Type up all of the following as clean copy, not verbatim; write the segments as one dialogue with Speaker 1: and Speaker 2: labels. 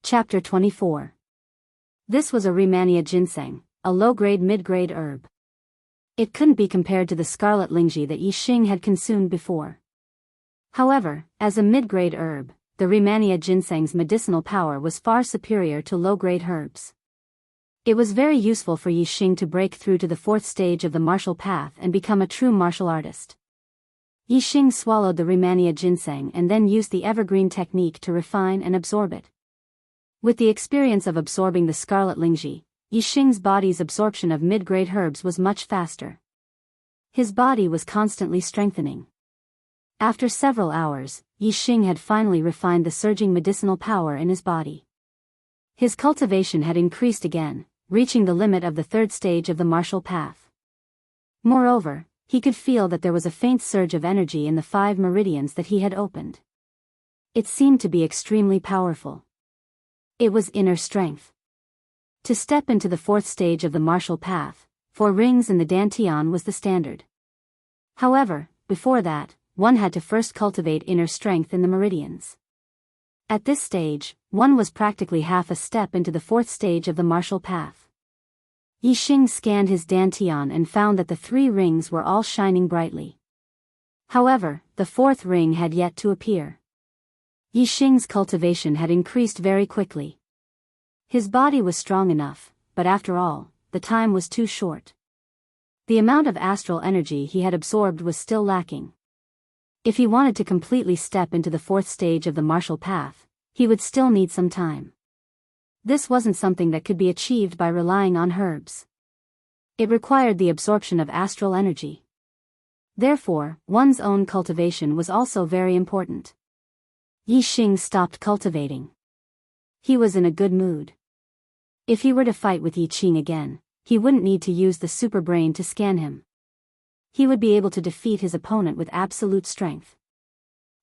Speaker 1: Chapter 24. This was a Rehmannia ginseng, a low-grade mid-grade herb. It couldn't be compared to the scarlet lingji that Yi Xing had consumed before. However, as a mid-grade herb, the Rehmannia ginseng's medicinal power was far superior to low-grade herbs. It was very useful for Yi Xing to break through to the fourth stage of the martial path and become a true martial artist. Yi Xing swallowed the Rehmannia ginseng and then used the evergreen technique to refine and absorb it. With the experience of absorbing the scarlet lingji, Yi Xing's body's absorption of mid-grade herbs was much faster. His body was constantly strengthening. After several hours, Yi Xing had finally refined the surging medicinal power in his body. His cultivation had increased again, reaching the limit of the third stage of the martial path. Moreover, he could feel that there was a faint surge of energy in the 5 meridians that he had opened. It seemed to be extremely powerful. It was inner strength. To step into the fourth stage of the martial path, 4 rings in the dantian was the standard. However, before that, one had to first cultivate inner strength in the meridians. At this stage, one was practically half a step into the fourth stage of the martial path. Yi Xing scanned his dantian and found that the 3 rings were all shining brightly. However, the 4th ring had yet to appear. Yi Xing's cultivation had increased very quickly. His body was strong enough, but after all, the time was too short. The amount of astral energy he had absorbed was still lacking. If he wanted to completely step into the 4th stage of the martial path, he would still need some time. This wasn't something that could be achieved by relying on herbs. It required the absorption of astral energy. Therefore, one's own cultivation was also very important. Yi Xing stopped cultivating. He was in a good mood. If he were to fight with Yi Xing again, he wouldn't need to use the super brain to scan him. He would be able to defeat his opponent with absolute strength.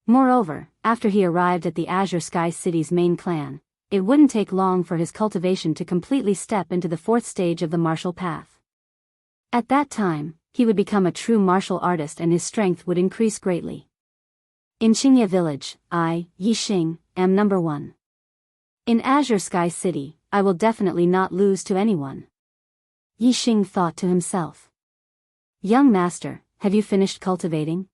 Speaker 1: Moreover, after he arrived at the Azure Sky City's main clan, it wouldn't take long for his cultivation to completely step into the 4th stage of the martial path. At that time, he would become a true martial artist and his strength would increase greatly. In Qingye Village, I, Yi Xing, am number 1. In Azure Sky City, I will definitely not lose to anyone. Yi Xing thought to himself. Young master, have you finished cultivating?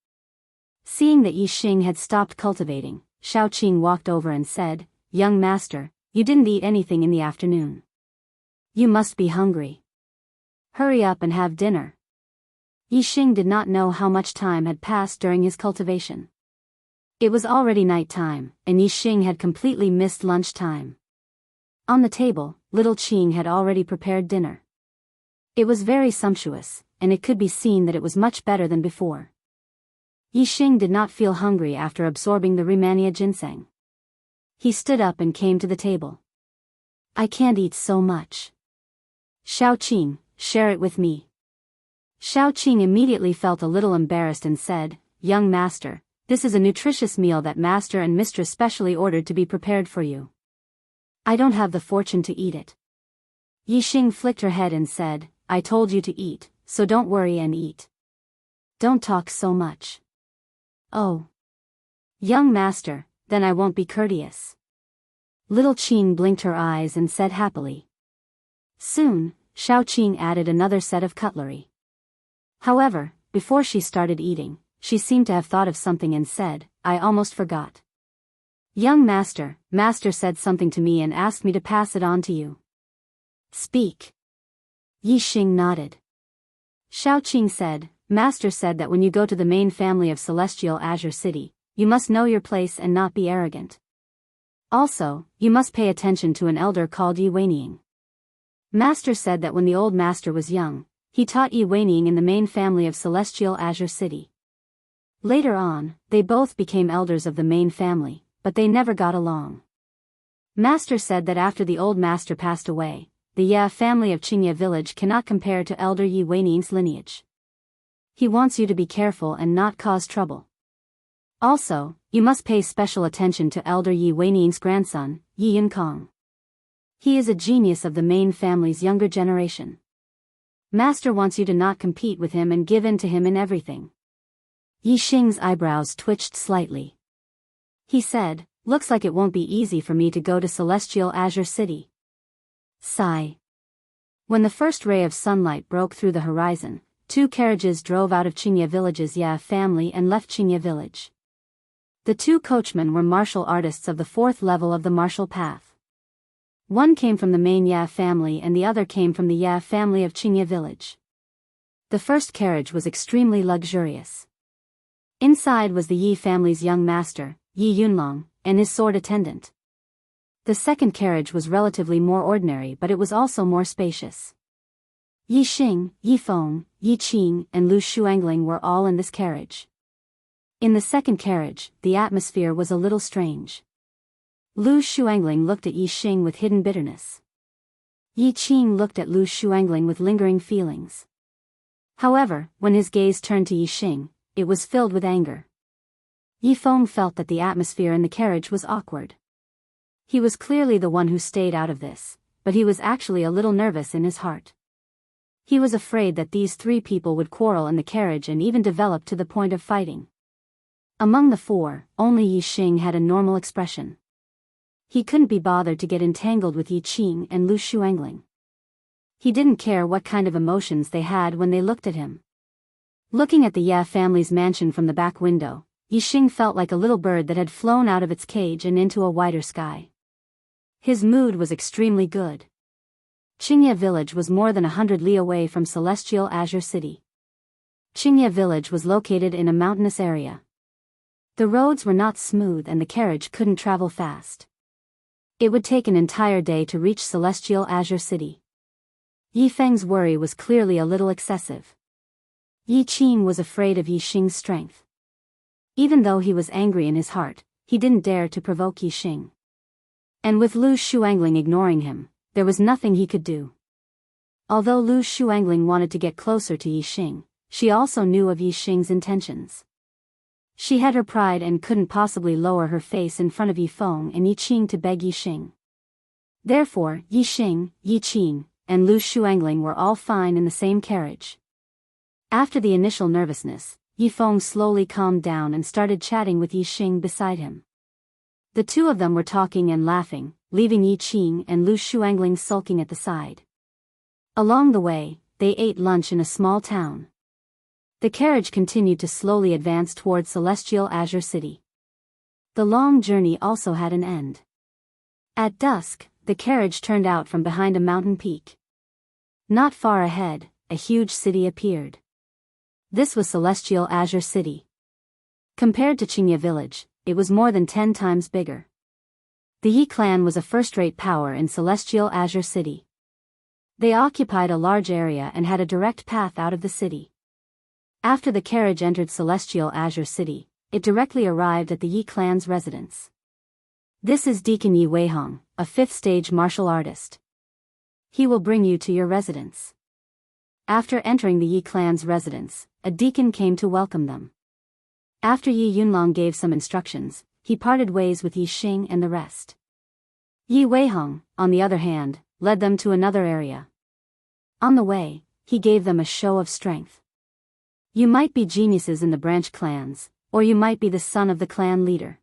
Speaker 1: Seeing that Yi Xing had stopped cultivating, Shaoqing walked over and said, Young master, you didn't eat anything in the afternoon. You must be hungry. Hurry up and have dinner. Yi Xing did not know how much time had passed during his cultivation. It was already night time, and Yi Xing had completely missed lunch time. On the table, little Qing had already prepared dinner. It was very sumptuous, and it could be seen that it was much better than before. Yi Xing did not feel hungry after absorbing the Rehmannia ginseng. He stood up and came to the table. I can't eat so much. Shaoqing, share it with me. Shaoqing immediately felt a little embarrassed and said, Young master, this is a nutritious meal that master and mistress specially ordered to be prepared for you. I don't have the fortune to eat it. Yi Xing flicked her head and said, I told you to eat, so don't worry and eat. Don't talk so much. Oh. Young master, then I won't be courteous. Little Qing blinked her eyes and said happily. Soon, Shaoqing added another set of cutlery. However, before she started eating, she seemed to have thought of something and said, I almost forgot. Young master, master said something to me and asked me to pass it on to you. Speak. Yi Xing nodded. Shaoqing said, Master said that when you go to the main family of Celestial Azure City, you must know your place and not be arrogant. Also, you must pay attention to an elder called Yi Weining. Master said that when the old master was young, he taught Yi Weining in the main family of Celestial Azure City. Later on, they both became elders of the main family, but they never got along. Master said that after the old master passed away, the Ya family of Qingye Village cannot compare to elder Yi Weining's lineage. He wants you to be careful and not cause trouble. Also, you must pay special attention to elder Yi Weining's grandson, Yi Yinkong. He is a genius of the main family's younger generation. Master wants you to not compete with him and give in to him in everything. Yi Xing's eyebrows twitched slightly. He said, Looks like it won't be easy for me to go to Celestial Azure City. Sigh. When the first ray of sunlight broke through the horizon, 2 carriages drove out of Qingye Village's Ya family and left Qingye Village. The 2 coachmen were martial artists of the 4th level of the martial path. One came from the main Ya family and the other came from the Ya family of Qingye Village. The first carriage was extremely luxurious. Inside was the Yi family's young master, Yi Yunlong, and his sword attendant. The second carriage was relatively more ordinary, but it was also more spacious. Yi Xing, Yi Feng, Yi Qing, and Lu Shuangling were all in this carriage. In the second carriage, the atmosphere was a little strange. Lu Shuangling looked at Yi Xing with hidden bitterness. Yi Qing looked at Lu Shuangling with lingering feelings. However, when his gaze turned to Yi Xing, it was filled with anger. Yi Feng felt that the atmosphere in the carriage was awkward. He was clearly the one who stayed out of this, but he was actually a little nervous in his heart. He was afraid that these 3 people would quarrel in the carriage and even develop to the point of fighting. Among the 4, only Yi Xing had a normal expression. He couldn't be bothered to get entangled with Yi Qing and Lu Shuangling. He didn't care what kind of emotions they had when they looked at him. Looking at the Ya family's mansion from the back window, Yi Xing felt like a little bird that had flown out of its cage and into a wider sky. His mood was extremely good. Qingye Village was more than 100 li away from Celestial Azure City. Qingye Village was located in a mountainous area. The roads were not smooth and the carriage couldn't travel fast. It would take an entire day to reach Celestial Azure City. Yi Feng's worry was clearly a little excessive. Yi Qing was afraid of Yi Xing's strength. Even though he was angry in his heart, he didn't dare to provoke Yi Xing. And with Lu Shuangling ignoring him, there was nothing he could do. Although Lu Shuangling wanted to get closer to Yi Xing, she also knew of Yi Xing's intentions. She had her pride and couldn't possibly lower her face in front of Yi Feng and Yi Qing to beg Yi Xing. Therefore, Yi Xing, Yi Qing, and Lu Shuangling were all fine in the same carriage. After the initial nervousness, Yi Feng slowly calmed down and started chatting with Yi Xing beside him. The 2 of them were talking and laughing, leaving Yi Qing and Lu Shuangling sulking at the side. Along the way, they ate lunch in a small town. The carriage continued to slowly advance towards Celestial Azure City. The long journey also had an end. At dusk, the carriage turned out from behind a mountain peak. Not far ahead, a huge city appeared. This was Celestial Azure City. Compared to Qingye Village, it was more than 10 times bigger. The Yi clan was a first-rate power in Celestial Azure City. They occupied a large area and had a direct path out of the city. After the carriage entered Celestial Azure City, it directly arrived at the Yi clan's residence. This is Deacon Yi Weihong, a 5th-stage martial artist. He will bring you to your residence. After entering the Yi clan's residence, a deacon came to welcome them. After Yi Yunlong gave some instructions, he parted ways with Yi Xing and the rest. Yi Weihong, on the other hand, led them to another area. On the way, he gave them a show of strength. You might be geniuses in the branch clans, or you might be the son of the clan leader.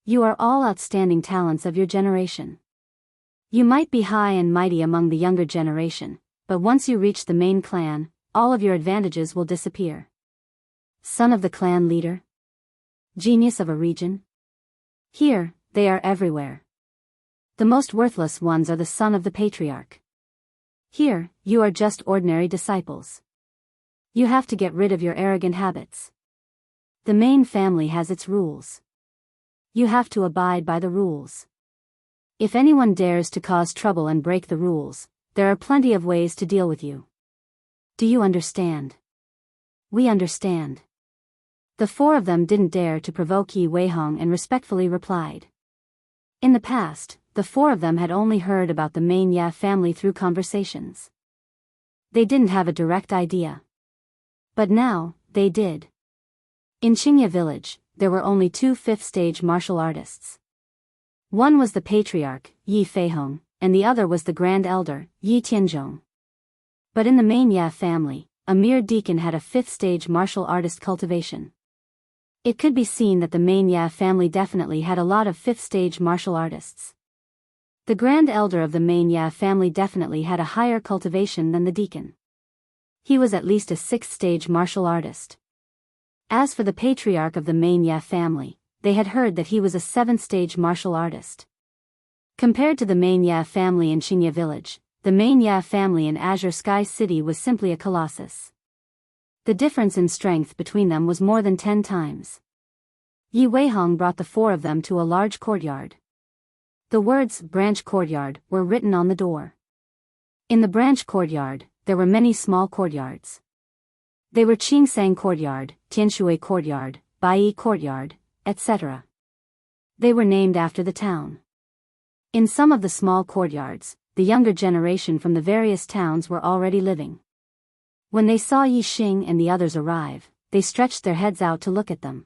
Speaker 1: You are all outstanding talents of your generation. You might be high and mighty among the younger generation, but once you reach the main clan, all of your advantages will disappear. Son of the clan leader? Genius of a region? Here, they are everywhere. The most worthless ones are the son of the patriarch. Here, you are just ordinary disciples. You have to get rid of your arrogant habits. The main family has its rules. You have to abide by the rules. If anyone dares to cause trouble and break the rules, there are plenty of ways to deal with you. Do you understand? We understand. The 4 of them didn't dare to provoke Yi Weihong and respectfully replied. In the past, the 4 of them had only heard about the main Ya family through conversations. They didn't have a direct idea. But now, they did. In Qingye Village, there were only 2 5th-stage martial artists. One was the patriarch, Yi Feihong, and the other was the grand elder, Yi Tianzhong. But in the main Ya family, a mere deacon had a 5th-stage martial artist cultivation. It could be seen that the main Ya family definitely had a lot of 5th-stage martial artists. The Grand Elder of the main Ya family definitely had a higher cultivation than the deacon. He was at least a 6th-stage martial artist. As for the patriarch of the main Ya family, they had heard that he was a 7th-stage martial artist. Compared to the main Ya family in Qingye village, the main Ya family in Azure Sky City was simply a colossus. The difference in strength between them was more than 10 times. Yi Weihong brought the 4 of them to a large courtyard. The words "branch courtyard" were written on the door. In the branch courtyard, there were many small courtyards. They were Qingsang Courtyard, Tianshui Courtyard, Baiyi Courtyard, etc. They were named after the town. In some of the small courtyards, the younger generation from the various towns were already living. When they saw Yi Xing and the others arrive, they stretched their heads out to look at them.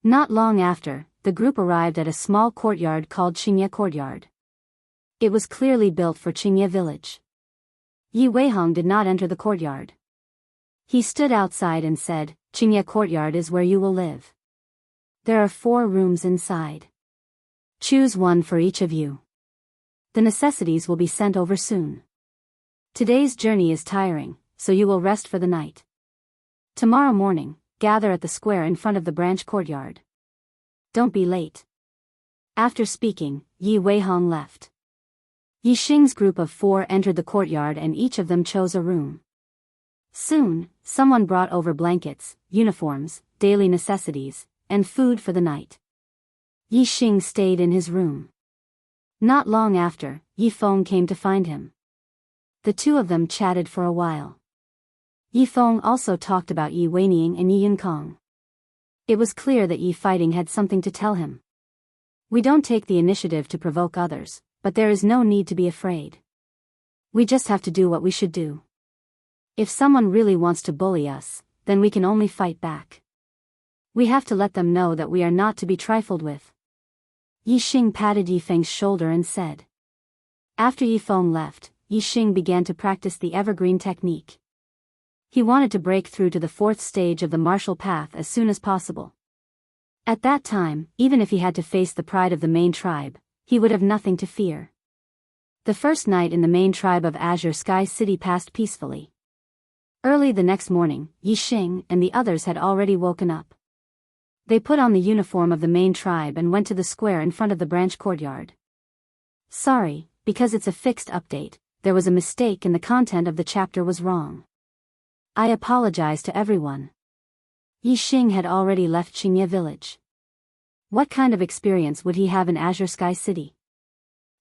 Speaker 1: Not long after, the group arrived at a small courtyard called Qingye Courtyard. It was clearly built for Qingye village. Yi Weihong did not enter the courtyard. He stood outside and said, "Qingye Courtyard is where you will live. There are 4 rooms inside. Choose one for each of you. The necessities will be sent over soon. Today's journey is tiring, so you will rest for the night. Tomorrow morning, gather at the square in front of the branch courtyard. Don't be late." After speaking, Yi Weihong left. Yi Xing's group of 4 entered the courtyard and each of them chose a room. Soon, someone brought over blankets, uniforms, daily necessities, and food for the night. Yi Xing stayed in his room. Not long after, Yi Feng came to find him. The 2 of them chatted for a while. Yi Feng also talked about Yi Weining and Yi Yunkong. It was clear that Yi Fighting had something to tell him. We don't take the initiative to provoke others, but there is no need to be afraid. We just have to do what we should do. If someone really wants to bully us, then we can only fight back. We have to let them know that we are not to be trifled with. Yi Xing patted Yi Feng's shoulder and said. After Yi Feng left, Yi Xing began to practice the evergreen technique. He wanted to break through to the 4th stage of the martial path as soon as possible. At that time, even if he had to face the pride of the main tribe, he would have nothing to fear. The first night in the main tribe of Azure Sky City passed peacefully. Early the next morning, Yi Xing and the others had already woken up. They put on the uniform of the main tribe and went to the square in front of the branch courtyard. Sorry, because it's a fixed update, there was a mistake and the content of the chapter was wrong. I apologize to everyone. Yi Xing had already left Qingye village. What kind of experience would he have in Azure Sky City?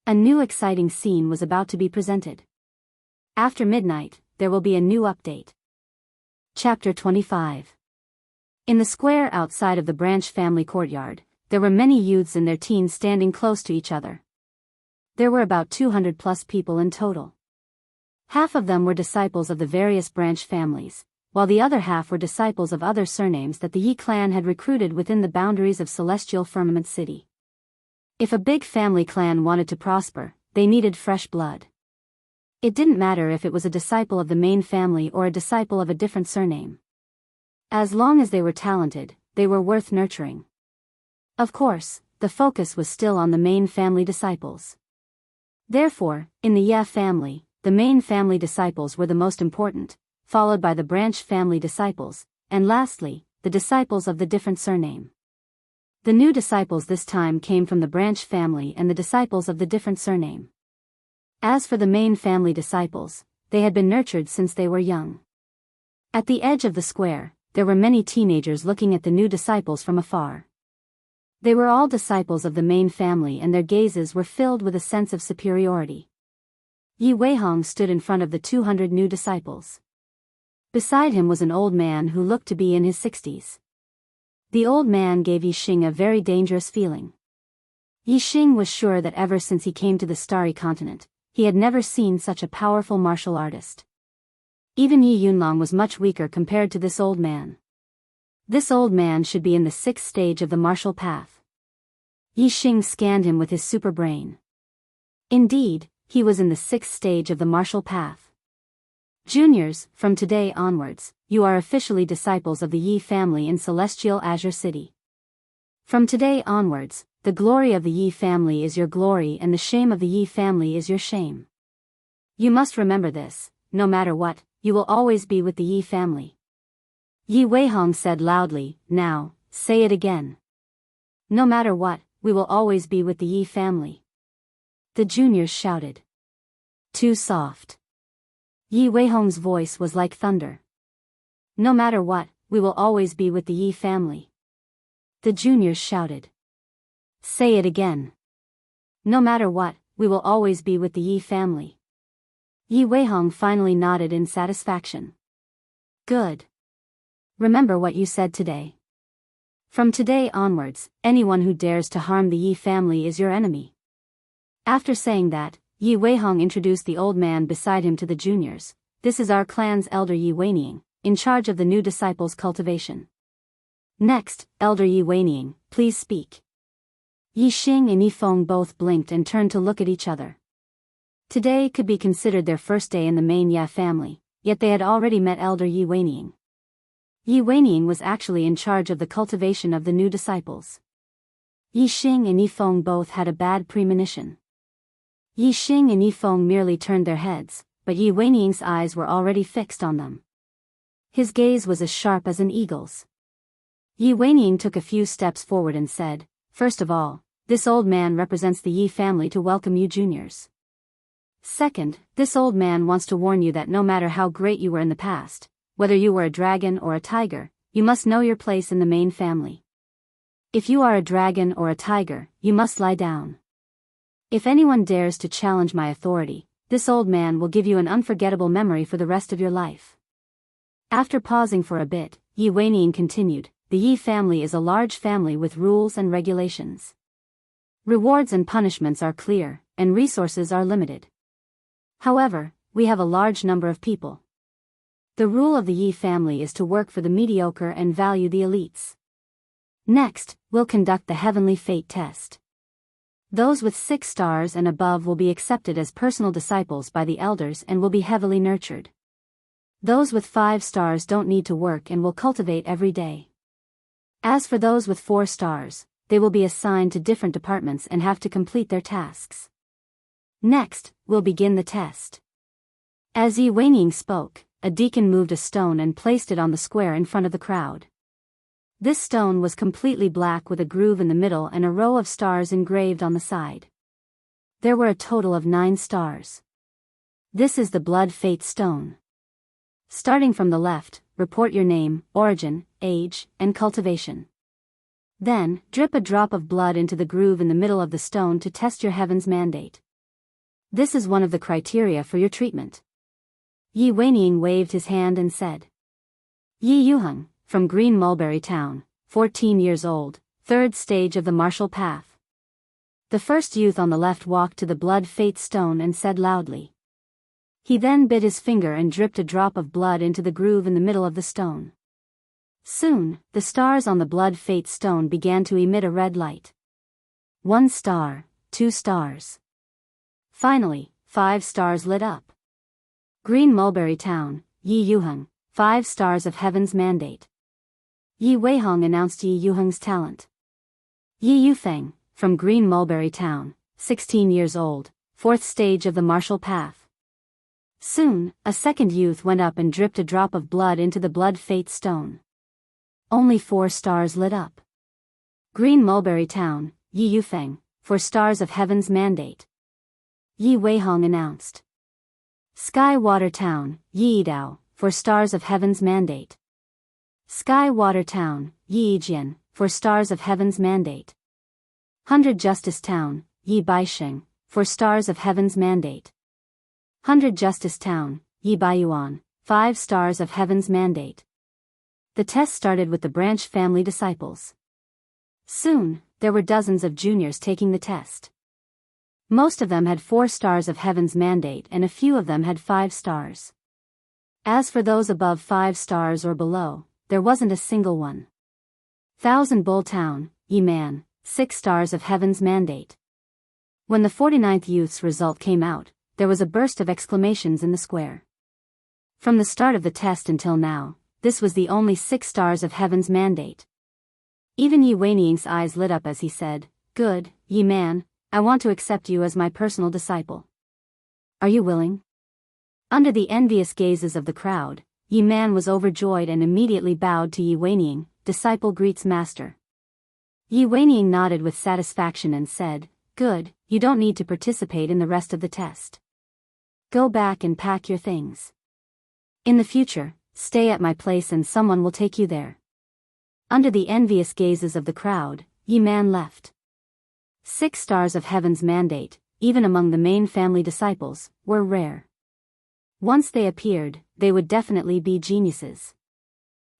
Speaker 1: A new exciting scene was about to be presented. After midnight, there will be a new update. Chapter 25. In the square outside of the branch family courtyard, there were many youths in their teens standing close to each other. There were about 200 plus people in total. Half of them were disciples of the various branch families, while the other half were disciples of other surnames that the Yi clan had recruited within the boundaries of Celestial Firmament City. If a big family clan wanted to prosper, they needed fresh blood. It didn't matter if it was a disciple of the main family or a disciple of a different surname. As long as they were talented, they were worth nurturing. Of course, the focus was still on the main family disciples. Therefore, in the Ye family, the main family disciples were the most important, followed by the branch family disciples, and lastly, the disciples of the different surname. The new disciples this time came from the branch family and the disciples of the different surname. As for the main family disciples, they had been nurtured since they were young. At the edge of the square, there were many teenagers looking at the new disciples from afar. They were all disciples of the main family and their gazes were filled with a sense of superiority. Yi Weihong stood in front of the 200 new disciples. Beside him was an old man who looked to be in his 60s. The old man gave Yi Xing a very dangerous feeling. Yi Xing was sure that ever since he came to the Starry Continent, he had never seen such a powerful martial artist. Even Yi Yunlong was much weaker compared to this old man. This old man should be in the 6th stage of the martial path. Yi Xing scanned him with his super brain. Indeed, he was in the 6th stage of the martial path. Juniors, from today onwards, you are officially disciples of the Yi family in Celestial Azure City. From today onwards, the glory of the Yi family is your glory and the shame of the Yi family is your shame. You must remember this, no matter what, you will always be with the Yi family. Yi Weihong said loudly, now, say it again. No matter what, we will always be with the Yi family. The juniors shouted. Too soft. Yi Weihong's voice was like thunder. No matter what, we will always be with the Yi family. The juniors shouted. Say it again. No matter what, we will always be with the Yi family. Yi Weihong finally nodded in satisfaction. Good. Remember what you said today. From today onwards, anyone who dares to harm the Yi family is your enemy. After saying that, Yi Weihong introduced the old man beside him to the juniors. This is our clan's elder Yi Weining, in charge of the new disciples' cultivation. Next, Elder Yi Weining, please speak. Yi Xing and Yi Feng both blinked and turned to look at each other. Today could be considered their first day in the main Ya family, yet they had already met Elder Yi Weining. Yi Weining was actually in charge of the cultivation of the new disciples. Yi Xing and Yi Feng both had a bad premonition. Yi Xing and Yi Feng merely turned their heads, but Yi Weining's eyes were already fixed on them. His gaze was as sharp as an eagle's. Yi Weining took a few steps forward and said, first of all, this old man represents the Yi family to welcome you juniors. Second, this old man wants to warn you that no matter how great you were in the past, whether you were a dragon or a tiger, you must know your place in the main family. If you are a dragon or a tiger, you must lie down. If anyone dares to challenge my authority, this old man will give you an unforgettable memory for the rest of your life. After pausing for a bit, Yi Weining continued, the Yi family is a large family with rules and regulations. Rewards and punishments are clear, and resources are limited. However, we have a large number of people. The rule of the Yi family is to work for the mediocre and value the elites. Next, we'll conduct the Heavenly Fate test. Those with 6 stars and above will be accepted as personal disciples by the elders and will be heavily nurtured. Those with 5 stars don't need to work and will cultivate every day. As for those with 4 stars, they will be assigned to different departments and have to complete their tasks. Next, we'll begin the test. As Yi Weining spoke, a deacon moved a stone and placed it on the square in front of the crowd. This stone was completely black with a groove in the middle and a row of stars engraved on the side. There were a total of 9 stars. This is the Blood Fate Stone. Starting from the left, report your name, origin, age, and cultivation. Then, drip a drop of blood into the groove in the middle of the stone to test your heaven's mandate. This is one of the criteria for your treatment. Yi Weining waved his hand and said. Yi Yuheng, from Green Mulberry Town, 14 years old, 3rd stage of the martial path. The first youth on the left walked to the Blood Fate Stone and said loudly. He then bit his finger and dripped a drop of blood into the groove in the middle of the stone. Soon, the stars on the Blood Fate Stone began to emit a red light. 1 star, 2 stars. Finally, 5 stars lit up. Green Mulberry Town, Yi Yuheng, 5 stars of Heaven's Mandate. Yi Weihong announced Yi Yuheng's talent. Yi Yufeng, from Green Mulberry Town, 16 years old, 4th stage of the martial path. Soon, a second youth went up and dripped a drop of blood into the Blood Fate Stone. Only 4 stars lit up. Green Mulberry Town, Yi Yufeng, 4 stars of Heaven's Mandate. Yi Weihong announced. Sky Water Town, Yi Dao, 4 stars of Heaven's Mandate. Sky Water Town, Yi Jian, 4 stars of Heaven's Mandate. 100 Justice Town, Yi Baixing, 4 stars of Heaven's Mandate. 100 Justice Town, Yi Baiyuan, 5 stars of Heaven's Mandate. The test started with the branch family disciples. Soon, there were dozens of juniors taking the test. Most of them had 4 stars of Heaven's Mandate and a few of them had 5 stars. As for those above 5 stars or below, there wasn't a single one. Thousand Bull Town, Yi Man, 6 stars of Heaven's Mandate. When the 49th youth's result came out, there was a burst of exclamations in the square. From the start of the test until now, this was the only 6 stars of heaven's mandate. Even Yi Weiniang's eyes lit up as he said, "Good, Yi Man, I want to accept you as my personal disciple. Are you willing?" Under the envious gazes of the crowd, Yi Man was overjoyed and immediately bowed to Yi Weiniang. "Disciple greets master." Yi Weiniang nodded with satisfaction and said, "Good, you don't need to participate in the rest of the test. Go back and pack your things. In the future, stay at my place and someone will take you there." Under the envious gazes of the crowd, Yi Man left. 6 stars of heaven's mandate, even among the main family disciples, were rare. Once they appeared, they would definitely be geniuses.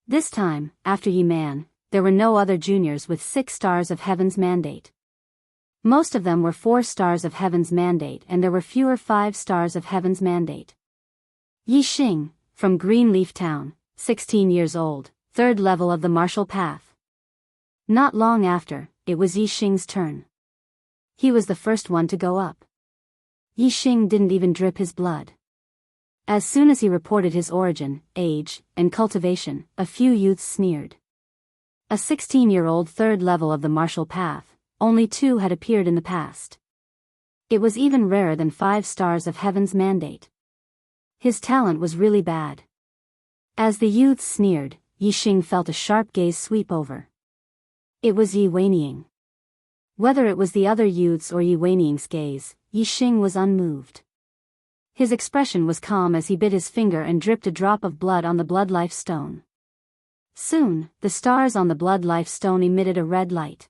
Speaker 1: This time, after Yi Man, there were no other juniors with 6 stars of heaven's mandate. Most of them were 4 stars of heaven's mandate and there were fewer 5 stars of heaven's mandate. Yi Xing, from Greenleaf Town, 16 years old, 3rd level of the martial path. Not long after, it was Yi Xing's turn. He was the first one to go up. Yi Xing didn't even drip his blood. As soon as he reported his origin, age, and cultivation, a few youths sneered. A 16-year-old 3rd level of the martial path, only 2 had appeared in the past. It was even rarer than 5 stars of heaven's mandate. His talent was really bad. As the youths sneered, Yi Xing felt a sharp gaze sweep over. It was Yi Weiniang. Whether it was the other youths or Yi Weiniang's gaze, Yi Xing was unmoved. His expression was calm as he bit his finger and dripped a drop of blood on the blood life stone. Soon, the stars on the blood life stone emitted a red light.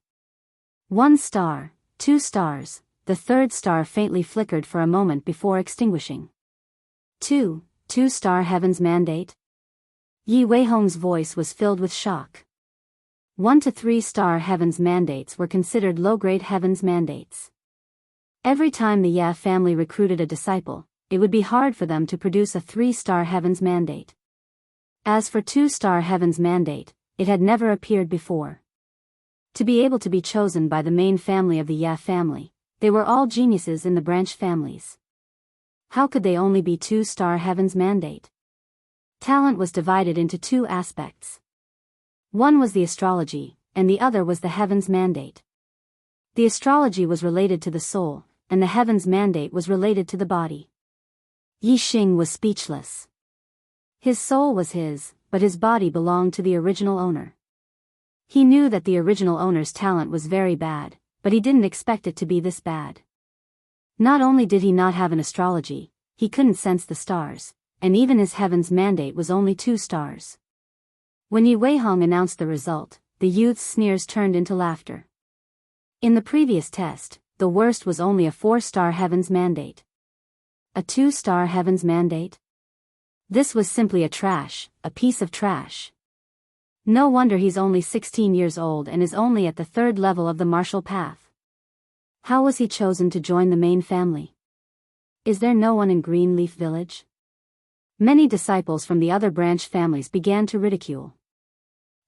Speaker 1: 1 star, 2 stars, the 3rd star faintly flickered for a moment before extinguishing. 2-star heaven's mandate? Yi Weihong's voice was filled with shock. 1 to 3-star heaven's mandates were considered low-grade heaven's mandates. Every time the Ya family recruited a disciple, it would be hard for them to produce a 3-star heaven's mandate. As for 2-star heaven's mandate, it had never appeared before. To be able to be chosen by the main family of the Ya family, they were all geniuses in the branch families. How could they only be 2-star heaven's mandate? Talent was divided into 2 aspects. One was the astrology, and the other was the heaven's mandate. The astrology was related to the soul, and the heaven's mandate was related to the body. Yi Xing was speechless. His soul was his, but his body belonged to the original owner. He knew that the original owner's talent was very bad, but he didn't expect it to be this bad. Not only did he not have an astrology, he couldn't sense the stars, and even his heaven's mandate was only 2 stars. When Yi Weihong announced the result, the youth's sneers turned into laughter. In the previous test, the worst was only a 4-star heaven's mandate. A 2-star heaven's mandate? This was simply a piece of trash. No wonder he's only 16 years old and is only at the 3rd level of the martial path. How was he chosen to join the main family? Is there no one in Greenleaf Village? Many disciples from the other branch families began to ridicule.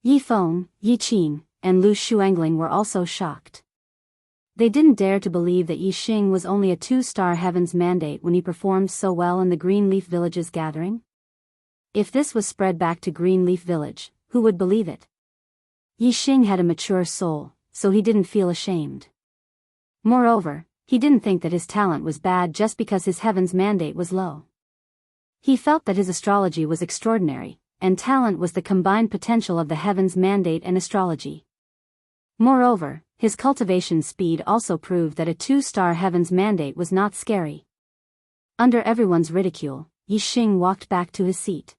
Speaker 1: Yi Feng, Yi Qin, and Lu Shuangling were also shocked. They didn't dare to believe that Yi Xing was only a 2-star heaven's mandate when he performed so well in the Greenleaf Village's gathering. If this was spread back to Greenleaf Village, who would believe it? Yi Xing had a mature soul, so he didn't feel ashamed. Moreover, he didn't think that his talent was bad just because his heaven's mandate was low. He felt that his astrology was extraordinary, and talent was the combined potential of the heaven's mandate and astrology. Moreover, his cultivation speed also proved that a 2-star heaven's mandate was not scary. Under everyone's ridicule, Yi Xing walked back to his seat.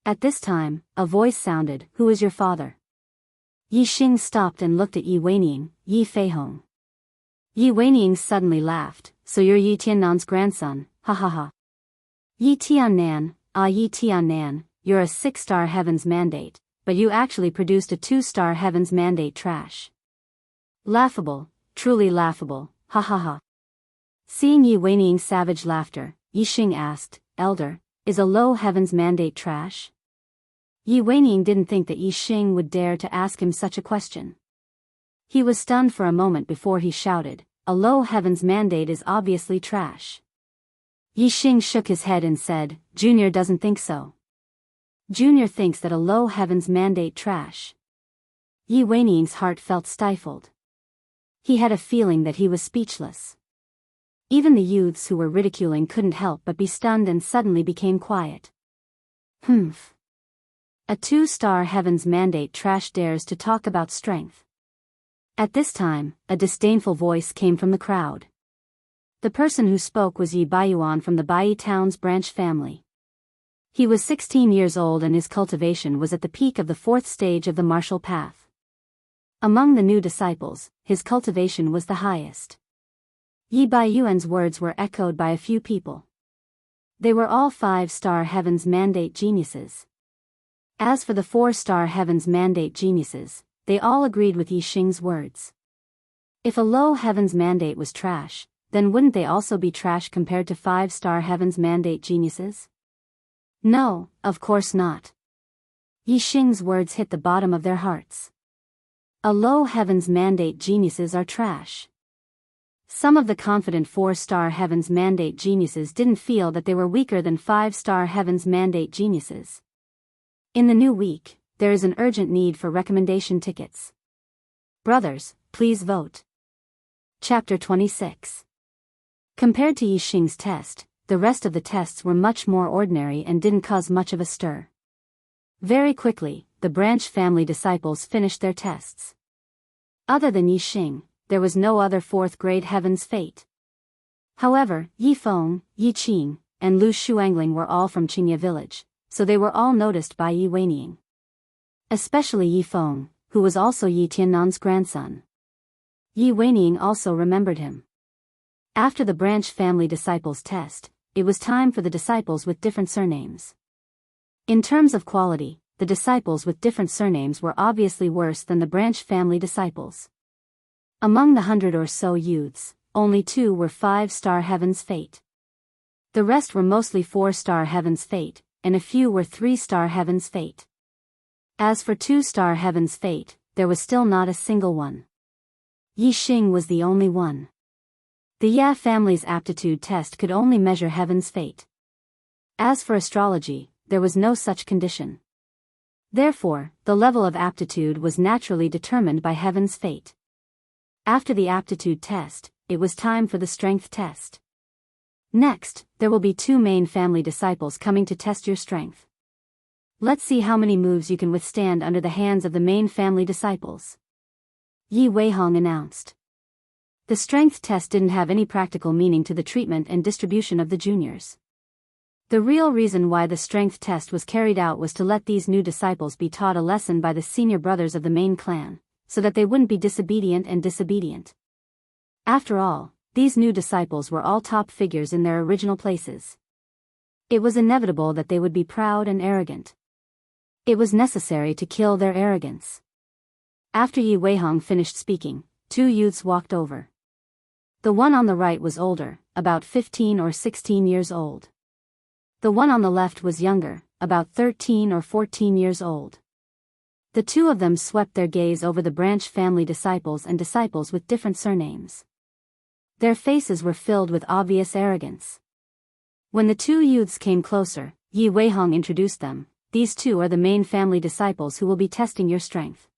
Speaker 1: At this time, a voice sounded, "Who is your father?" Yi Xing stopped and looked at Yi Weiniang, Yi Feihong. Yi Weiniang suddenly laughed, "So you're Yi Tiannan's grandson, ha ha ha. Yi Tiannan, Yi Tiannan, you're a 6-star heaven's mandate, but you actually produced a 2-star heaven's mandate trash. Laughable, truly laughable, ha ha ha." Seeing Yi Weiniang's savage laughter, Yi Xing asked, "Elder, is a low heaven's mandate trash?" Yi Weiniang didn't think that Yi Xing would dare to ask him such a question. He was stunned for a moment before he shouted, "A low heaven's mandate is obviously trash." Yi Xing shook his head and said, Junior doesn't think so. Junior thinks that a low heavens mandate trash. Yi Weining's heart felt stifled. He had a feeling that he was speechless. Even the youths who were ridiculing couldn't help but be stunned and suddenly became quiet. Humph. A 2-star heavens mandate trash dares to talk about strength. At this time, a disdainful voice came from the crowd. The person who spoke was Yi Baiyuan from the Bai Town's branch family. He was 16 years old and his cultivation was at the peak of the 4th stage of the martial path. Among the new disciples, his cultivation was the highest. Yi Baiyuan's words were echoed by a few people. They were all 5-star heavens mandate geniuses. As for the 4-star heavens mandate geniuses, they all agreed with Yi Xing's words. If a low heavens mandate was trash, then wouldn't they also be trash compared to 5-star heavens mandate geniuses? No, of course not. Yi Xing's words hit the bottom of their hearts. A low heavens mandate geniuses are trash. Some of the confident 4-star heavens mandate geniuses didn't feel that they were weaker than 5-star heavens mandate geniuses. In the new week, there is an urgent need for recommendation tickets. Brothers, please vote. Chapter 26. Compared to Yi Xing's test, the rest of the tests were much more ordinary and didn't cause much of a stir. Very quickly, the branch family disciples finished their tests. Other than Yi Xing, there was no other 4th grade heaven's fate. However, Yi Feng, Yi Qing, and Lu Shuangling were all from Qingye village, so they were all noticed by Yi Weining. Especially Yi Feng, who was also Yi Tiannan's grandson. Yi Weining also remembered him. After the branch family disciples test, it was time for the disciples with different surnames. In terms of quality, the disciples with different surnames were obviously worse than the branch family disciples. Among the 100 or so youths, only 2 were 5-star heaven's fate. The rest were mostly 4-star heaven's fate, and a few were 3-star heaven's fate. As for 2-star heaven's fate, there was still not a single one. Yi Xing was the only one. The Ya family's aptitude test could only measure heaven's fate. As for astrology, there was no such condition. Therefore, the level of aptitude was naturally determined by heaven's fate. After the aptitude test, it was time for the strength test. Next, there will be 2 main family disciples coming to test your strength. Let's see how many moves you can withstand under the hands of the main family disciples. Yi Weihong announced. The strength test didn't have any practical meaning to the treatment and distribution of the juniors. The real reason why the strength test was carried out was to let these new disciples be taught a lesson by the senior brothers of the main clan, so that they wouldn't be disobedient. After all, these new disciples were all top figures in their original places. It was inevitable that they would be proud and arrogant. It was necessary to kill their arrogance. After Yi Weihong finished speaking, 2 youths walked over. The one on the right was older, about 15 or 16 years old. The one on the left was younger, about 13 or 14 years old. The 2 of them swept their gaze over the branch family disciples and disciples with different surnames. Their faces were filled with obvious arrogance. When the 2 youths came closer, Yi Weihong introduced them. These 2 are the main family disciples who will be testing your strength.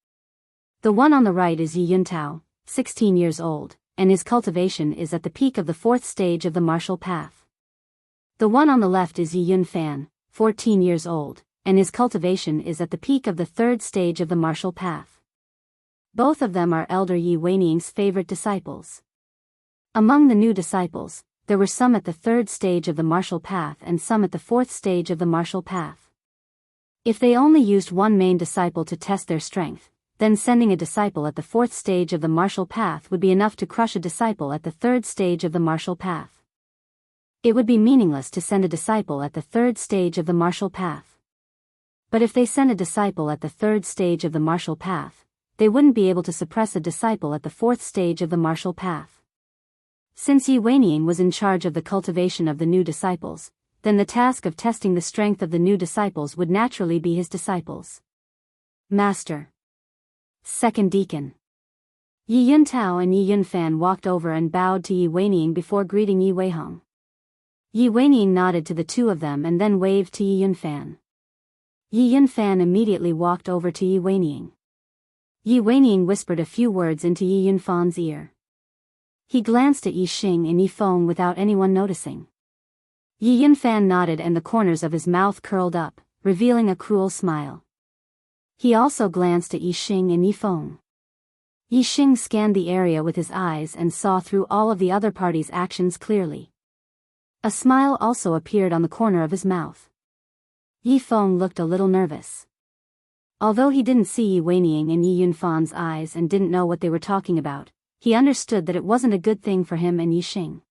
Speaker 1: The one on the right is Yi Yuntao, 16 years old, and his cultivation is at the peak of the 4th stage of the martial path. The one on the left is Yi Yunfan, 14 years old, and his cultivation is at the peak of the 3rd stage of the martial path. Both of them are elder Yi Weining's favorite disciples. Among the new disciples, there were some at the 3rd stage of the martial path and some at the 4th stage of the martial path. If they only used one main disciple to test their strength, then sending a disciple at the 4th stage of the martial path would be enough to crush a disciple at the 3rd stage of the martial path. It would be meaningless to send a disciple at the 3rd stage of the martial path. But if they send a disciple at the 3rd stage of the martial path, they wouldn't be able to suppress a disciple at the 4th stage of the martial path. Since Yi Weining was in charge of the cultivation of the new disciples, then the task of testing the strength of the new disciples would naturally be his disciples. Master. Second Deacon. Yi Yuntao and Yi Yunfan walked over and bowed to Yi Weining before greeting Yi Weihong. Yi Weiniang nodded to the two of them and then waved to Yi Yunfan. Yi Yunfan immediately walked over to Yi Weiniang. Yi Weiniang whispered a few words into Yi Yunfan's ear. He glanced at Yi Xing and Yi Feng without anyone noticing. Yi Yunfan nodded and the corners of his mouth curled up, revealing a cruel smile. He also glanced at Yi Xing and Yi Feng. Yi Xing scanned the area with his eyes and saw through all of the other party's actions clearly. A smile also appeared on the corner of his mouth. Yi Feng looked a little nervous. Although he didn't see Yi Weiniang and Yi Yunfan's eyes and didn't know what they were talking about, he understood that it wasn't a good thing for him and Yi Xing.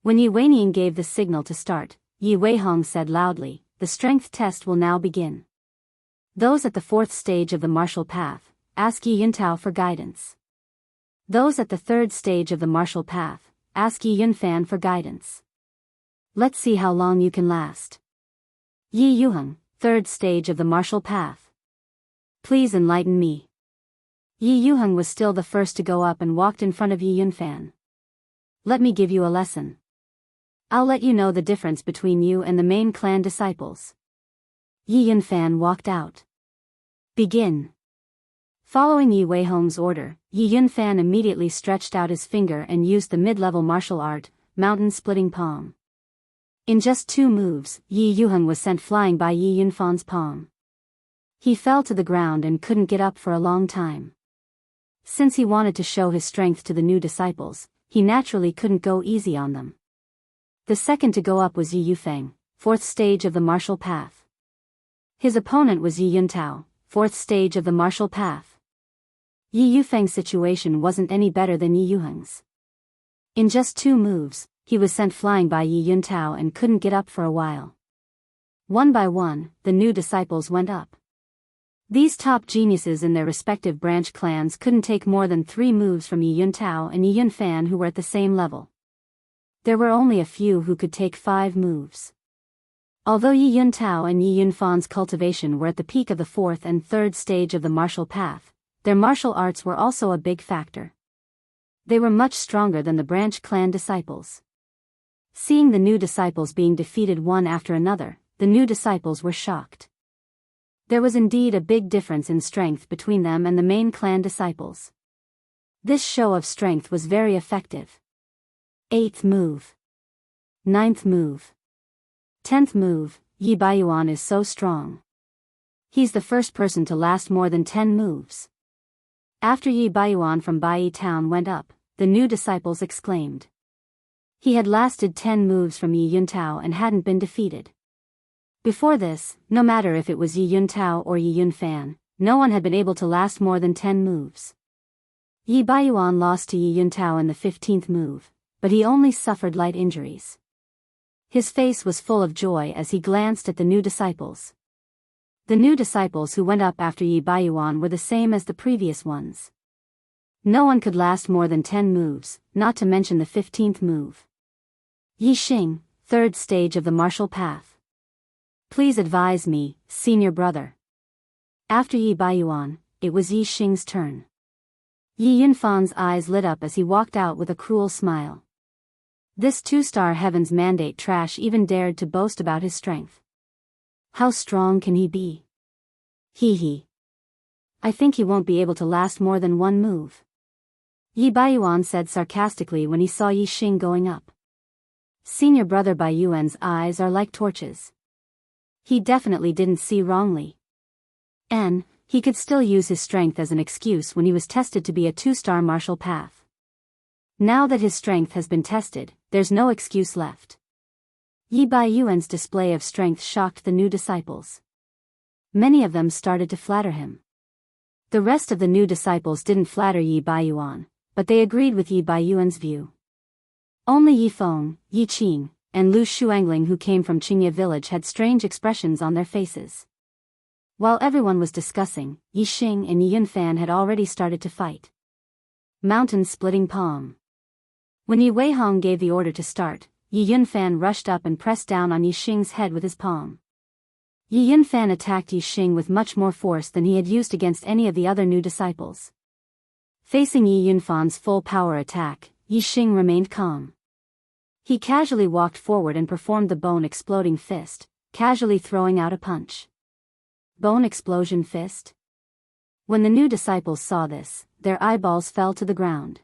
Speaker 1: When Yi Weiniang gave the signal to start, Yi Weihong said loudly, "The strength test will now begin. Those at the 4th stage of the martial path, ask Yi Yuntao for guidance. Those at the 3rd stage of the martial path, ask Yi Yunfan for guidance. Let's see how long you can last. Yi Yuheng, 3rd stage of the martial path. Please enlighten me." Yi Yuheng was still the first to go up and walked in front of Yi Yunfan. "Let me give you a lesson. I'll let you know the difference between you and the main clan disciples." Yi Yunfan walked out. "Begin." Following Yi Weihong's order, Yi Yunfan immediately stretched out his finger and used the mid-level martial art, Mountain Splitting Palm. In just 2 moves, Yi Yuheng was sent flying by Yi Yunfan's palm. He fell to the ground and couldn't get up for a long time. Since he wanted to show his strength to the new disciples, he naturally couldn't go easy on them. The second to go up was Yi Yufeng, 4th stage of the martial path. His opponent was Yi Yuntao, 4th stage of the martial path. Yi Yufeng's situation wasn't any better than Yi Yuheng's. In just 2 moves, he was sent flying by Yi Yuntao and couldn't get up for a while. One by one, the new disciples went up. These top geniuses in their respective branch clans couldn't take more than 3 moves from Yi Yuntao and Yi Yunfan, who were at the same level. There were only a few who could take 5 moves. Although Yi Yuntao and Yi Yunfan's cultivation were at the peak of the 4th and 3rd stage of the martial path, their martial arts were also a big factor. They were much stronger than the branch clan disciples. Seeing the new disciples being defeated one after another, the new disciples were shocked. There was indeed a big difference in strength between them and the main clan disciples. This show of strength was very effective. 8th move. 9th move. 10th move, Yi Baiyuan is so strong. He's the first person to last more than 10 moves. After Yi Baiyuan from Baiyi Town went up, the new disciples exclaimed. He had lasted 10 moves from Yi Yuntao and hadn't been defeated. Before this, no matter if it was Yi Yuntao or Yi Yunfan, no one had been able to last more than 10 moves. Yi Baiyuan lost to Yi Yuntao in the 15th move, but he only suffered light injuries. His face was full of joy as he glanced at the new disciples. The new disciples who went up after Yi Baiyuan were the same as the previous ones. No one could last more than 10 moves, not to mention the 15th move. Yi Xing, 3rd stage of the martial path. Please advise me, senior brother. After Yi Baiyuan, it was Yi Xing's turn. Yi Yunfan's eyes lit up as he walked out with a cruel smile. This 2-star Heaven's Mandate trash even dared to boast about his strength. How strong can he be? Hee. I think he won't be able to last more than 1 move. Yi Baiyuan said sarcastically when he saw Yi Xing going up. Senior brother Baiyuan's eyes are like torches. He definitely didn't see wrongly. And he could still use his strength as an excuse when he was tested to be a 2-star martial path. Now that his strength has been tested, there's no excuse left. Yi Baiyuan's display of strength shocked the new disciples. Many of them started to flatter him. The rest of the new disciples didn't flatter Yi Baiyuan, but they agreed with Yi Baiyuan's view. Only Yi Feng, Yi Qing, and Lu Shuangling who came from Qingye village had strange expressions on their faces. While everyone was discussing, Yi Xing and Yi Yunfan had already started to fight. Mountain Splitting Palm. When Yi Weihong gave the order to start, Yi Yunfan rushed up and pressed down on Yi Xing's head with his palm. Yi Yunfan attacked Yi Xing with much more force than he had used against any of the other new disciples. Facing Yi Yunfan's full power attack, Yi Xing remained calm. He casually walked forward and performed the bone-exploding fist, casually throwing out a punch. Bone explosion fist? When the new disciples saw this, their eyeballs fell to the ground.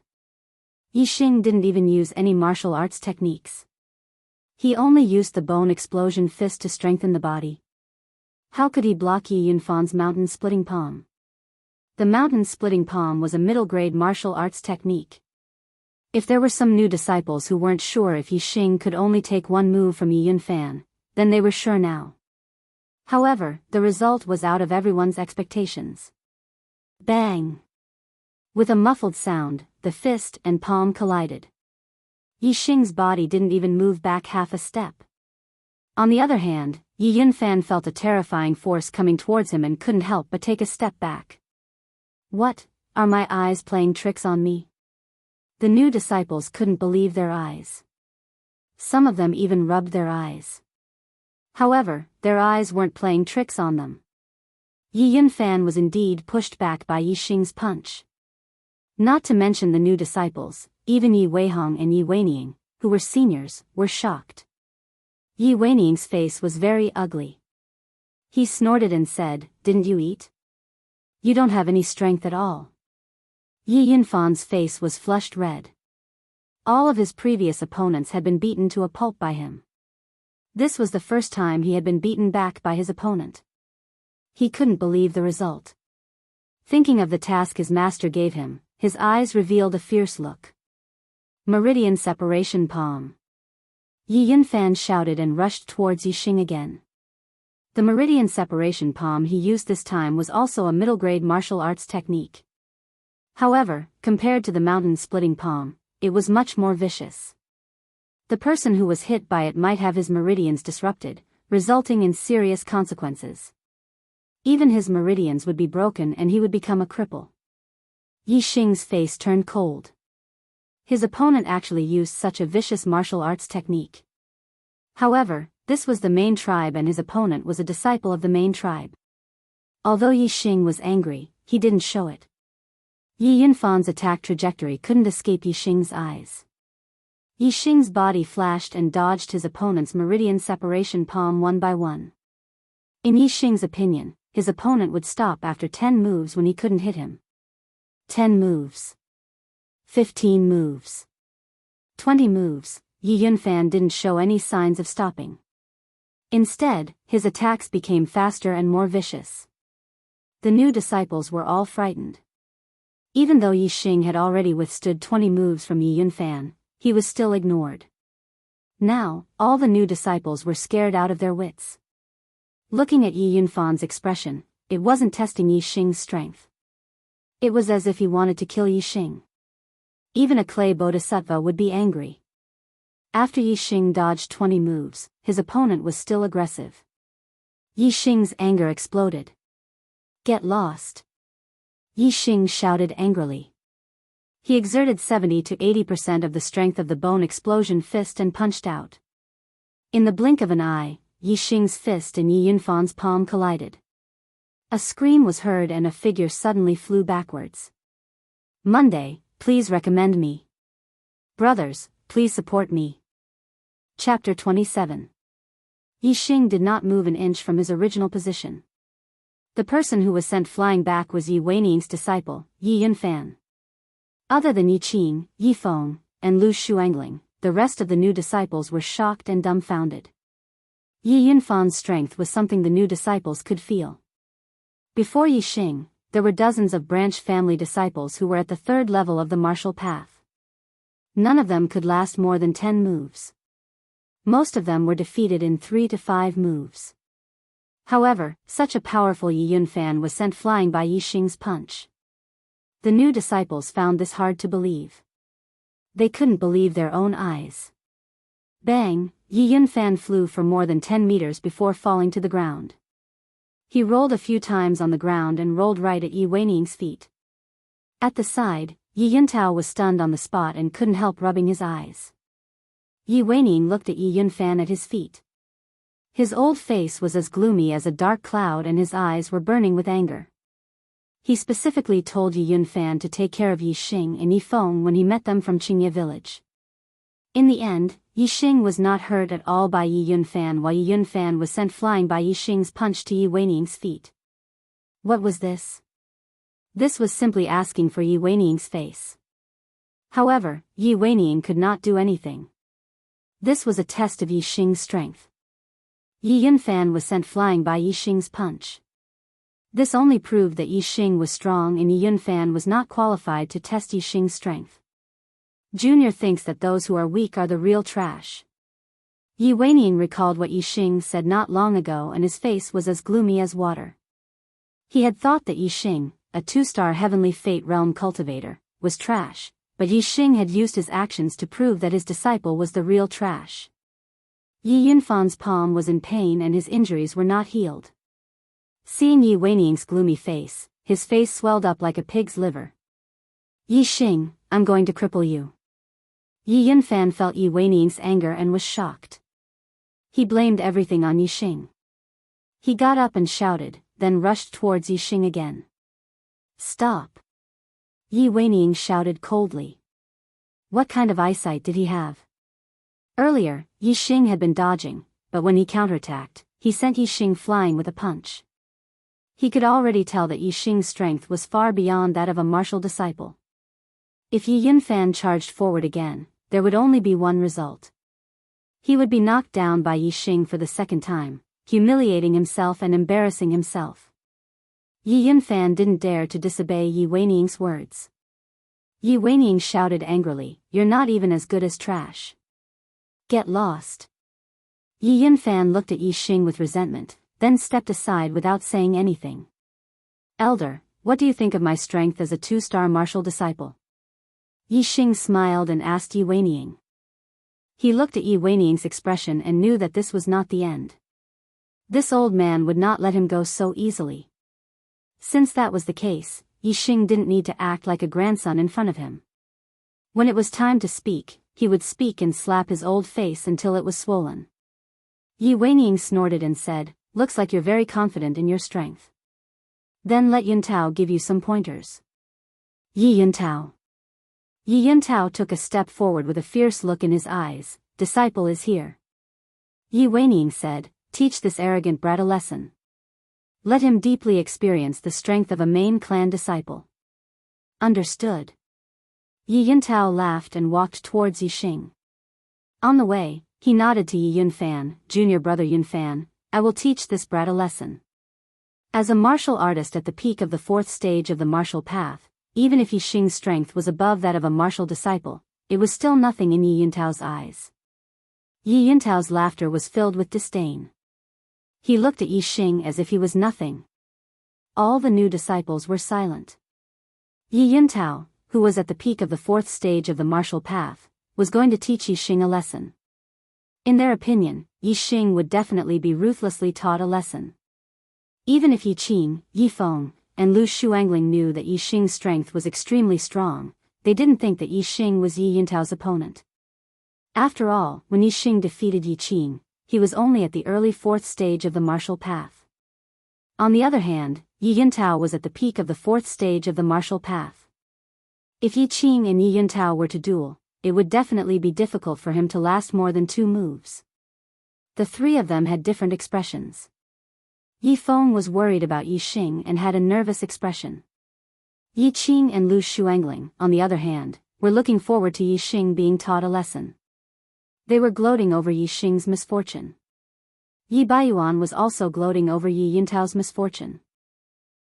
Speaker 1: Yixing didn't even use any martial arts techniques. He only used the bone explosion fist to strengthen the body. How could he block Yi Yunfan's mountain-splitting palm? The mountain-splitting palm was a middle-grade martial arts technique. If there were some new disciples who weren't sure if Yixing could only take one move from Yi Yunfan, then they were sure now. However, the result was out of everyone's expectations. Bang! With a muffled sound, the fist and palm collided. Yixing's body didn't even move back half a step. On the other hand, Yi Yunfan felt a terrifying force coming towards him and couldn't help but take a step back. What, are my eyes playing tricks on me? The new disciples couldn't believe their eyes. Some of them even rubbed their eyes. However, their eyes weren't playing tricks on them. Yi Yunfan was indeed pushed back by Yixing's punch. Not to mention the new disciples, even Yi Weihong and Yi Weining, who were seniors, were shocked. Yi Weining's face was very ugly. He snorted and said, "Didn't you eat? You don't have any strength at all." Yi Yunfan's face was flushed red. All of his previous opponents had been beaten to a pulp by him. This was the first time he had been beaten back by his opponent. He couldn't believe the result. Thinking of the task his master gave him, his eyes revealed a fierce look. Meridian separation palm. Yi Yunfan shouted and rushed towards Yixing again. The meridian separation palm he used this time was also a middle-grade martial arts technique. However, compared to the mountain-splitting palm, it was much more vicious. The person who was hit by it might have his meridians disrupted, resulting in serious consequences. Even his meridians would be broken and he would become a cripple. Yixing's face turned cold. His opponent actually used such a vicious martial arts technique. However, this was the main tribe and his opponent was a disciple of the main tribe. Although Yixing was angry, he didn't show it. Yi Yunfan's attack trajectory couldn't escape Yixing's eyes. Yixing's body flashed and dodged his opponent's meridian separation palm one by one. In Yixing's opinion, his opponent would stop after 10 moves when he couldn't hit him. 10 moves. 15 moves. 20 moves, Yi Yunfan didn't show any signs of stopping. Instead, his attacks became faster and more vicious. The new disciples were all frightened. Even though Yixing had already withstood 20 moves from Yi Yunfan, he was still ignored. Now, all the new disciples were scared out of their wits. Looking at Yi Yunfan's expression, it wasn't testing Yixing's strength. It was as if he wanted to kill Yixing. Even a clay bodhisattva would be angry. After Yixing dodged 20 moves, his opponent was still aggressive. Yixing's anger exploded. "Get lost!" Yixing shouted angrily. He exerted 70 to 80% of the strength of the bone explosion fist and punched out. In the blink of an eye, Yixing's fist and Yi Yunfan's palm collided. A scream was heard and a figure suddenly flew backwards. "Monday, please recommend me. Brothers, please support me." Chapter 27. Yixing did not move an inch from his original position. The person who was sent flying back was Yi Weining's disciple, Yi Yunfan. Other than Yi Qing, Yi Feng, and Lu Shuangling, the rest of the new disciples were shocked and dumbfounded. Yi Yunfan's strength was something the new disciples could feel. Before Yixing, there were dozens of branch family disciples who were at the 3rd level of the martial path. None of them could last more than 10 moves. Most of them were defeated in 3 to 5 moves. However, such a powerful Yi Yunfan was sent flying by Yixing's punch. The new disciples found this hard to believe. They couldn't believe their own eyes. Bang! Yi Yunfan flew for more than 10 meters before falling to the ground. He rolled a few times on the ground and rolled right at Yi Weining's feet. At the side, Yi Yuntao was stunned on the spot and couldn't help rubbing his eyes. Yi Weining looked at Yi Yunfan at his feet. His old face was as gloomy as a dark cloud and his eyes were burning with anger. He specifically told Yi Yunfan to take care of Yixing and Yi Feng when he met them from Qingye village. In the end, Yi Xing was not hurt at all by Yi Yunfan, while Yi Yunfan was sent flying by Yi Xing's punch to Yi Weiniang's feet. What was this? This was simply asking for Yi Weiniang's face. However, Yi Weiniang could not do anything. This was a test of Yi Xing's strength. Yi Yunfan was sent flying by Yi Xing's punch. This only proved that Yi Xing was strong and Yi Yunfan was not qualified to test Yi Xing's strength. Junior thinks that those who are weak are the real trash. Yi Weiniang recalled what Yi Xing said not long ago and his face was as gloomy as water. He had thought that Yi Xing, a 2-star Heavenly Fate Realm cultivator, was trash, but Yi Xing had used his actions to prove that his disciple was the real trash. Yi Yunfan's palm was in pain and his injuries were not healed. Seeing Yi Weiniang's gloomy face, his face swelled up like a pig's liver. Yi Xing, I'm going to cripple you. Yi Yunfan felt Yi Weiniang's anger and was shocked. He blamed everything on Yi Xing. He got up and shouted, then rushed towards Yi Xing again. Stop! Yi Weiniang shouted coldly. What kind of eyesight did he have? Earlier, Yi Xing had been dodging, but when he counterattacked, he sent Yi Xing flying with a punch. He could already tell that Yi Xing's strength was far beyond that of a martial disciple. If Yi Yunfan charged forward again, there would only be one result. He would be knocked down by Yi Xing for the second time, humiliating himself and embarrassing himself. Yi Yunfan didn't dare to disobey Yi Weiniang's words. Yi Weiniang shouted angrily, "You're not even as good as trash. Get lost." Yi Yunfan looked at Yi Xing with resentment, then stepped aside without saying anything. Elder, what do you think of my strength as a 2-star martial disciple? Yi Xing smiled and asked Yi Weiniang. He looked at Yi Weiniang's expression and knew that this was not the end. This old man would not let him go so easily. Since that was the case, Yi Xing didn't need to act like a grandson in front of him. When it was time to speak, he would speak and slap his old face until it was swollen. Yi Weiniang snorted and said, "Looks like you're very confident in your strength. Then let Yuntao give you some pointers." Yi Yuntao. Yi Yuntao took a step forward with a fierce look in his eyes. "Disciple is here." Yi Weiniang said, "Teach this arrogant brat a lesson. Let him deeply experience the strength of a main clan disciple." Understood. Yi Yuntao laughed and walked towards Yi Xing. On the way, he nodded to Yi Yunfan, "Junior brother Yunfan, I will teach this brat a lesson." As a martial artist at the peak of the 4th stage of the martial path, even if Yi Xing's strength was above that of a martial disciple, it was still nothing in Yi Yuntao's eyes. Yi Yuntao's laughter was filled with disdain. He looked at Yi Xing as if he was nothing. All the new disciples were silent. Yi Yuntao, who was at the peak of the 4th stage of the martial path, was going to teach Yi Xing a lesson. In their opinion, Yi Xing would definitely be ruthlessly taught a lesson. Even if Yi Qing, Yi Feng, and Lu Shuangling knew that Yi Xing's strength was extremely strong, they didn't think that Yi Xing was Yi Yuntao's opponent. After all, when Yi Xing defeated Yi Qing, he was only at the early 4th stage of the martial path. On the other hand, Yi Yuntao was at the peak of the 4th stage of the martial path. If Yi Qing and Yi Yuntao were to duel, it would definitely be difficult for him to last more than 2 moves. The three of them had different expressions. Yi Feng was worried about Yi Xing and had a nervous expression. Yi Qing and Lu Shuangling, on the other hand, were looking forward to Yi Xing being taught a lesson. They were gloating over Yi Xing's misfortune. Yi Baiyuan was also gloating over Yi Yuntao's misfortune.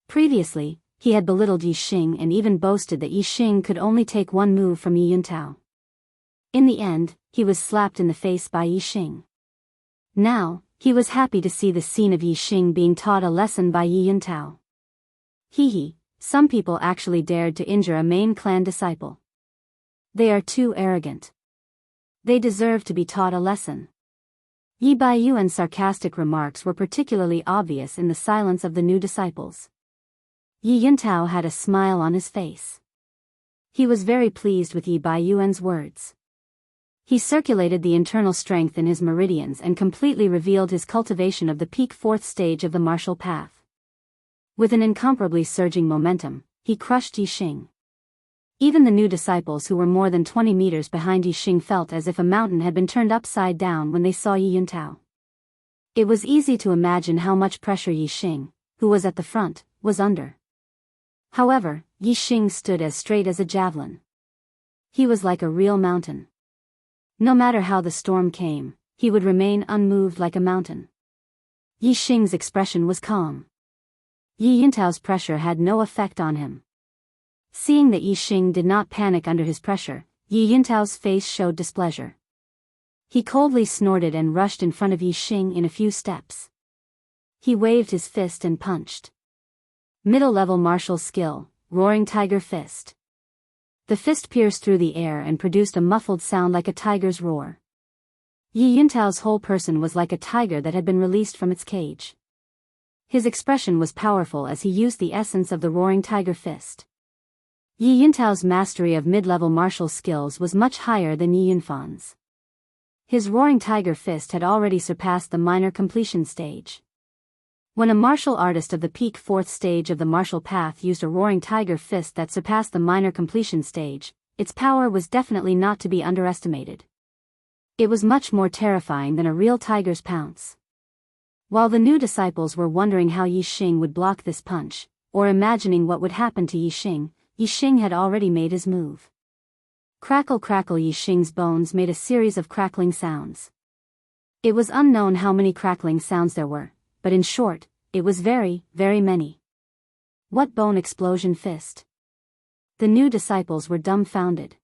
Speaker 1: Previously, he had belittled Yi Xing and even boasted that Yi Xing could only take 1 move from Yi Yuntao. In the end, he was slapped in the face by Yi Xing. Now, he was happy to see the scene of Yi Xing being taught a lesson by Yi Yuntao. Hee, some people actually dared to injure a main clan disciple. They are too arrogant. They deserve to be taught a lesson. Yi Baiyuan's sarcastic remarks were particularly obvious in the silence of the new disciples. Yi Yuntao had a smile on his face. He was very pleased with Yi Baiyuan's words. He circulated the internal strength in his meridians and completely revealed his cultivation of the peak 4th stage of the martial path. With an incomparably surging momentum, he crushed Yi Xing. Even the new disciples who were more than 20 meters behind Yi Xing felt as if a mountain had been turned upside down when they saw Yi Yuntao. It was easy to imagine how much pressure Yi Xing, who was at the front, was under. However, Yi Xing stood as straight as a javelin. He was like a real mountain. No matter how the storm came, he would remain unmoved like a mountain. Yi Xing's expression was calm. Yi Yuntao's pressure had no effect on him. Seeing that Yi Xing did not panic under his pressure, Yi Yuntao's face showed displeasure. He coldly snorted and rushed in front of Yi Xing in a few steps. He waved his fist and punched. Middle-level martial skill, Roaring Tiger Fist. The fist pierced through the air and produced a muffled sound like a tiger's roar. Yi Yuntao's whole person was like a tiger that had been released from its cage. His expression was powerful as he used the essence of the Roaring Tiger Fist. Yi Yuntao's mastery of mid-level martial skills was much higher than Yi Yunfan's. His Roaring Tiger Fist had already surpassed the minor completion stage. When a martial artist of the peak fourth stage of the martial path used a Roaring Tiger Fist that surpassed the minor completion stage, its power was definitely not to be underestimated. It was much more terrifying than a real tiger's pounce. While the new disciples were wondering how Yi Xing would block this punch, or imagining what would happen to Yi Xing had already made his move. Crackle crackle, Yi Xing's bones made a series of crackling sounds. It was unknown how many crackling sounds there were, but in short, it was very, very many. What bone explosion fist? The new disciples were dumbfounded.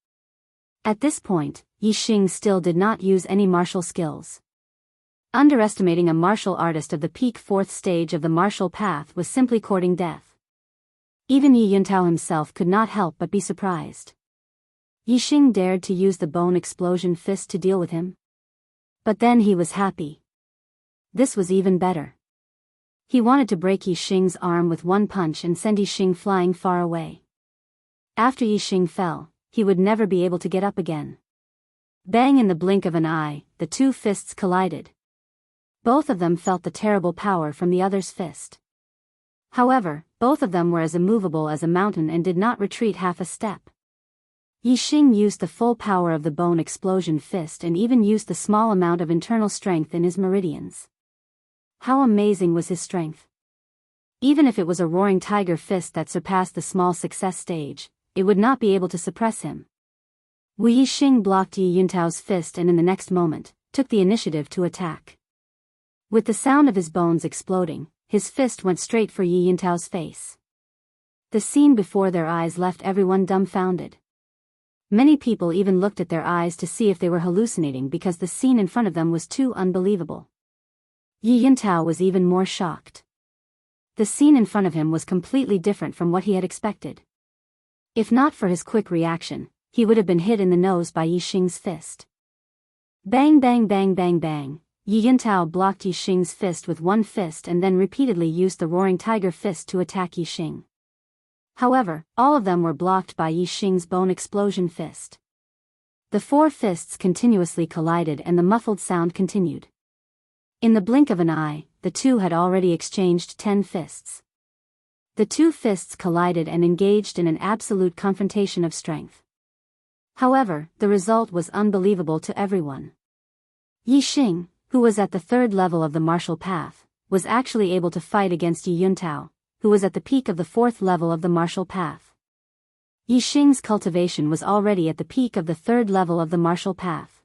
Speaker 1: At this point, Yi Xing still did not use any martial skills. Underestimating a martial artist of the peak fourth stage of the martial path was simply courting death. Even Yi Yuntao himself could not help but be surprised. Yi Xing dared to use the bone explosion fist to deal with him. But then he was happy. This was even better. He wanted to break Yi Xing's arm with one punch and send Yi Xing flying far away. After Yi Xing fell, he would never be able to get up again. Bang! In the blink of an eye, the two fists collided. Both of them felt the terrible power from the other's fist. However, both of them were as immovable as a mountain and did not retreat half a step. Yi Xing used the full power of the bone explosion fist and even used the small amount of internal strength in his meridians. How amazing was his strength! Even if it was a Roaring Tiger Fist that surpassed the small success stage, it would not be able to suppress him. Yi Xing blocked Yi Yuntao's fist and in the next moment, took the initiative to attack. With the sound of his bones exploding, his fist went straight for Yi Yuntao's face. The scene before their eyes left everyone dumbfounded. Many people even looked at their eyes to see if they were hallucinating because the scene in front of them was too unbelievable. Yi Yuntao was even more shocked. The scene in front of him was completely different from what he had expected. If not for his quick reaction, he would have been hit in the nose by Yi Xing's fist. Bang bang bang bang bang. Yi Yuntao blocked Yi Xing's fist with one fist and then repeatedly used the Roaring Tiger Fist to attack Yi Xing. However, all of them were blocked by Yi Xing's bone explosion fist. The four fists continuously collided and the muffled sound continued. In the blink of an eye, the two had already exchanged 10 fists. The two fists collided and engaged in an absolute confrontation of strength. However, the result was unbelievable to everyone. Yi Xing, who was at the third level of the martial path, was actually able to fight against Yi Yuntao, who was at the peak of the fourth level of the martial path. Yi Xing's cultivation was already at the peak of the third level of the martial path.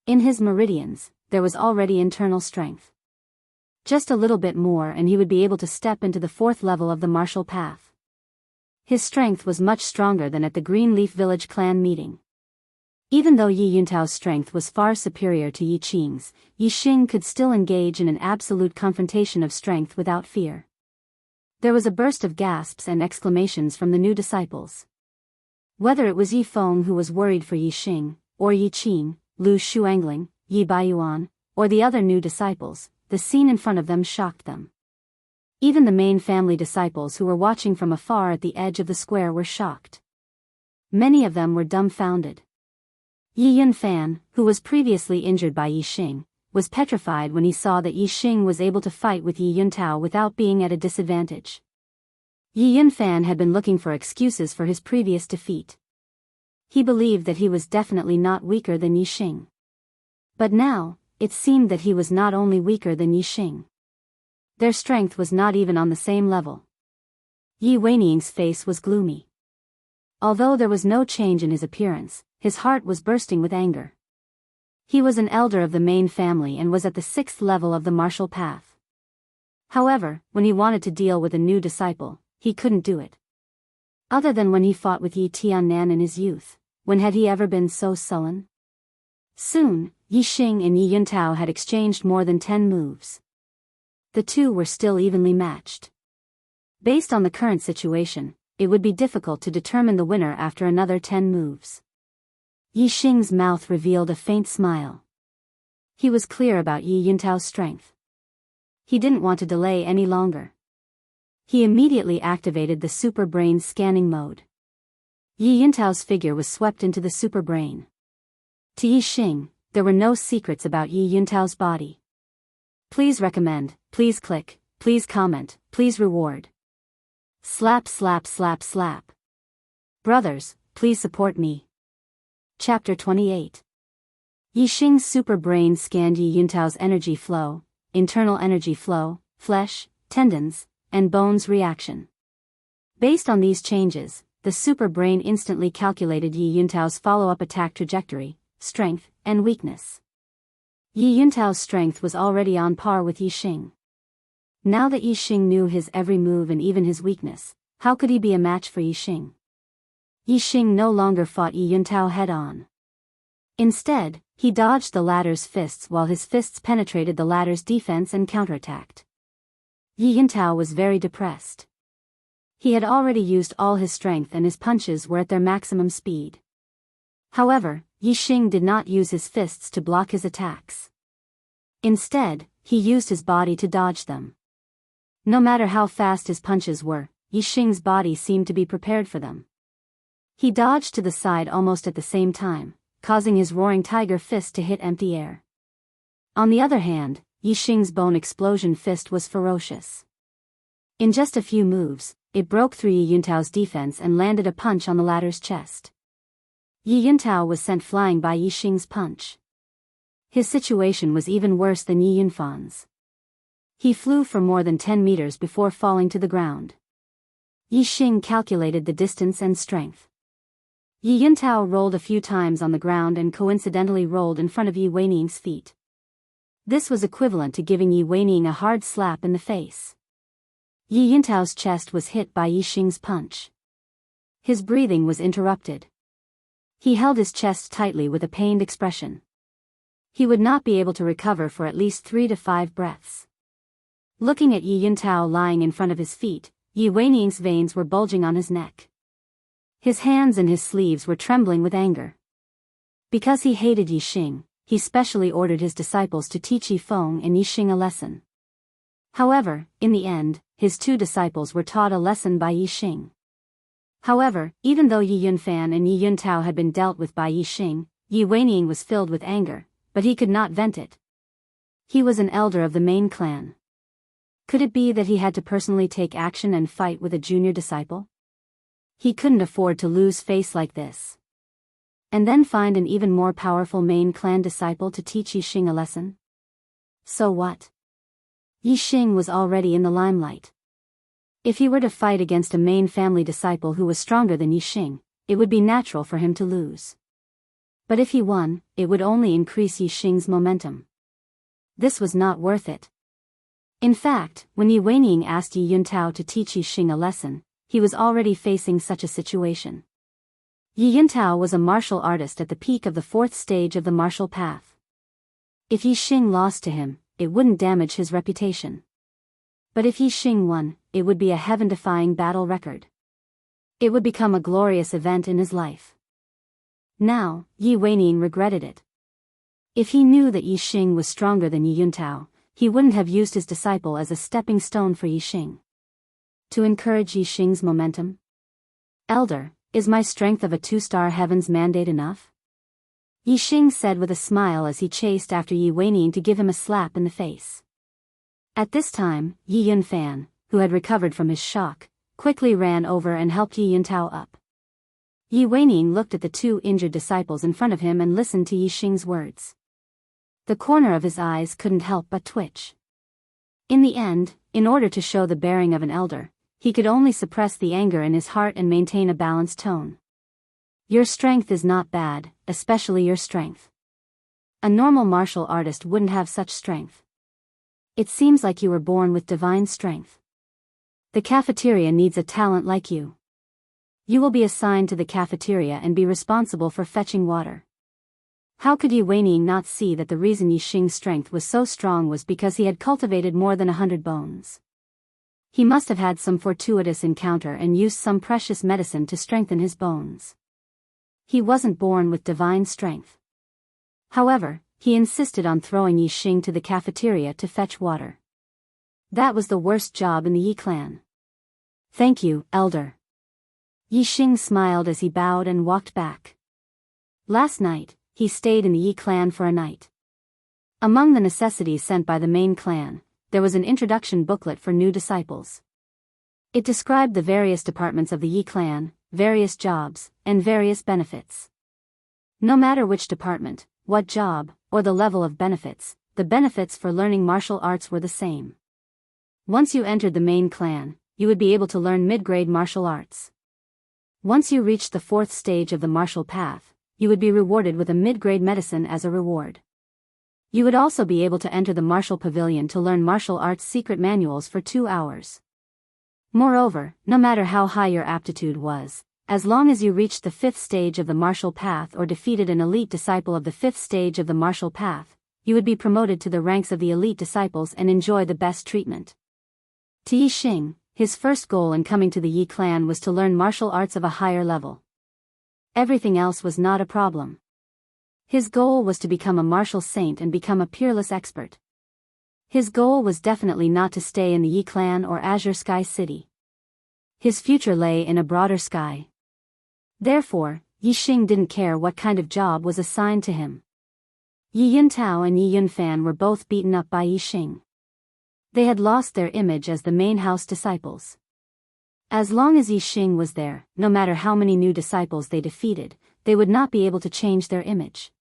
Speaker 1: In his meridians, there was already internal strength. Just a little bit more and he would be able to step into the fourth level of the martial path. His strength was much stronger than at the Greenleaf Village clan meeting. Even though Yi Yuntao's strength was far superior to Yi Xing's, Yi Xing could still engage in an absolute confrontation of strength without fear. There was a burst of gasps and exclamations from the new disciples. Whether it was Yi Feng who was worried for Yi Xing, or Yi Qing, Lu Shuangling, Yi Baiyuan, or the other new disciples, the scene in front of them shocked them. Even the main family disciples who were watching from afar at the edge of the square were shocked. Many of them were dumbfounded. Yi Yunfan, who was previously injured by Yi Xing, was petrified when he saw that Yi Xing was able to fight with Yi Yuntao without being at a disadvantage. Yi Yunfan had been looking for excuses for his previous defeat. He believed that he was definitely not weaker than Yi Xing. But now, it seemed that he was not only weaker than Yi Xing. Their strength was not even on the same level. Yi Weiniang's face was gloomy. Although there was no change in his appearance, his heart was bursting with anger. He was an elder of the main family and was at the 6th level of the martial path. However, when he wanted to deal with a new disciple, he couldn't do it. Other than when he fought with Yi Tiannan in his youth, when had he ever been so sullen? Soon, Yi Xing and Yi Yuntao had exchanged more than 10 moves. The two were still evenly matched. Based on the current situation, it would be difficult to determine the winner after another 10 moves. Yi Xing's mouth revealed a faint smile. He was clear about Yi Yuntao's strength. He didn't want to delay any longer. He immediately activated the super brain scanning mode. Yi Yuntao's figure was swept into the super brain. To Yi Xing, there were no secrets about Yi Yuntao's body. Please recommend, please click, please comment, please reward. Slap slap slap slap. Brothers, please support me. Chapter 28. Yi Xing's super brain scanned Yi Yuntao's energy flow, internal energy flow, flesh, tendons, and bones reaction. Based on these changes, the super brain instantly calculated Yi Yuntao's follow-up attack trajectory, strength, and weakness. Yi Yuntao's strength was already on par with Yi Xing. Now that Yi Xing knew his every move and even his weakness, how could he be a match for Yi Xing? Yi Xing no longer fought Yi Yuntao head-on. Instead, he dodged the latter's fists while his fists penetrated the latter's defense and counterattacked. Yi Yuntao was very depressed. He had already used all his strength and his punches were at their maximum speed. However, Yi Xing did not use his fists to block his attacks. Instead, he used his body to dodge them. No matter how fast his punches were, Yi Xing's body seemed to be prepared for them. He dodged to the side almost at the same time, causing his roaring tiger fist to hit empty air. On the other hand, Yi Xing's bone explosion fist was ferocious. In just a few moves, it broke through Yi Yuntao's defense and landed a punch on the latter's chest. Yi Yuntao was sent flying by Yi Xing's punch. His situation was even worse than Yi Yunfan's. He flew for more than 10 meters before falling to the ground. Yi Xing calculated the distance and strength. Yi Yuntao rolled a few times on the ground and coincidentally rolled in front of Yi Weiniang's feet. This was equivalent to giving Yi Weiniang a hard slap in the face. Yi Yuntao's chest was hit by Yi Xing's punch. His breathing was interrupted. He held his chest tightly with a pained expression. He would not be able to recover for at least 3 to 5 breaths. Looking at Yi Yuntao lying in front of his feet, Yi Weiniang's veins were bulging on his neck. His hands and his sleeves were trembling with anger. Because he hated Yi Xing, he specially ordered his disciples to teach Yi Feng and Yi Xing a lesson. However, in the end, his 2 disciples were taught a lesson by Yi Xing. However, even though Yi Yunfan and Yi Yuntao had been dealt with by Yi Xing, Yi Weiniang was filled with anger, but he could not vent it. He was an elder of the main clan. Could it be that he had to personally take action and fight with a junior disciple? He couldn't afford to lose face like this. And then find an even more powerful main clan disciple to teach Yi Xing a lesson? So what? Yi Xing was already in the limelight. If he were to fight against a main family disciple who was stronger than Yi Xing, it would be natural for him to lose. But if he won, it would only increase Yi Xing's momentum. This was not worth it. In fact, when Yi Weiniang asked Yi Yuntao to teach Yi Xing a lesson, he was already facing such a situation. Yi Yuntao was a martial artist at the peak of the 4th stage of the martial path. If Yi Xing lost to him, it wouldn't damage his reputation. But if Yi Xing won, it would be a heaven-defying battle record. It would become a glorious event in his life. Now, Yi Weiniang regretted it. If he knew that Yi Xing was stronger than Yi Yuntao, he wouldn't have used his disciple as a stepping stone for Yi Xing. To encourage Yi Xing's momentum? Elder, is my strength of a 2-star heaven's mandate enough? Yi Xing said with a smile as he chased after Yi Weiniang to give him a slap in the face. At this time, Yi Yunfan, who had recovered from his shock, quickly ran over and helped Yi Yuntao up. Yi Weining looked at the two injured disciples in front of him and listened to Yi Xing's words. The corner of his eyes couldn't help but twitch. In the end, in order to show the bearing of an elder, he could only suppress the anger in his heart and maintain a balanced tone. Your strength is not bad, especially your strength. A normal martial artist wouldn't have such strength. It seems like you were born with divine strength. The cafeteria needs a talent like you. You will be assigned to the cafeteria and be responsible for fetching water. How could Yi Weining not see that the reason Yi Xing's strength was so strong was because he had cultivated more than 100 bones? He must have had some fortuitous encounter and used some precious medicine to strengthen his bones. He wasn't born with divine strength. However, he insisted on throwing Yi Xing to the cafeteria to fetch water. That was the worst job in the Yi clan. Thank you, elder. Yi Xing smiled as he bowed and walked back. Last night, he stayed in the Yi clan for a night. Among the necessities sent by the main clan, there was an introduction booklet for new disciples. It described the various departments of the Yi clan, various jobs, and various benefits. No matter which department, what job, or the level of benefits, the benefits for learning martial arts were the same. Once you entered the main clan, you would be able to learn mid-grade martial arts. Once you reached the 4th stage of the martial path, you would be rewarded with a mid-grade medicine as a reward. You would also be able to enter the martial pavilion to learn martial arts secret manuals for 2 hours. Moreover, no matter how high your aptitude was, as long as you reached the 5th stage of the martial path or defeated an elite disciple of the 5th stage of the martial path, you would be promoted to the ranks of the elite disciples and enjoy the best treatment. To Yi Xing, his first goal in coming to the Yi clan was to learn martial arts of a higher level. Everything else was not a problem. His goal was to become a martial saint and become a peerless expert. His goal was definitely not to stay in the Yi clan or Azure Sky City. His future lay in a broader sky. Therefore, Yi Xing didn't care what kind of job was assigned to him. Yi Yuntao and Yi Yunfan were both beaten up by Yi Xing. They had lost their image as the main house disciples. As long as Yi Xing was there, no matter how many new disciples they defeated, they would not be able to change their image.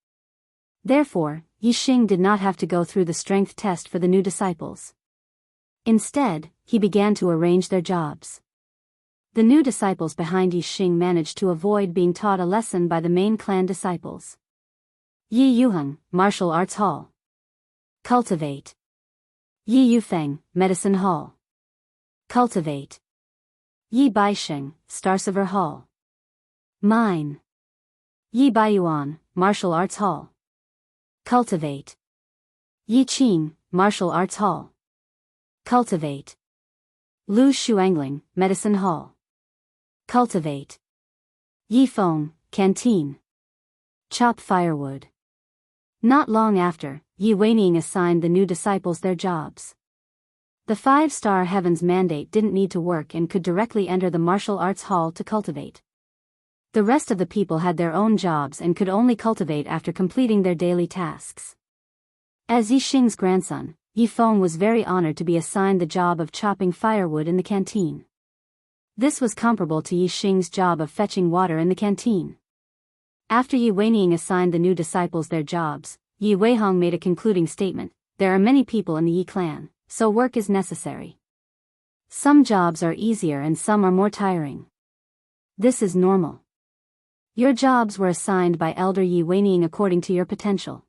Speaker 1: Therefore, Yi Xing did not have to go through the strength test for the new disciples. Instead, he began to arrange their jobs. The new disciples behind Yi Xing managed to avoid being taught a lesson by the main clan disciples. Yi Yuheng, Martial Arts Hall. Cultivate. Yi Yufeng, Medicine Hall. Cultivate. Yi Baisheng, Starsaver Hall. Mine. Yi Baiyuan, Martial Arts Hall. Cultivate. Yi Qing, Martial Arts Hall. Cultivate. Lu Shuangling, Medicine Hall. Cultivate. Yi Feng, Canteen. Chop firewood. Not long after, Yi Weining assigned the new disciples their jobs. The 5-star Heaven's mandate didn't need to work and could directly enter the martial arts hall to cultivate. The rest of the people had their own jobs and could only cultivate after completing their daily tasks. As Yi Xing's grandson, Yi Feng was very honored to be assigned the job of chopping firewood in the canteen. This was comparable to Yi Xing's job of fetching water in the canteen. After Yi Weining assigned the new disciples their jobs, Yi Weihong made a concluding statement: there are many people in the Yi clan, so work is necessary. Some jobs are easier and some are more tiring. This is normal. Your jobs were assigned by Elder Yi Weining according to your potential.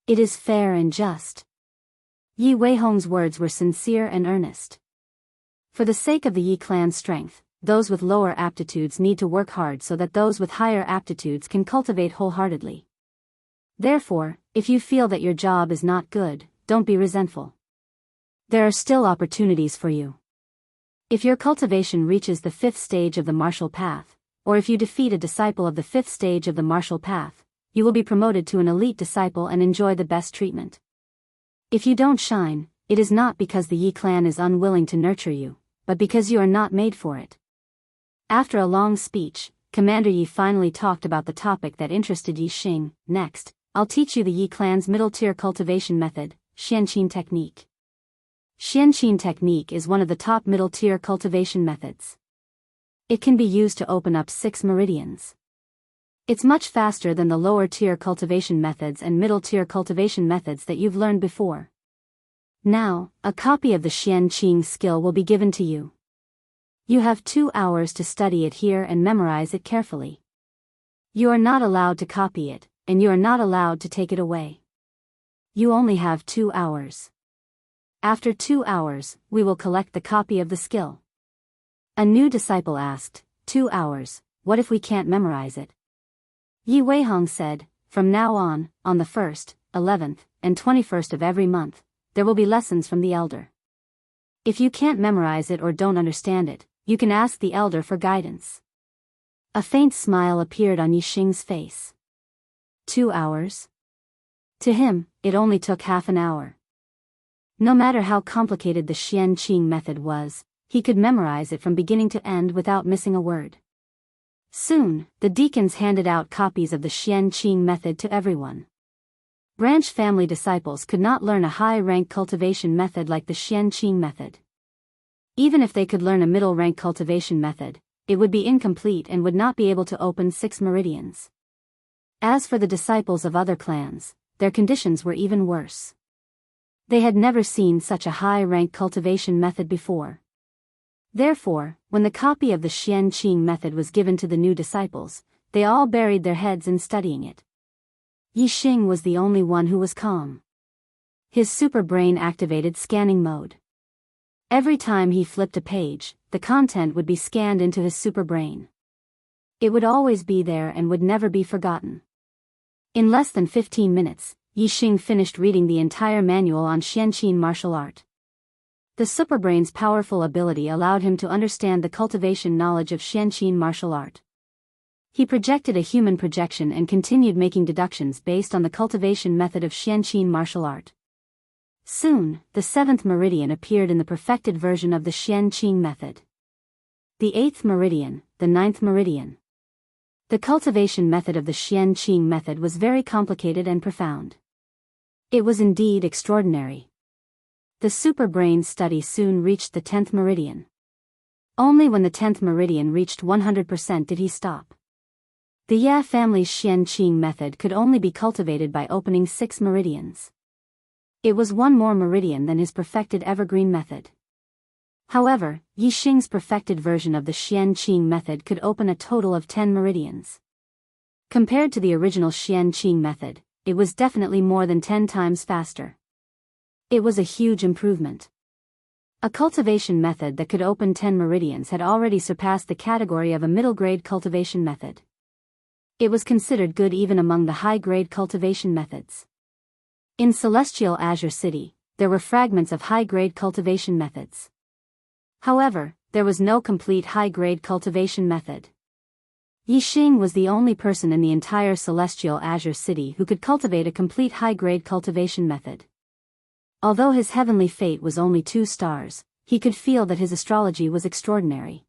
Speaker 1: It is fair and just. Yi Weihong's words were sincere and earnest. For the sake of the Yi clan's strength, those with lower aptitudes need to work hard so that those with higher aptitudes can cultivate wholeheartedly. Therefore, if you feel that your job is not good, don't be resentful. There are still opportunities for you. If your cultivation reaches the 5th stage of the martial path, or if you defeat a disciple of the 5th stage of the martial path, you will be promoted to an elite disciple and enjoy the best treatment. If you don't shine, it is not because the Yi clan is unwilling to nurture you, but because you are not made for it. After a long speech, Commander Yi finally talked about the topic that interested Yi Xing. Next, I'll teach you the Yi clan's middle-tier cultivation method, Xianqin technique. Xianqin technique is one of the top middle-tier cultivation methods. It can be used to open up 6 meridians. It's much faster than the lower-tier cultivation methods and middle-tier cultivation methods that you've learned before. Now, a copy of the Xianqing skill will be given to you. You have 2 hours to study it here and memorize it carefully. You are not allowed to copy it, and you are not allowed to take it away. You only have 2 hours. After 2 hours, we will collect the copy of the skill. A new disciple asked, 2 hours, what if we can't memorize it? Yi Weihong said, from now on the 1st, 11th, and 21st of every month, there will be lessons from the elder. If you can't memorize it or don't understand it, you can ask the elder for guidance. A faint smile appeared on Yixing's face. 2 hours? To him, it only took half an hour. No matter how complicated the Xianqing method was, he could memorize it from beginning to end without missing a word. Soon, the deacons handed out copies of the Xianqing method to everyone. Branch family disciples could not learn a high-rank cultivation method like the Xianqing method. Even if they could learn a middle-rank cultivation method, it would be incomplete and would not be able to open 6 meridians. As for the disciples of other clans, their conditions were even worse. They had never seen such a high-rank cultivation method before. Therefore, when the copy of the Xianqing method was given to the new disciples, they all buried their heads in studying it. Yixing was the only one who was calm. His super brain activated scanning mode. Every time he flipped a page, the content would be scanned into his super brain. It would always be there and would never be forgotten. In less than 15 minutes, Yixing finished reading the entire manual on Xianqin martial art. The superbrain's powerful ability allowed him to understand the cultivation knowledge of Xianqin martial art. He projected a human projection and continued making deductions based on the cultivation method of Xianqin martial art. Soon, the 7th meridian appeared in the perfected version of the Xianqing method. The 8th meridian, the 9th meridian. The cultivation method of the Xianqing method was very complicated and profound. It was indeed extraordinary. The superbrain study soon reached the 10th meridian. Only when the 10th meridian reached 100% did he stop. The Ya family's Xianqing method could only be cultivated by opening 6 meridians. It was 1 more meridian than his perfected evergreen method. However, Yixing's perfected version of the Xianqing method could open a total of 10 meridians. Compared to the original Xianqing method, it was definitely more than 10 times faster. It was a huge improvement. A cultivation method that could open 10 meridians had already surpassed the category of a middle-grade cultivation method. It was considered good even among the high-grade cultivation methods. In Celestial Azure City, there were fragments of high-grade cultivation methods. However, there was no complete high-grade cultivation method. Yixing was the only person in the entire Celestial Azure City who could cultivate a complete high-grade cultivation method. Although his heavenly fate was only 2 stars, he could feel that his astrology was extraordinary.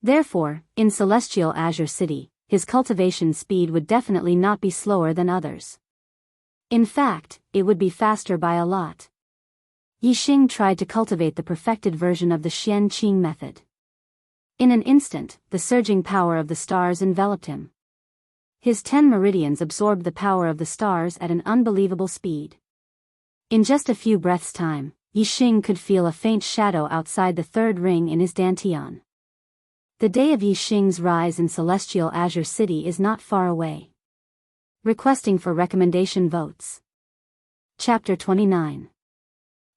Speaker 1: Therefore, in Celestial Azure City, his cultivation speed would definitely not be slower than others. In fact, it would be faster by a lot. Yixing tried to cultivate the perfected version of the Xianqing method. In an instant, the surging power of the stars enveloped him. His 10 meridians absorbed the power of the stars at an unbelievable speed. In just a few breaths' time, Yixing could feel a faint shadow outside the 3rd ring in his dantian. The day of Yixing's rise in Celestial Azure City is not far away. Requesting for recommendation votes. Chapter 29.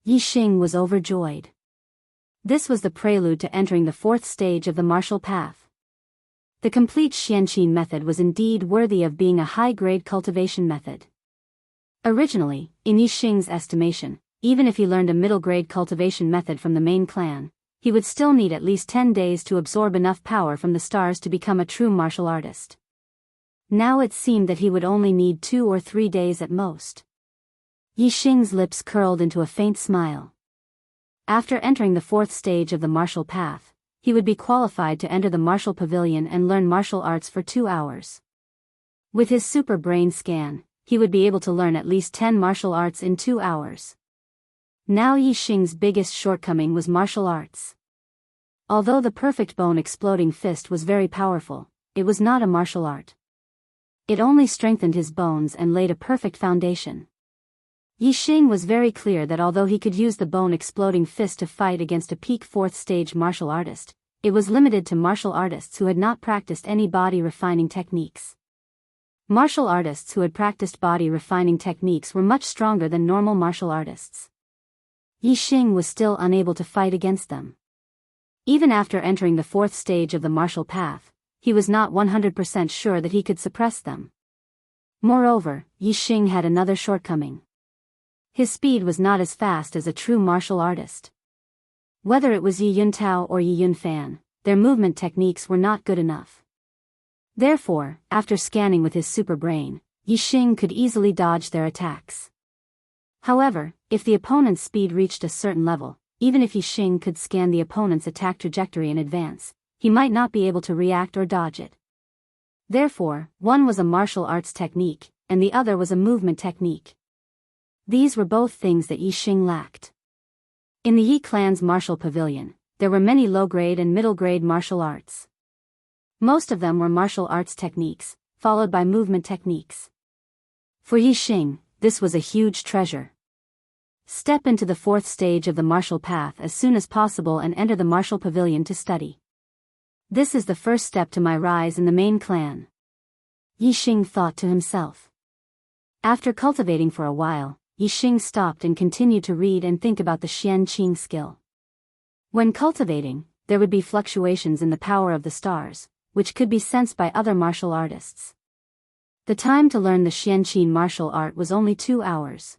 Speaker 1: Yixing was overjoyed. This was the prelude to entering the 4th stage of the martial path. The complete Xianqin method was indeed worthy of being a high-grade cultivation method. Originally, in Yixing's estimation, even if he learned a middle-grade cultivation method from the main clan, he would still need at least 10 days to absorb enough power from the stars to become a true martial artist. Now it seemed that he would only need 2 or 3 days at most. Yixing's lips curled into a faint smile. After entering the 4th stage of the martial path, he would be qualified to enter the martial pavilion and learn martial arts for 2 hours. With his super brain scan, he would be able to learn at least 10 martial arts in 2 hours. Now Yi Xing's biggest shortcoming was martial arts. Although the perfect bone exploding fist was very powerful, it was not a martial art. It only strengthened his bones and laid a perfect foundation. Yi Xing was very clear that although he could use the bone exploding fist to fight against a peak 4th stage martial artist, it was limited to martial artists who had not practiced any body refining techniques. Martial artists who had practiced body refining techniques were much stronger than normal martial artists. Yi Xing was still unable to fight against them. Even after entering the 4th stage of the martial path, he was not 100% sure that he could suppress them. Moreover, Yi Xing had another shortcoming. His speed was not as fast as a true martial artist. Whether it was Yi Yuntao or Yi Yunfan, their movement techniques were not good enough. Therefore, after scanning with his super brain, Yi Xing could easily dodge their attacks. However, if the opponent's speed reached a certain level, even if Yi Xing could scan the opponent's attack trajectory in advance, he might not be able to react or dodge it. Therefore, one was a martial arts technique, and the other was a movement technique. These were both things that Yi Xing lacked. In the Yi clan's martial pavilion, there were many low-grade and middle-grade martial arts. Most of them were martial arts techniques, followed by movement techniques. For Yi Xing, this was a huge treasure. Step into the 4th stage of the martial path as soon as possible and enter the martial pavilion to study. This is the first step to my rise in the main clan. Yi Xing thought to himself. After cultivating for a while, Yi Xing stopped and continued to read and think about the Xian Qing skill. When cultivating, there would be fluctuations in the power of the stars, which could be sensed by other martial artists. The time to learn the Xian Qing martial art was only 2 hours.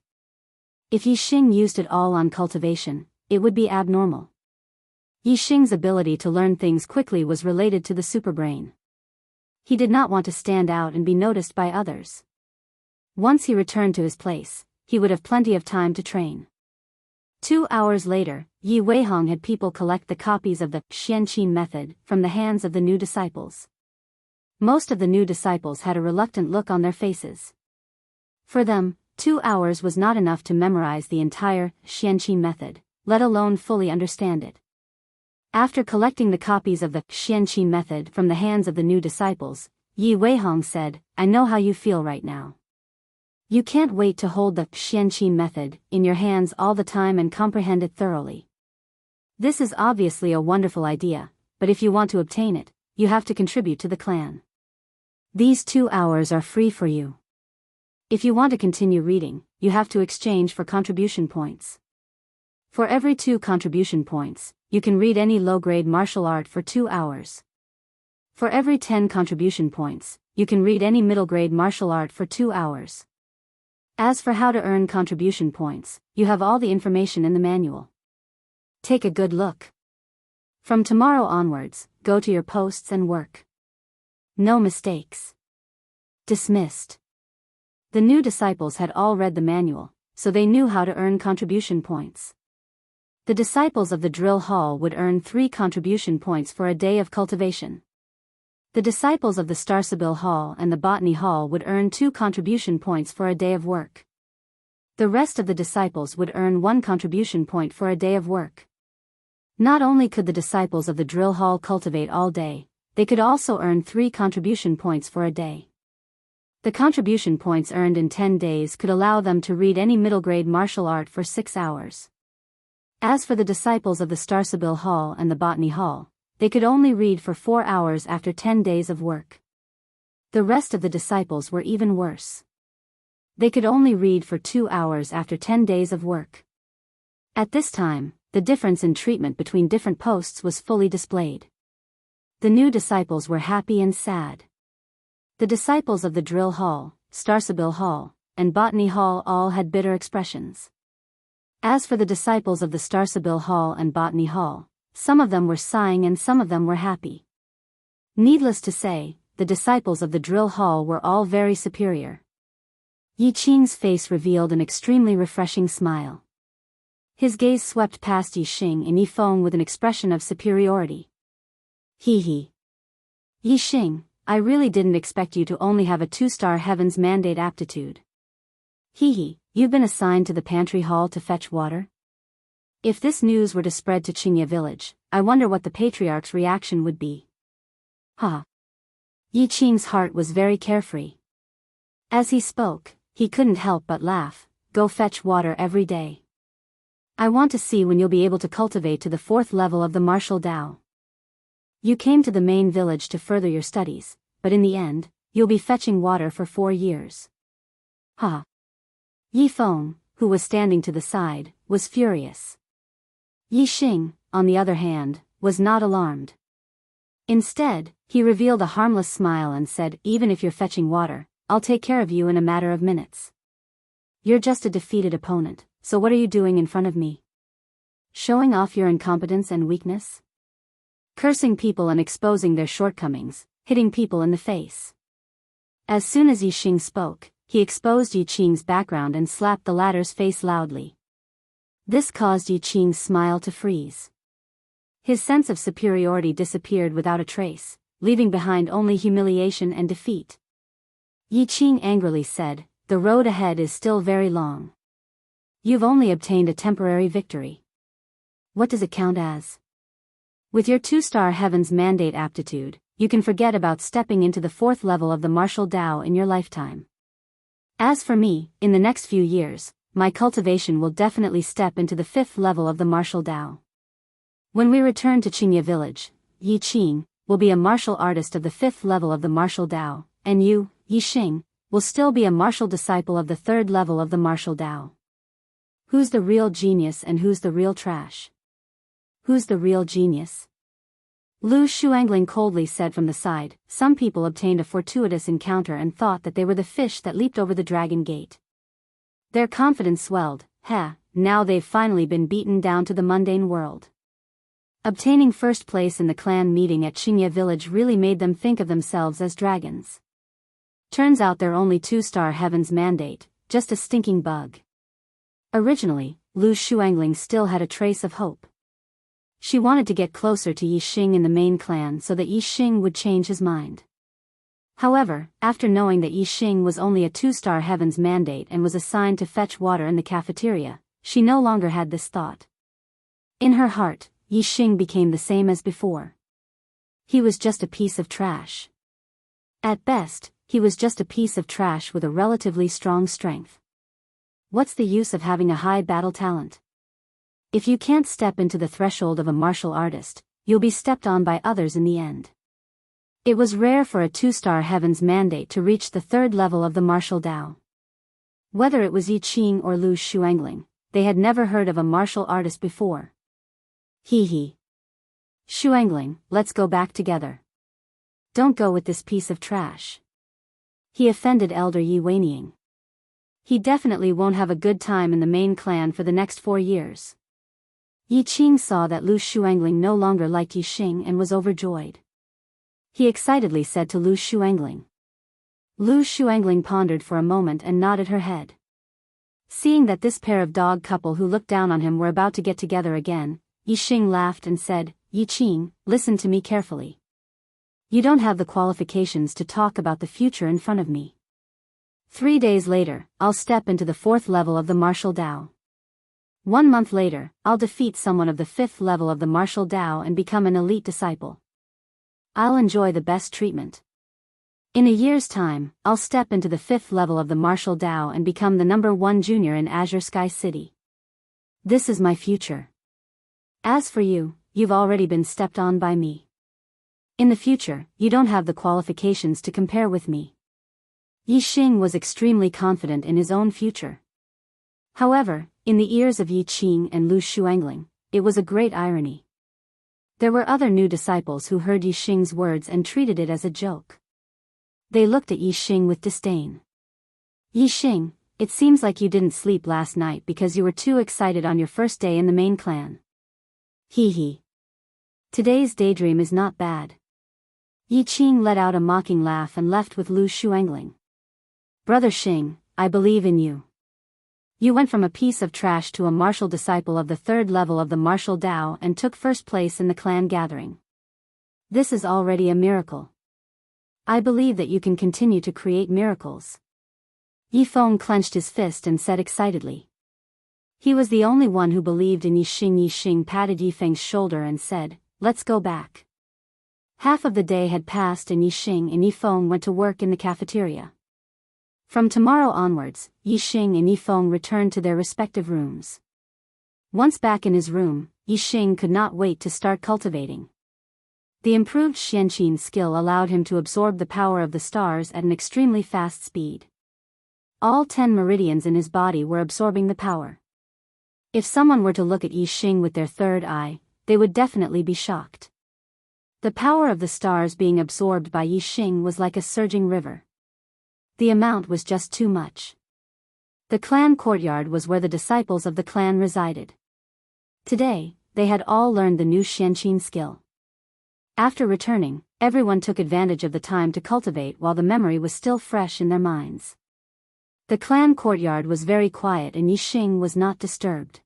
Speaker 1: If Yi Xing used it all on cultivation, it would be abnormal. Yi Xing's ability to learn things quickly was related to the superbrain. He did not want to stand out and be noticed by others. Once he returned to his place, he would have plenty of time to train. 2 hours later, Yi Weihong had people collect the copies of the Xian Qing method from the hands of the new disciples. Most of the new disciples had a reluctant look on their faces. For them, 2 hours was not enough to memorize the entire Xian Qing method, let alone fully understand it. After collecting the copies of the Xian Qing method from the hands of the new disciples, Yi Weihong said, "I know how you feel right now. You can't wait to hold the Xian Qing method in your hands all the time and comprehend it thoroughly. This is obviously a wonderful idea, but if you want to obtain it, you have to contribute to the clan. These 2 hours are free for you. If you want to continue reading, you have to exchange for contribution points. For every 2 contribution points, you can read any low-grade martial art for 2 hours. For every 10 contribution points, you can read any middle-grade martial art for 2 hours. As for how to earn contribution points, you have all the information in the manual. Take a good look. From tomorrow onwards, go to your posts and work. No mistakes. Dismissed." The new disciples had all read the manual, so they knew how to earn contribution points. The disciples of the drill hall would earn 3 contribution points for a day of cultivation. The disciples of the Starsabil hall and the botany hall would earn 2 contribution points for a day of work. The rest of the disciples would earn 1 contribution point for a day of work. Not only could the disciples of the drill hall cultivate all day, they could also earn 3 contribution points for a day. The contribution points earned in 10 days could allow them to read any middle-grade martial art for 6 hours. As for the disciples of the Starsabil hall and the botany hall, they could only read for 4 hours after 10 days of work. The rest of the disciples were even worse. They could only read for 2 hours after 10 days of work. At this time, the difference in treatment between different posts was fully displayed. The new disciples were happy and sad. The disciples of the drill hall, Starsabil hall, and botany hall all had bitter expressions. As for the disciples of the Starsabil hall and botany hall, some of them were sighing and some of them were happy. Needless to say, the disciples of the drill hall were all very superior. Yi Qing's face revealed an extremely refreshing smile. His gaze swept past Yi Xing and Yi Feng with an expression of superiority. Hee hee. Yi Xing, I really didn't expect you to only have a 2-star Heaven's Mandate aptitude. Hee hee, you've been assigned to the pantry hall to fetch water? If this news were to spread to Qingye village, I wonder what the patriarch's reaction would be. Ha! Yi Qing's heart was very carefree. As he spoke, he couldn't help but laugh. Go fetch water every day. I want to see when you'll be able to cultivate to the 4th level of the martial Tao. You came to the main village to further your studies, but in the end, you'll be fetching water for 4 years. Ha! Yi Feng, who was standing to the side, was furious. Yi Xing, on the other hand, was not alarmed. Instead, he revealed a harmless smile and said, even if you're fetching water, I'll take care of you in a matter of minutes. You're just a defeated opponent, so what are you doing in front of me? Showing off your incompetence and weakness? Cursing people and exposing their shortcomings, hitting people in the face. As soon as Yi Xing spoke, he exposed Yi Qing's background and slapped the latter's face loudly. This caused Yi Qing's smile to freeze. His sense of superiority disappeared without a trace, leaving behind only humiliation and defeat. Yi Qing angrily said, the road ahead is still very long. You've only obtained a temporary victory. What does it count as? With your 2-star Heaven's Mandate aptitude, you can forget about stepping into the 4th level of the martial Tao in your lifetime. As for me, in the next few years, my cultivation will definitely step into the 5th level of the martial Tao. When we return to Qingye village, Yi Qing will be a martial artist of the 5th level of the martial Tao, and you, Yi Xing, will still be a martial disciple of the 3rd level of the martial Tao. Who's the real genius and who's the real trash? Who's the real genius? Lu Shuangling coldly said from the side. Some people obtained a fortuitous encounter and thought that they were the fish that leaped over the dragon gate. Their confidence swelled. Now they've finally been beaten down to the mundane world. Obtaining first place in the clan meeting at Qingye village really made them think of themselves as dragons. Turns out they're only 2-star Heaven's Mandate, just a stinking bug. Originally, Lu Shuangling still had a trace of hope. She wanted to get closer to Yi Xing in the main clan so that Yi Xing would change his mind. However, after knowing that Yi Xing was only a 2-star Heaven's Mandate and was assigned to fetch water in the cafeteria, she no longer had this thought. In her heart, Yi Xing became the same as before. He was just a piece of trash. At best, he was just a piece of trash with a relatively strong strength. What's the use of having a high battle talent? If you can't step into the threshold of a martial artist, you'll be stepped on by others in the end. It was rare for a 2-star Heaven's Mandate to reach the 3rd level of the martial Tao. Whether it was Yi Qing or Lu Shuangling, they had never heard of a martial artist before. Hee. Shuangling, let's go back together. Don't go with this piece of trash. He offended Elder Yi Weinying. He definitely won't have a good time in the main clan for the next 4 years. Yi Qing saw that Lu Shuangling no longer liked Yi Xing and was overjoyed. He excitedly said to Lu Shuangling. Lu Shuangling pondered for a moment and nodded her head. Seeing that this pair of dog couple who looked down on him were about to get together again, Yi Xing laughed and said, Yi Qing, listen to me carefully. You don't have the qualifications to talk about the future in front of me. 3 days later, I'll step into the 4th level of the martial Tao. 1 month later, I'll defeat someone of the 5th level of the martial Tao and become an elite disciple. I'll enjoy the best treatment. In a year's time, I'll step into the 5th level of the martial Tao and become the #1 junior in Azure Sky City. This is my future. As for you, you've already been stepped on by me. In the future, you don't have the qualifications to compare with me. Yi Xing was extremely confident in his own future. However, in the ears of Yi Qing and Lu Shuangling, it was a great irony. There were other new disciples who heard Yi Xing's words and treated it as a joke. They looked at Yi Xing with disdain. Yi Xing, it seems like you didn't sleep last night because you were too excited on your first day in the main clan. Hee. Today's daydream is not bad. Yi Qing let out a mocking laugh and left with Lu Shuangling. Brother Xing, I believe in you. You went from a piece of trash to a martial disciple of the 3rd level of the martial Tao and took first place in the clan gathering. This is already a miracle. I believe that you can continue to create miracles. Yi Feng clenched his fist and said excitedly. He was the only one who believed in Yixing. Yixing patted Yifeng's shoulder and said, "Let's go back." Half of the day had passed and Yixing and Yifeng went to work in the cafeteria. From tomorrow onwards, Yixing and Yifeng returned to their respective rooms. Once back in his room, Yixing could not wait to start cultivating. The improved Xianqin skill allowed him to absorb the power of the stars at an extremely fast speed. All 10 meridians in his body were absorbing the power. If someone were to look at Yixing with their third eye, they would definitely be shocked. The power of the stars being absorbed by Yixing was like a surging river. The amount was just too much. The clan courtyard was where the disciples of the clan resided. Today, they had all learned the new Xianqin skill. After returning, everyone took advantage of the time to cultivate while the memory was still fresh in their minds. The clan courtyard was very quiet and Yixing was not disturbed.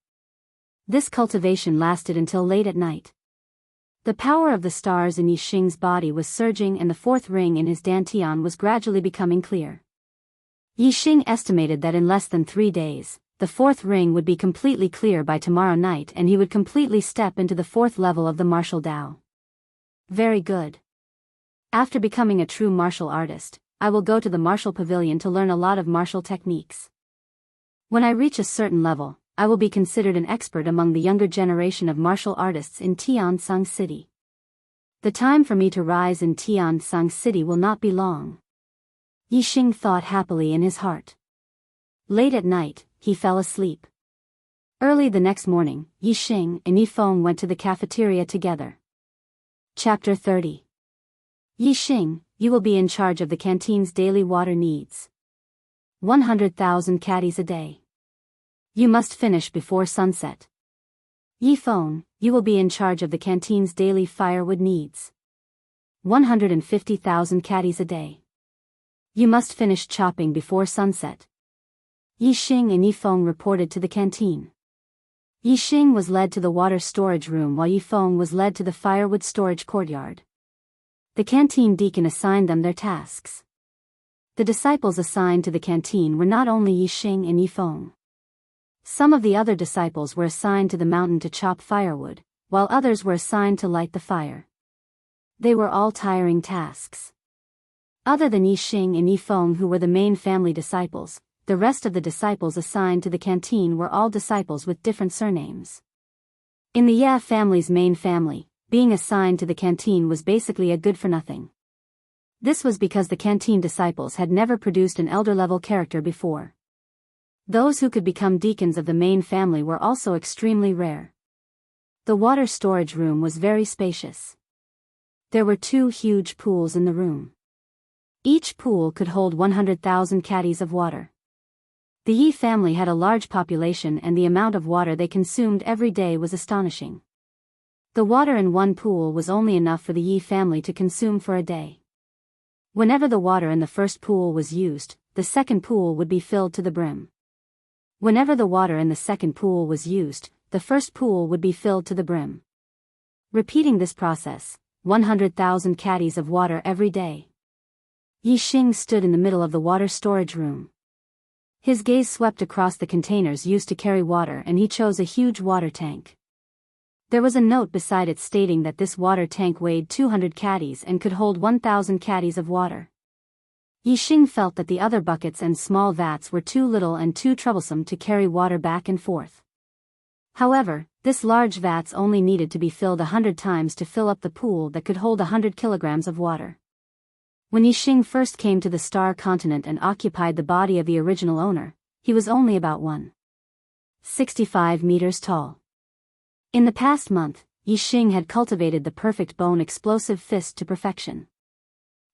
Speaker 1: This cultivation lasted until late at night. The power of the stars in Yixing's body was surging and the fourth ring in his dantian was gradually becoming clear. Yixing estimated that in less than 3 days, the fourth ring would be completely clear by tomorrow night and he would completely step into the 4th level of the martial Tao. Very good. After becoming a true martial artist, I will go to the martial pavilion to learn a lot of martial techniques. When I reach a certain level, I will be considered an expert among the younger generation of martial artists in Tiansang City. The time for me to rise in Tiansang City will not be long. Yixing thought happily in his heart. Late at night, he fell asleep. Early the next morning, Yixing and Yifeng went to the cafeteria together. Chapter 30. Yixing, you will be in charge of the canteen's daily water needs. 100,000 caddies a day. You must finish before sunset. Yifeng, you will be in charge of the canteen's daily firewood needs. 150,000 caddies a day. You must finish chopping before sunset. Yixing and Yifeng reported to the canteen. Yixing was led to the water storage room while Yifeng was led to the firewood storage courtyard. The canteen deacon assigned them their tasks. The disciples assigned to the canteen were not only Yixing and Yifeng. Some of the other disciples were assigned to the mountain to chop firewood, while others were assigned to light the fire. They were all tiring tasks. Other than Yixing and Yifeng, who were the main family disciples, the rest of the disciples assigned to the canteen were all disciples with different surnames. In the Ye family's main family, being assigned to the canteen was basically a good-for-nothing. This was because the canteen disciples had never produced an elder-level character before. Those who could become deacons of the main family were also extremely rare. The water storage room was very spacious. There were 2 huge pools in the room. Each pool could hold 100,000 caddies of water. The Yi family had a large population and the amount of water they consumed every day was astonishing. The water in one pool was only enough for the Yi family to consume for a day. Whenever the water in the first pool was used, the second pool would be filled to the brim. Whenever the water in the second pool was used, the first pool would be filled to the brim. Repeating this process, 100,000 caddies of water every day. Yixing stood in the middle of the water storage room. His gaze swept across the containers used to carry water and he chose a huge water tank. There was a note beside it stating that this water tank weighed 200 caddies and could hold 1,000 caddies of water. Yixing felt that the other buckets and small vats were too little and too troublesome to carry water back and forth. However, this large vats only needed to be filled 100 times to fill up the pool that could hold 100 kilograms of water. When Yixing first came to the Star Continent and occupied the body of the original owner, he was only about 1.65 meters tall. In the past month, Yixing had cultivated the perfect bone explosive fist to perfection.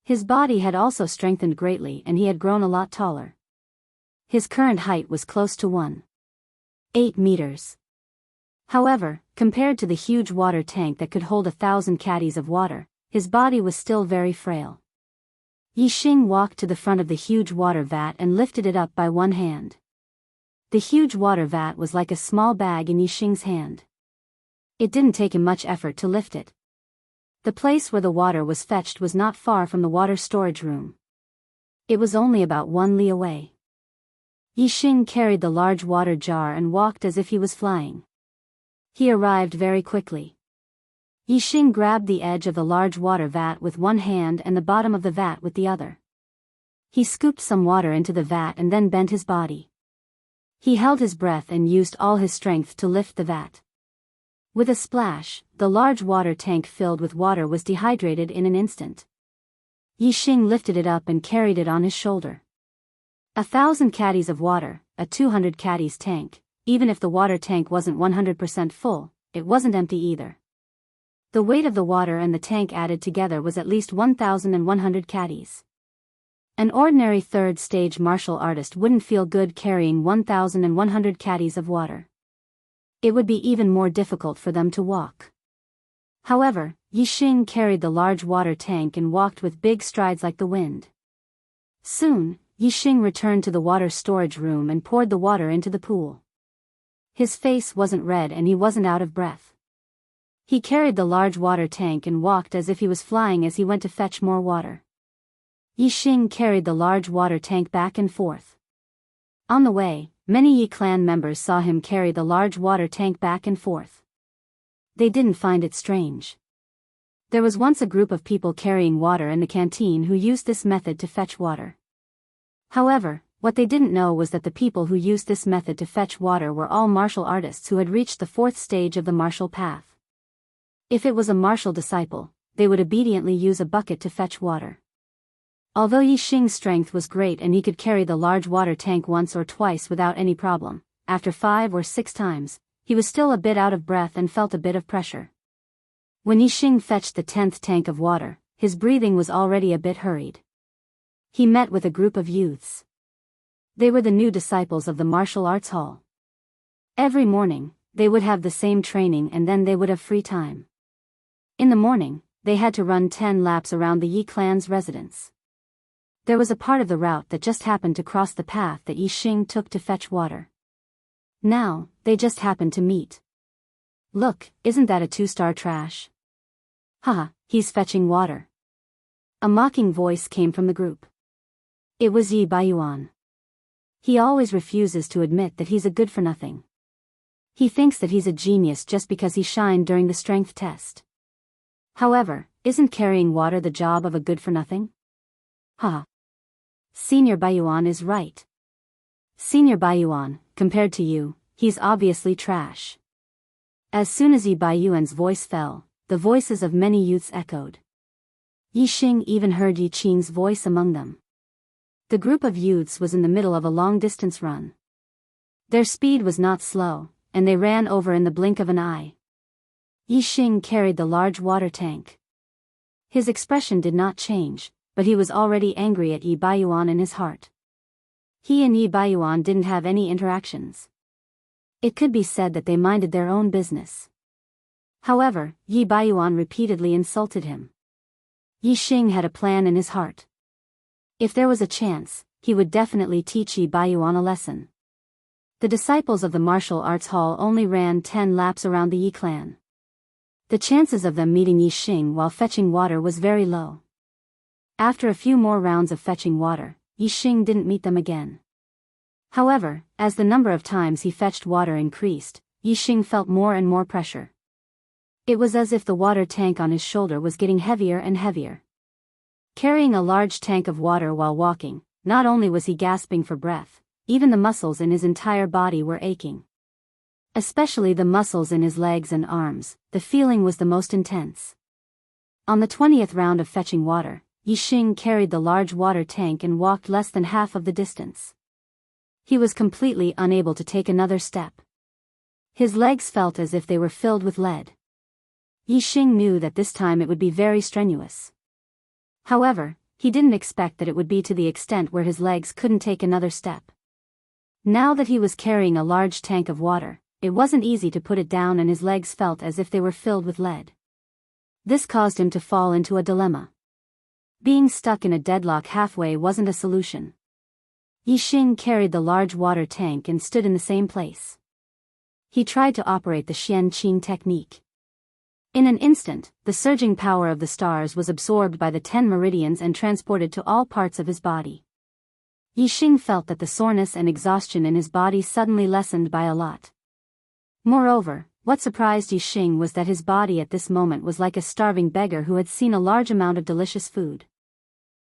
Speaker 1: His body had also strengthened greatly and he had grown a lot taller. His current height was close to 1.8 meters. However, compared to the huge water tank that could hold 1,000 caddies of water, his body was still very frail. Yixing walked to the front of the huge water vat and lifted it up by one hand. The huge water vat was like a small bag in Yixing's hand. It didn't take him much effort to lift it. The place where the water was fetched was not far from the water storage room. It was only about 1 li away. Yixing carried the large water jar and walked as if he was flying. He arrived very quickly. Yixing grabbed the edge of the large water vat with one hand and the bottom of the vat with the other. He scooped some water into the vat and then bent his body. He held his breath and used all his strength to lift the vat. With a splash, the large water tank filled with water was dehydrated in an instant. Yixing lifted it up and carried it on his shoulder. 1,000 caddies of water, a 200 caddies tank. Even if the water tank wasn't 100% full, it wasn't empty either. The weight of the water and the tank added together was at least 1,100 caddies. An ordinary third-stage martial artist wouldn't feel good carrying 1,100 caddies of water. It would be even more difficult for them to walk. However, Yixing carried the large water tank and walked with big strides like the wind. Soon, Yixing returned to the water storage room and poured the water into the pool. His face wasn't red and he wasn't out of breath. He carried the large water tank and walked as if he was flying as he went to fetch more water. Yixing carried the large water tank back and forth. On the way, many Yi clan members saw him carry the large water tank back and forth. They didn't find it strange. There was once a group of people carrying water in the canteen who used this method to fetch water. However, what they didn't know was that the people who used this method to fetch water were all martial artists who had reached the 4th stage of the martial path. If it was a martial disciple, they would obediently use a bucket to fetch water. Although Yixing's strength was great and he could carry the large water tank once or twice without any problem, after 5 or 6 times, he was still a bit out of breath and felt a bit of pressure. When Yixing fetched the 10th tank of water, his breathing was already a bit hurried. He met with a group of youths. They were the new disciples of the martial arts hall. Every morning, they would have the same training and then they would have free time. In the morning, they had to run 10 laps around the Yi clan's residence. There was a part of the route that just happened to cross the path that Yixing took to fetch water. Now, they just happened to meet. Look, isn't that a 2-star trash? Haha, he's fetching water. A mocking voice came from the group. It was Yi Baiyuan. He always refuses to admit that he's a good-for-nothing. He thinks that he's a genius just because he shined during the strength test. However, isn't carrying water the job of a good-for-nothing? Ha! Senior Baiyuan is right. Senior Baiyuan, compared to you, he's obviously trash. As soon as Yi Baiyuan's voice fell, the voices of many youths echoed. Yixing even heard Yiqing's voice among them. The group of youths was in the middle of a long-distance run. Their speed was not slow, and they ran over in the blink of an eye. Yixing carried the large water tank. His expression did not change, but he was already angry at Yi Baiyuan in his heart. He and Yi Baiyuan didn't have any interactions. It could be said that they minded their own business. However, Yi Baiyuan repeatedly insulted him. Yixing had a plan in his heart. If there was a chance, he would definitely teach Yi Baiyuan a lesson. The disciples of the martial arts hall only ran 10 laps around the Yi clan. The chances of them meeting Yixing while fetching water was very low. After a few more rounds of fetching water, Yixing didn't meet them again. However, as the number of times he fetched water increased, Yixing felt more and more pressure. It was as if the water tank on his shoulder was getting heavier and heavier. Carrying a large tank of water while walking, not only was he gasping for breath, even the muscles in his entire body were aching. Especially the muscles in his legs and arms, the feeling was the most intense. On the 20th round of fetching water, Yixing carried the large water tank and walked less than half of the distance. He was completely unable to take another step. His legs felt as if they were filled with lead. Yixing knew that this time it would be very strenuous. However, he didn't expect that it would be to the extent where his legs couldn't take another step. Now that he was carrying a large tank of water, it wasn't easy to put it down and his legs felt as if they were filled with lead. This caused him to fall into a dilemma. Being stuck in a deadlock halfway wasn't a solution. Yixing carried the large water tank and stood in the same place. He tried to operate the Xianqing technique. In an instant, the surging power of the stars was absorbed by the 10 meridians and transported to all parts of his body. Yixing felt that the soreness and exhaustion in his body suddenly lessened by a lot. Moreover, what surprised Yixing was that his body at this moment was like a starving beggar who had seen a large amount of delicious food.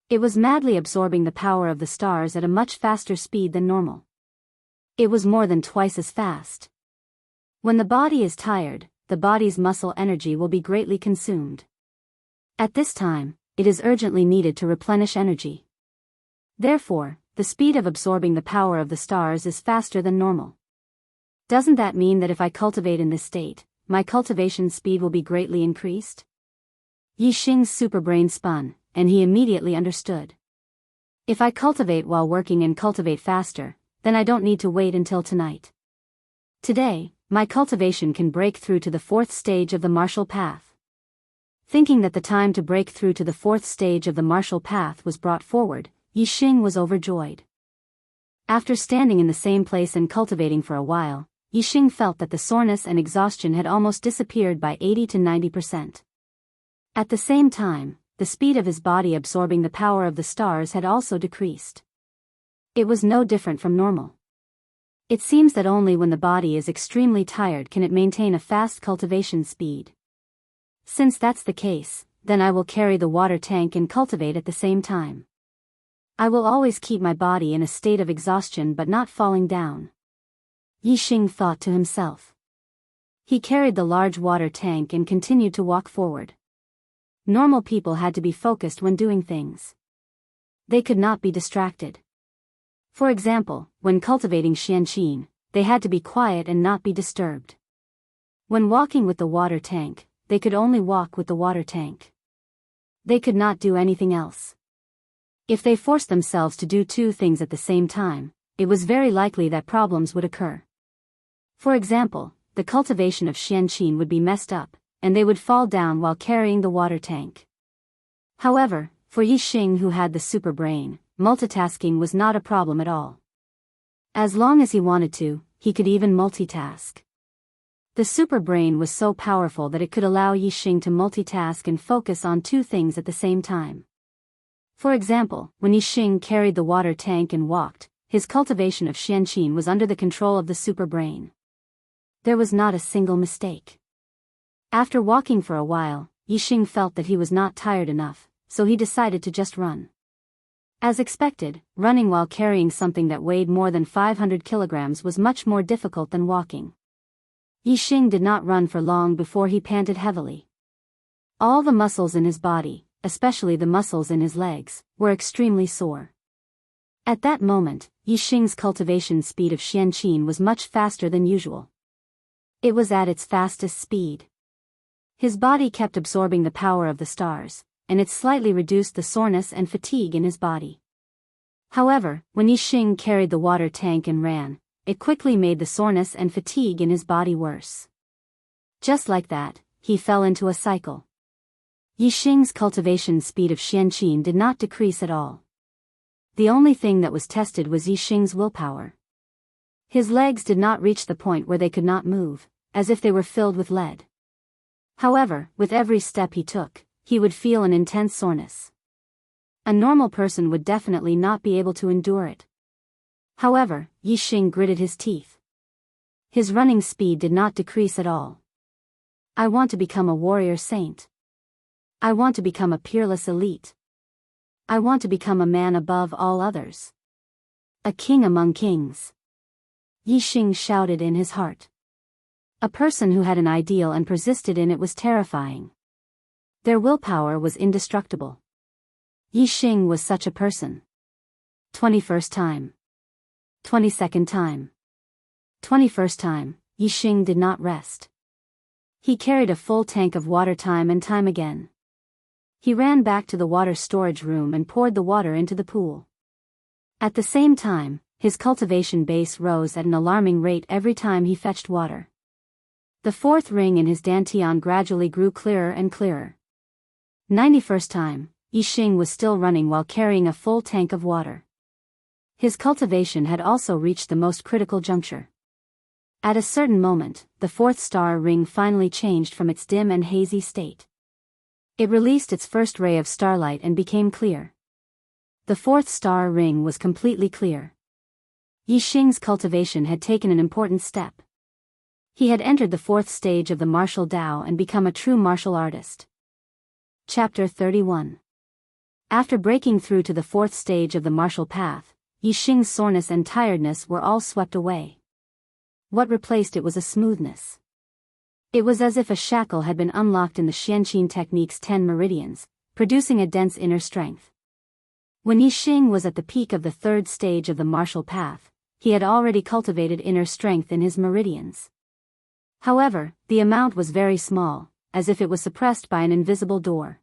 Speaker 1: It was madly absorbing the power of the stars at a much faster speed than normal. It was more than twice as fast. When the body is tired, the body's muscle energy will be greatly consumed. At this time, it is urgently needed to replenish energy. Therefore, the speed of absorbing the power of the stars is faster than normal. Doesn't that mean that if I cultivate in this state, my cultivation speed will be greatly increased? Yixing's superbrain spun, and he immediately understood. If I cultivate while working and cultivate faster, then I don't need to wait until tonight. Today, my cultivation can break through to the fourth stage of the martial path. Thinking that the time to break through to the fourth stage of the martial path was brought forward, Yixing was overjoyed. After standing in the same place and cultivating for a while, Yixing felt that the soreness and exhaustion had almost disappeared by 80 to 90%. At the same time, the speed of his body absorbing the power of the stars had also decreased. It was no different from normal. It seems that only when the body is extremely tired can it maintain a fast cultivation speed. Since that's the case, then I will carry the water tank and cultivate at the same time. I will always keep my body in a state of exhaustion but not falling down. Yixing thought to himself. He carried the large water tank and continued to walk forward. Normal people had to be focused when doing things. They could not be distracted. For example, when cultivating xianqin, they had to be quiet and not be disturbed. When walking with the water tank, they could only walk with the water tank. They could not do anything else. If they forced themselves to do two things at the same time, it was very likely that problems would occur. For example, the cultivation of xianqin would be messed up, and they would fall down while carrying the water tank. However, for Yixing, who had the super brain, multitasking was not a problem at all. As long as he wanted to, he could even multitask. The super brain was so powerful that it could allow Yixing to multitask and focus on two things at the same time. For example, when Yixing carried the water tank and walked, his cultivation of xianqin was under the control of the super brain. There was not a single mistake. After walking for a while, Yixing felt that he was not tired enough, so he decided to just run. As expected, running while carrying something that weighed more than 500 kilograms was much more difficult than walking. Yixing did not run for long before he panted heavily. All the muscles in his body, especially the muscles in his legs, were extremely sore. At that moment, Yixing's cultivation speed of xianqin was much faster than usual. It was at its fastest speed. His body kept absorbing the power of the stars, and it slightly reduced the soreness and fatigue in his body. However, when Yixing carried the water tank and ran, it quickly made the soreness and fatigue in his body worse. Just like that, he fell into a cycle. Yixing's cultivation speed of xianqin did not decrease at all. The only thing that was tested was Yixing's willpower. His legs did not reach the point where they could not move, as if they were filled with lead. However, with every step he took, he would feel an intense soreness. A normal person would definitely not be able to endure it. However, Yixing gritted his teeth. His running speed did not decrease at all. I want to become a warrior saint. I want to become a peerless elite. I want to become a man above all others. A king among kings. Yixing shouted in his heart. A person who had an ideal and persisted in it was terrifying. Their willpower was indestructible. Yixing was such a person. 21st time. 22nd time. 21st time, Yixing did not rest. He carried a full tank of water time and time again. He ran back to the water storage room and poured the water into the pool. At the same time, his cultivation base rose at an alarming rate every time he fetched water. The fourth ring in his dantian gradually grew clearer and clearer. 91st time, Yixing was still running while carrying a full tank of water. His cultivation had also reached the most critical juncture. At a certain moment, the fourth star ring finally changed from its dim and hazy state. It released its first ray of starlight and became clear. The fourth star ring was completely clear. Yi Xing's cultivation had taken an important step. He had entered the fourth stage of the martial Dao and become a true martial artist. Chapter 31. After breaking through to the fourth stage of the martial path, Yi Xing's soreness and tiredness were all swept away. What replaced it was a smoothness. It was as if a shackle had been unlocked in the Xianqin technique's 10 meridians, producing a dense inner strength. When Yi Xing was at the peak of the third stage of the martial path, he had already cultivated inner strength in his meridians. However, the amount was very small, as if it was suppressed by an invisible door.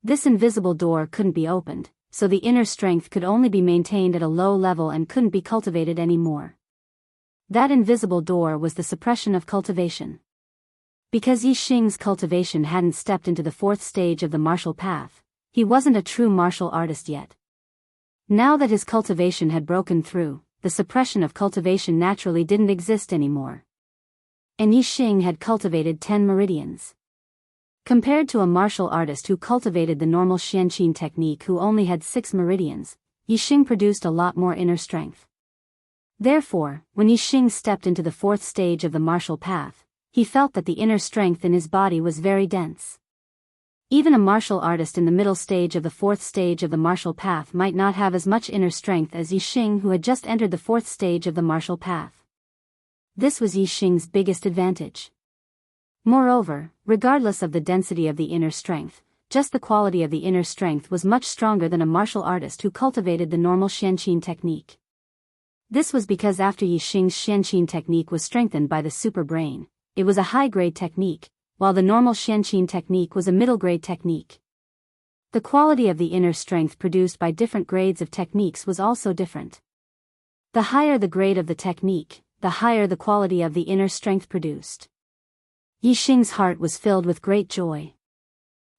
Speaker 1: This invisible door couldn't be opened, so the inner strength could only be maintained at a low level and couldn't be cultivated anymore. That invisible door was the suppression of cultivation. Because Yi Xing's cultivation hadn't stepped into the fourth stage of the martial path, he wasn't a true martial artist yet. Now that his cultivation had broken through, the suppression of cultivation naturally didn't exist anymore. And Yi Xing had cultivated 10 meridians. Compared to a martial artist who cultivated the normal Xianqin technique who only had 6 meridians, Yi Xing produced a lot more inner strength. Therefore, when Yi Xing stepped into the fourth stage of the martial path, he felt that the inner strength in his body was very dense. Even a martial artist in the middle stage of the fourth stage of the martial path might not have as much inner strength as Yi Xing, who had just entered the fourth stage of the martial path. This was Yi Xing's biggest advantage. Moreover, regardless of the density of the inner strength, just the quality of the inner strength was much stronger than a martial artist who cultivated the normal Xianqin technique. This was because after Yi Xing's Xianqin technique was strengthened by the super brain, it was a high-grade technique, while the normal Xianqin technique was a middle-grade technique. The quality of the inner strength produced by different grades of techniques was also different. The higher the grade of the technique, the higher the quality of the inner strength produced. Yi Xing's heart was filled with great joy.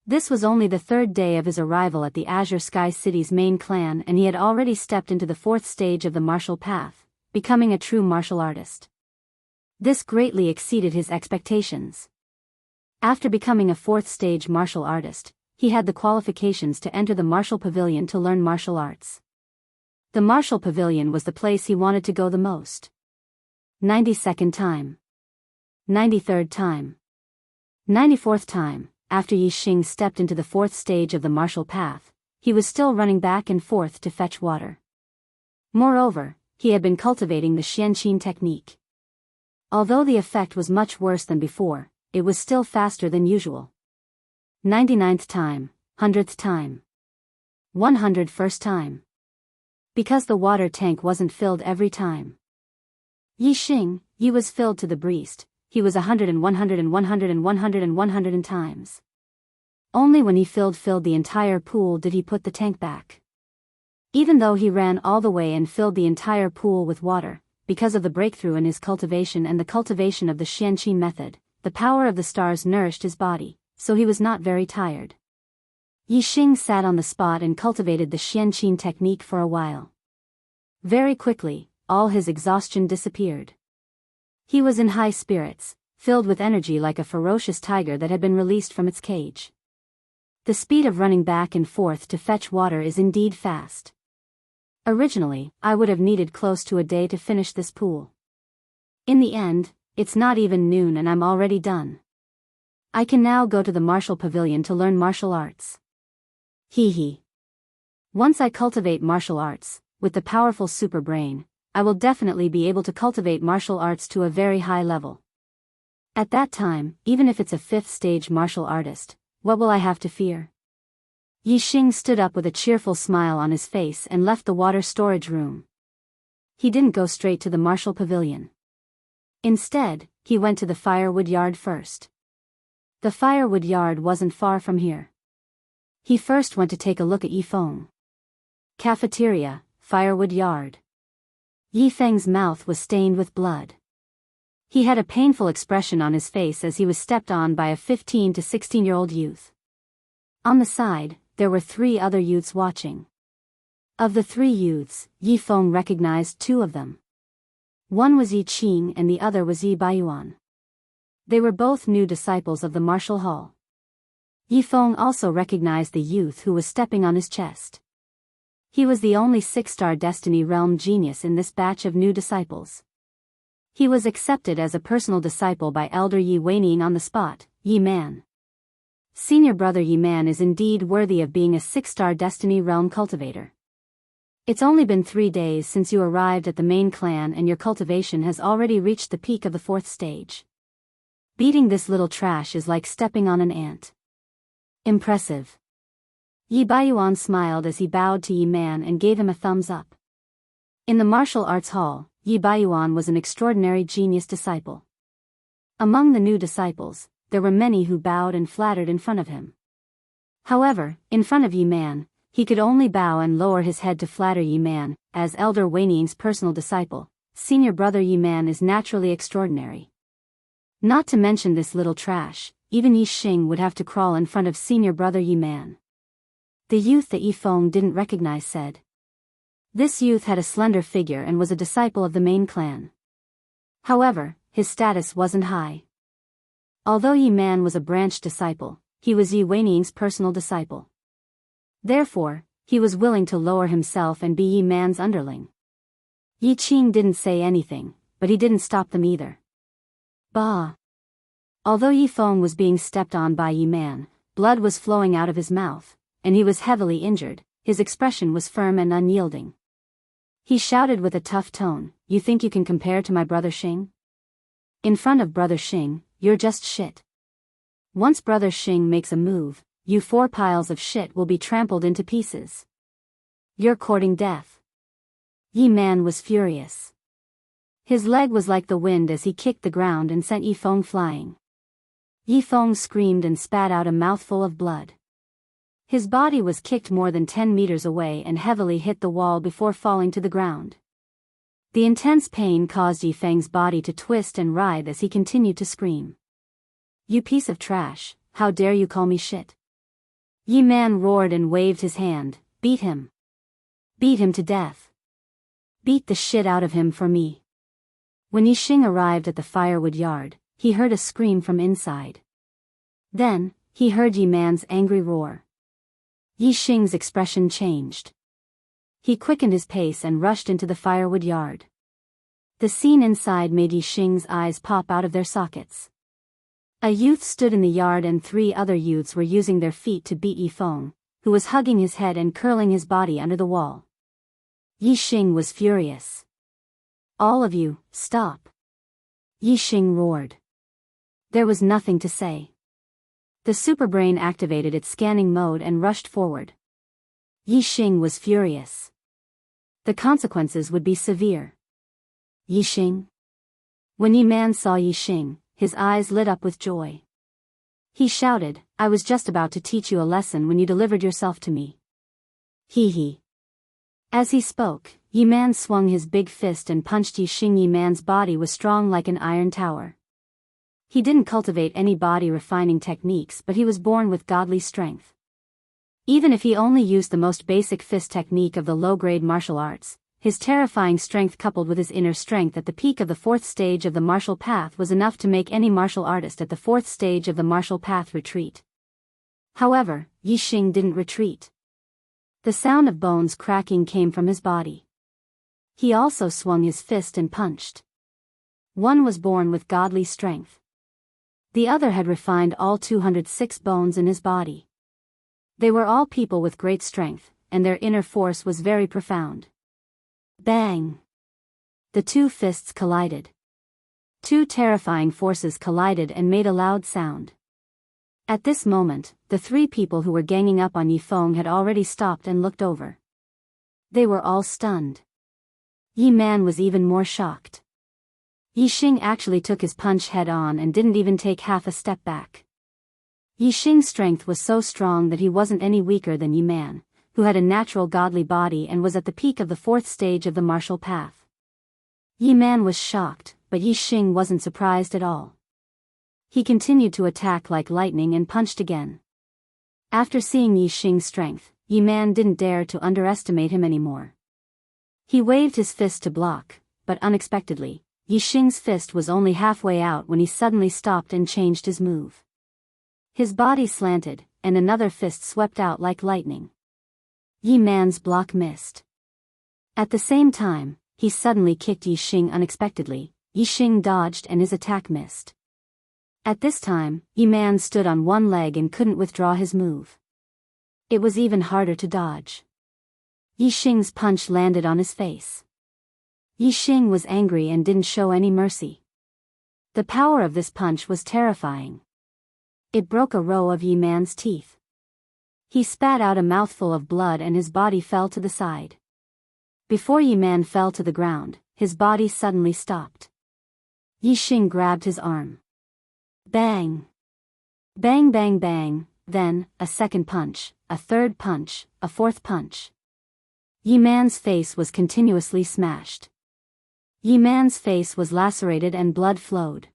Speaker 1: This was only the third day of his arrival at the Azure Sky City's main clan, and he had already stepped into the fourth stage of the martial path, becoming a true martial artist. This greatly exceeded his expectations. After becoming a fourth stage martial artist, he had the qualifications to enter the martial pavilion to learn martial arts. The martial pavilion was the place he wanted to go the most. 92nd time. 93rd time. 94th time, after Yi Xing stepped into the fourth stage of the martial path, he was still running back and forth to fetch water. Moreover, he had been cultivating the Xianqin technique. Although the effect was much worse than before, it was still faster than usual. 99th time, 100th time. 101st time. Because the water tank wasn't filled every time. Yi Xing, Yi was filled to the breast, he was 100 and 100 and 100 and 100 and 100 times. Only when he filled the entire pool did he put the tank back. Even though he ran all the way and filled the entire pool with water, because of the breakthrough in his cultivation and the cultivation of the Xianqin method, the power of the stars nourished his body, so he was not very tired. Yi Xing sat on the spot and cultivated the Xianqin technique for a while. Very quickly, all his exhaustion disappeared. He was in high spirits, filled with energy like a ferocious tiger that had been released from its cage. The speed of running back and forth to fetch water is indeed fast. Originally, I would have needed close to a day to finish this pool. In the end, it's not even noon and I'm already done. I can now go to the martial pavilion to learn martial arts. Hee hee. Once I cultivate martial arts, with the powerful super brain, I will definitely be able to cultivate martial arts to a very high level. At that time, even if it's a 5th stage martial artist, what will I have to fear? Yi Xing stood up with a cheerful smile on his face and left the water storage room. He didn't go straight to the martial pavilion. Instead, he went to the firewood yard first. The firewood yard wasn't far from here. He first went to take a look at Yifeng. Cafeteria, firewood yard. Yifeng's mouth was stained with blood. He had a painful expression on his face as he was stepped on by a 15 to 16-year-old youth. On the side, there were 3 other youths watching. Of the 3 youths, Yifeng recognized 2 of them. One was Yi Qing and the other was Yi Baiyuan. They were both new disciples of the martial hall. Yifeng also recognized the youth who was stepping on his chest. He was the only 6-star Destiny Realm genius in this batch of new disciples. He was accepted as a personal disciple by Elder Yi Weining on the spot. Yi Man. Senior brother Yi Man is indeed worthy of being a 6-star Destiny Realm cultivator. It's only been 3 days since you arrived at the main clan and your cultivation has already reached the peak of the 4th stage. Beating this little trash is like stepping on an ant. Impressive. Yi Baiyuan smiled as he bowed to Yi Man and gave him a thumbs up. In the martial arts hall, Yi Baiyuan was an extraordinary genius disciple. Among the new disciples, there were many who bowed and flattered in front of him. However, in front of Yi Man, he could only bow and lower his head to flatter Yi Man. As Elder Weining's personal disciple, senior brother Yi Man is naturally extraordinary. Not to mention this little trash, even Yi Xing would have to crawl in front of senior brother Yi Man. The youth that Yi Feng didn't recognize said. This youth had a slender figure and was a disciple of the main clan. However, his status wasn't high. Although Yi Man was a branch disciple, he was Yi Weining's personal disciple. Therefore, he was willing to lower himself and be Yi Man's underling. Yi Qing didn't say anything, but he didn't stop them either. Bah! Although Yi Feng was being stepped on by Yi Man, blood was flowing out of his mouth, and he was heavily injured. His expression was firm and unyielding. He shouted with a tough tone, "You think you can compare to my brother Xing? In front of brother Xing, you're just shit. Once brother Xing makes a move, you 4 piles of shit will be trampled into pieces. You're courting death." Yi Man was furious. His leg was like the wind as he kicked the ground and sent Yi Feng flying. Yi Feng screamed and spat out a mouthful of blood. His body was kicked more than 10 meters away and heavily hit the wall before falling to the ground. The intense pain caused Yi Feng's body to twist and writhe as he continued to scream. "You piece of trash, how dare you call me shit?" Yi Man roared and waved his hand. "Beat him. Beat him to death. Beat the shit out of him for me." When Yi Xing arrived at the firewood yard, he heard a scream from inside. Then, he heard Yi Man's angry roar. Yi Xing's expression changed. He quickened his pace and rushed into the firewood yard. The scene inside made Yi Xing's eyes pop out of their sockets. A youth stood in the yard and 3 other youths were using their feet to beat Yi Feng, who was hugging his head and curling his body under the wall. Yi Xing was furious. "All of you, stop!" Yi Xing roared. There was nothing to say. The superbrain activated its scanning mode and rushed forward. Yi Xing was furious. The consequences would be severe. "Yi Xing?" When Yi Man saw Yi Xing, his eyes lit up with joy. He shouted, "I was just about to teach you a lesson when you delivered yourself to me." Hee hee. As he spoke, Yi Man swung his big fist and punched Yi Xing. Yi Man's body was strong like an iron tower. He didn't cultivate any body refining techniques, but he was born with godly strength. Even if he only used the most basic fist technique of the low-grade martial arts, his terrifying strength coupled with his inner strength at the peak of the 4th stage of the martial path was enough to make any martial artist at the 4th stage of the martial path retreat. However, Yi Xing didn't retreat. The sound of bones cracking came from his body. He also swung his fist and punched. One was born with godly strength. The other had refined all 206 bones in his body. They were all people with great strength, and their inner force was very profound. Bang! The 2 fists collided. 2 terrifying forces collided and made a loud sound. At this moment, the 3 people who were ganging up on Yi Feng had already stopped and looked over. They were all stunned. Yi Man was even more shocked. Yi Xing actually took his punch head on and didn't even take half a step back. Yi Xing's strength was so strong that he wasn't any weaker than Yi Man, who had a natural godly body and was at the peak of the 4th stage of the martial path. Yi Man was shocked, but Yi Xing wasn't surprised at all. He continued to attack like lightning and punched again. After seeing Yi Xing's strength, Yi Man didn't dare to underestimate him anymore. He waved his fist to block, but unexpectedly, Yi Xing's fist was only halfway out when he suddenly stopped and changed his move. His body slanted, and another fist swept out like lightning. Yi Man's block missed. At the same time, he suddenly kicked Yi Xing unexpectedly. Yi Xing dodged and his attack missed. At this time, Yi Man stood on one leg and couldn't withdraw his move. It was even harder to dodge. Yi Xing's punch landed on his face. Yi Xing was angry and didn't show any mercy. The power of this punch was terrifying. It broke a row of Yi Man's teeth. He spat out a mouthful of blood and his body fell to the side. Before Yi Man fell to the ground, his body suddenly stopped. Yi Xing grabbed his arm. Bang! Bang bang bang, then, a second punch, a third punch, a fourth punch. Yi Man's face was continuously smashed. Yi Man's face was lacerated and blood flowed.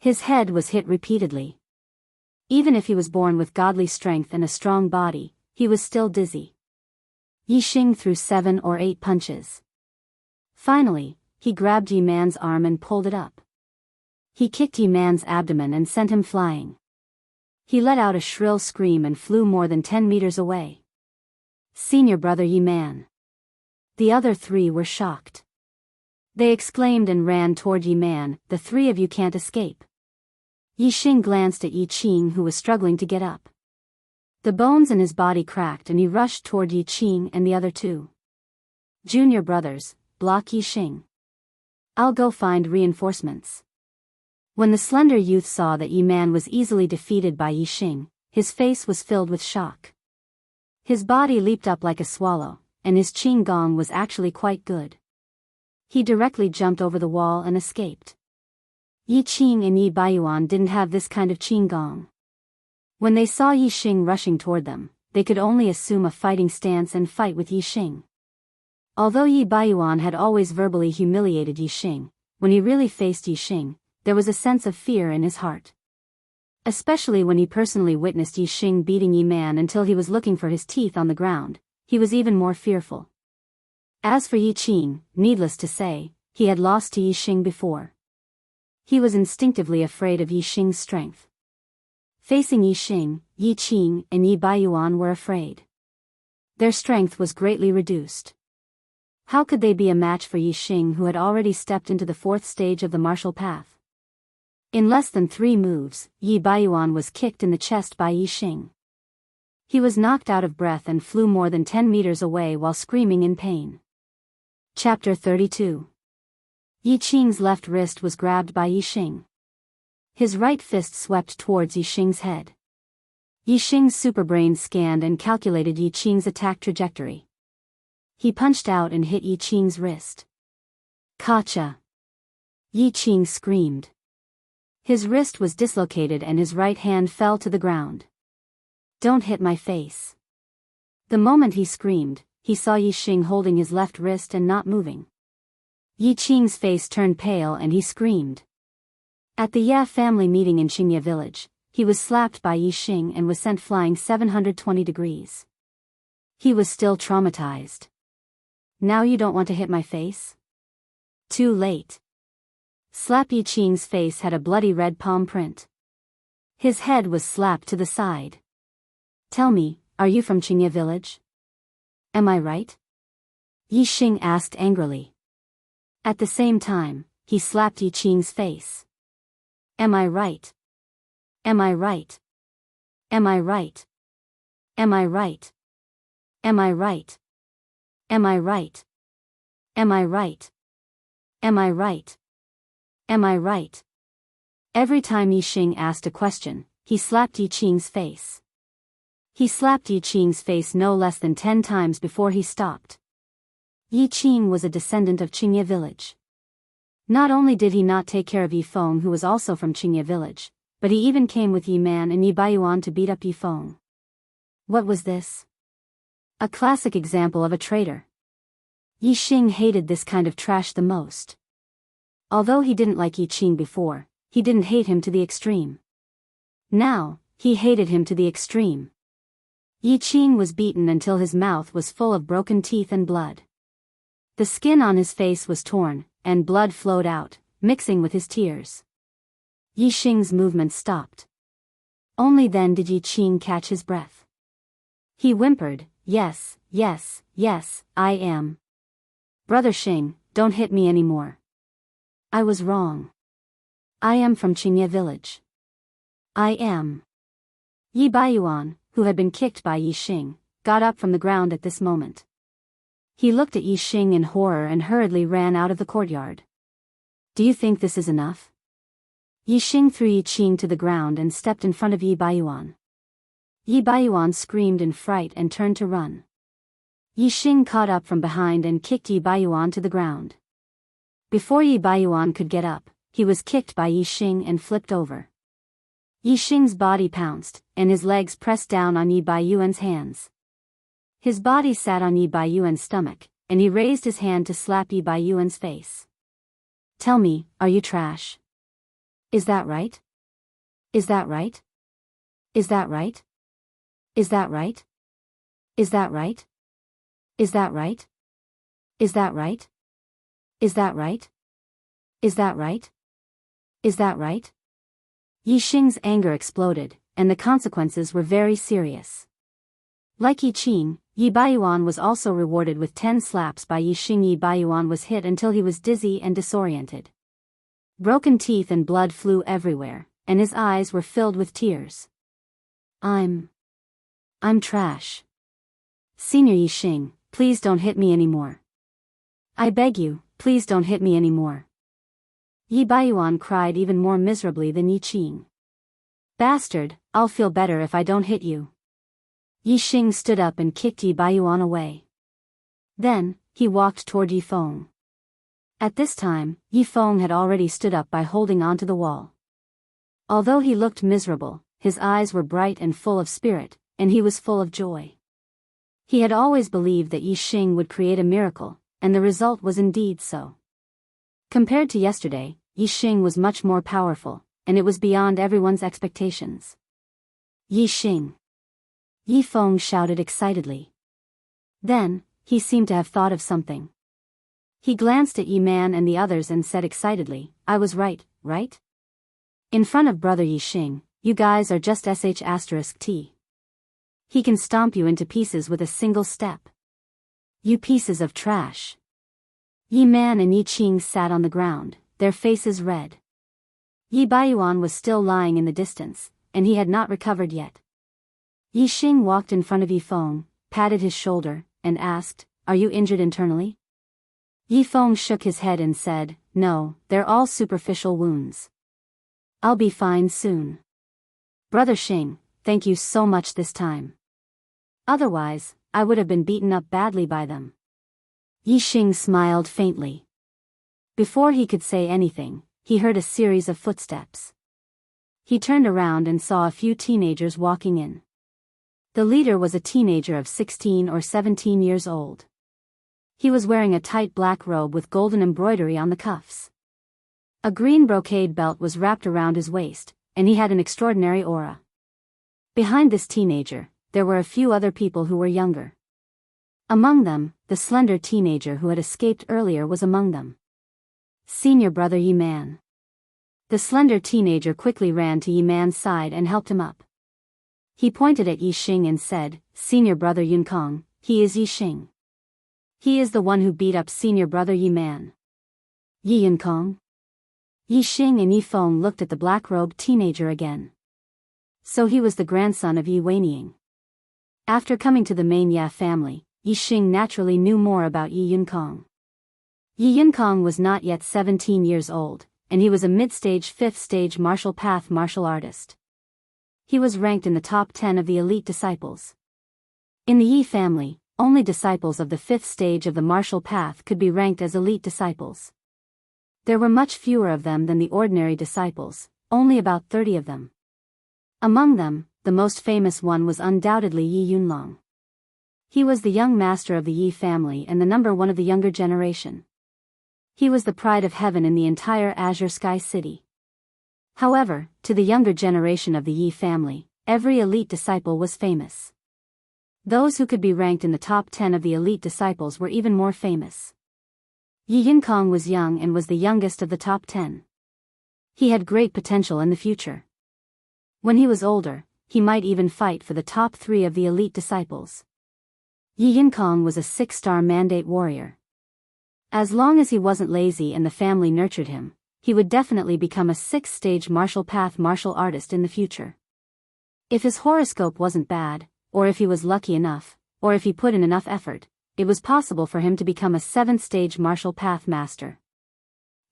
Speaker 1: His head was hit repeatedly. Even if he was born with godly strength and a strong body, he was still dizzy. Yi Xing threw 7 or 8 punches. Finally, he grabbed Yi Man's arm and pulled it up. He kicked Yi Man's abdomen and sent him flying. He let out a shrill scream and flew more than 10 meters away. Senior brother Yi Man. The other 3 were shocked. They exclaimed and ran toward Yi Man. The 3 of you can't escape. Yi Xing glanced at Yi Qing, who was struggling to get up. The bones in his body cracked and he rushed toward Yi Qing and the other 2. Junior brothers, block Yi Xing. I'll go find reinforcements. When the slender youth saw that Yi Man was easily defeated by Yi Xing, his face was filled with shock. His body leaped up like a swallow, and his qing gong was actually quite good. He directly jumped over the wall and escaped. Yi Qing and Yi Baiyuan didn't have this kind of qing gong. When they saw Yi Xing rushing toward them, they could only assume a fighting stance and fight with Yi Xing. Although Yi Baiyuan had always verbally humiliated Yi Xing, when he really faced Yi Xing, there was a sense of fear in his heart. Especially when he personally witnessed Yi Xing beating Yi Man until he was looking for his teeth on the ground, he was even more fearful. As for Yi Qing, needless to say, he had lost to Yi Xing before. He was instinctively afraid of Yi Xing's strength. Facing Yi Xing, Yi Qing and Yi Baiyuan were afraid. Their strength was greatly reduced. How could they be a match for Yi Xing, who had already stepped into the 4th stage of the martial path? In less than 3 moves, Yi Baiyuan was kicked in the chest by Yi Xing. He was knocked out of breath and flew more than 10 meters away while screaming in pain. Chapter 32. Yi Qing's left wrist was grabbed by Yi Xing. His right fist swept towards Yi Xing's head. Yi Xing's superbrain scanned and calculated Yi Qing's attack trajectory. He punched out and hit Yi Qing's wrist. Gotcha! Yi Qing screamed. His wrist was dislocated and his right hand fell to the ground. Don't hit my face. The moment he screamed, he saw Yi Xing holding his left wrist and not moving. Yi Qing's face turned pale and he screamed. At the Ya family meeting in Qingye village, he was slapped by Yi Xing and was sent flying 720 degrees. He was still traumatized. Now you don't want to hit my face? Too late. Slap. Yi Qing's face had a bloody red palm print. His head was slapped to the side. Tell me, are you from Qingye village? Am I right? Yi Xing asked angrily. At the same time, he slapped Yi Qing's face. Am I right? Am I right? Am I right? Am I right? Am I right? Am I right? Am I right? Am I right? Am I right? Every time Yi Xing asked a question, he slapped Yi Qing's face. He slapped Yi Qing's face no less than 10 times before he stopped. Yi Qing was a descendant of Qingye village. Not only did he not take care of Yi Feng, who was also from Qingye village, but he even came with Yi Man and Yi Baiyuan to beat up Yi Feng. What was this? A classic example of a traitor. Yi Xing hated this kind of trash the most. Although he didn't like Yi Qing before, he didn't hate him to the extreme. Now, he hated him to the extreme. Yi Qing was beaten until his mouth was full of broken teeth and blood. The skin on his face was torn, and blood flowed out, mixing with his tears. Yi Xing's movement stopped. Only then did Yi Qing catch his breath. He whimpered, yes, yes, yes, I am. Brother Xing, don't hit me anymore. I was wrong. I am from Qingye village. I am. Yi Baiyuan, who had been kicked by Yi Xing, got up from the ground at this moment. He looked at Yi Xing in horror and hurriedly ran out of the courtyard. Do you think this is enough? Yi Xing threw Yi Qing to the ground and stepped in front of Yi Baiyuan. Yi Baiyuan screamed in fright and turned to run. Yi Xing caught up from behind and kicked Yi Baiyuan to the ground. Before Yi Baiyuan could get up, he was kicked by Yi Xing and flipped over. Yi Xing's body pounced, and his legs pressed down on Yi Baiyuan's hands. His body sat on Yi Baiyuan's stomach, and he raised his hand to slap Yi Baiyuan's face. Tell me, are you trash? Is that right? Is that right? Is that right? Is that right? Is that right? Is that right? Is that right? Is that right? Is that right? Is that right? Yi Xing's anger exploded, and the consequences were very serious. Like Yi Qing, Yi Baiyuan was also rewarded with 10 slaps by Yi Xing. Yi Baiyuan was hit until he was dizzy and disoriented. Broken teeth and blood flew everywhere, and his eyes were filled with tears. I'm trash. Senior Yi Xing, please don't hit me anymore. I beg you, please don't hit me anymore. Yi Baiyuan cried even more miserably than Yi Qing. Bastard, I'll feel better if I don't hit you. Yi Xing stood up and kicked Yi Baiyuan away. Then, he walked toward Yi Feng. At this time, Yi Feng had already stood up by holding onto the wall. Although he looked miserable, his eyes were bright and full of spirit, and he was full of joy. He had always believed that Yi Xing would create a miracle, and the result was indeed so. Compared to yesterday, Yi Xing was much more powerful, and it was beyond everyone's expectations. Yi Xing! Yi Feng shouted excitedly. Then, he seemed to have thought of something. He glanced at Yi Man and the others and said excitedly, I was right, right? In front of brother Yi Xing, you guys are just sh*t. He can stomp you into pieces with a single step. You pieces of trash. Yi Man and Yi Qing sat on the ground, their faces red. Yi Baiyuan was still lying in the distance, and he had not recovered yet. Yi Xing walked in front of Yi Feng, patted his shoulder, and asked, Are you injured internally? Yi Feng shook his head and said, No, they're all superficial wounds. I'll be fine soon. Brother Xing, thank you so much this time. Otherwise, I would have been beaten up badly by them. Yi Xing smiled faintly. Before he could say anything, he heard a series of footsteps. He turned around and saw a few teenagers walking in. The leader was a teenager of 16 or 17 years old. He was wearing a tight black robe with golden embroidery on the cuffs. A green brocade belt was wrapped around his waist, and he had an extraordinary aura. Behind this teenager, there were a few other people who were younger. Among them, the slender teenager who had escaped earlier was among them. Senior brother Yi Man. The slender teenager quickly ran to Yi Man's side and helped him up. He pointed at Yi Xing and said, Senior brother Yun Kong, he is Yi Xing. He is the one who beat up senior brother Yi Man. Yi Yun Kong? Yi Xing and Yi Feng looked at the black-robed teenager again. So he was the grandson of Yi Weining. After coming to the main Ya family, Yi Xing naturally knew more about Yi Yun Kong. Yi Yun Kong was not yet 17 years old, and he was a mid-stage 5th-stage martial path martial artist. He was ranked in the top 10 of the elite disciples. In the Yi family, only disciples of the 5th stage of the martial path could be ranked as elite disciples. There were much fewer of them than the ordinary disciples, only about 30 of them. Among them, the most famous one was undoubtedly Yi Yunlong. He was the young master of the Yi family and the number one of the younger generation. He was the pride of heaven in the entire Azure Sky City. However, to the younger generation of the Yi family, every elite disciple was famous. Those who could be ranked in the top 10 of the elite disciples were even more famous. Yi Yunkong was young and was the youngest of the top 10. He had great potential in the future. When he was older, he might even fight for the top 3 of the elite disciples. Yi Yunkong was a 6-star mandate warrior. As long as he wasn't lazy and the family nurtured him, he would definitely become a 6th-stage martial path martial artist in the future. If his horoscope wasn't bad, or if he was lucky enough, or if he put in enough effort, it was possible for him to become a 7th-stage martial path master.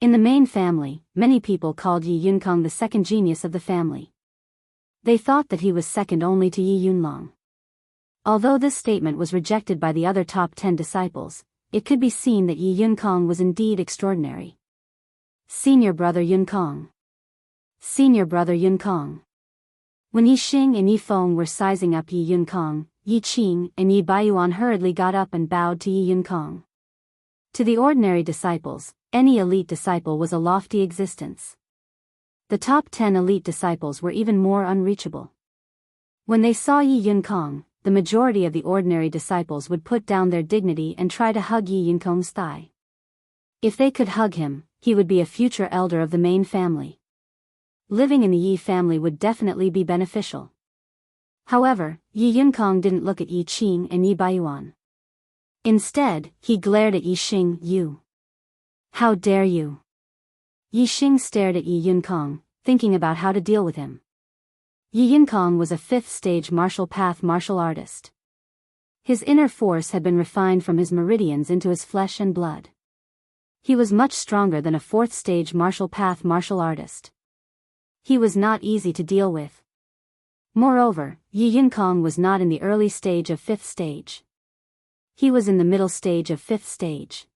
Speaker 1: In the main family, many people called Yi Yunkong the second genius of the family. They thought that he was second only to Yi Yunlong. Although this statement was rejected by the other top 10 disciples, it could be seen that Yi Yunkong was indeed extraordinary. Senior brother Yunkong. Senior brother Yunkong. When Yi Xing and Yi Feng were sizing up Yi Yunkong, Yi Qing and Yi Baiyuan hurriedly got up and bowed to Yi Yunkong. To the ordinary disciples, any elite disciple was a lofty existence. The top 10 elite disciples were even more unreachable. When they saw Yi Yunkong, the majority of the ordinary disciples would put down their dignity and try to hug Yi Yunkong's thigh. If they could hug him, he would be a future elder of the main family. Living in the Yi family would definitely be beneficial. However, Yi Yunkong didn't look at Yi Qing and Yi Baiyuan. Instead, he glared at Yi Xing. "You! How dare you!" Yi Xing stared at Yi Yunkong, thinking about how to deal with him. Yi Yunkong was a 5th-stage martial path martial artist. His inner force had been refined from his meridians into his flesh and blood. He was much stronger than a 4th-stage martial path martial artist. He was not easy to deal with. Moreover, Yi Yunkong was not in the early stage of 5th stage. He was in the middle stage of 5th stage.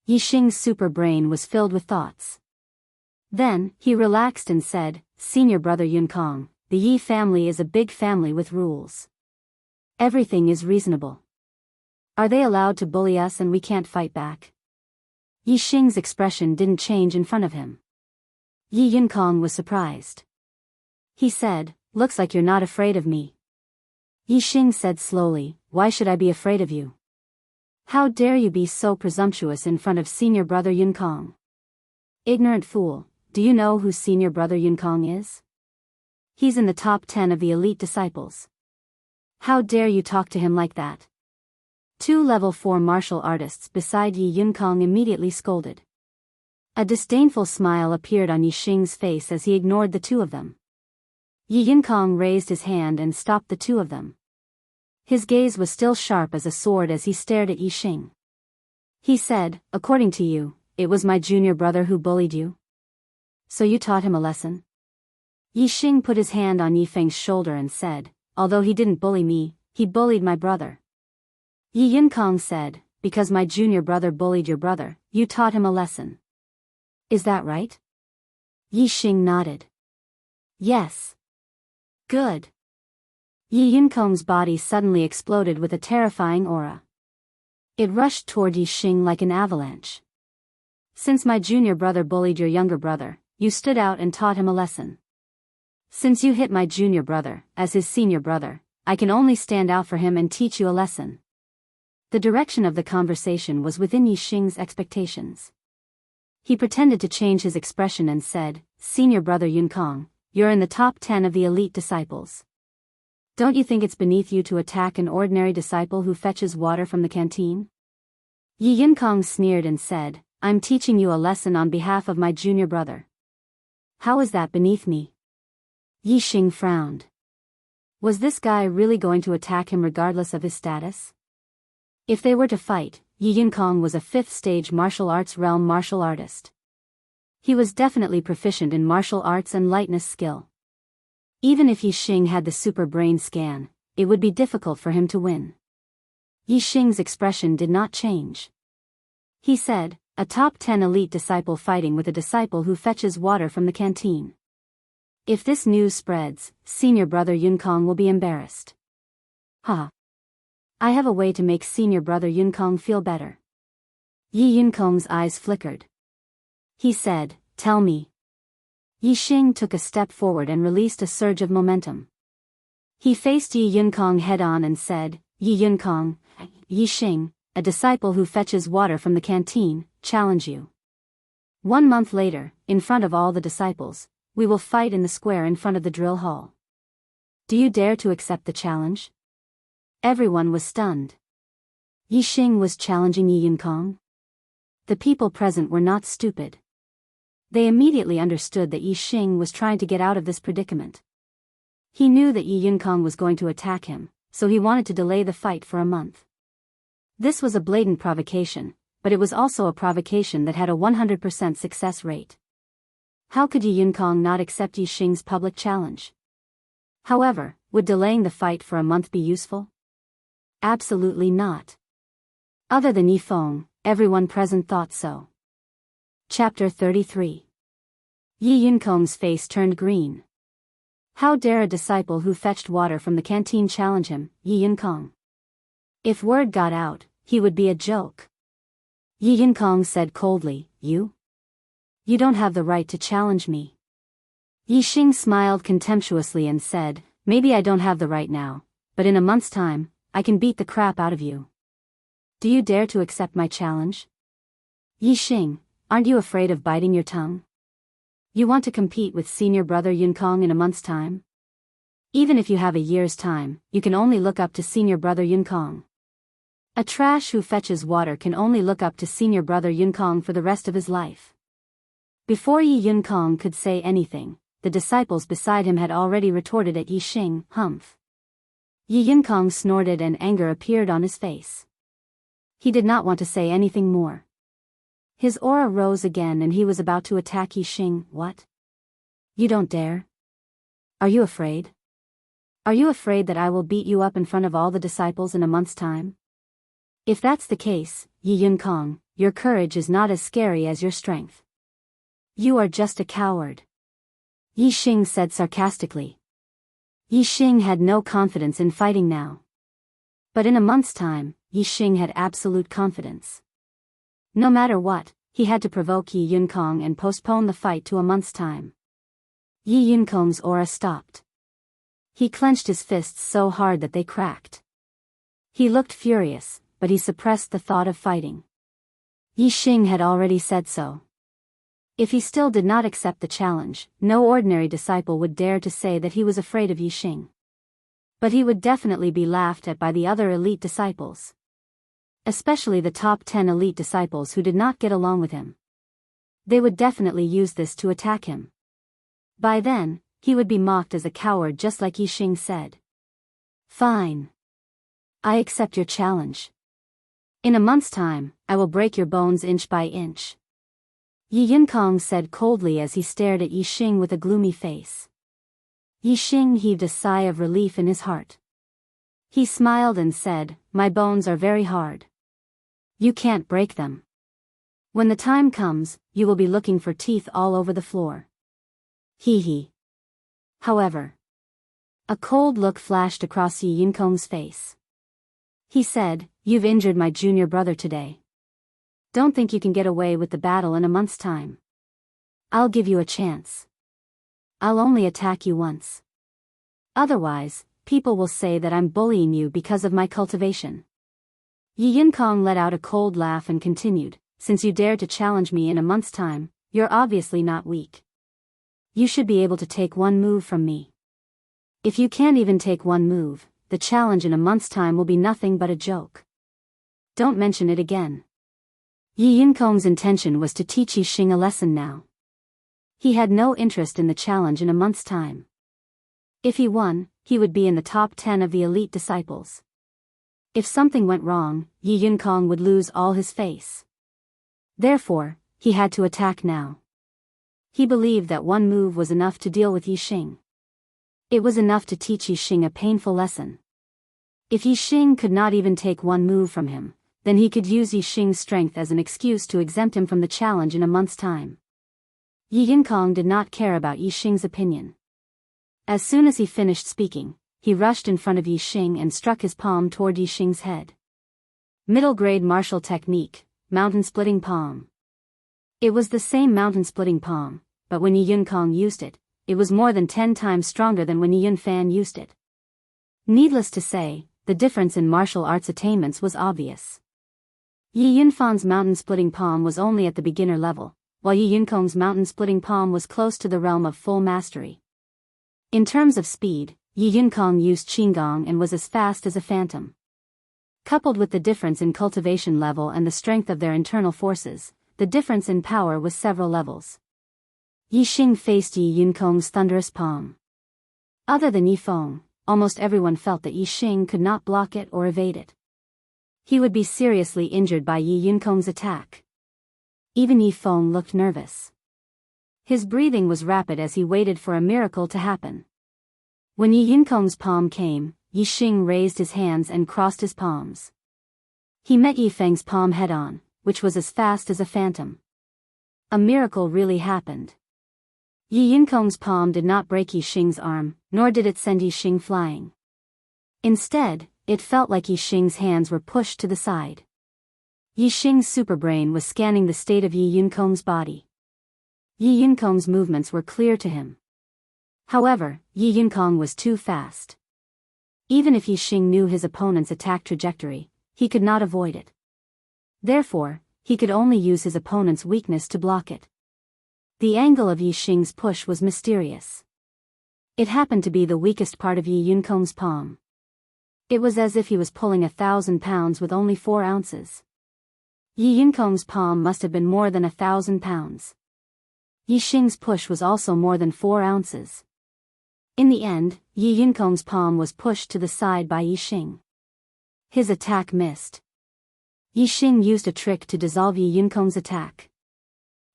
Speaker 1: Yi Xing's super brain was filled with thoughts. Then, he relaxed and said, "Senior brother Yunkong, the Yi family is a big family with rules. Everything is reasonable. Are they allowed to bully us and we can't fight back?" Yi Xing's expression didn't change in front of him. Yi Yunkong was surprised. He said, "Looks like you're not afraid of me." Yi Xing said slowly, "Why should I be afraid of you? How dare you be so presumptuous in front of senior brother Yunkong? Ignorant fool, do you know who senior brother Yunkong is? He's in the top 10 of the elite disciples. How dare you talk to him like that?" 2 level 4 martial artists beside Yi Yunkong immediately scolded. A disdainful smile appeared on Yi Xing's face as he ignored the 2 of them. Yi Yunkong raised his hand and stopped the 2 of them. His gaze was still sharp as a sword as he stared at Yi Xing. He said, "According to you, it was my junior brother who bullied you? So you taught him a lesson?" Yi Xing put his hand on Yi Feng's shoulder and said, "Although he didn't bully me, he bullied my brother." Yi Yunkong said, "Because my junior brother bullied your brother, you taught him a lesson. Is that right?" Yi Xing nodded. "Yes." "Good." Yi Yunkong's body suddenly exploded with a terrifying aura. It rushed toward Yi Xing like an avalanche. "Since my junior brother bullied your younger brother, you stood out and taught him a lesson. Since you hit my junior brother, as his senior brother, I can only stand out for him and teach you a lesson." The direction of the conversation was within Yi Xing's expectations. He pretended to change his expression and said, "Senior brother Yunkong, you're in the top 10 of the elite disciples. Don't you think it's beneath you to attack an ordinary disciple who fetches water from the canteen?" Yi Yunkong sneered and said, "I'm teaching you a lesson on behalf of my junior brother. How is that beneath me?" Yi Xing frowned. Was this guy really going to attack him regardless of his status? If they were to fight, Yi Yunkong was a 5th-stage martial arts realm martial artist. He was definitely proficient in martial arts and lightness skill. Even if Yi Xing had the super brain scan, it would be difficult for him to win. Yi Xing's expression did not change. He said, "A top 10 elite disciple fighting with a disciple who fetches water from the canteen. If this news spreads, senior brother Yunkong will be embarrassed. Ha! I have a way to make senior brother Yunkong feel better." Yi Yunkong's eyes flickered. He said, "Tell me." Yi Xing took a step forward and released a surge of momentum. He faced Yi Yunkong head-on and said, "Yi Yunkong, Yi Xing, a disciple who fetches water from the canteen, challenge you. 1 month later, in front of all the disciples, we will fight in the square in front of the drill hall. Do you dare to accept the challenge?" Everyone was stunned. Yi Xing was challenging Yi Yunkang? The people present were not stupid. They immediately understood that Yi Xing was trying to get out of this predicament. He knew that Yi Yunkang was going to attack him, so he wanted to delay the fight for a month. This was a blatant provocation, but it was also a provocation that had a 100% success rate. How could Yi Yunkang not accept Yi Xing's public challenge? However, would delaying the fight for a month be useful? Absolutely not. Other than Yi Feng, everyone present thought so. Chapter 33. Yi Yunkang's face turned green. How dare a disciple who fetched water from the canteen challenge him, Yi Yunkang? If word got out, he would be a joke. Yi Yunkang said coldly, You don't have the right to challenge me. Yi Xing smiled contemptuously and said, Maybe I don't have the right now, but in a month's time, I can beat the crap out of you. Do you dare to accept my challenge? Yi Xing, aren't you afraid of biting your tongue? You want to compete with senior brother Yunkang in a month's time? Even if you have a year's time, you can only look up to senior brother Yunkang. A trash who fetches water can only look up to senior brother Yunkang for the rest of his life. Before Yi Yunkang could say anything, the disciples beside him had already retorted at Yi Xing, Humph. Yi Yunkang snorted and anger appeared on his face. He did not want to say anything more. His aura rose again and he was about to attack Yi Xing. What? You don't dare? Are you afraid? Are you afraid that I will beat you up in front of all the disciples in a month's time? If that's the case, Yi Yunkang, your courage is not as scary as your strength. You are just a coward. Yi Xing said sarcastically. Yi Xing had no confidence in fighting now. But in a month's time, Yi Xing had absolute confidence. No matter what, he had to provoke Yi Yunkang and postpone the fight to a month's time. Yi Yunkang's aura stopped. He clenched his fists so hard that they cracked. He looked furious, but he suppressed the thought of fighting. Yi Xing had already said so. If he still did not accept the challenge, no ordinary disciple would dare to say that he was afraid of Yi Xing. But he would definitely be laughed at by the other elite disciples. Especially the top 10 elite disciples who did not get along with him. They would definitely use this to attack him. By then, he would be mocked as a coward just like Yi Xing said. Fine. I accept your challenge. In a month's time, I will break your bones inch by inch. Yi Yunkang said coldly as he stared at Yi Xing with a gloomy face. Yi Xing heaved a sigh of relief in his heart. He smiled and said, My bones are very hard. You can't break them. When the time comes, you will be looking for teeth all over the floor. Hee hee. However, a cold look flashed across Yi Yunkang's face. He said, You've injured my junior brother today. Don't think you can get away with the battle in a month's time. I'll give you a chance. I'll only attack you once. Otherwise, people will say that I'm bullying you because of my cultivation. Yi Yunkang let out a cold laugh and continued, Since you dared to challenge me in a month's time, you're obviously not weak. You should be able to take one move from me. If you can't even take one move, the challenge in a month's time will be nothing but a joke. Don't mention it again. Yi Yunkang's intention was to teach Yi Xing a lesson now. He had no interest in the challenge in a month's time. If he won, he would be in the top 10 of the elite disciples. If something went wrong, Yi Yunkang would lose all his face. Therefore, he had to attack now. He believed that one move was enough to deal with Yi Xing. It was enough to teach Yi Xing a painful lesson. If Yi Xing could not even take one move from him, then he could use Yi Xing's strength as an excuse to exempt him from the challenge in a month's time. Yi Yunkang did not care about Yi Xing's opinion. As soon as he finished speaking, he rushed in front of Yi Xing and struck his palm toward Yi Xing's head. Middle-grade martial technique, mountain-splitting palm. It was the same mountain-splitting palm, but when Yi Yunkang used it, it was more than 10 times stronger than when Yi Yunfan used it. Needless to say, the difference in martial arts attainments was obvious. Yi Yunfan's mountain-splitting palm was only at the beginner level, while Yi Yunkang's mountain-splitting palm was close to the realm of full mastery. In terms of speed, Yi Yunkang used Qinggong and was as fast as a phantom. Coupled with the difference in cultivation level and the strength of their internal forces, the difference in power was several levels. Yi Xing faced Yi Yunkong's thunderous palm. Other than Yi Feng, almost everyone felt that Yi Xing could not block it or evade it. He would be seriously injured by Yi Yunkong's attack. Even Yi Feng looked nervous. His breathing was rapid as he waited for a miracle to happen. When Yi Yunkong's palm came, Yi Xing raised his hands and crossed his palms. He met Yi Feng's palm head-on, which was as fast as a phantom. A miracle really happened. Yi Yunkong's palm did not break Yi Xing's arm, nor did it send Yi Xing flying. Instead, it felt like Yi Xing's hands were pushed to the side. Yi Xing's superbrain was scanning the state of Yi Yunkong's body. Yi Yunkong's movements were clear to him. However, Yi Yunkong was too fast. Even if Yi Xing knew his opponent's attack trajectory, he could not avoid it. Therefore, he could only use his opponent's weakness to block it. The angle of Yi Xing's push was mysterious. It happened to be the weakest part of Yi Yunkong's palm. It was as if he was pulling 1,000 pounds with only 4 ounces. Yi Yunkong's palm must have been more than 1,000 pounds. Yi Xing's push was also more than 4 ounces. In the end, Yi Yunkong's palm was pushed to the side by Yi Xing. His attack missed. Yi Xing used a trick to dissolve Yi Yunkong's attack.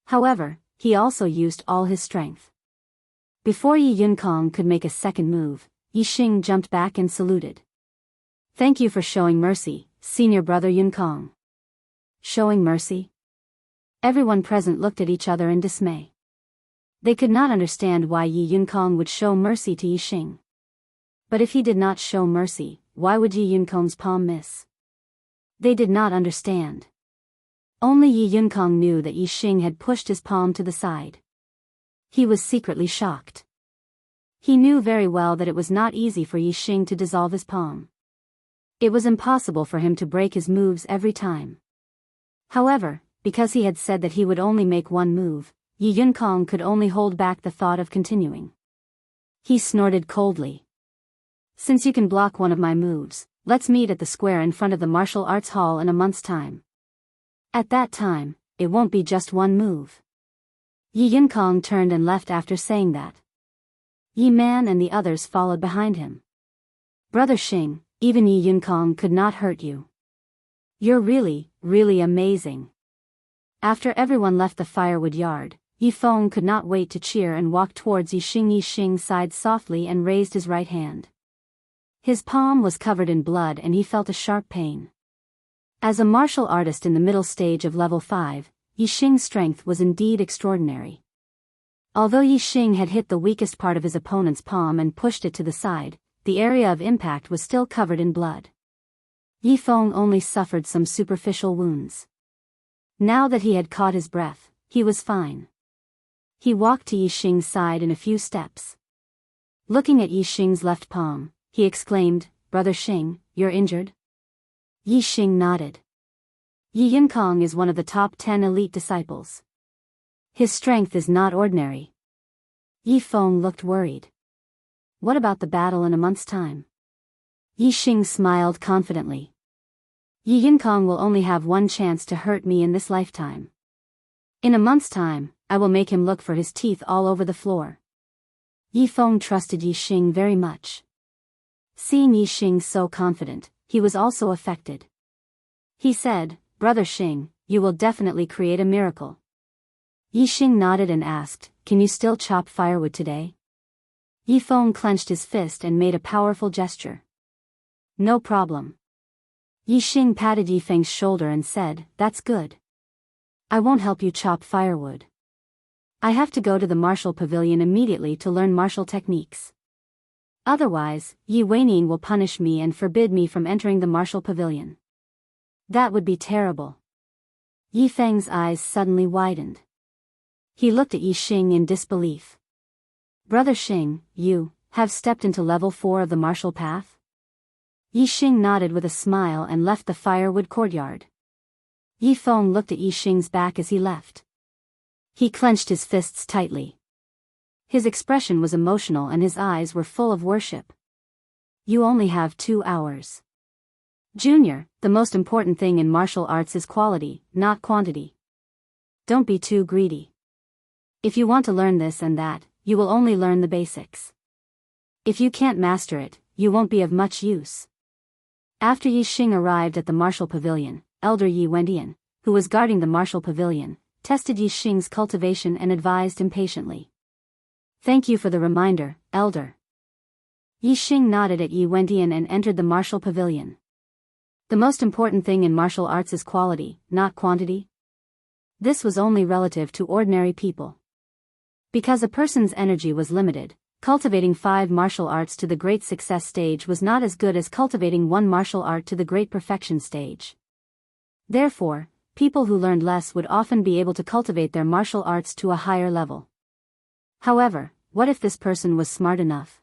Speaker 1: However, he also used all his strength. Before Yi Yunkong could make a second move, Yi Xing jumped back and saluted. "Thank you for showing mercy, senior brother Yunkong." Showing mercy? Everyone present looked at each other in dismay. They could not understand why Yi Yunkong would show mercy to Yi Xing. But if he did not show mercy, why would Yi Yunkong's palm miss? They did not understand. Only Yi Yunkong knew that Yi Xing had pushed his palm to the side. He was secretly shocked. He knew very well that it was not easy for Yi Xing to dissolve his palm. It was impossible for him to break his moves every time. However, because he had said that he would only make one move, Yi Yunkong could only hold back the thought of continuing. He snorted coldly. "Since you can block one of my moves, let's meet at the square in front of the martial arts hall in a month's time. At that time, it won't be just one move." Yi Yunkong turned and left after saying that. Yi Man and the others followed behind him. "Brother Xing, even Yi Yunkong could not hurt you. You're really, really amazing." After everyone left the firewood yard, Yi Feng could not wait to cheer and walked towards Yi Xing. Yi Xing sighed softly and raised his right hand. His palm was covered in blood and he felt a sharp pain. As a martial artist in the middle stage of level 5, Yi Xing's strength was indeed extraordinary. Although Yi Xing had hit the weakest part of his opponent's palm and pushed it to the side, the area of impact was still covered in blood. Yi Feng only suffered some superficial wounds. Now that he had caught his breath, he was fine. He walked to Yi Xing's side in a few steps. Looking at Yi Xing's left palm, he exclaimed, "Brother Xing, you're injured?" Yi Xing nodded. Yi Yunkong is one of the top 10 elite disciples. His strength is not ordinary. Yi Feng looked worried. "What about the battle in a month's time?" Yi Xing smiled confidently. "Yi Yunkong will only have one chance to hurt me in this lifetime. In a month's time, I will make him look for his teeth all over the floor." Yi Feng trusted Yi Xing very much. Seeing Yi Xing so confident, he was also affected. He said, "Brother Xing, you will definitely create a miracle." Yi Xing nodded and asked, "Can you still chop firewood today?" Yi Feng clenched his fist and made a powerful gesture. "No problem." Yi Xing patted Yi Feng's shoulder and said, "That's good. I won't help you chop firewood. I have to go to the martial pavilion immediately to learn martial techniques. Otherwise, Yi Weining will punish me and forbid me from entering the martial pavilion." That would be terrible. Yi Feng's eyes suddenly widened. He looked at Yi Xing in disbelief. "Brother Xing, you have stepped into level 4 of the martial path?" Yi Xing nodded with a smile and left the firewood courtyard. Yi Feng looked at Yi Xing's back as he left. He clenched his fists tightly. His expression was emotional and his eyes were full of worship. "You only have 2 hours. Junior, the most important thing in martial arts is quality, not quantity. Don't be too greedy. If you want to learn this and that, you will only learn the basics. If you can't master it, you won't be of much use. After Yi Xing arrived at the martial pavilion, Elder Yi Wendian, who was guarding the martial pavilion, tested Yi Xing's cultivation and advised impatiently. Thank you for the reminder, Elder. Yi Xing nodded at Yi Wendian and entered the martial pavilion. The most important thing in martial arts is quality, not quantity. This was only relative to ordinary people. Because a person's energy was limited, cultivating 5 martial arts to the great success stage was not as good as cultivating 1 martial art to the great perfection stage. Therefore, people who learned less would often be able to cultivate their martial arts to a higher level. However, what if this person was smart enough?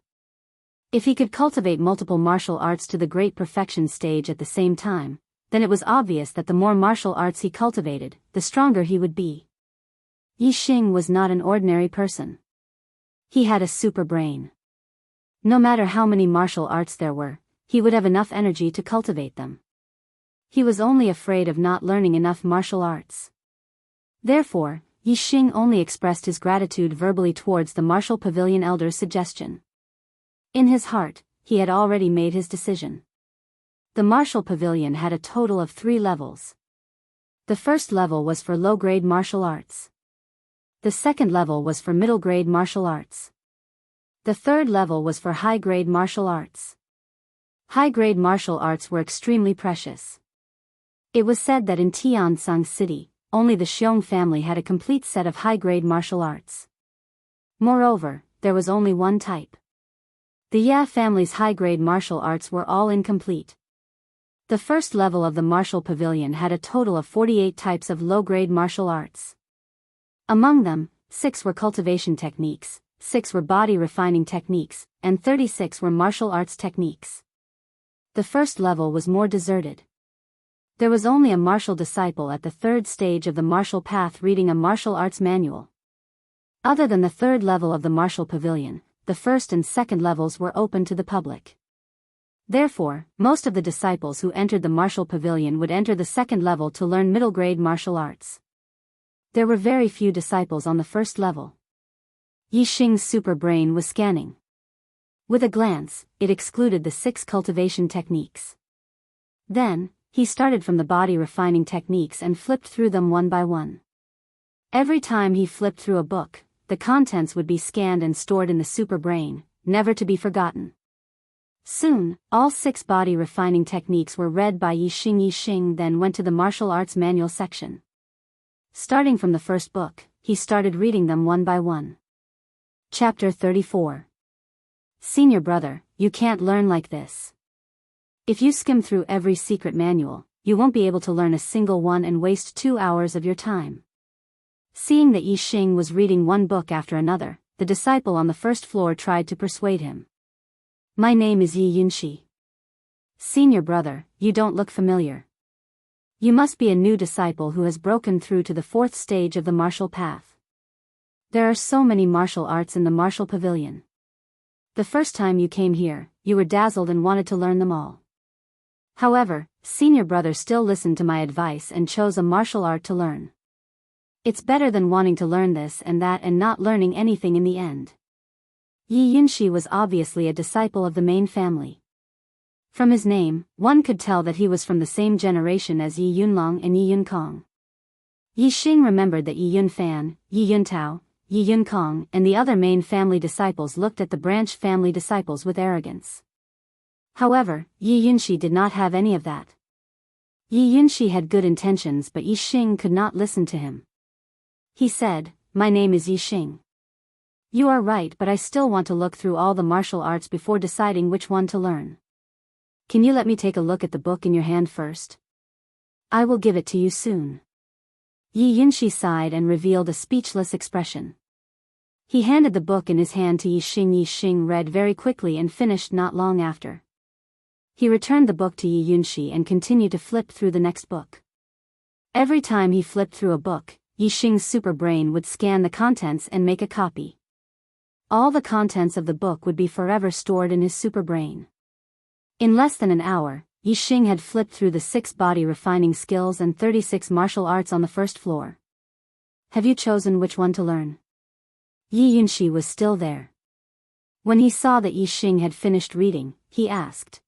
Speaker 1: If he could cultivate multiple martial arts to the great perfection stage at the same time, then it was obvious that the more martial arts he cultivated, the stronger he would be. Yi Xing was not an ordinary person. He had a super brain. No matter how many martial arts there were, he would have enough energy to cultivate them. He was only afraid of not learning enough martial arts. Therefore, Yi Xing only expressed his gratitude verbally towards the martial pavilion elder's suggestion. In his heart, he had already made his decision. The martial pavilion had a total of 3 levels. The first level was for low-grade martial arts. The second level was for middle-grade martial arts. The third level was for high-grade martial arts. High-grade martial arts were extremely precious. It was said that in Tiansang City, only the Xiong family had a complete set of high-grade martial arts. Moreover, there was only one type. The Ya family's high-grade martial arts were all incomplete. The first level of the martial pavilion had a total of 48 types of low-grade martial arts. Among them, 6 were cultivation techniques, 6 were body refining techniques, and 36 were martial arts techniques. The first level was more deserted. There was only a martial disciple at the 3rd stage of the martial path reading a martial arts manual. Other than the 3rd level of the martial pavilion, the 1st and 2nd levels were open to the public. Therefore, most of the disciples who entered the martial pavilion would enter the 2nd level to learn middle-grade martial arts. There were very few disciples on the 1st level. Yi Xing's super brain was scanning. With a glance, it excluded the 6 cultivation techniques. Then, he started from the body refining techniques and flipped through them one by one. Every time he flipped through a book, the contents would be scanned and stored in the super brain, never to be forgotten. Soon, all 6 body refining techniques were read by Yi Xing. Yi Xing then went to the martial arts manual section. Starting from the first book, he started reading them one by one. Chapter 34. Senior brother, you can't learn like this. If you skim through every secret manual, you won't be able to learn a single one and waste 2 hours of your time. Seeing that Yi Xing was reading one book after another, the disciple on the first floor tried to persuade him. My name is Yi Yunxi. Senior brother, you don't look familiar. You must be a new disciple who has broken through to the 4th stage of the martial path. There are so many martial arts in the martial pavilion. The first time you came here, you were dazzled and wanted to learn them all. However, senior brother still listened to my advice and chose a martial art to learn. It's better than wanting to learn this and that and not learning anything in the end. Yi Yunxi was obviously a disciple of the main family. From his name, one could tell that he was from the same generation as Yi Yunlong and Yi Yunkong. Yi Xing remembered that Yi Yunfan, Yi Yuntao, Yi Yunkong and the other main family disciples looked at the branch family disciples with arrogance. However, Yi Yunxi did not have any of that. Yi Yunxi had good intentions, but Yi Xing could not listen to him. He said, My name is Yi Xing. You are right, but I still want to look through all the martial arts before deciding which one to learn. Can you let me take a look at the book in your hand first? I will give it to you soon. Yi Yunxi sighed and revealed a speechless expression. He handed the book in his hand to Yi Xing. Yi Xing read very quickly and finished not long after. He returned the book to Yi Yunxi and continued to flip through the next book. Every time he flipped through a book, Yi Xing's super brain would scan the contents and make a copy. All the contents of the book would be forever stored in his super brain. In less than an hour, Yi Xing had flipped through the 6 body refining skills and 36 martial arts on the first floor. Have you chosen which one to learn? Yi Yunxi was still there. When he saw that Yi Xing had finished reading, he asked.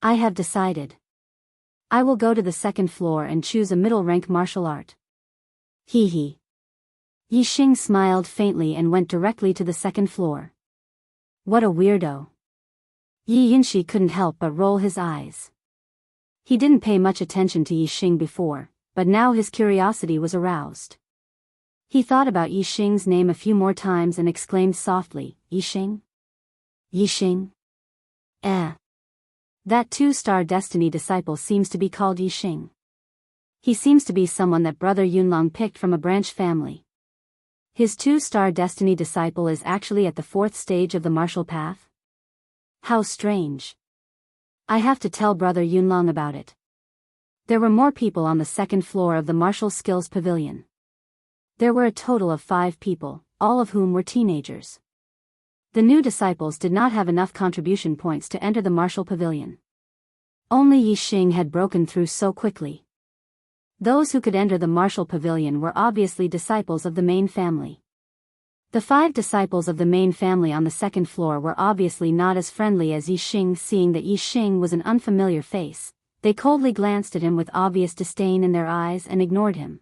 Speaker 1: I have decided. I will go to the 2nd floor and choose a middle-rank martial art. Hee hee. Yi Xing smiled faintly and went directly to the 2nd floor. What a weirdo. Yi Yunxi couldn't help but roll his eyes. He didn't pay much attention to Yi Xing before, but now his curiosity was aroused. He thought about Yi Xing's name a few more times and exclaimed softly, Yi Xing? Yi Xing? That 2-star destiny disciple seems to be called Yi Xing. He seems to be someone that Brother Yunlong picked from a branch family. His 2-star destiny disciple is actually at the 4th stage of the martial path? How strange. I have to tell Brother Yunlong about it. There were more people on the 2nd floor of the Martial Skills Pavilion. There were a total of 5 people, all of whom were teenagers. The new disciples did not have enough contribution points to enter the Martial Pavilion. Only Yi Xing had broken through so quickly. Those who could enter the Martial Pavilion were obviously disciples of the main family. The 5 disciples of the main family on the 2nd floor were obviously not as friendly as Yi Xing. Seeing that Yi Xing was an unfamiliar face, they coldly glanced at him with obvious disdain in their eyes and ignored him.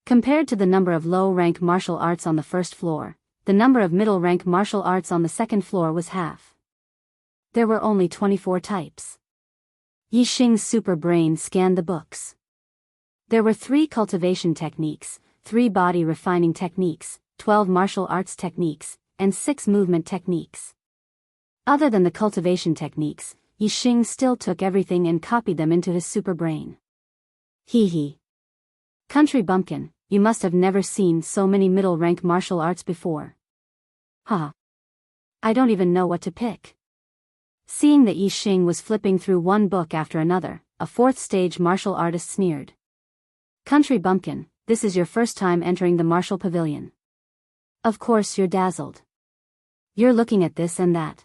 Speaker 1: Compared to the number of low-rank martial arts on the 1st floor, the number of middle-rank martial arts on the 2nd floor was half. There were only 24 types. Yi Xing's super brain scanned the books. There were 3 cultivation techniques, 3 body refining techniques, 12 martial arts techniques, and 6 movement techniques. Other than the cultivation techniques, Yi Xing still took everything and copied them into his super brain. Hee hee. Country bumpkin, you must have never seen so many middle-rank martial arts before. Huh. I don't even know what to pick. Seeing that Yi Xing was flipping through one book after another, a 4th stage martial artist sneered. Country bumpkin, this is your first time entering the Martial Pavilion. Of course you're dazzled. You're looking at this and that.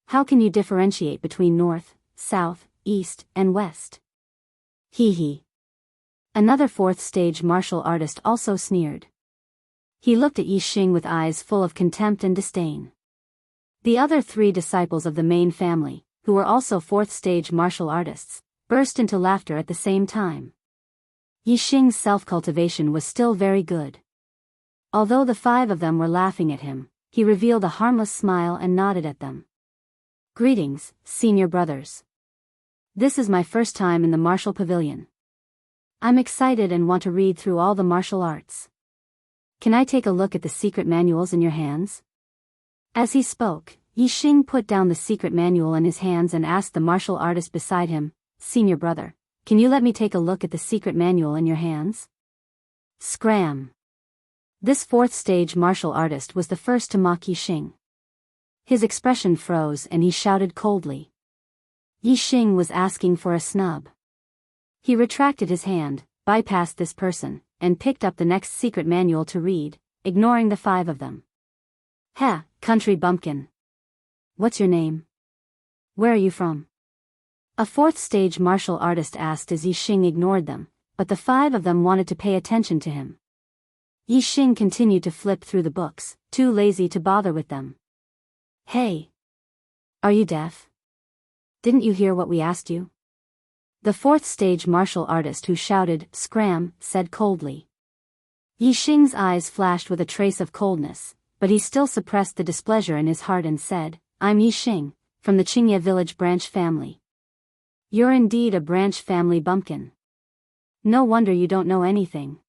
Speaker 1: How can you differentiate between north, south, east, and west? Hee hee. Another 4th stage martial artist also sneered. He looked at Yi Xing with eyes full of contempt and disdain. The other 3 disciples of the main family, who were also 4th stage martial artists, burst into laughter at the same time. Yi Xing's self-cultivation was still very good. Although the 5 of them were laughing at him, he revealed a harmless smile and nodded at them. Greetings, senior brothers. This is my first time in the Martial Pavilion. I'm excited and want to read through all the martial arts. Can I take a look at the secret manuals in your hands? As he spoke, Yi Xing put down the secret manual in his hands and asked the martial artist beside him, Senior brother, can you let me take a look at the secret manual in your hands? Scram. This 4th stage martial artist was the first to mock Yi Xing. His expression froze and he shouted coldly. Yi Xing was asking for a snub. He retracted his hand, bypassed this person, and picked up the next secret manual to read, ignoring the 5 of them. Heh, country bumpkin. What's your name? Where are you from? A 4th stage martial artist asked as Yi Xing ignored them, but the 5 of them wanted to pay attention to him. Yi Xing continued to flip through the books, too lazy to bother with them. Hey! Are you deaf? Didn't you hear what we asked you? The 4th stage martial artist who shouted, Scram, said coldly. Yi Xing's eyes flashed with a trace of coldness, but he still suppressed the displeasure in his heart and said, I'm Yi Xing, from the Qingye village branch family. You're indeed a branch family bumpkin. No wonder you don't know anything.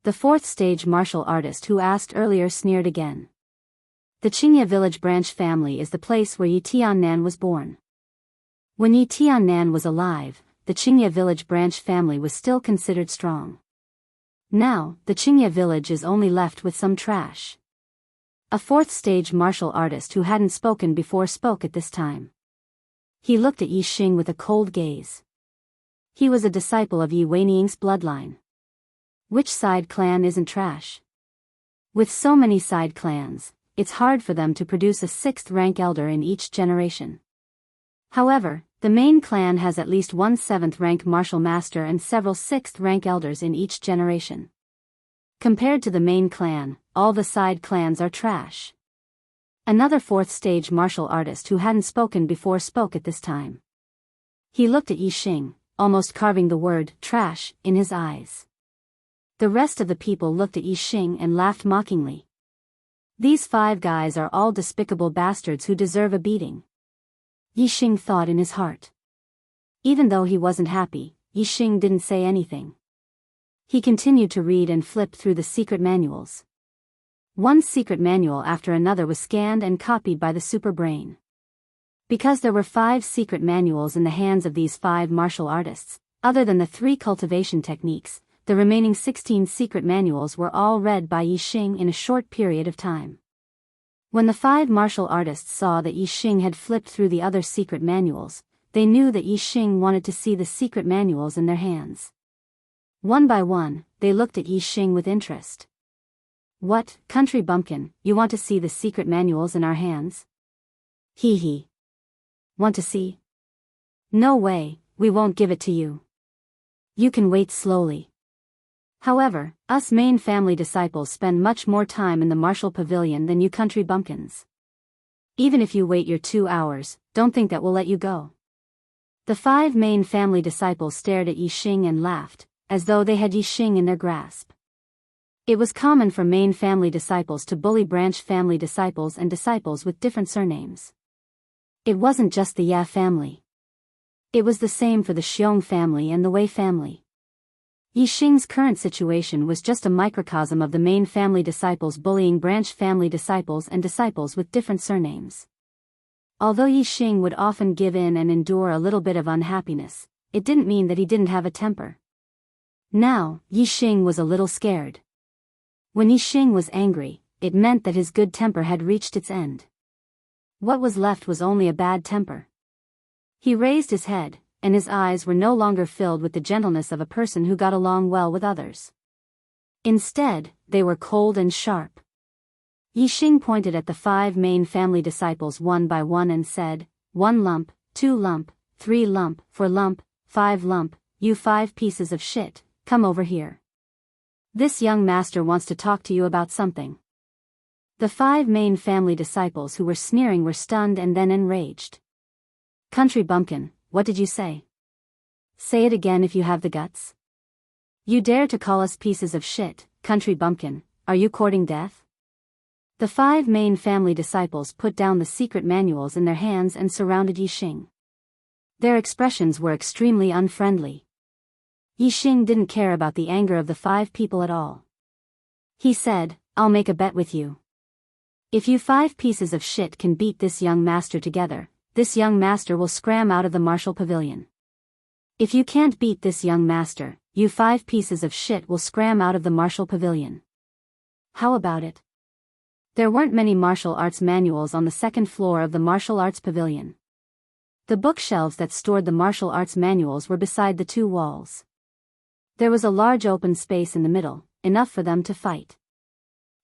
Speaker 1: The 4th stage martial artist who asked earlier sneered again. The Qingye village branch family is the place where Yi Tiannan was born. When Yi Tiannan was alive, the Qingye village branch family was still considered strong. Now, the Qingye village is only left with some trash. A 4th stage martial artist who hadn't spoken before spoke at this time. He looked at Yi Xing with a cold gaze. He was a disciple of Yi Weiniing's bloodline. Which side clan isn't trash? With so many side clans, it's hard for them to produce a 6th rank elder in each generation. However, The main clan has at least one 7th rank martial master and several 6th rank elders in each generation. Compared to the main clan, all the side clans are trash. Another 4th stage martial artist who hadn't spoken before spoke at this time. He looked at Yi Xing, almost carving the word trash in his eyes. The rest of the people looked at Yi Xing and laughed mockingly. These 5 guys are all despicable bastards who deserve a beating. Yi Xing thought in his heart. Even though he wasn't happy, Yi Xing didn't say anything. He continued to read and flip through the secret manuals. One secret manual after another was scanned and copied by the super brain. Because there were 5 secret manuals in the hands of these 5 martial artists, other than the 3 cultivation techniques, the remaining 16 secret manuals were all read by Yi Xing in a short period of time. When the 5 martial artists saw that Yi Xing had flipped through the other secret manuals, they knew that Yi Xing wanted to see the secret manuals in their hands. One by one, they looked at Yi Xing with interest. "What, country bumpkin, you want to see the secret manuals in our hands? Hee hee. Want to see? No way, we won't give it to you. You can wait slowly." However, us main family disciples spend much more time in the martial pavilion than you country bumpkins. Even if you wait your 2 hours, don't think that we'll let you go. The 5 main family disciples stared at Yi Xing and laughed, as though they had Yi Xing in their grasp. It was common for main family disciples to bully branch family disciples and disciples with different surnames. It wasn't just the Ya family. It was the same for the Xiong family and the Wei family. Yi Xing's current situation was just a microcosm of the main family disciples bullying branch family disciples and disciples with different surnames. Although Yi Xing would often give in and endure a little bit of unhappiness, it didn't mean that he didn't have a temper. Now, Yi Xing was a little scared. When Yi Xing was angry, it meant that his good temper had reached its end. What was left was only a bad temper. He raised his head, and his eyes were no longer filled with the gentleness of a person who got along well with others. Instead, they were cold and sharp. Yi Xing pointed at the 5 main family disciples one by one and said, "1 lump, 2 lump, 3 lump, 4 lump, 5 lump, you 5 pieces of shit, come over here. This young master wants to talk to you about something." The 5 main family disciples who were sneering were stunned and then enraged. "Country bumpkin, what did you say? Say it again if you have the guts. You dare to call us pieces of shit, country bumpkin, are you courting death?" The 5 main family disciples put down the secret manuals in their hands and surrounded Yi Xing. Their expressions were extremely unfriendly. Yi Xing didn't care about the anger of the 5 people at all. He said, "I'll make a bet with you. If you 5 pieces of shit can beat this young master together, this young master will scram out of the martial pavilion. If you can't beat this young master, you 5 pieces of shit will scram out of the martial pavilion. How about it?" There weren't many martial arts manuals on the 2nd floor of the martial arts pavilion. The bookshelves that stored the martial arts manuals were beside the 2 walls. There was a large open space in the middle, enough for them to fight.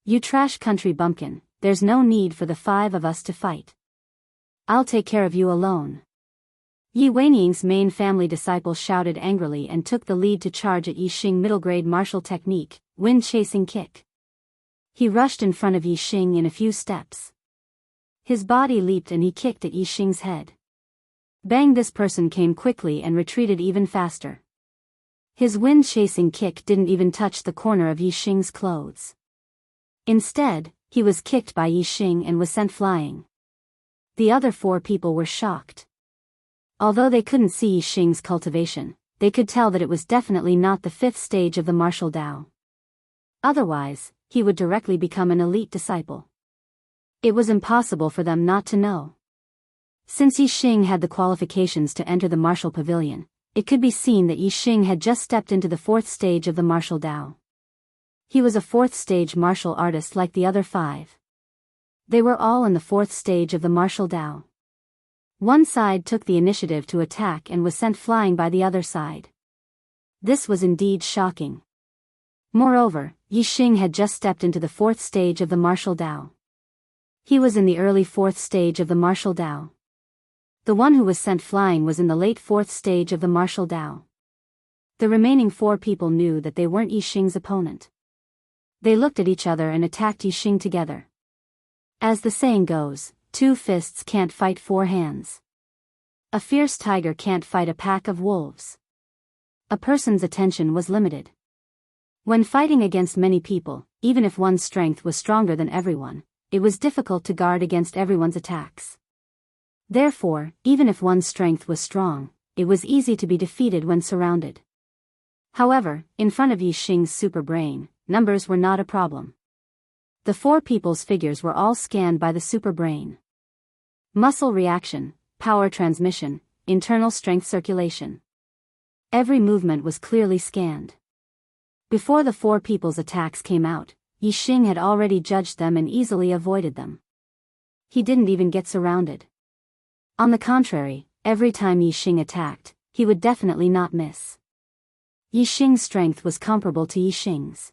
Speaker 1: "You trash country bumpkin, there's no need for the 5 of us to fight. I'll take care of you alone." Yi Weining's main family disciple shouted angrily and took the lead to charge at Yi Xing middle grade martial technique, wind chasing kick. He rushed in front of Yi Xing in a few steps. His body leaped and he kicked at Yi Xing's head. Bang! This person came quickly and retreated even faster. His wind-chasing kick didn't even touch the corner of Yi Xing's clothes. Instead, he was kicked by Yi Xing and was sent flying. The other 4 people were shocked. Although they couldn't see Yi Xing's cultivation, they could tell that it was definitely not the 5th stage of the martial Tao. Otherwise, he would directly become an elite disciple. It was impossible for them not to know. Since Yi Xing had the qualifications to enter the martial pavilion, it could be seen that Yi Xing had just stepped into the 4th stage of the martial Tao. He was a 4th stage martial artist like the other 5. They were all in the 4th stage of the martial Tao. One side took the initiative to attack and was sent flying by the other side. This was indeed shocking. Moreover, Yi Xing had just stepped into the 4th stage of the martial Tao. He was in the early 4th stage of the martial Tao. The one who was sent flying was in the late 4th stage of the martial Dao. The remaining 4 people knew that they weren't Yixing's opponent. They looked at each other and attacked Yixing together. As the saying goes, 2 fists can't fight 4 hands. A fierce tiger can't fight a pack of wolves. A person's attention was limited. When fighting against many people, even if one's strength was stronger than everyone, it was difficult to guard against everyone's attacks. Therefore, even if one's strength was strong, it was easy to be defeated when surrounded. However, in front of Yixing's super brain, numbers were not a problem. The 4 people's figures were all scanned by the super brain. Muscle reaction, power transmission, internal strength circulation. Every movement was clearly scanned. Before the 4 people's attacks came out, Yixing had already judged them and easily avoided them. He didn't even get surrounded. On the contrary, every time Yixing attacked, he would definitely not miss. Yixing's strength was comparable to Yixing's.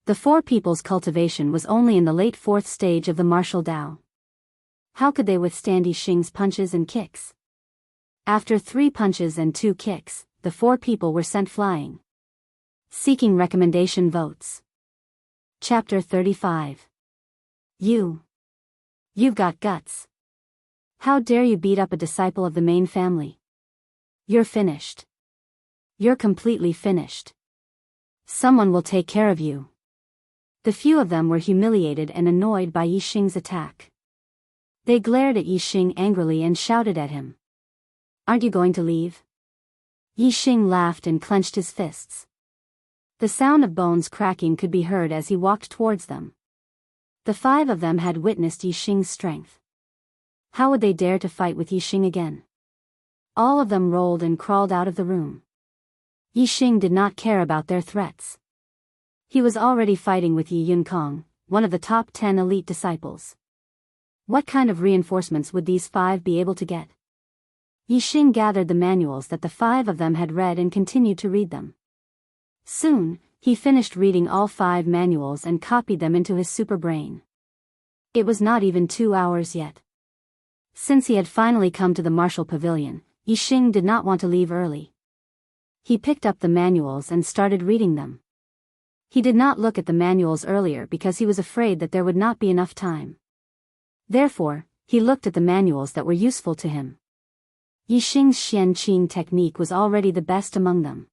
Speaker 1: The 4 people's cultivation was only in the late 4th stage of the martial Dao. How could they withstand Yixing's punches and kicks? After 3 punches and 2 kicks, the 4 people were sent flying. Seeking recommendation votes. Chapter 35. You've got guts. How dare you beat up a disciple of the main family? You're finished. You're completely finished. Someone will take care of you. The few of them were humiliated and annoyed by Yixing's attack. They glared at Yixing angrily and shouted at him. Aren't you going to leave? Yixing laughed and clenched his fists. The sound of bones cracking could be heard as he walked towards them. The 5 of them had witnessed Yixing's strength. How would they dare to fight with Yixing again? All of them rolled and crawled out of the room. Yixing did not care about their threats. He was already fighting with Yi Yunkong, one of the top 10 elite disciples. What kind of reinforcements would these 5 be able to get? Yixing gathered the manuals that the 5 of them had read and continued to read them. Soon, he finished reading all 5 manuals and copied them into his super brain. It was not even 2 hours yet. Since he had finally come to the martial pavilion, Yixing did not want to leave early. He picked up the manuals and started reading them. He did not look at the manuals earlier because he was afraid that there would not be enough time. Therefore, he looked at the manuals that were useful to him. Yixing's Xian Qing technique was already the best among them.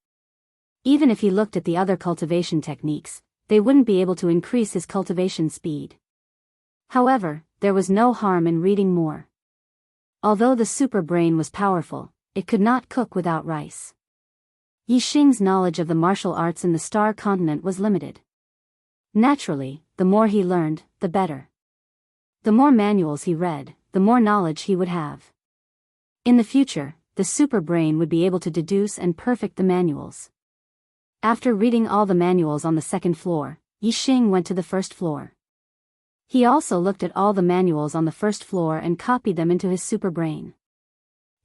Speaker 1: Even if he looked at the other cultivation techniques, they wouldn't be able to increase his cultivation speed. However, there was no harm in reading more. Although the super brain was powerful, it could not cook without rice. Yixing's knowledge of the martial arts in the Star Continent was limited. Naturally, the more he learned, the better. The more manuals he read, the more knowledge he would have. In the future, the super brain would be able to deduce and perfect the manuals. After reading all the manuals on the 2nd floor, Yixing went to the 1st floor. He also looked at all the manuals on the 1st floor and copied them into his super brain.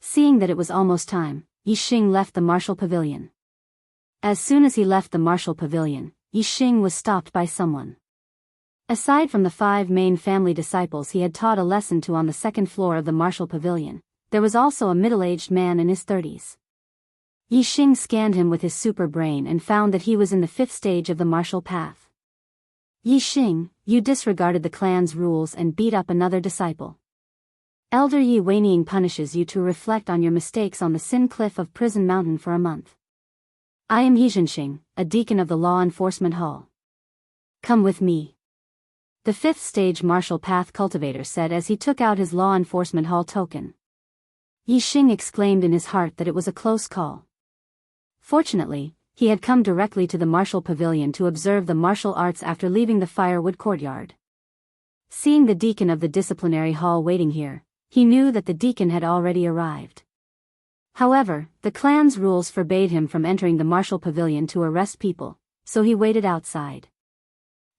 Speaker 1: Seeing that it was almost time, Yixing left the martial pavilion. As soon as he left the martial pavilion, Yixing was stopped by someone. Aside from the 5 main family disciples he had taught a lesson to on the 2nd floor of the martial pavilion, there was also a middle-aged man in his 30s. Yixing scanned him with his super brain and found that he was in the 5th stage of the martial path. Yixing, you disregarded the clan's rules and beat up another disciple. Elder Yi Weining punishes you to reflect on your mistakes on the Sin Cliff of Prison Mountain for a month. I am Yi Zhenxing, a deacon of the Law Enforcement Hall. Come with me. The 5th stage martial path cultivator said as he took out his Law Enforcement Hall token. Yixing exclaimed in his heart that it was a close call. Fortunately, he had come directly to the martial pavilion to observe the martial arts after leaving the firewood courtyard. Seeing the deacon of the disciplinary hall waiting here, he knew that the deacon had already arrived. However, the clan's rules forbade him from entering the martial pavilion to arrest people, so he waited outside.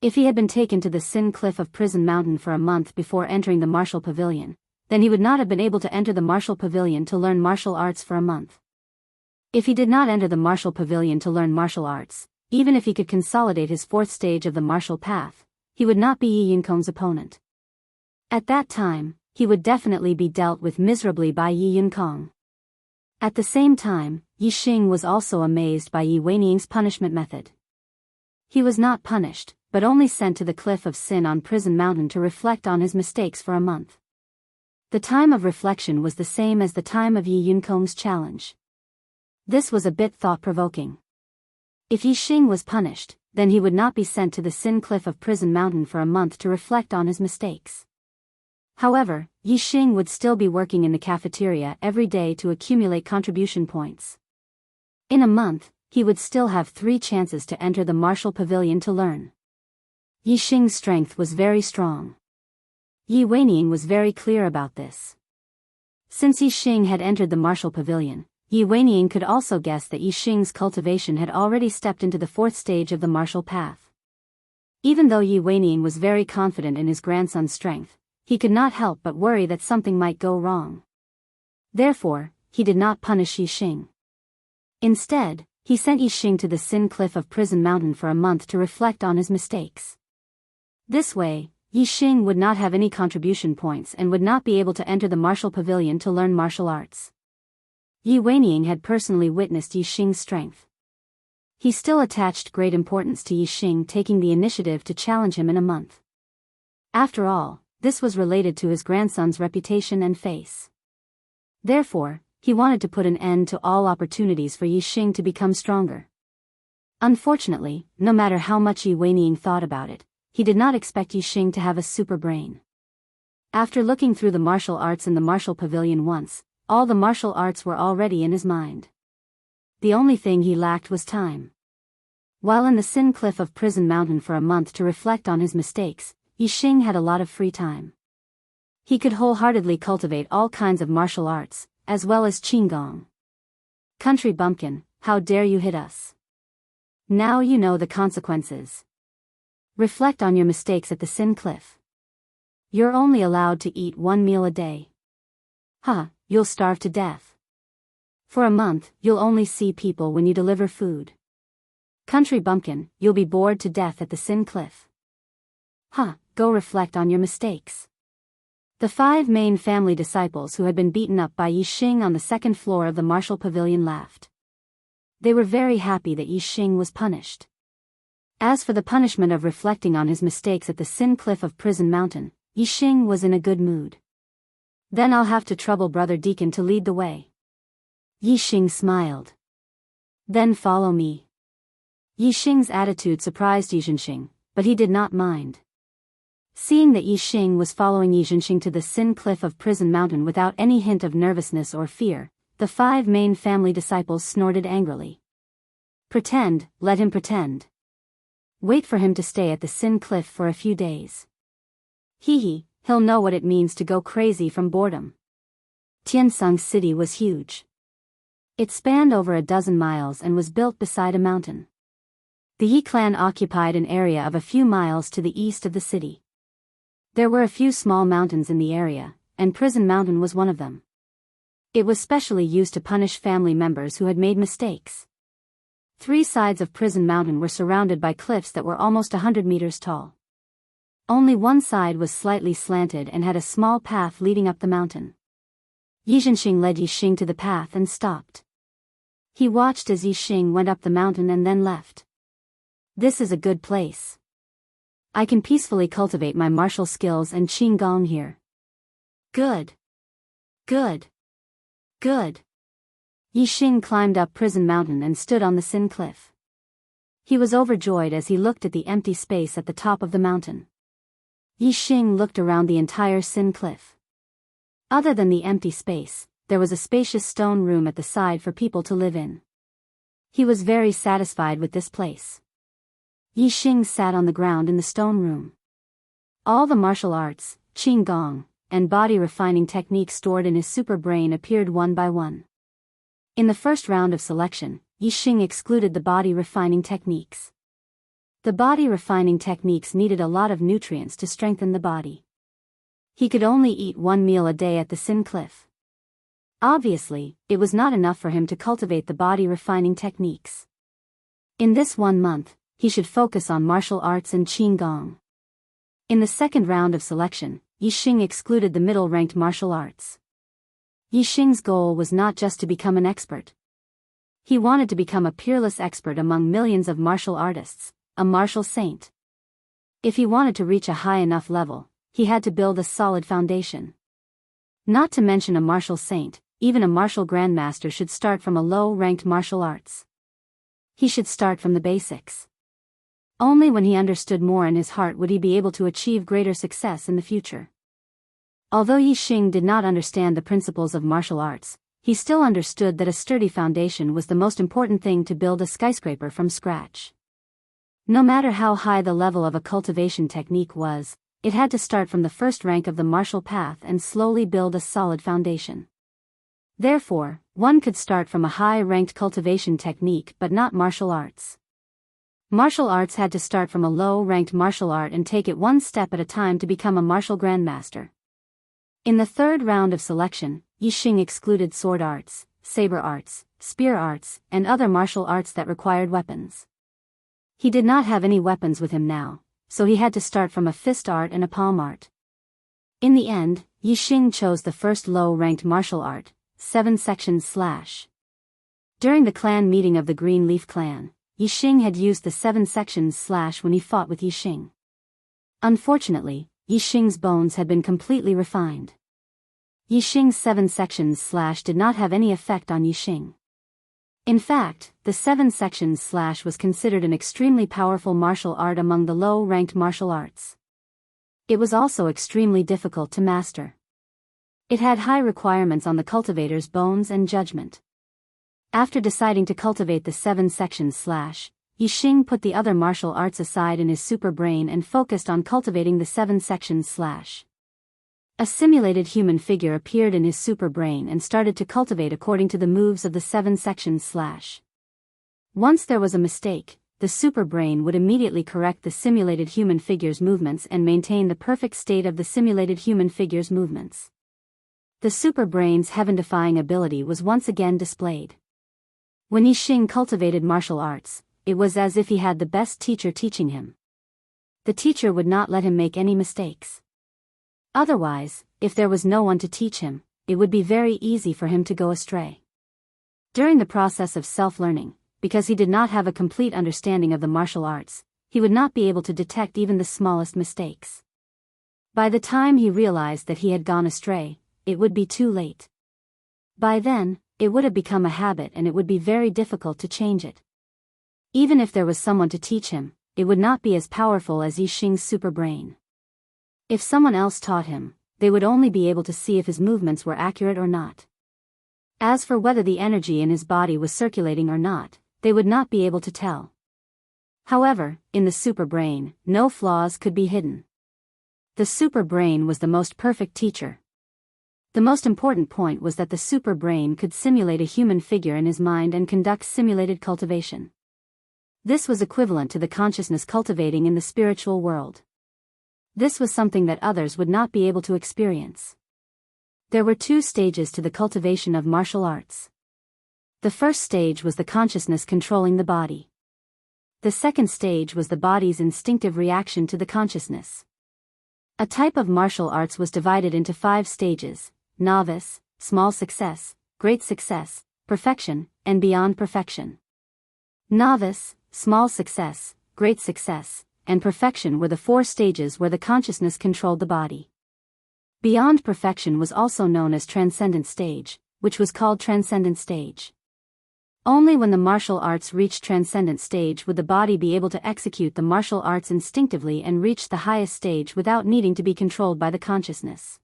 Speaker 1: If he had been taken to the Sin Cliff of Prison Mountain for a month before entering the martial pavilion, then he would not have been able to enter the martial pavilion to learn martial arts for a month. If he did not enter the martial pavilion to learn martial arts, even if he could consolidate his 4th stage of the martial path, he would not be Yi Yunkong's opponent. At that time, he would definitely be dealt with miserably by Yi Yunkong. At the same time, Yi Xing was also amazed by Yi Weiniang's punishment method. He was not punished, but only sent to the Cliff of Sin on Prison Mountain to reflect on his mistakes for a month. The time of reflection was the same as the time of Yi Yunkong's challenge. This was a bit thought-provoking. If Yi Xing was punished, then he would not be sent to the Sin Cliff of Prison Mountain for a month to reflect on his mistakes. However, Yi Xing would still be working in the cafeteria every day to accumulate contribution points. In a month, he would still have 3 chances to enter the martial pavilion to learn. Yi Xing's strength was very strong. Yi Weiniang was very clear about this. Since Yi Xing had entered the martial pavilion, Yi Weiniang could also guess that Yi Xing's cultivation had already stepped into the 4th stage of the martial path. Even though Yi Weiniang was very confident in his grandson's strength, he could not help but worry that something might go wrong. Therefore, he did not punish Yi Xing. Instead, he sent Yi Xing to the Sin Cliff of Prison Mountain for a month to reflect on his mistakes. This way, Yi Xing would not have any contribution points and would not be able to enter the martial pavilion to learn martial arts. Yi Weiniang had personally witnessed Yi Xing's strength. He still attached great importance to Yi Xing taking the initiative to challenge him in a month. After all, this was related to his grandson's reputation and face. Therefore, he wanted to put an end to all opportunities for Yi Xing to become stronger. Unfortunately, no matter how much Yi Weiniang thought about it, he did not expect Yi Xing to have a super brain. After looking through the martial arts in the martial pavilion once, all the martial arts were already in his mind. The only thing he lacked was time. While in the Sin Cliff of Prison Mountain for a month to reflect on his mistakes, Yi Xing had a lot of free time. He could wholeheartedly cultivate all kinds of martial arts, as well as Qinggong. Country bumpkin, how dare you hit us? Now you know the consequences. Reflect on your mistakes at the Sin Cliff. You're only allowed to eat 1 meal a day. You'll starve to death. For a month, you'll only see people when you deliver food. Country bumpkin, you'll be bored to death at the Sin Cliff. Go reflect on your mistakes. The 5 main family disciples who had been beaten up by Yi Xing on the 2nd floor of the martial pavilion laughed. They were very happy that Yi Xing was punished. As for the punishment of reflecting on his mistakes at the Sin Cliff of Prison Mountain, Yi Xing was in a good mood. Then I'll have to trouble Brother Deacon to lead the way. Yi Xing smiled. Then follow me. Yi Xing's attitude surprised Yi Zhenxing, but he did not mind. Seeing that Yi Xing was following Yi Zhenxing to the Sin Cliff of Prison Mountain without any hint of nervousness or fear, the 5 main family disciples snorted angrily. Pretend, let him pretend. Wait for him to stay at the Sin Cliff for a few days. He'll know what it means to go crazy from boredom. Tiansang City was huge. It spanned over a dozen miles and was built beside a mountain. The Yi clan occupied an area of a few miles to the east of the city. There were a few small mountains in the area, and Prison Mountain was one of them. It was specially used to punish family members who had made mistakes. 3 sides of Prison Mountain were surrounded by cliffs that were almost 100 meters tall. Only one side was slightly slanted and had a small path leading up the mountain. Yi Zhenxing led Yi Xing to the path and stopped. He watched as Yi Xing went up the mountain and then left. This is a good place. I can peacefully cultivate my martial skills and Qinggong here. Good. Good. Good. Yi Xing climbed up Prison Mountain and stood on the Sin Cliff. He was overjoyed as he looked at the empty space at the top of the mountain. Yi Xing looked around the entire Sin Cliff. Other than the empty space, there was a spacious stone room at the side for people to live in. He was very satisfied with this place. Yi Xing sat on the ground in the stone room. All the martial arts, Qinggong, and body refining techniques stored in his super brain appeared one by one. In the first round of selection, Yi Xing excluded the body refining techniques. The body refining techniques needed a lot of nutrients to strengthen the body. He could only eat 1 meal a day at the Sin Cliff. Obviously, it was not enough for him to cultivate the body refining techniques. In this 1 month, he should focus on martial arts and Qinggong. In the second round of selection, Yixing excluded the middle-ranked martial arts. Yixing's goal was not just to become an expert. He wanted to become a peerless expert among millions of martial artists, a martial saint. If he wanted to reach a high enough level, he had to build a solid foundation. Not to mention a martial saint, even a martial grandmaster should start from a low-ranked martial arts. He should start from the basics. Only when he understood more in his heart would he be able to achieve greater success in the future. Although Yixing did not understand the principles of martial arts, he still understood that a sturdy foundation was the most important thing to build a skyscraper from scratch. No matter how high the level of a cultivation technique was, it had to start from the first rank of the martial path and slowly build a solid foundation. Therefore, one could start from a high-ranked cultivation technique but not martial arts. Martial arts had to start from a low-ranked martial art and take it one step at a time to become a martial grandmaster. In the third round of selection, Yixing excluded sword arts, saber arts, spear arts, and other martial arts that required weapons. He did not have any weapons with him now, so he had to start from a fist art and a palm art. In the end, Yixing chose the first low-ranked martial art, 7 sections slash. During the clan meeting of the Green Leaf clan, Yixing had used the 7 sections slash when he fought with Yixing. Unfortunately, Yixing's bones had been completely refined. Yixing's 7 sections slash did not have any effect on Yixing. In fact, the 7 sections slash was considered an extremely powerful martial art among the low-ranked martial arts. It was also extremely difficult to master. It had high requirements on the cultivator's bones and judgment. After deciding to cultivate the 7 sections slash, Yixing put the other martial arts aside in his super brain and focused on cultivating the 7 sections slash. A simulated human figure appeared in his super brain and started to cultivate according to the moves of the 7 sections slash. Once there was a mistake, the super brain would immediately correct the simulated human figure's movements and maintain the perfect state of the simulated human figure's movements. The super brain's heaven-defying ability was once again displayed. When Yixing cultivated martial arts, it was as if he had the best teacher teaching him. The teacher would not let him make any mistakes. Otherwise, if there was no one to teach him, it would be very easy for him to go astray. During the process of self-learning, because he did not have a complete understanding of the martial arts, he would not be able to detect even the smallest mistakes. By the time he realized that he had gone astray, it would be too late. By then, it would have become a habit and it would be very difficult to change it. Even if there was someone to teach him, it would not be as powerful as Yixing's super brain. If someone else taught him, they would only be able to see if his movements were accurate or not. As for whether the energy in his body was circulating or not, they would not be able to tell. However, in the super brain, no flaws could be hidden. The super brain was the most perfect teacher. The most important point was that the super brain could simulate a human figure in his mind and conduct simulated cultivation. This was equivalent to the consciousness cultivating in the spiritual world. This was something that others would not be able to experience. There were 2 stages to the cultivation of martial arts. The first stage was the consciousness controlling the body. The second stage was the body's instinctive reaction to the consciousness. A type of martial arts was divided into 5 stages: novice, small success, great success, perfection, and beyond perfection. Novice, small success, great success, and perfection were the 4 stages where the consciousness controlled the body. Beyond perfection was also known as transcendent stage, which was called transcendent stage. Only when the martial arts reached transcendent stage would the body be able to execute the martial arts instinctively and reach the highest stage without needing to be controlled by the consciousness.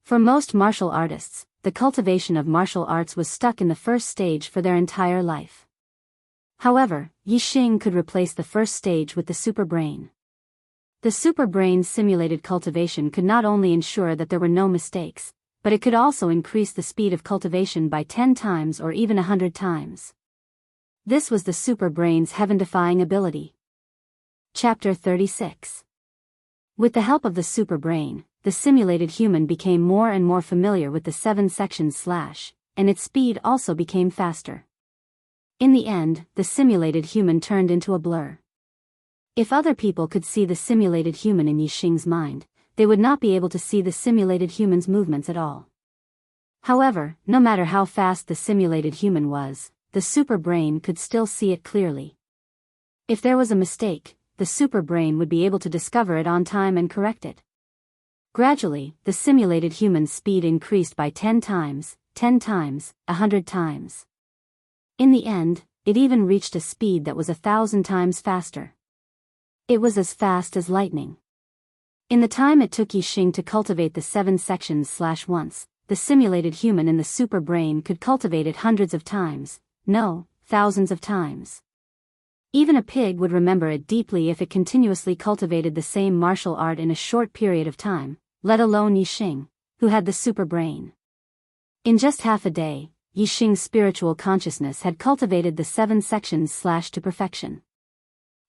Speaker 1: For most martial artists, the cultivation of martial arts was stuck in the first stage for their entire life. However, Yixing could replace the first stage with the super brain. The super brain's simulated cultivation could not only ensure that there were no mistakes, but it could also increase the speed of cultivation by 10 times or even 100 times. This was the super brain's heaven-defying ability. Chapter 36. With the help of the super brain, the simulated human became more and more familiar with the 7 sections slash, and its speed also became faster. In the end, the simulated human turned into a blur. If other people could see the simulated human in Yixing's mind, they would not be able to see the simulated human's movements at all. However, no matter how fast the simulated human was, the super brain could still see it clearly. If there was a mistake, the super brain would be able to discover it on time and correct it. Gradually, the simulated human's speed increased by 10 times, 10 times, 100 times. In the end, it even reached a speed that was 1,000 times faster. It was as fast as lightning. In the time it took Yixing to cultivate the 7 sections once, the simulated human in the super brain could cultivate it hundreds of times, no, thousands of times. Even a pig would remember it deeply if it continuously cultivated the same martial art in a short period of time, let alone Yixing, who had the super brain. In just half a day, Yixing's spiritual consciousness had cultivated the 7 sections to perfection.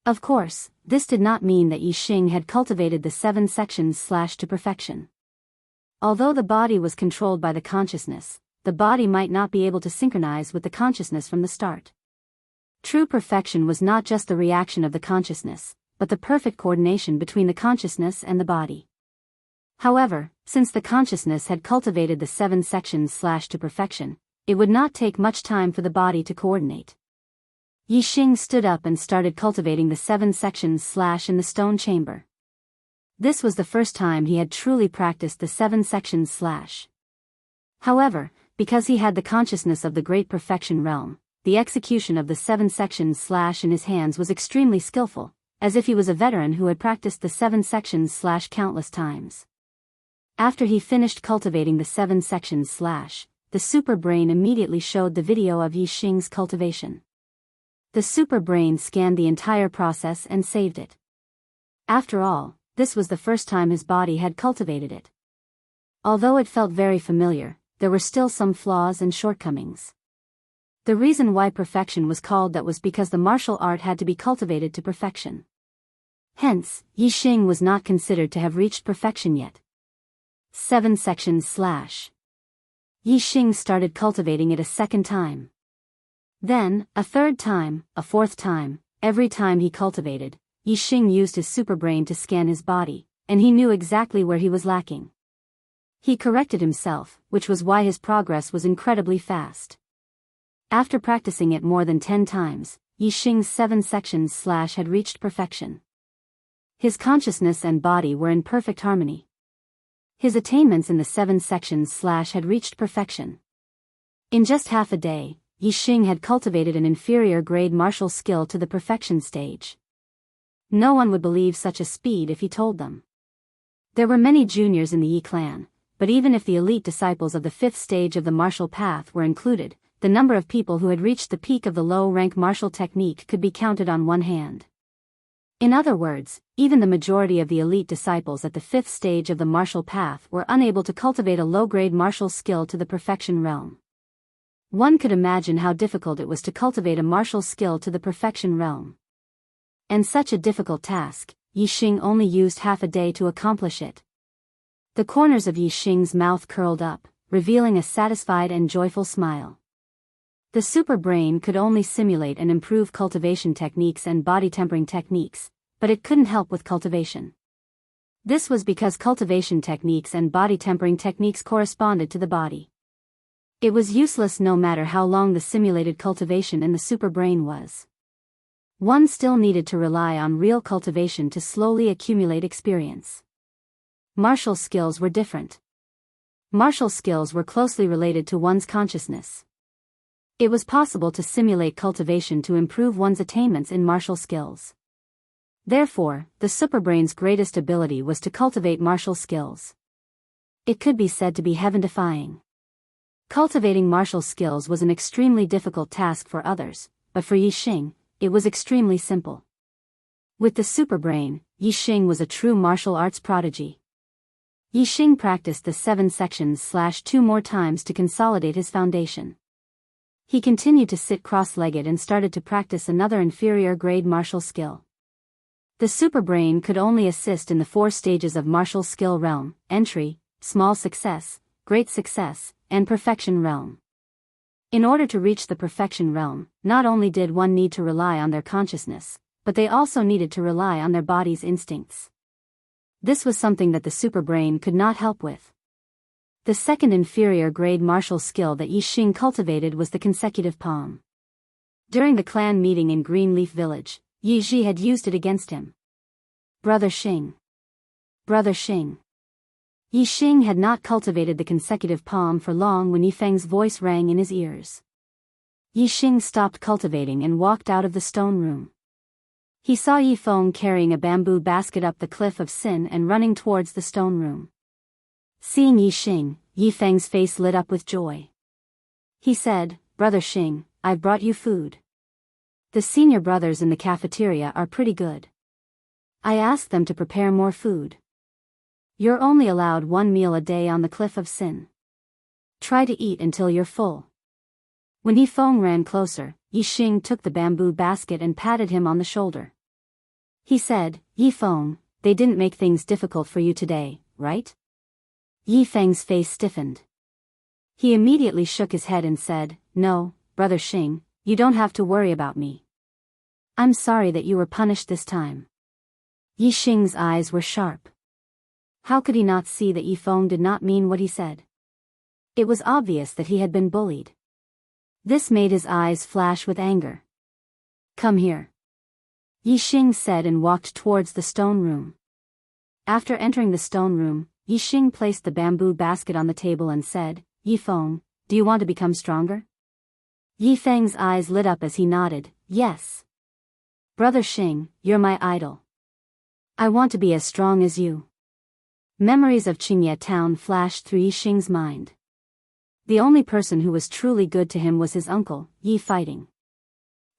Speaker 1: Of course, this did not mean that Yixing had cultivated the 7 sections to perfection. Although the body was controlled by the consciousness, the body might not be able to synchronize with the consciousness from the start. True perfection was not just the reaction of the consciousness, but the perfect coordination between the consciousness and the body. However, since the consciousness had cultivated the 7 sections to perfection, it would not take much time for the body to coordinate. Yixing stood up and started cultivating the 7 sections in the stone chamber. This was the first time he had truly practiced the 7 sections. However, because he had the consciousness of the great perfection realm, the execution of the 7 sections in his hands was extremely skillful, as if he was a veteran who had practiced the 7 sections countless times. After he finished cultivating the 7 sections the super brain immediately showed the video of Yixing's cultivation. The super brain scanned the entire process and saved it. After all, this was the first time his body had cultivated it. Although it felt very familiar, there were still some flaws and shortcomings. The reason why perfection was called that was because the martial art had to be cultivated to perfection. Hence, Yixing was not considered to have reached perfection yet. 7 sections. Yixing started cultivating it a second time. Then, a third time, a fourth time. Every time he cultivated, Yixing used his superbrain to scan his body, and he knew exactly where he was lacking. He corrected himself, which was why his progress was incredibly fast. After practicing it more than 10 times, Yixing's 7 sections had reached perfection. His consciousness and body were in perfect harmony. His attainments in the 7 sections had reached perfection. In just half a day, Yixing had cultivated an inferior grade martial skill to the perfection stage. No one would believe such a speed if he told them. There were many juniors in the Yi clan, but even if the elite disciples of the 5th stage of the martial path were included, the number of people who had reached the peak of the low-rank martial technique could be counted on one hand. In other words, even the majority of the elite disciples at the 5th stage of the martial path were unable to cultivate a low-grade martial skill to the perfection realm. One could imagine how difficult it was to cultivate a martial skill to the perfection realm. And such a difficult task, Yixing only used half a day to accomplish it. The corners of Yixing's mouth curled up, revealing a satisfied and joyful smile. The super brain could only simulate and improve cultivation techniques and body tempering techniques, but it couldn't help with cultivation. This was because cultivation techniques and body tempering techniques corresponded to the body. It was useless no matter how long the simulated cultivation in the super brain was. One still needed to rely on real cultivation to slowly accumulate experience. Martial skills were different. Martial skills were closely related to one's consciousness. It was possible to simulate cultivation to improve one's attainments in martial skills. Therefore, the superbrain's greatest ability was to cultivate martial skills. It could be said to be heaven-defying. Cultivating martial skills was an extremely difficult task for others, but for Yixing, it was extremely simple. With the superbrain, Yixing was a true martial arts prodigy. Yixing practiced the 7 sections 2 more times to consolidate his foundation. He continued to sit cross-legged and started to practice another inferior grade martial skill. The superbrain could only assist in the 4 stages of martial skill realm: entry, small success, great success, and perfection realm. In order to reach the perfection realm, not only did one need to rely on their consciousness, but they also needed to rely on their body's instincts. This was something that the superbrain could not help with. The second inferior grade martial skill that Yi Xing cultivated was the consecutive palm. During the clan meeting in Greenleaf Village, Yi Ji had used it against him. Brother Xing. Brother Xing. Yi Xing had not cultivated the consecutive palm for long when Yi Feng's voice rang in his ears. Yi Xing stopped cultivating and walked out of the stone room. He saw Yi Feng carrying a bamboo basket up the cliff of Sin and running towards the stone room. Seeing Yi Xing, Yi Feng's face lit up with joy. He said, "Brother Xing, I've brought you food. The senior brothers in the cafeteria are pretty good. I asked them to prepare more food. You're only allowed 1 meal a day on the cliff of Sin. Try to eat until you're full." When Yi Feng ran closer, Yi Xing took the bamboo basket and patted him on the shoulder. He said, "Yi Feng, they didn't make things difficult for you today, right?" Yi Feng's face stiffened. He immediately shook his head and said, "No, Brother Xing, you don't have to worry about me. I'm sorry that you were punished this time." Yi Xing's eyes were sharp. How could he not see that Yi Feng did not mean what he said? It was obvious that he had been bullied. This made his eyes flash with anger. "Come here," Yi Xing said and walked towards the stone room. After entering the stone room, Yi Xing placed the bamboo basket on the table and said, "Yi Feng, do you want to become stronger?" Yi Feng's eyes lit up as he nodded, "Yes. Brother Xing, you're my idol. I want to be as strong as you." Memories of Qingye town flashed through Yi Xing's mind. The only person who was truly good to him was his uncle, Yi Fighting.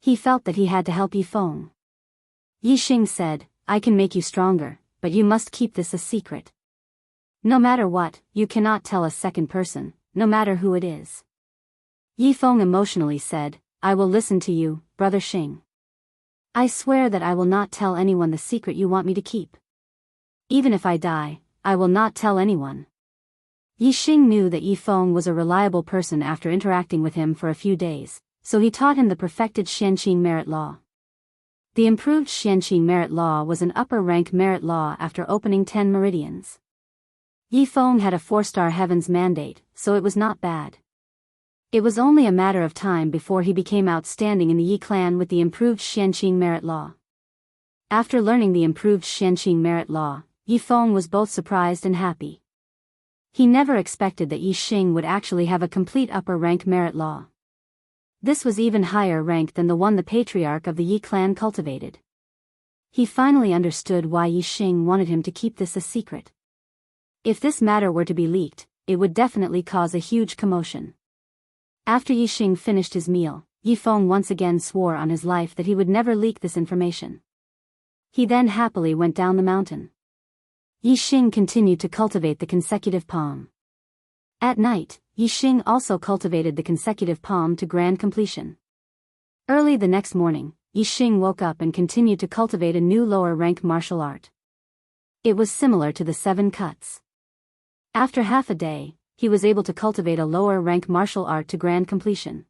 Speaker 1: He felt that he had to help Yi Feng. Yi Xing said, "I can make you stronger, but you must keep this a secret. No matter what, you cannot tell a second person, no matter who it is." Yi Feng emotionally said, "I will listen to you, Brother Xing. I swear that I will not tell anyone the secret you want me to keep. Even if I die, I will not tell anyone." Yi Xing knew that Yi Feng was a reliable person after interacting with him for a few days, so he taught him the perfected Xianqing merit law. The improved Xianqing merit law was an upper-rank merit law after opening 10 meridians. Yi Feng had a 4-star heavens mandate, so it was not bad. It was only a matter of time before he became outstanding in the Yi clan with the improved Xianqing merit law. After learning the improved Xianqing merit law, Yi Feng was both surprised and happy. He never expected that Yi Xing would actually have a complete upper-rank merit law. This was even higher rank than the one the patriarch of the Yi clan cultivated. He finally understood why Yi Xing wanted him to keep this a secret. If this matter were to be leaked, it would definitely cause a huge commotion. After Yi Xing finished his meal, Yi Feng once again swore on his life that he would never leak this information. He then happily went down the mountain. Yi Xing continued to cultivate the consecutive palm. At night, Yi Xing also cultivated the consecutive palm to grand completion. Early the next morning, Yi Xing woke up and continued to cultivate a new lower-rank martial art. It was similar to the 7 cuts. After half a day, he was able to cultivate a lower-rank martial art to grand completion.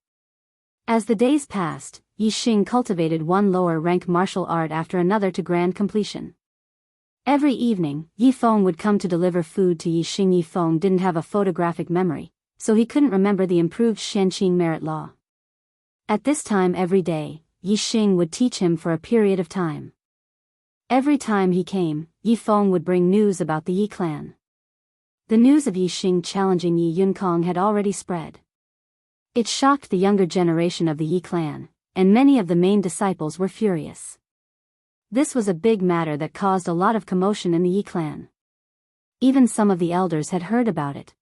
Speaker 1: As the days passed, Yi Xing cultivated one lower-rank martial art after another to grand completion. Every evening, Yi Feng would come to deliver food to Yi Xing. Yi Feng didn't have a photographic memory, so he couldn't remember the improved Xianqing merit law. At this time every day, Yi Xing would teach him for a period of time. Every time he came, Yi Feng would bring news about the Yi clan. The news of Yi Xing challenging Yi Yunkong had already spread. It shocked the younger generation of the Yi clan, and many of the main disciples were furious. This was a big matter that caused a lot of commotion in the Yi clan. Even some of the elders had heard about it.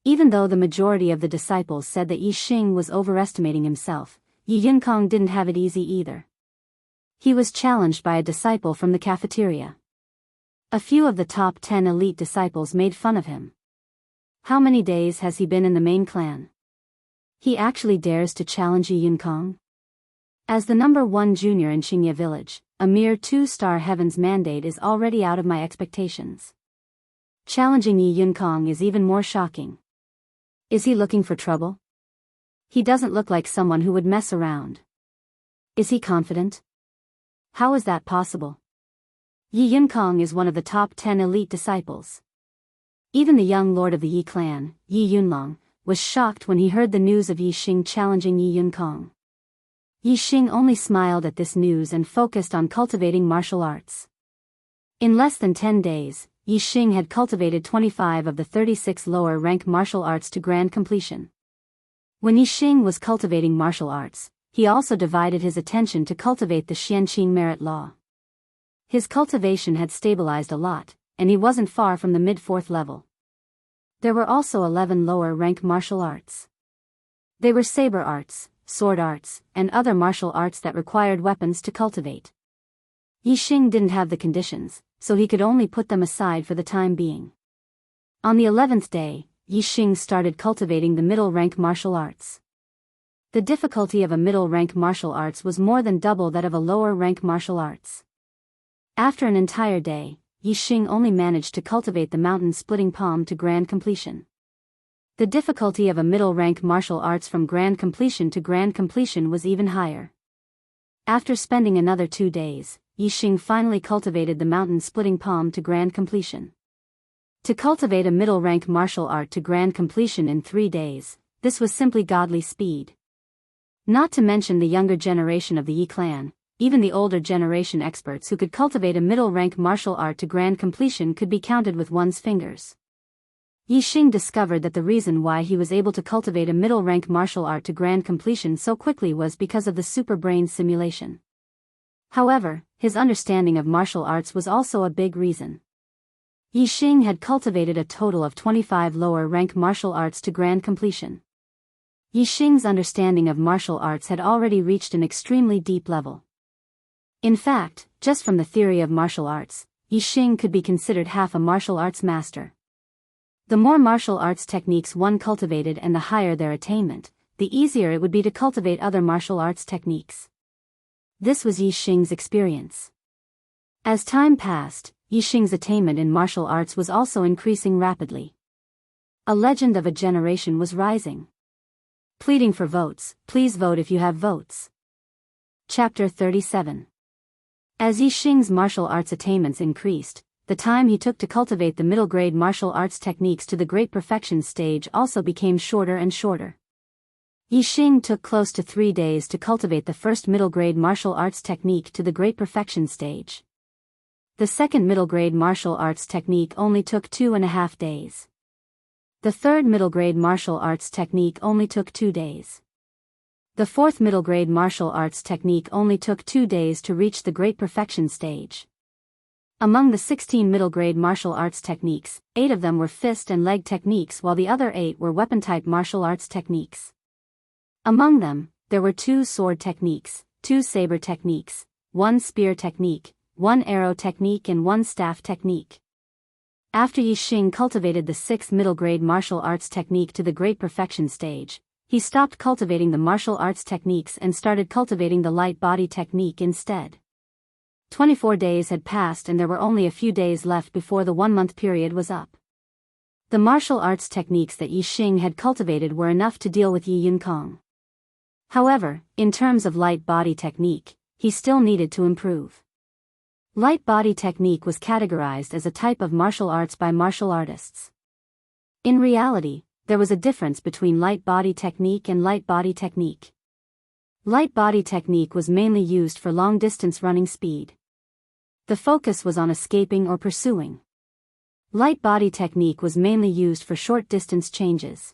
Speaker 1: Even though the majority of the disciples said that Yi Xing was overestimating himself, Yi Yunkong didn't have it easy either. He was challenged by a disciple from the cafeteria. A few of the top 10 elite disciples made fun of him. How many days has he been in the main clan? He actually dares to challenge Yi Yunkong? As the number 1 junior in Qingye village, a mere 2-star heavens mandate is already out of my expectations. Challenging Yi Yunkong is even more shocking. Is he looking for trouble? He doesn't look like someone who would mess around. Is he confident? How is that possible? Yi Yunkong is one of the top 10 elite disciples. Even the young lord of the Yi clan, Yi Yunlong, was shocked when he heard the news of Yi Xing challenging Yi Yunkong. Yi Xing only smiled at this news and focused on cultivating martial arts. In less than 10 days, Yi Xing had cultivated 25 of the 36 lower-rank martial arts to grand completion. When Yi Xing was cultivating martial arts, he also divided his attention to cultivate the Xianqing merit law. His cultivation had stabilized a lot, and he wasn't far from the mid-4th level. There were also 11 lower-rank martial arts. They were saber arts, sword arts, and other martial arts that required weapons to cultivate. Yi Xing didn't have the conditions, so he could only put them aside for the time being. On the 11th day, Yi Xing started cultivating the middle-rank martial arts. The difficulty of a middle-rank martial arts was more than double that of a lower-rank martial arts. After an entire day, Yi Xing only managed to cultivate the mountain-splitting palm to grand completion. The difficulty of a middle-rank martial arts from grand completion to grand completion was even higher. After spending another 2 days, Yi Xing finally cultivated the mountain-splitting palm to grand completion. To cultivate a middle-rank martial art to grand completion in 3 days, this was simply godly speed. Not to mention the younger generation of the Yi clan, even the older generation experts who could cultivate a middle-rank martial art to grand completion could be counted with one's fingers. Yi Xing discovered that the reason why he was able to cultivate a middle-rank martial art to grand completion so quickly was because of the super brain simulation. However, his understanding of martial arts was also a big reason. Yi Xing had cultivated a total of 25 lower-rank martial arts to grand completion. Yi Xing's understanding of martial arts had already reached an extremely deep level. In fact, just from the theory of martial arts, Yi Xing could be considered half a martial arts master. The more martial arts techniques one cultivated and the higher their attainment, the easier it would be to cultivate other martial arts techniques. This was Yi Xing's experience. As time passed, Yi Xing's attainment in martial arts was also increasing rapidly. A legend of a generation was rising. Pleading for votes, please vote if you have votes. Chapter 37. As Yi Xing's martial arts attainments increased, the time he took to cultivate the middle-grade martial arts techniques to the great perfection stage also became shorter and shorter. Yi Xing took close to 3 days to cultivate the first middle-grade martial arts technique to the great perfection stage. The second middle-grade martial arts technique only took 2.5 days. The third middle-grade martial arts technique only took 2 days. The fourth middle-grade martial arts technique only took 2 days to reach the great perfection stage. Among the 16 middle-grade martial arts techniques, 8 of them were fist and leg techniques while the other 8 were weapon-type martial arts techniques. Among them, there were 2 sword techniques, 2 saber techniques, 1 spear technique, 1 arrow technique and 1 staff technique. After Yi Xing cultivated the 6th middle-grade martial arts technique to the great perfection stage, he stopped cultivating the martial arts techniques and started cultivating the light body technique instead. 24 days had passed and there were only a few days left before the 1-month period was up. The martial arts techniques that Yi Xing had cultivated were enough to deal with Yi Yunkong. However, in terms of light body technique, he still needed to improve. Light body technique was categorized as a type of martial arts by martial artists. In reality, there was a difference between light body technique and light body technique. Light body technique was mainly used for long-distance running speed. The focus was on escaping or pursuing. Light body technique was mainly used for short-distance changes.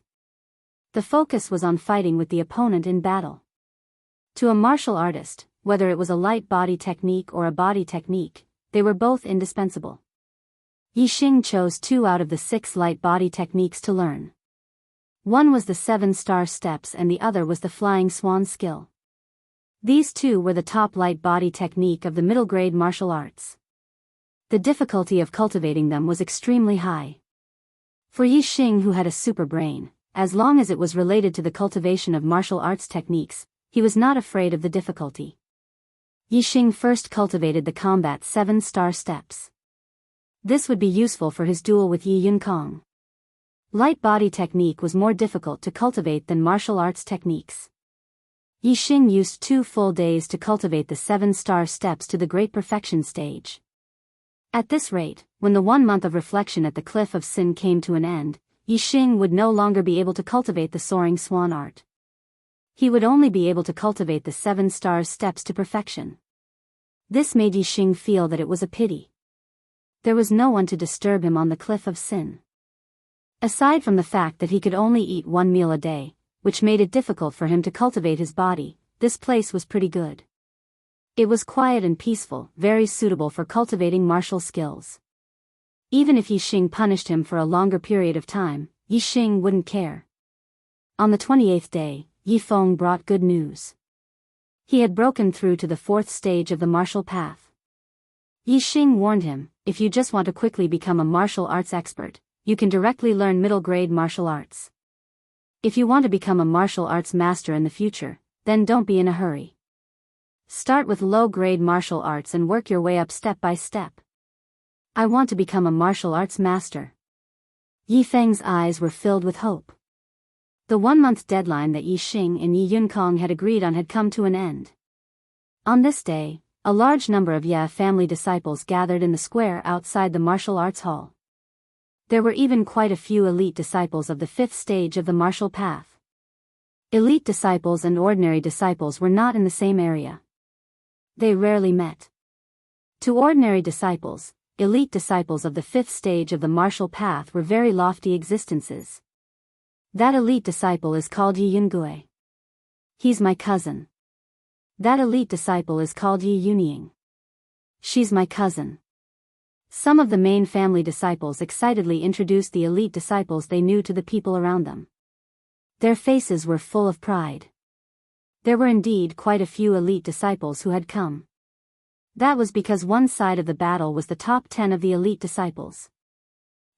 Speaker 1: The focus was on fighting with the opponent in battle. To a martial artist, whether it was a light body technique or a body technique, they were both indispensable. Yi Xing chose 2 out of the 6 light body techniques to learn. One was the 7-star steps and the other was the flying swan skill. These 2 were the top light body technique of the middle-grade martial arts. The difficulty of cultivating them was extremely high. For Yi Xing, who had a super brain, as long as it was related to the cultivation of martial arts techniques, he was not afraid of the difficulty. Yi Xing first cultivated the combat 7-star steps. This would be useful for his duel with Yi Yunkong. Light body technique was more difficult to cultivate than martial arts techniques. Yi Xing used 2 full days to cultivate the 7-star steps to the great perfection stage. At this rate, when the 1 month of reflection at the Cliff of Sin came to an end, Yi Xing would no longer be able to cultivate the soaring swan art. He would only be able to cultivate the 7 stars steps to perfection. This made Yi Xing feel that it was a pity. There was no one to disturb him on the Cliff of Sin. Aside from the fact that he could only eat 1 meal a day, which made it difficult for him to cultivate his body, this place was pretty good. It was quiet and peaceful, very suitable for cultivating martial skills. Even if Yi Xing punished him for a longer period of time, Yi Xing wouldn't care. On the 28th day, Yi Feng brought good news. He had broken through to the 4th stage of the martial path. Yi Xing warned him, if you just want to quickly become a martial arts expert, you can directly learn middle-grade martial arts. If you want to become a martial arts master in the future, then don't be in a hurry. Start with low-grade martial arts and work your way up step by step. I want to become a martial arts master. Yi Feng's eyes were filled with hope. The 1-month deadline that Yi Xing and Yi Yunkong had agreed on had come to an end. On this day, a large number of Ye family disciples gathered in the square outside the martial arts hall. There were even quite a few elite disciples of the 5th stage of the martial path. Elite disciples and ordinary disciples were not in the same area. They rarely met. To ordinary disciples, elite disciples of the 5th stage of the martial path were very lofty existences. That elite disciple is called Yi Yungui. He's my cousin. That elite disciple is called Yi Yunying. She's my cousin. Some of the main family disciples excitedly introduced the elite disciples they knew to the people around them. Their faces were full of pride. There were indeed quite a few elite disciples who had come. That was because one side of the battle was the top 10 of the elite disciples.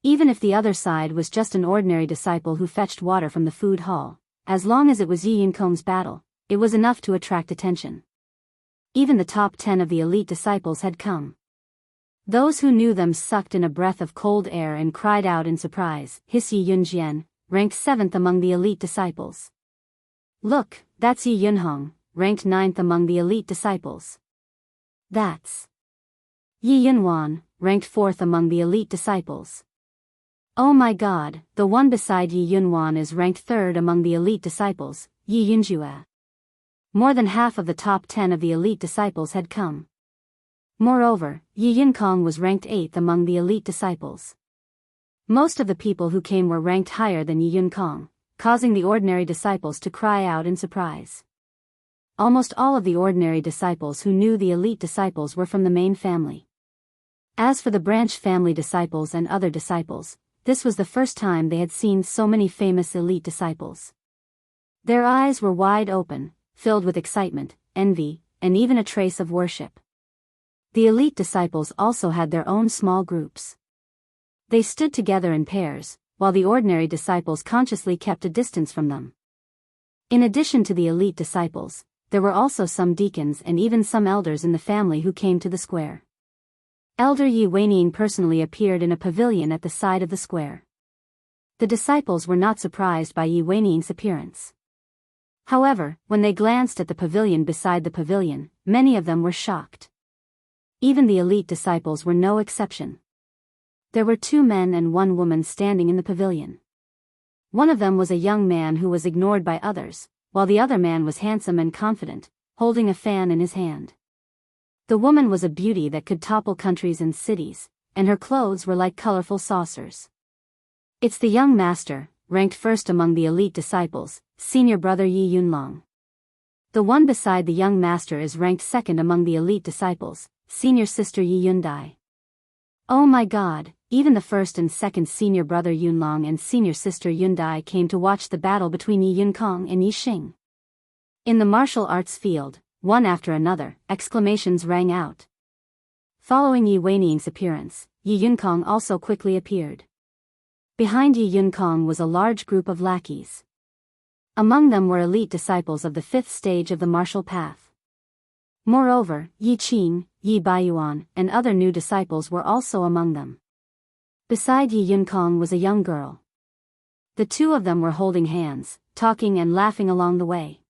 Speaker 1: Even if the other side was just an ordinary disciple who fetched water from the food hall, as long as it was Yi Yunkong's battle, it was enough to attract attention. Even the top 10 of the elite disciples had come. Those who knew them sucked in a breath of cold air and cried out in surprise. His Yi Yunjian, ranked 7th among the elite disciples. Look, that's Yi Yunhong, ranked 9th among the elite disciples. That's Yi Yunwan, ranked 4th among the elite disciples. Oh my god, the one beside Yi Yunwan is ranked 3rd among the elite disciples, Yi Yunjue. More than half of the top 10 of the elite disciples had come. Moreover, Yi Yunkong was ranked 8th among the elite disciples. Most of the people who came were ranked higher than Yi Yunkong, causing the ordinary disciples to cry out in surprise. Almost all of the ordinary disciples who knew the elite disciples were from the main family. As for the branch family disciples and other disciples, this was the first time they had seen so many famous elite disciples. Their eyes were wide open, filled with excitement, envy, and even a trace of worship. The elite disciples also had their own small groups. They stood together in pairs, while the ordinary disciples consciously kept a distance from them. In addition to the elite disciples, there were also some deacons and even some elders in the family who came to the square. Elder Yi Weining personally appeared in a pavilion at the side of the square. The disciples were not surprised by Yi Weining's appearance. However, when they glanced at the pavilion beside the pavilion, many of them were shocked. Even the elite disciples were no exception. There were 2 men and 1 woman standing in the pavilion. One of them was a young man who was ignored by others, while the other man was handsome and confident, holding a fan in his hand. The woman was a beauty that could topple countries and cities, and her clothes were like colorful saucers. It's the young master, ranked 1st among the elite disciples, senior brother Yi Yunlong. The one beside the young master is ranked 2nd among the elite disciples, senior sister Yi Yundai. Oh my god, even the 1st and 2nd senior brother Yunlong and senior sister Yundai came to watch the battle between Yi Yunkong and Yi Xing. In the martial arts field, one after another, exclamations rang out. Following Yi Weining's appearance, Yi Yunkong also quickly appeared. Behind Yi Yunkong was a large group of lackeys. Among them were elite disciples of the 5th stage of the martial path. Moreover, Yi Qing, Yi Baiyuan, and other new disciples were also among them. Beside Yi Yunkong was a young girl. The 2 of them were holding hands, talking and laughing along the way.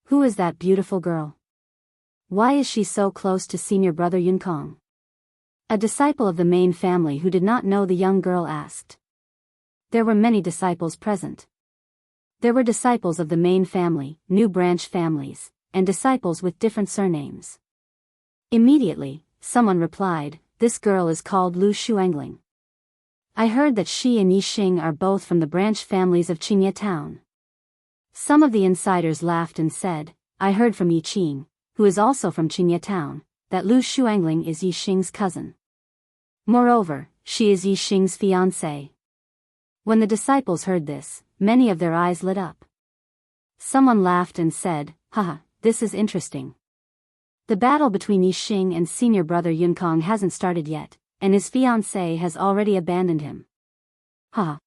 Speaker 1: Who is that beautiful girl? Why is she so close to senior brother Yunkong? A disciple of the main family who did not know the young girl asked. There were many disciples present. There were disciples of the main family, new branch families, and disciples with different surnames. Immediately, someone replied, "This girl is called Lu Shuangling. I heard that she and Yixing are both from the branch families of Qingye town." Some of the insiders laughed and said, "I heard from Yiqing, who is also from Qingye town, that Lu Shuangling is Yixing's cousin. Moreover, she is Yixing's fiancée." When the disciples heard this, many of their eyes lit up. Someone laughed and said, "Haha, this is interesting. The battle between Yixing and senior brother Yunkong hasn't started yet, and his fiancée has already abandoned him." Ha!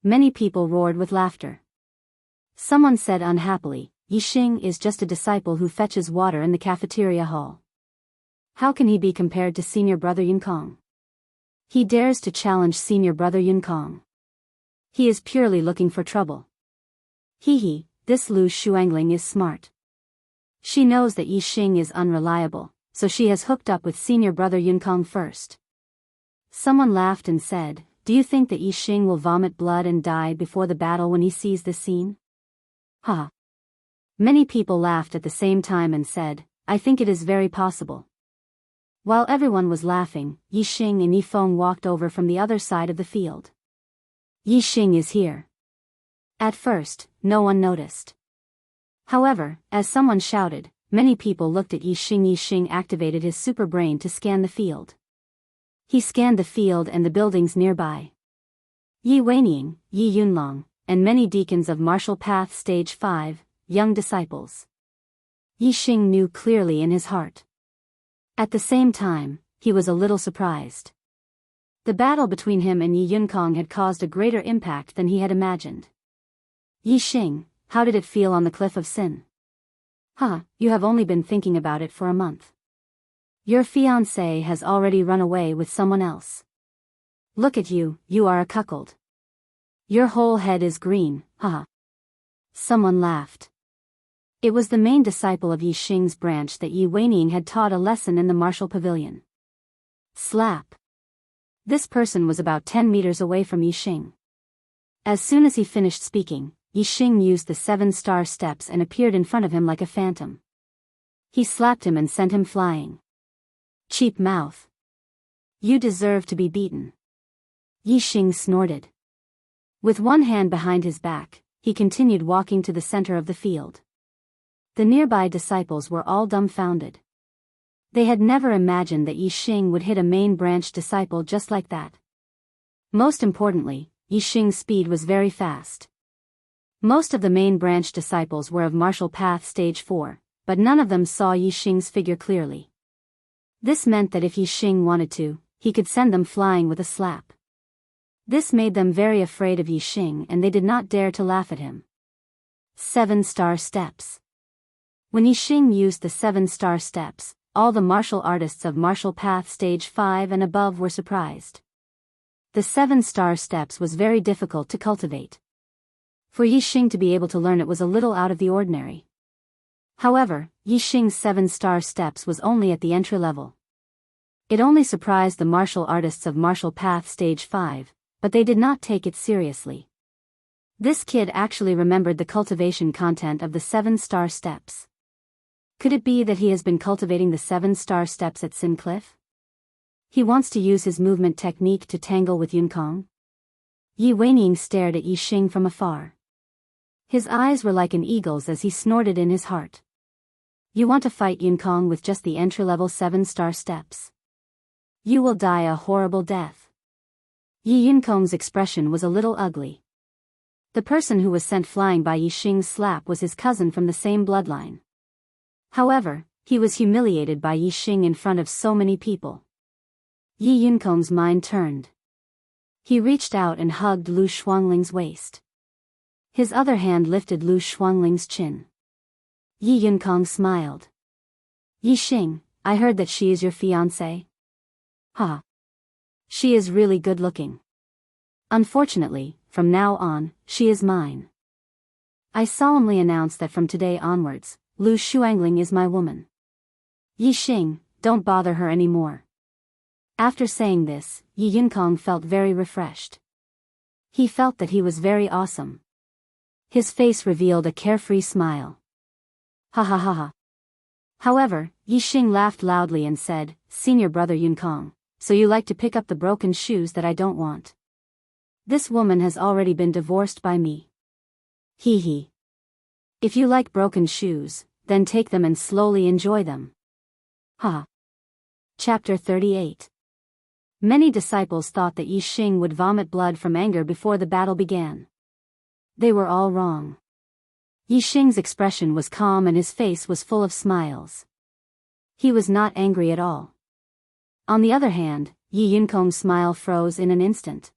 Speaker 1: Many people roared with laughter. Someone said unhappily, "Yixing is just a disciple who fetches water in the cafeteria hall. How can he be compared to senior brother Yunkong? He dares to challenge senior brother Yunkong. He is purely looking for trouble. Hee, this Lu Shuangling is smart. She knows that Yixing is unreliable, so she has hooked up with senior brother Yunkong first." Someone laughed and said, "Do you think that Yixing will vomit blood and die before the battle when he sees this scene?" Ha! Many people laughed at the same time and said, "I think it is very possible." While everyone was laughing, Yixing and Yifeng walked over from the other side of the field. "Yixing is here." At first, no one noticed. However, as someone shouted, many people looked at Yixing. Yixing activated his super brain to scan the field. He scanned the field and the buildings nearby. Yi Weining, Yi Yunlong, and many deacons of Martial Path Stage 5, young disciples. Yixing knew clearly in his heart. At the same time, he was a little surprised. The battle between him and Yi Yunkong had caused a greater impact than he had imagined. "Yixing, how did it feel on the Cliff of Sin?" You have only been thinking about it for a month. Your fiancé has already run away with someone else. Look at you, you are a cuckold. Your whole head is green, haha." Someone laughed. It was the main disciple of Yixing's branch that Yi Weining had taught a lesson in the martial pavilion. Slap. This person was about 10 meters away from Yixing. As soon as he finished speaking, Yixing used the 7-star steps and appeared in front of him like a phantom. He slapped him and sent him flying. Cheap mouth. You deserve to be beaten. Yixing snorted. With one hand behind his back, he continued walking to the center of the field. The nearby disciples were all dumbfounded. They had never imagined that Yixing would hit a main branch disciple just like that. Most importantly, Yixing's speed was very fast. Most of the main branch disciples were of Martial Path Stage 4, but none of them saw Yixing's figure clearly. This meant that if Yixing wanted to, he could send them flying with a slap. This made them very afraid of Yixing and they did not dare to laugh at him. 7-star steps. When Yixing used the 7-star steps, all the martial artists of Martial Path Stage 5 and above were surprised. The 7-star steps was very difficult to cultivate. For Yixing to be able to learn it was a little out of the ordinary. However, Yixing's 7-star steps was only at the entry level. It only surprised the martial artists of Martial Path Stage 5, but they did not take it seriously. This kid actually remembered the cultivation content of the 7-star steps. Could it be that he has been cultivating the 7-star steps at Sin Cliff? He wants to use his movement technique to tangle with Yunkong? Yi Weining stared at Yixing from afar. His eyes were like an eagle's as he snorted in his heart. You want to fight Yunkong with just the entry-level 7-star steps? You will die a horrible death. Yi Yunkong's expression was a little ugly. The person who was sent flying by Yixing's slap was his cousin from the same bloodline. However, he was humiliated by Yixing in front of so many people. Yi Yunkong's mind turned. He reached out and hugged Lu Shuangling's waist. His other hand lifted Lu Shuangling's chin. Yi Yunkong smiled. Yixing, I heard that she is your fiancée. Ha! She is really good looking. Unfortunately, from now on, she is mine. I solemnly announce that from today onwards, Lu Shuangling is my woman. Yixing, don't bother her anymore. After saying this, Yi Yunkong felt very refreshed. He felt that he was very awesome. His face revealed a carefree smile. Ha ha ha ha. However, Yi Xing laughed loudly and said, "Senior brother Yunkong, so you like to pick up the broken shoes that I don't want? This woman has already been divorced by me. Hee hee. If you like broken shoes, then take them and slowly enjoy them." Ha. Chapter 38. Many disciples thought that Yi Xing would vomit blood from anger before the battle began. They were all wrong. Yi Xing's expression was calm and his face was full of smiles. He was not angry at all. On the other hand, Yi Yunkong's smile froze in an instant.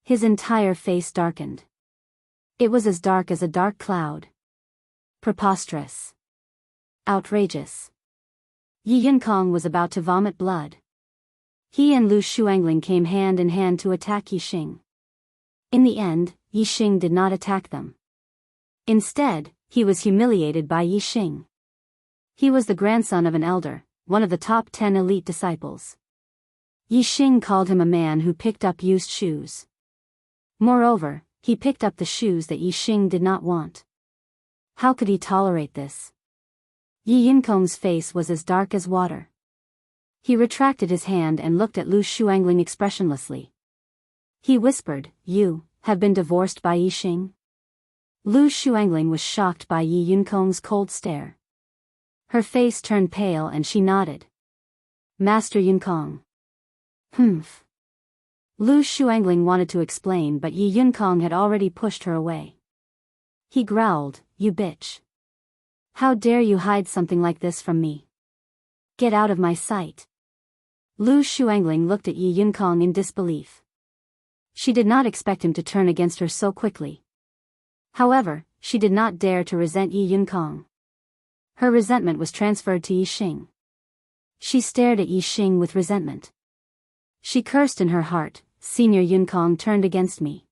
Speaker 1: His entire face darkened. It was as dark as a dark cloud. Preposterous. Outrageous. Yi Yunkong was about to vomit blood. He and Lu Shuangling came hand in hand to attack Yi Xing. In the end, Yi Xing did not attack them. Instead, he was humiliated by Yi Xing. He was the grandson of an elder, one of the top 10 elite disciples. Yi Xing called him a man who picked up used shoes. Moreover, he picked up the shoes that Yi Xing did not want. How could he tolerate this? Yi Yunkong's face was as dark as water. He retracted his hand and looked at Lu Shuangling expressionlessly. He whispered, "You have been divorced by Yi Xing?" Lu Shuangling was shocked by Yi Yunkong's cold stare. Her face turned pale and she nodded. "Master Yunkong." Humph. Lu Shuangling wanted to explain, but Yi Yunkong had already pushed her away. He growled, "You bitch. How dare you hide something like this from me? Get out of my sight." Lu Shuangling looked at Yi Yunkong in disbelief. She did not expect him to turn against her so quickly. However, she did not dare to resent Yi Yunkong. Her resentment was transferred to Yi Xing. She stared at Yi Xing with resentment. She cursed in her heart, "Senior Yunkong turned against me.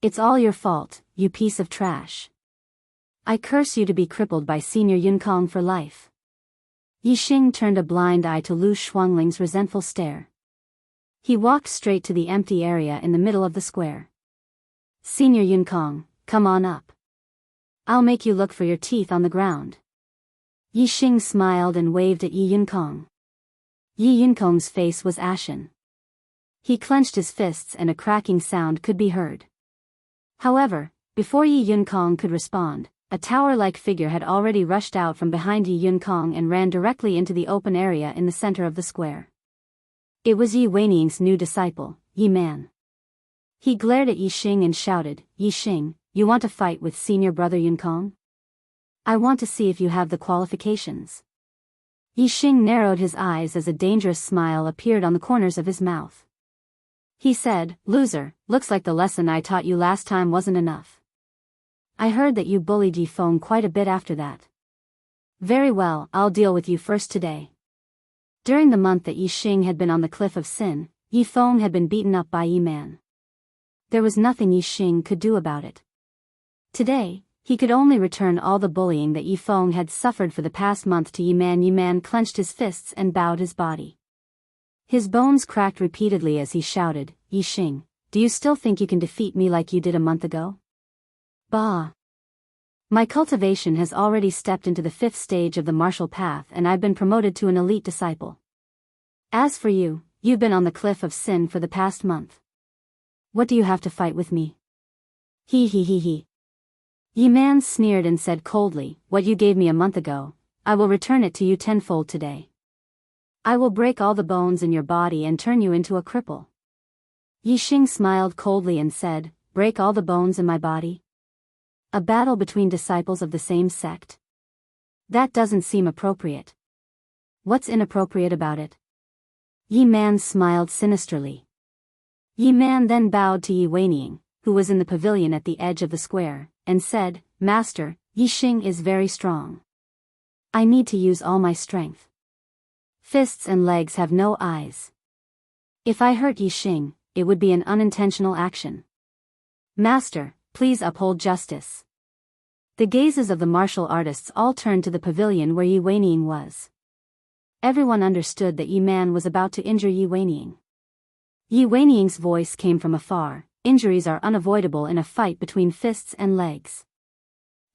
Speaker 1: It's all your fault, you piece of trash. I curse you to be crippled by Senior Yunkong for life." Yi Xing turned a blind eye to Lu Shuangling's resentful stare. He walked straight to the empty area in the middle of the square. "Senior Yunkong, come on up. I'll make you look for your teeth on the ground." Yi Xing smiled and waved at Yi Yunkong. Yi Yunkong's face was ashen. He clenched his fists and a cracking sound could be heard. However, before Yi Yunkong could respond, a tower-like figure had already rushed out from behind Yi Yunkong and ran directly into the open area in the center of the square. It was Yi Weining's new disciple, Yi Man. He glared at Yi Xing and shouted, "Yi Xing, you want to fight with senior brother Yunkong? I want to see if you have the qualifications." Yi Xing narrowed his eyes as a dangerous smile appeared on the corners of his mouth. He said, "Loser, looks like the lesson I taught you last time wasn't enough. I heard that you bullied Yi Feng quite a bit after that. Very well, I'll deal with you first today." During the month that Yi Xing had been on the Cliff of Sin, Yi Feng had been beaten up by Yi Man. There was nothing Yi Xing could do about it. Today, he could only return all the bullying that Yi Feng had suffered for the past month to Yi Man. Yi Man clenched his fists and bowed his body. His bones cracked repeatedly as he shouted, "Yi Xing, do you still think you can defeat me like you did a month ago? Bah! My cultivation has already stepped into the 5th stage of the martial path and I've been promoted to an elite disciple. As for you, you've been on the Cliff of Sin for the past month. What do you have to fight with me?" He. Yi Man sneered and said coldly, "What you gave me a month ago, I will return it to you tenfold today. I will break all the bones in your body and turn you into a cripple." Yi Xing smiled coldly and said, "Break all the bones in my body? A battle between disciples of the same sect? That doesn't seem appropriate. What's inappropriate about it?" Yi Man smiled sinisterly. Yi Man then bowed to Yi Weining, who was in the pavilion at the edge of the square, and said, "Master, Yi Xing is very strong. I need to use all my strength. Fists and legs have no eyes. If I hurt Yi Xing, it would be an unintentional action. Master, please uphold justice." The gazes of the martial artists all turned to the pavilion where Yi Weining was. Everyone understood that Yi Man was about to injure Yi Weining. Yi Weining's voice came from afar. Injuries are unavoidable in a fight between fists and legs.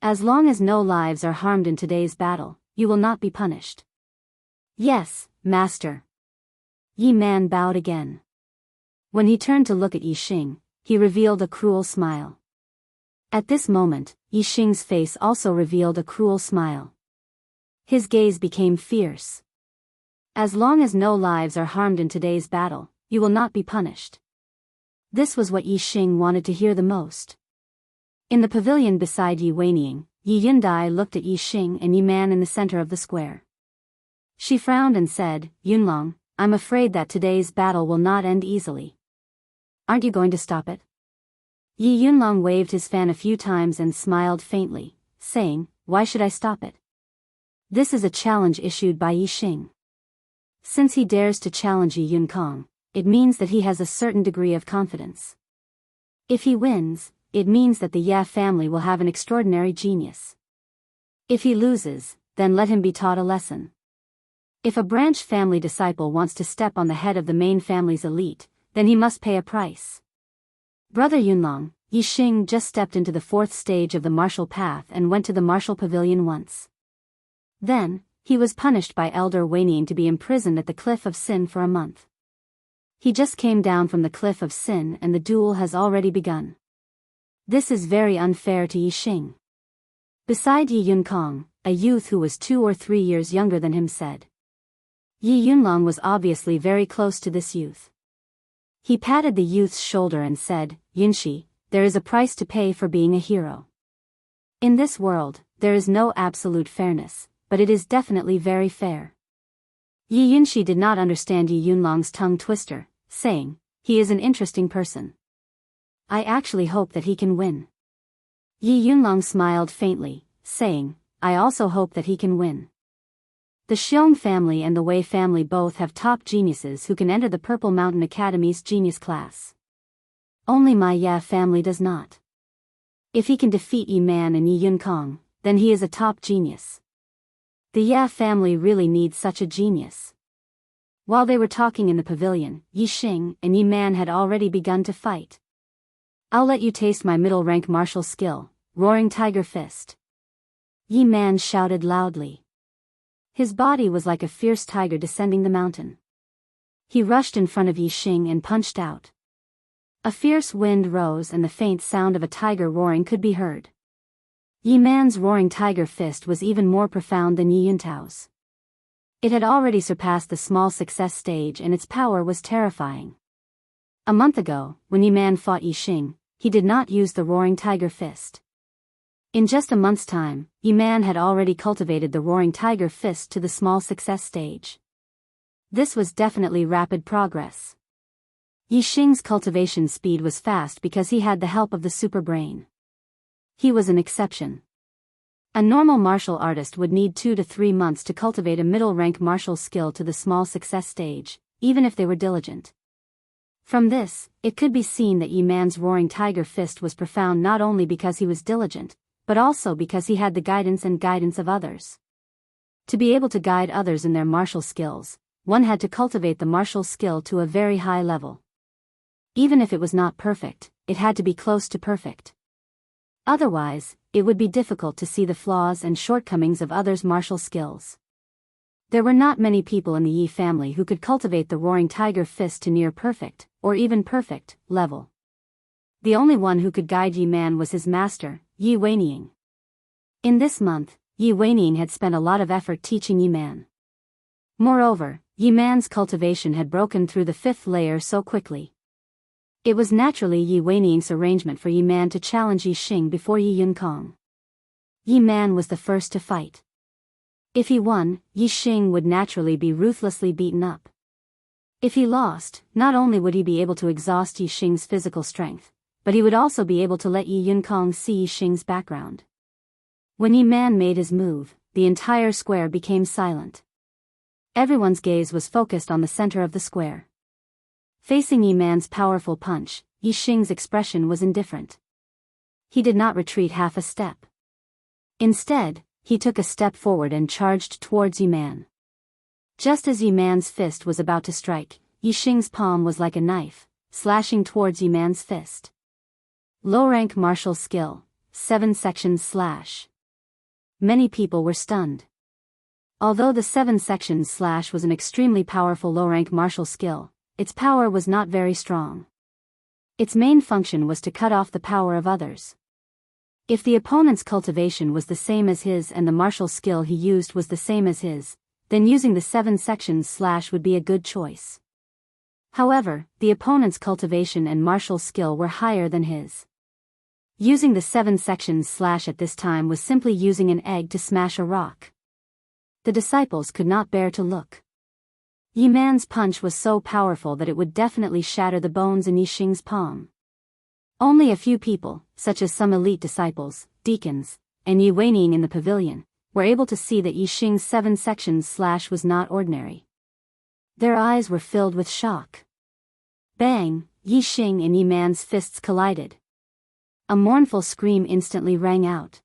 Speaker 1: As long as no lives are harmed in today's battle, you will not be punished. Yes, master. Yi Man bowed again. When he turned to look at Yi Xing, he revealed a cruel smile. At this moment, Yi Xing's face also revealed a cruel smile. His gaze became fierce. As long as no lives are harmed in today's battle, you will not be punished. This was what Yi Xing wanted to hear the most. In the pavilion beside Yi Weining, Yi Yundai looked at Yi Xing and Yi Man in the center of the square. She frowned and said, Yunlong, I'm afraid that today's battle will not end easily. Aren't you going to stop it? Yi Yunlong waved his fan a few times and smiled faintly, saying, Why should I stop it? This is a challenge issued by Yi Xing. Since he dares to challenge Yi Yunkong, it means that he has a certain degree of confidence. If he wins, it means that the Ya family will have an extraordinary genius. If he loses, then let him be taught a lesson. If a branch family disciple wants to step on the head of the main family's elite, then he must pay a price. Brother Yunlong, Yi Xing just stepped into the 4th stage of the martial path and went to the martial pavilion once. Then, he was punished by Elder Weining to be imprisoned at the Cliff of Sin for a month. He just came down from the Cliff of Sin and the duel has already begun. This is very unfair to Yi Xing. Beside Yi Yunkong, a youth who was 2 or 3 years younger than him said. Yi Yunlong was obviously very close to this youth. He patted the youth's shoulder and said, Yunshi, there is a price to pay for being a hero. In this world, there is no absolute fairness, but it is definitely very fair. Yi Yunshi did not understand Yi Yunlong's tongue twister, saying, he is an interesting person. I actually hope that he can win. Yi Yunlong smiled faintly, saying, I also hope that he can win. The Xiong family and the Wei family both have top geniuses who can enter the Purple Mountain Academy's genius class. Only my Ya family does not. If he can defeat Yi Man and Yi Yunkong, then he is a top genius. The Ya family really needs such a genius. While they were talking in the pavilion, Yi Xing and Yi Man had already begun to fight. I'll let you taste my middle-rank martial skill, Roaring Tiger Fist. Yi Man shouted loudly. His body was like a fierce tiger descending the mountain. He rushed in front of Yi Xing and punched out. A fierce wind rose and the faint sound of a tiger roaring could be heard. Yi Man's Roaring Tiger Fist was even more profound than Yi Yuntao's. It had already surpassed the small success stage and its power was terrifying. A month ago, when Yi Man fought Yi Xing, he did not use the Roaring Tiger Fist. In just a month's time, Yi Man had already cultivated the Roaring Tiger Fist to the small success stage. This was definitely rapid progress. Yi Xing's cultivation speed was fast because he had the help of the super brain. He was an exception. A normal martial artist would need 2 to 3 months to cultivate a middle-rank martial skill to the small success stage, even if they were diligent. From this, it could be seen that Yi Man's Roaring Tiger Fist was profound not only because he was diligent, but also because he had the guidance of others. To be able to guide others in their martial skills, one had to cultivate the martial skill to a very high level. Even if it was not perfect, it had to be close to perfect. Otherwise, it would be difficult to see the flaws and shortcomings of others' martial skills. There were not many people in the Yi family who could cultivate the Roaring Tiger Fist to near perfect, or even perfect, level. The only one who could guide Yi Man was his master, Yi Weining. In this month, Yi Weining had spent a lot of effort teaching Yi Man. Moreover, Yi Man's cultivation had broken through the 5th layer so quickly. It was naturally Yi Weining's arrangement for Yi Man to challenge Yi Xing before Yi Yunkong. Yi Man was the first to fight. If he won, Yi Xing would naturally be ruthlessly beaten up. If he lost, not only would he be able to exhaust Yi Xing's physical strength, but he would also be able to let Yi Yunkong see Yi Xing's background. When Yi Man made his move, the entire square became silent. Everyone's gaze was focused on the center of the square. Facing Yi Man's powerful punch, Yi Xing's expression was indifferent. He did not retreat half a step. Instead, he took a step forward and charged towards Yi Man. Just as Yi Man's fist was about to strike, Yi Xing's palm was like a knife, slashing towards Yi Man's fist. Low-rank martial skill, 7 sections slash. Many people were stunned. Although the 7 sections slash was an extremely powerful low-rank martial skill, its power was not very strong. Its main function was to cut off the power of others. If the opponent's cultivation was the same as his and the martial skill he used was the same as his, then using the 7 sections slash would be a good choice. However, the opponent's cultivation and martial skill were higher than his. Using the 7 sections slash at this time was simply using an egg to smash a rock. The disciples could not bear to look. Yi Man's punch was so powerful that it would definitely shatter the bones in Yi Xing's palm. Only a few people, such as some elite disciples, deacons, and Yi Weining in the pavilion, were able to see that Yi Xing's 7 sections slash was not ordinary. Their eyes were filled with shock. Bang! Yi Xing and Yi Man's fists collided. A mournful scream instantly rang out.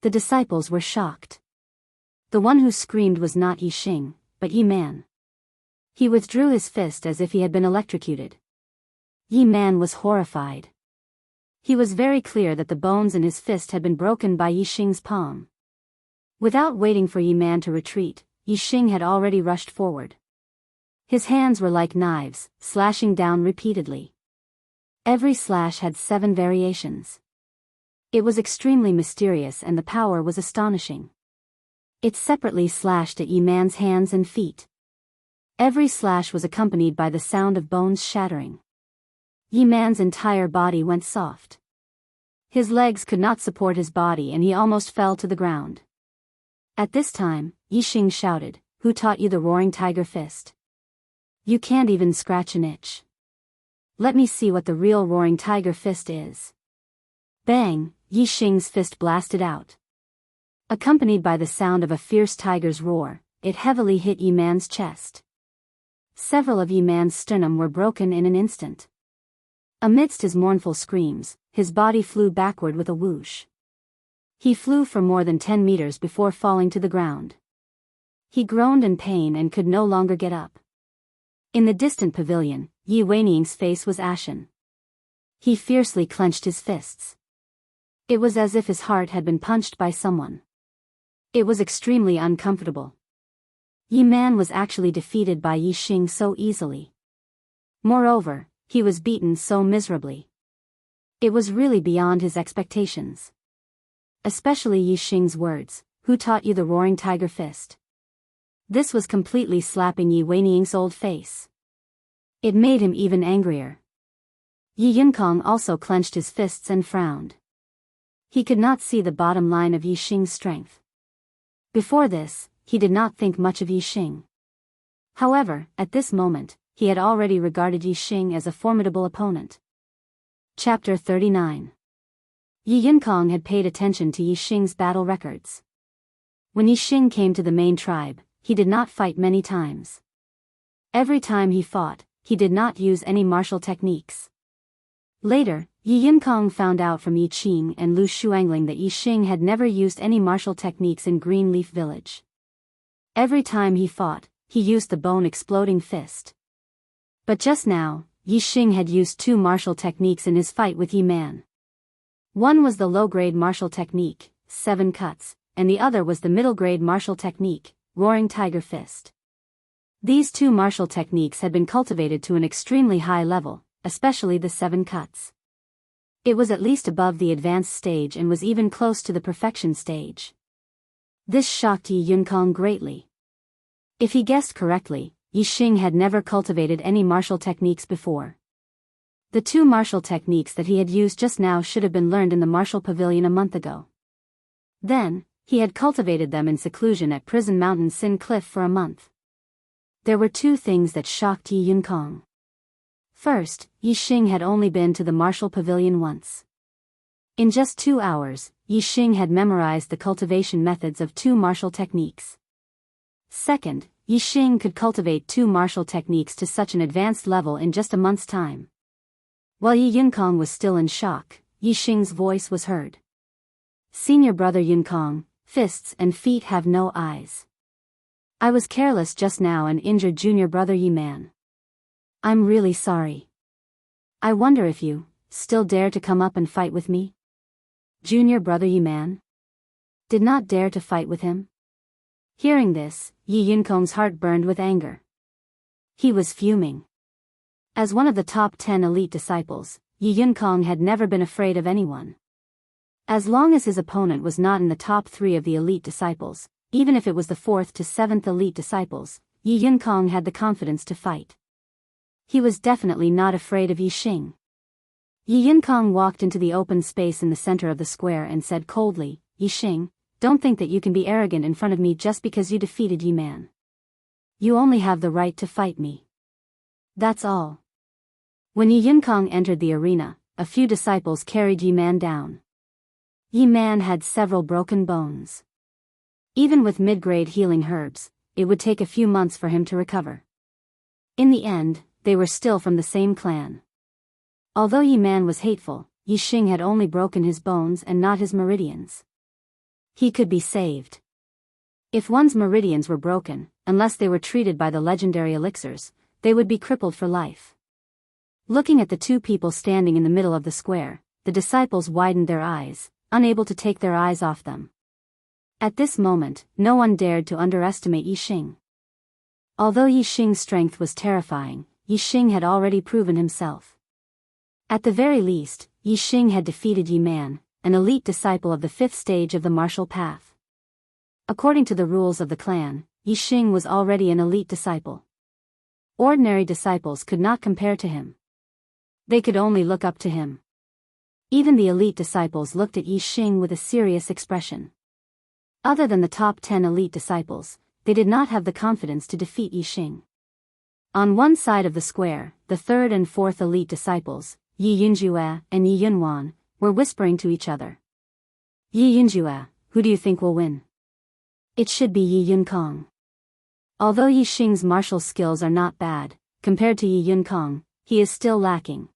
Speaker 1: The disciples were shocked. The one who screamed was not Yi Xing, but Yi Man. He withdrew his fist as if he had been electrocuted. Yi Man was horrified. He was very clear that the bones in his fist had been broken by Yi Xing's palm. Without waiting for Yi Man to retreat, Yi Xing had already rushed forward. His hands were like knives, slashing down repeatedly. Every slash had 7 variations. It was extremely mysterious and the power was astonishing. It separately slashed at Yi Man's hands and feet. Every slash was accompanied by the sound of bones shattering. Yi Man's entire body went soft. His legs could not support his body and he almost fell to the ground. At this time, Yi Xing shouted, "Who taught you the roaring tiger fist? You can't even scratch an itch. Let me see what the real roaring tiger fist is." Bang! Yi Xing's fist blasted out. Accompanied by the sound of a fierce tiger's roar, it heavily hit Yi Man's chest. Several of Yi Man's sternum were broken in an instant. Amidst his mournful screams, his body flew backward with a whoosh. He flew for more than 10 meters before falling to the ground. He groaned in pain and could no longer get up. In the distant pavilion, Yi Weining's face was ashen. He fiercely clenched his fists. It was as if his heart had been punched by someone. It was extremely uncomfortable. Yi Man was actually defeated by Yi Xing so easily. Moreover, he was beaten so miserably. It was really beyond his expectations. Especially Yi Xing's words, "Who taught you the roaring tiger fist?" This was completely slapping Yi Weining's old face. It made him even angrier. Yi Yinkong also clenched his fists and frowned. He could not see the bottom line of Yi Xing's strength. Before this, he did not think much of Yi Xing. However, at this moment, he had already regarded Yi Xing as a formidable opponent. Chapter 39. Yi Yinkong had paid attention to Yi Xing's battle records. When Yi Xing came to the main tribe, he did not fight many times. Every time he fought, he did not use any martial techniques. Later, Yi Yinkong found out from Yi Qing and Lu Shuangling that Yi Xing had never used any martial techniques in Greenleaf Village. Every time he fought, he used the bone-exploding fist. But just now, Yi Xing had used 2 martial techniques in his fight with Yi Man. One was the low-grade martial technique, 7 cuts, and the other was the middle-grade martial technique, roaring tiger fist. These 2 martial techniques had been cultivated to an extremely high level, especially the 7 cuts. It was at least above the advanced stage and was even close to the perfection stage. This shocked Yi Yinkong greatly. If he guessed correctly, Yi Xing had never cultivated any martial techniques before. The 2 martial techniques that he had used just now should have been learned in the martial pavilion a month ago. Then, he had cultivated them in seclusion at Prison Mountain Sin Cliff for a month. There were 2 things that shocked Yi Yinkong. First, Yi Xing had only been to the martial pavilion once. In just 2 hours, Yi Xing had memorized the cultivation methods of 2 martial techniques. Second, Yi Xing could cultivate 2 martial techniques to such an advanced level in just a month's time. While Yi Yinkong was still in shock, Yi Xing's voice was heard. "Senior brother Yinkong, fists and feet have no eyes. I was careless just now and injured junior brother Yi Man. I'm really sorry. I wonder if you still dare to come up and fight with me? Junior brother Yi Man did not dare to fight with him. Hearing this, Yi Yunkong's heart burned with anger. He was fuming. As one of the top 10 elite disciples, Yi Yunkong had never been afraid of anyone. As long as his opponent was not in the top 3 of the elite disciples, even if it was the 4th to 7th elite disciples, Yi Yunkong had the confidence to fight. He was definitely not afraid of Yi Xing. Yi Yunkong walked into the open space in the center of the square and said coldly, Yi Xing, don't think that you can be arrogant in front of me just because you defeated Yi Man. You only have the right to fight me. That's all. When Yi Yunkong entered the arena, a few disciples carried Yi Man down. Yi Man had several broken bones. Even with mid-grade healing herbs, it would take a few months for him to recover. In the end, they were still from the same clan. Although Yi Man was hateful, Yi Xing had only broken his bones and not his meridians. He could be saved. If one's meridians were broken, unless they were treated by the legendary elixirs, they would be crippled for life. Looking at the two people standing in the middle of the square, the disciples widened their eyes, unable to take their eyes off them. At this moment, no one dared to underestimate Yi Xing. Although Yi Xing's strength was terrifying, Yi Xing had already proven himself. At the very least, Yi Xing had defeated Yi Man, an elite disciple of the 5th stage of the martial path. According to the rules of the clan, Yi Xing was already an elite disciple. Ordinary disciples could not compare to him. They could only look up to him. Even the elite disciples looked at Yi Xing with a serious expression. Other than the top 10 elite disciples, they did not have the confidence to defeat Yi Xing. On one side of the square, the 3rd and 4th elite disciples, Yi Yunjue and Yi Yunwan, were whispering to each other. Yi Yunjue, who do you think will win? It should be Yi Yunkong. Although Yi Xing's martial skills are not bad, compared to Yi Yunkong, he is still lacking.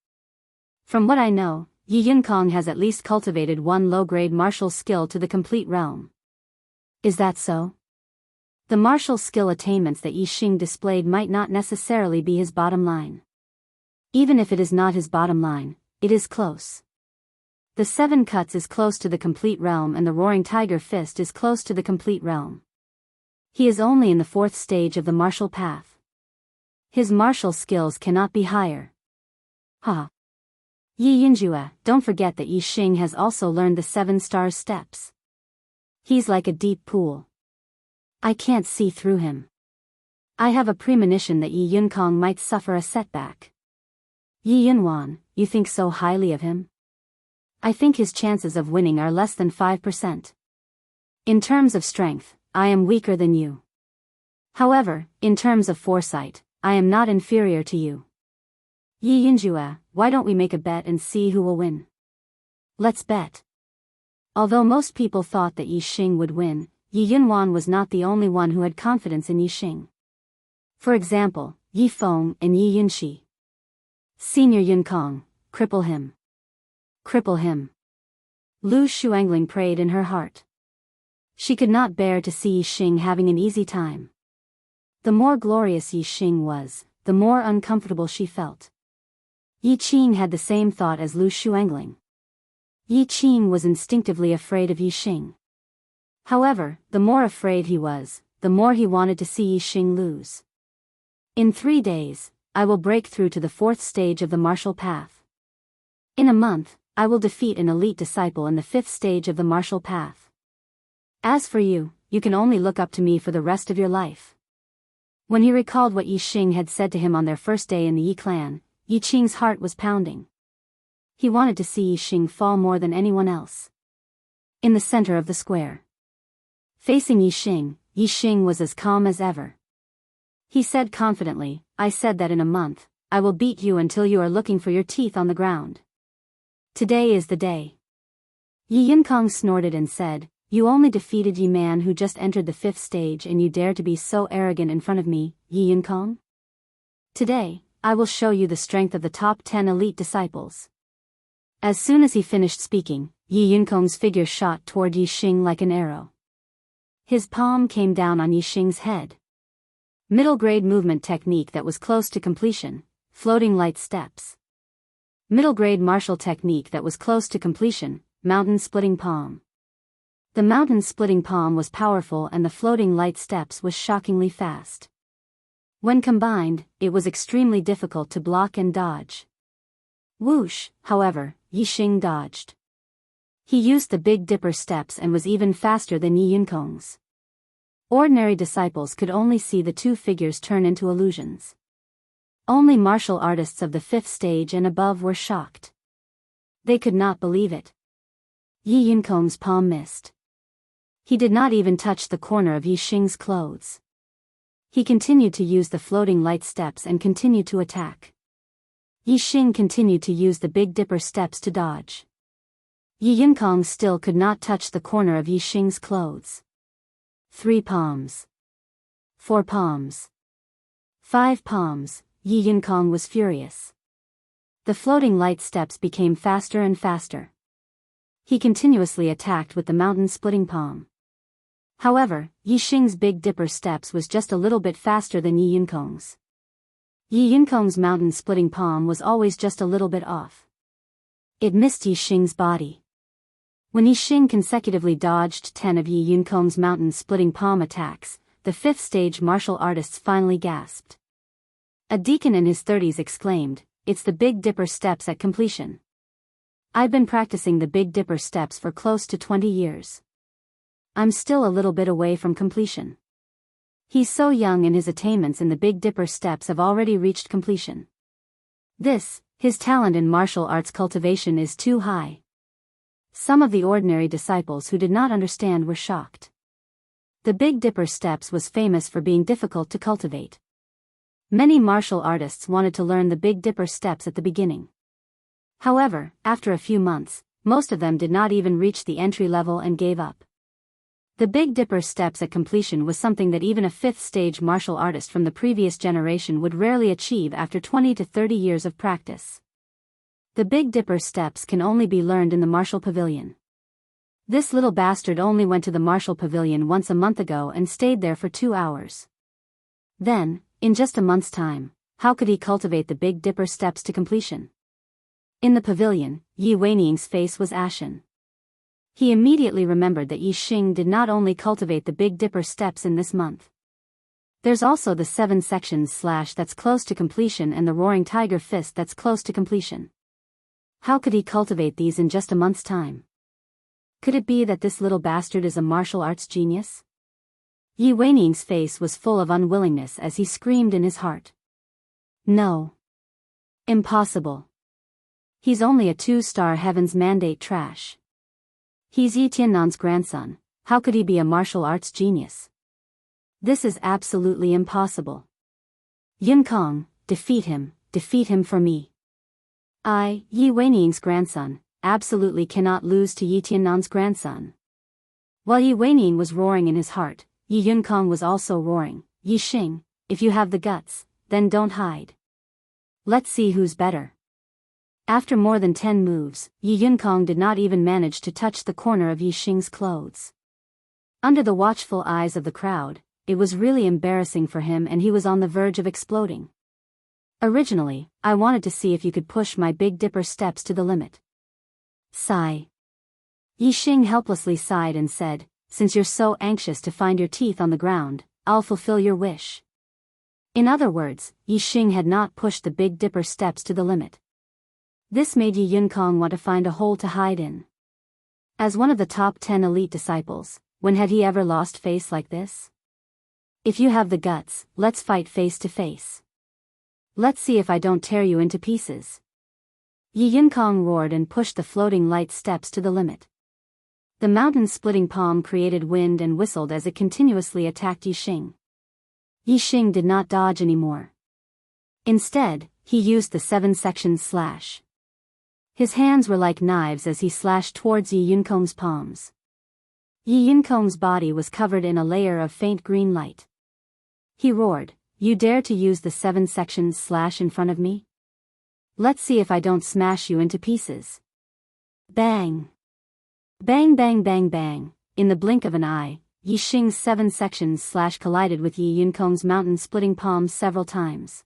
Speaker 1: From what I know, Yi Yunkong has at least cultivated one low-grade martial skill to the complete realm. Is that so? The martial skill attainments that Yi Xing displayed might not necessarily be his bottom line. Even if it is not his bottom line, it is close. The 7 cuts is close to the complete realm and the roaring tiger fist is close to the complete realm. He is only in the 4th stage of the martial path. His martial skills cannot be higher. Ha! Yi Yunjue, don't forget that Yi Xing has also learned the 7 stars steps. He's like a deep pool. I can't see through him. I have a premonition that Yi Yunkong might suffer a setback. Yi Yunwan, you think so highly of him? I think his chances of winning are less than 5%. In terms of strength, I am weaker than you. However, in terms of foresight, I am not inferior to you. Yi Yunjue, why don't we make a bet and see who will win? Let's bet. Although most people thought that Yi Xing would win, Yi Yunwan was not the only one who had confidence in Yi Xing. For example, Yi Feng and Yi Yunxi. Senior Yunkong, cripple him. Cripple him. Lu Shuangling prayed in her heart. She could not bear to see Yi Xing having an easy time. The more glorious Yi Xing was, the more uncomfortable she felt. Yi Qing had the same thought as Lu Shuangling. Yi Qing was instinctively afraid of Yi Xing. However, the more afraid he was, the more he wanted to see Yi Xing lose. In 3 days, I will break through to the 4th stage of the martial path. In a month, I will defeat an elite disciple in the 5th stage of the martial path. As for you, you can only look up to me for the rest of your life. When he recalled what Yi Xing had said to him on their first day in the Yi clan, Yi Qing's heart was pounding. He wanted to see Yi Xing fall more than anyone else. In the center of the square, facing Yi Xing was as calm as ever. He said confidently, I said that in a month, I will beat you until you are looking for your teeth on the ground. Today is the day. Yi Yunkong snorted and said, you only defeated Yi Man who just entered the 5th stage and you dare to be so arrogant in front of me, Yi Yunkong? Today, I will show you the strength of the top 10 elite disciples. As soon as he finished speaking, Yi Yunkong's figure shot toward Yi Xing like an arrow. His palm came down on Yi Xing's head. Middle grade movement technique that was close to completion, floating light steps. Middle grade martial technique that was close to completion, mountain splitting palm. The mountain splitting palm was powerful and the floating light steps was shockingly fast. When combined, it was extremely difficult to block and dodge. Whoosh, however, Yi Xing dodged. He used the Big Dipper steps and was even faster than Yi Yunkong's. Ordinary disciples could only see the two figures turn into illusions. Only martial artists of the 5th stage and above were shocked. They could not believe it. Yi Yunkong's palm missed. He did not even touch the corner of Yi Xing's clothes. He continued to use the floating light steps and continued to attack. Yi Xing continued to use the Big Dipper steps to dodge. Yi Yunkong still could not touch the corner of Yi Xing's clothes. 3 palms. 4 palms. 5 palms, Yi Yunkong was furious. The floating light steps became faster and faster. He continuously attacked with the mountain splitting palm. However, Yi Xing's Big Dipper steps was just a little bit faster than Yi Yunkong's. Yi Yunkong's mountain splitting palm was always just a little bit off. It missed Yi Xing's body. When Yi Xing consecutively dodged 10 of Yi Yunkong's mountain splitting palm attacks, the 5th stage martial artists finally gasped. A deacon in his 30s exclaimed, "It's the Big Dipper steps at completion. I've been practicing the Big Dipper steps for close to 20 years. I'm still a little bit away from completion. He's so young and his attainments in the Big Dipper steps have already reached completion. His talent in martial arts cultivation is too high." Some of the ordinary disciples who did not understand were shocked. The Big Dipper steps was famous for being difficult to cultivate. Many martial artists wanted to learn the Big Dipper steps at the beginning. However, after a few months, most of them did not even reach the entry level and gave up. The Big Dipper steps at completion was something that even a 5th stage martial artist from the previous generation would rarely achieve after 20 to 30 years of practice. The Big Dipper steps can only be learned in the martial pavilion. This little bastard only went to the martial pavilion once a month ago and stayed there for 2 hours. Then, in just a month's time, how could he cultivate the Big Dipper steps to completion? In the pavilion, Yi Weining's face was ashen. He immediately remembered that Yi Xing did not only cultivate the Big Dipper steps in this month. There's also the 7 sections slash that's close to completion and the Roaring Tiger Fist that's close to completion. How could he cultivate these in just a month's time? Could it be that this little bastard is a martial arts genius? Yi Weining's face was full of unwillingness as he screamed in his heart. No. Impossible. He's only a 2-star Heaven's Mandate trash. He's Yi Tiannan's grandson, how could he be a martial arts genius? This is absolutely impossible. Yunkong, defeat him for me. I, Yi Weining's grandson, absolutely cannot lose to Yi Tiannan's grandson. While Yi Weining was roaring in his heart, Yi Yunkong was also roaring, Yi Xing, if you have the guts, then don't hide. Let's see who's better. After more than 10 moves, Yi Yunkong did not even manage to touch the corner of Yi Xing's clothes. Under the watchful eyes of the crowd, it was really embarrassing for him and he was on the verge of exploding. Originally, I wanted to see if you could push my Big Dipper steps to the limit. Sigh. Yi Xing helplessly sighed and said, "Since you're so anxious to find your teeth on the ground, I'll fulfill your wish." In other words, Yi Xing had not pushed the Big Dipper steps to the limit. This made Yi Yunkong want to find a hole to hide in. As one of the top 10 elite disciples, when had he ever lost face like this? If you have the guts, let's fight face to face. Let's see if I don't tear you into pieces. Yi Yunkong roared and pushed the floating light steps to the limit. The mountain-splitting palm created wind and whistled as it continuously attacked Yi Xing. Yi Xing did not dodge anymore. Instead, he used the 7-section slash. His hands were like knives as he slashed towards Yi Yunkong's palms. Yi Yunkong's body was covered in a layer of faint green light. He roared, "You dare to use the 7-section slash in front of me? Let's see if I don't smash you into pieces." Bang! Bang bang bang bang, in the blink of an eye, Yi Xing's 7 sections collided with Yi Yunkong's mountain-splitting palms several times.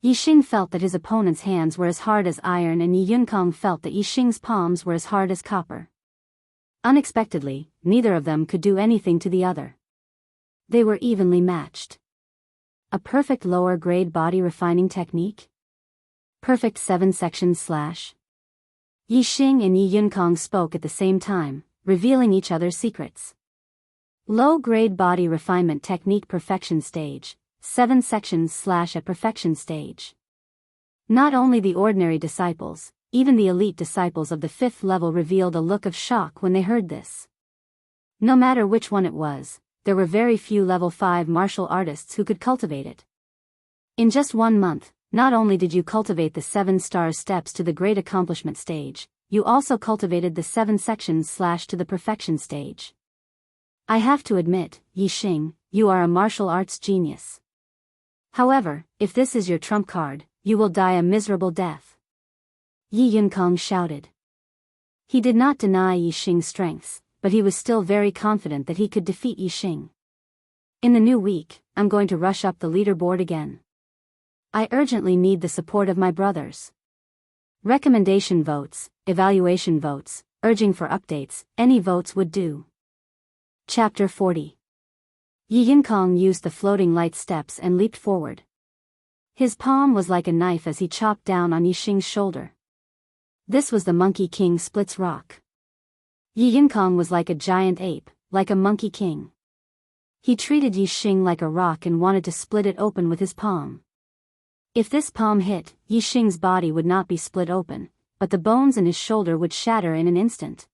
Speaker 1: Yi Xing felt that his opponent's hands were as hard as iron, and Yi Yunkong felt that Yi Xing's palms were as hard as copper. Unexpectedly, neither of them could do anything to the other. They were evenly matched. A perfect lower-grade body refining technique? Perfect 7 sections / Yi Xing and Yi Yunkong spoke at the same time, revealing each other's secrets. Low-grade body refinement technique perfection stage, 7 sections / at perfection stage. Not only the ordinary disciples, even the elite disciples of the 5th level revealed a look of shock when they heard this. No matter which one it was, there were very few level 5 martial artists who could cultivate it. In just 1 month, not only did you cultivate the 7-star steps to the great accomplishment stage, you also cultivated the 7 sections / to the perfection stage. I have to admit, Yi Xing, you are a martial arts genius. However, if this is your trump card, you will die a miserable death. Yi Yunkong shouted. He did not deny Yi Xing's strengths, but he was still very confident that he could defeat Yi Xing. In the new week, I'm going to rush up the leaderboard again. I urgently need the support of my brothers. Recommendation votes, evaluation votes, urging for updates, any votes would do. Chapter 40. Yi Yunkong used the floating light steps and leaped forward. His palm was like a knife as he chopped down on Yi Xing's shoulder. This was the Monkey King splits rock. Yi Yunkong was like a giant ape, like a monkey king. He treated Yi Xing like a rock and wanted to split it open with his palm. If this palm hit, Yi Xing's body would not be split open, but the bones in his shoulder would shatter in an instant.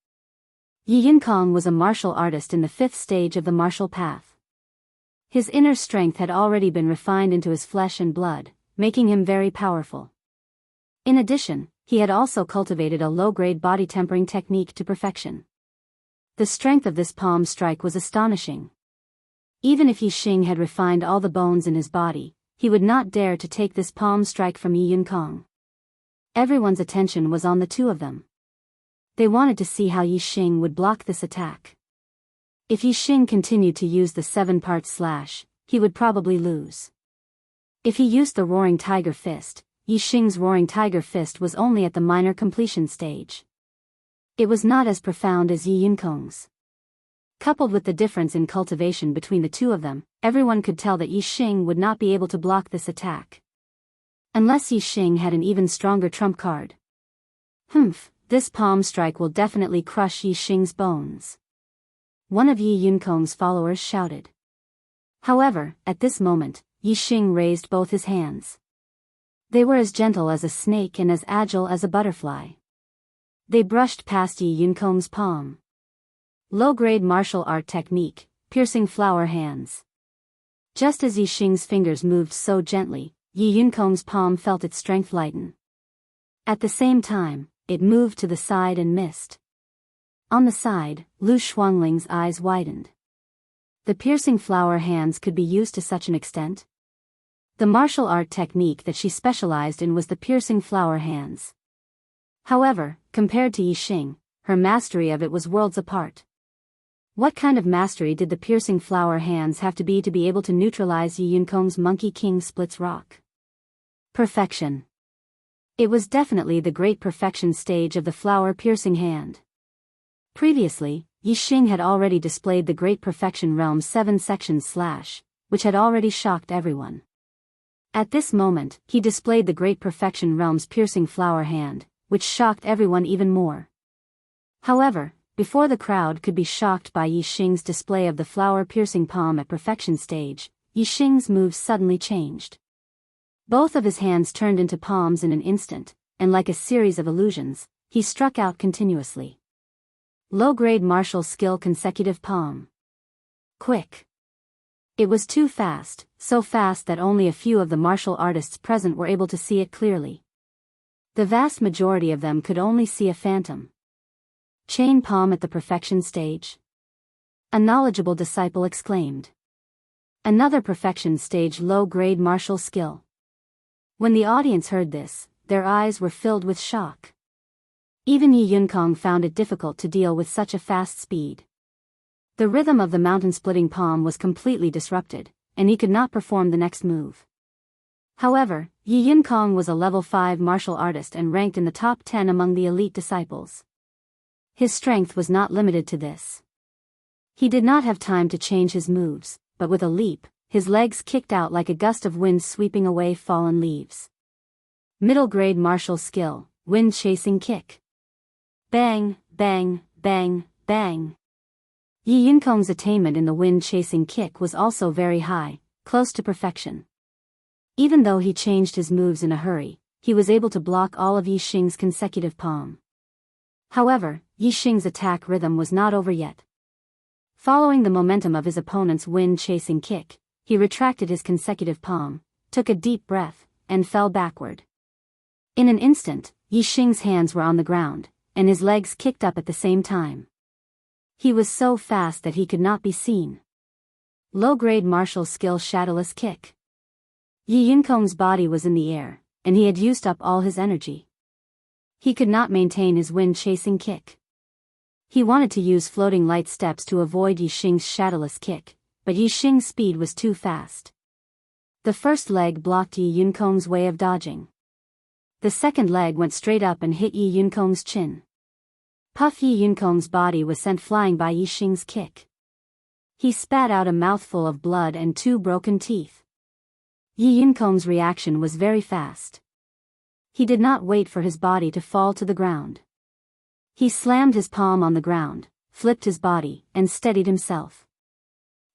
Speaker 1: Yi Yunkong was a martial artist in the 5th stage of the martial path. His inner strength had already been refined into his flesh and blood, making him very powerful. In addition, he had also cultivated a low-grade body tempering technique to perfection. The strength of this palm strike was astonishing. Even if Yi Xing had refined all the bones in his body, he would not dare to take this palm strike from Yi Yunkong. Everyone's attention was on the two of them. They wanted to see how Yi Xing would block this attack. If Yi Xing continued to use the 7-part slash, he would probably lose. If he used the Roaring Tiger Fist, Yi Xing's Roaring Tiger Fist was only at the minor completion stage. It was not as profound as Yi Yunkong's. Coupled with the difference in cultivation between the two of them, everyone could tell that Yi Xing would not be able to block this attack. Unless Yi Xing had an even stronger trump card. This palm strike will definitely crush Yi Xing's bones. One of Yi Yunkong's followers shouted. However, at this moment, Yi Xing raised both his hands. They were as gentle as a snake and as agile as a butterfly. They brushed past Yi Yunkong's palm. Low-grade martial art technique, piercing flower hands. Just as Yi Xing's fingers moved so gently, Yi Yunkong's palm felt its strength lighten. At the same time, it moved to the side and missed. On the side, Lu Shuangling's eyes widened. The piercing flower hands could be used to such an extent? The martial art technique that she specialized in was the piercing flower hands. However, compared to Yi Xing, her mastery of it was worlds apart. What kind of mastery did the piercing flower hands have to be able to neutralize Yi Yunkong's Monkey King splits rock? Perfection. It was definitely the great perfection stage of the flower piercing hand. Previously, Yi Xing had already displayed the Great Perfection Realm's 7 sections / which had already shocked everyone. At this moment, he displayed the Great Perfection Realm's piercing flower hand, which shocked everyone even more. However, before the crowd could be shocked by Yi Xing's display of the flower piercing palm at perfection stage, Yi Xing's moves suddenly changed. Both of his hands turned into palms in an instant, and like a series of illusions, he struck out continuously. Low-grade martial skill consecutive palm. Quick. It was too fast, so fast that only a few of the martial artists present were able to see it clearly. The vast majority of them could only see a phantom. Chain palm at the perfection stage? A knowledgeable disciple exclaimed. Another perfection stage low-grade martial skill. When the audience heard this, their eyes were filled with shock. Even Yi Yunkong found it difficult to deal with such a fast speed. The rhythm of the mountain-splitting palm was completely disrupted, and he could not perform the next move. However, Yi Yunkong was a level 5 martial artist and ranked in the top 10 among the elite disciples. His strength was not limited to this. He did not have time to change his moves, but with a leap, his legs kicked out like a gust of wind sweeping away fallen leaves. Middle-grade martial skill, wind-chasing kick. Bang, bang, bang, bang. Yi Yunkong's attainment in the wind-chasing kick was also very high, close to perfection. Even though he changed his moves in a hurry, he was able to block all of Yi Xing's consecutive palm. However, Yi Xing's attack rhythm was not over yet. Following the momentum of his opponent's wind-chasing kick, he retracted his consecutive palm, took a deep breath, and fell backward. In an instant, Yi Xing's hands were on the ground, and his legs kicked up at the same time. He was so fast that he could not be seen. Low-grade martial skill shadowless kick. Yi Yunkong's body was in the air, and he had used up all his energy. He could not maintain his wind-chasing kick. He wanted to use floating light steps to avoid Yi Xing's shadowless kick, but Yi Xing's speed was too fast. The first leg blocked Yi Yunkong's way of dodging. The second leg went straight up and hit Yi Yunkong's chin. Puff Yi Yunkong's body was sent flying by Yi Xing's kick. He spat out a mouthful of blood and 2 broken teeth. Yi Yunkong's reaction was very fast. He did not wait for his body to fall to the ground. He slammed his palm on the ground, flipped his body, and steadied himself.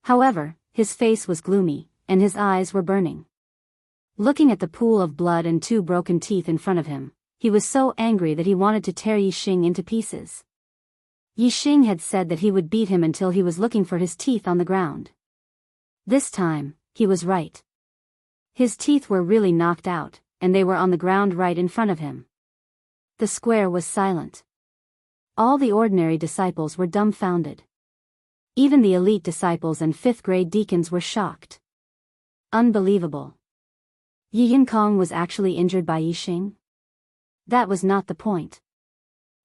Speaker 1: However, his face was gloomy, and his eyes were burning. Looking at the pool of blood and 2 broken teeth in front of him, he was so angry that he wanted to tear Yi Xing into pieces. Yi Xing had said that he would beat him until he was looking for his teeth on the ground. This time, he was right. His teeth were really knocked out, and they were on the ground right in front of him. The square was silent. All the ordinary disciples were dumbfounded. Even the elite disciples and 5th-grade deacons were shocked. Unbelievable. Yi Yunkong was actually injured by Yi Xing? That was not the point.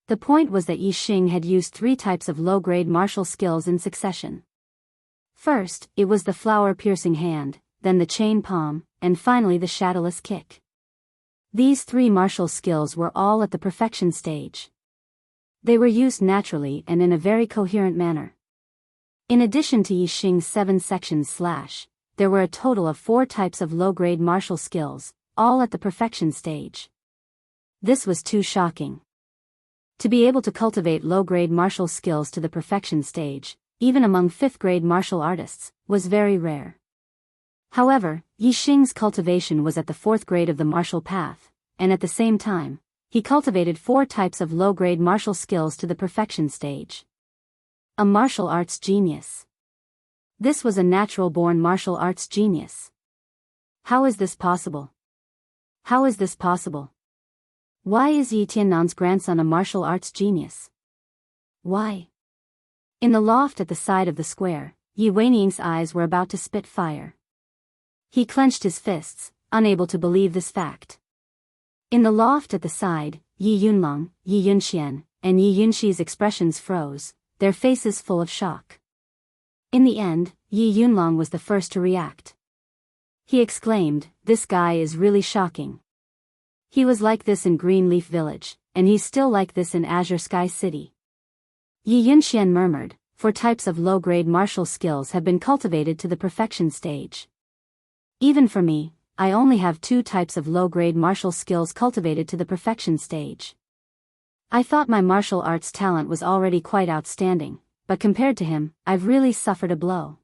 Speaker 1: The point was that Yi Xing had used 3 types of low-grade martial skills in succession. First, it was the flower-piercing hand, then the chain palm, and finally the shadowless kick. These 3 martial skills were all at the perfection stage. They were used naturally and in a very coherent manner. In addition to Yi Xing's 7 sections / there were a total of 4 types of low-grade martial skills, all at the perfection stage. This was too shocking. To be able to cultivate low-grade martial skills to the perfection stage, even among 5th-grade martial artists, was very rare. However, Yi Xing's cultivation was at the 4th grade of the martial path, and at the same time, he cultivated 4 types of low-grade martial skills to the perfection stage. A martial arts genius. This was a natural-born martial arts genius. How is this possible? How is this possible? Why is Yi Tiannan's grandson a martial arts genius? Why? In the loft at the side of the square, Yi Weiniang's eyes were about to spit fire. He clenched his fists, unable to believe this fact. In the loft at the side, Yi Yunlong, Yi Yunxian, and Yi Yunxi's expressions froze, their faces full of shock. In the end, Yi Yunlong was the first to react. He exclaimed, "This guy is really shocking. He was like this in Greenleaf Village, and he's still like this in Azure Sky City." Yi Yunxian murmured, 4 types of low-grade martial skills have been cultivated to the perfection stage. Even for me, I only have 2 types of low-grade martial skills cultivated to the perfection stage. I thought my martial arts talent was already quite outstanding, but compared to him, I've really suffered a blow.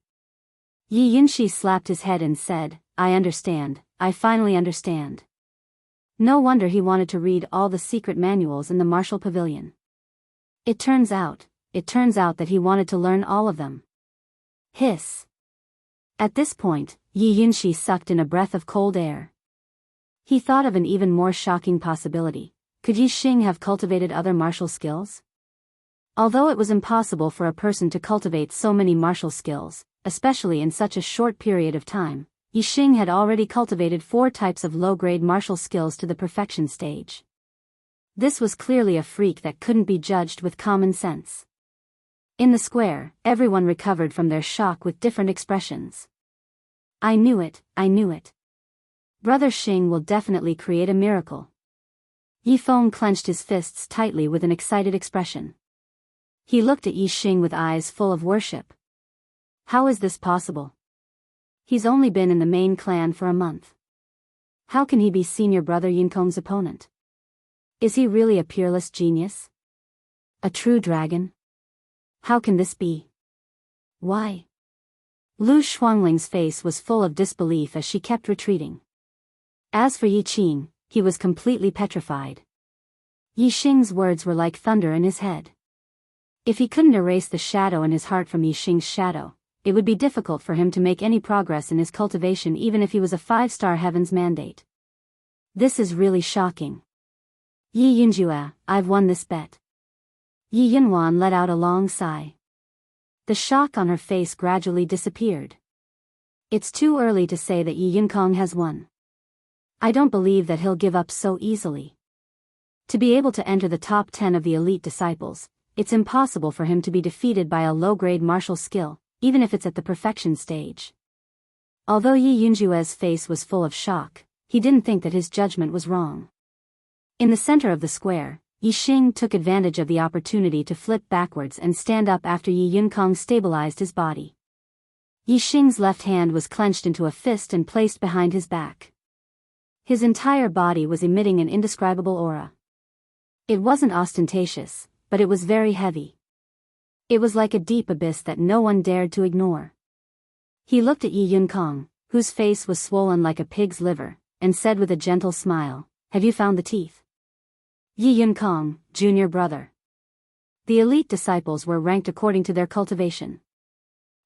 Speaker 1: Yi Yunxi slapped his head and said, "I understand, I finally understand." No wonder he wanted to read all the secret manuals in the martial pavilion. It turns out that he wanted to learn all of them. Hiss. At this point, Yi Yunxi sucked in a breath of cold air. He thought of an even more shocking possibility. Could Yi Xing have cultivated other martial skills? Although it was impossible for a person to cultivate so many martial skills, especially in such a short period of time, Yi Xing had already cultivated 4 types of low-grade martial skills to the perfection stage. This was clearly a freak that couldn't be judged with common sense. In the square, everyone recovered from their shock with different expressions. I knew it, I knew it. Brother Xing will definitely create a miracle. Yi Feng clenched his fists tightly with an excited expression. He looked at Yi Xing with eyes full of worship. How is this possible? He's only been in the main clan for a month. How can he be senior brother Yinkong's opponent? Is he really a peerless genius? A true dragon? How can this be? Why? Lu Shuangling's face was full of disbelief as she kept retreating. As for Yi Qing, he was completely petrified. Yi Xing's words were like thunder in his head. If he couldn't erase the shadow in his heart from Yi Xing's shadow, it would be difficult for him to make any progress in his cultivation even if he was a 5-star heaven's mandate. This is really shocking. Yi Yunjue, I've won this bet. Yi Yunwan let out a long sigh. The shock on her face gradually disappeared. It's too early to say that Yi Yunkong has won. I don't believe that he'll give up so easily. To be able to enter the top 10 of the elite disciples, it's impossible for him to be defeated by a low-grade martial skill, even if it's at the perfection stage. Although Yi Yunjue's face was full of shock, he didn't think that his judgment was wrong. In the center of the square, Yi Xing took advantage of the opportunity to flip backwards and stand up after Yi Yunkong stabilized his body. Yi Xing's left hand was clenched into a fist and placed behind his back. His entire body was emitting an indescribable aura. It wasn't ostentatious, but it was very heavy. It was like a deep abyss that no one dared to ignore. He looked at Yi Yunkong, whose face was swollen like a pig's liver, and said with a gentle smile, "Have you found the teeth?" Yi Yunkong, junior brother. The elite disciples were ranked according to their cultivation.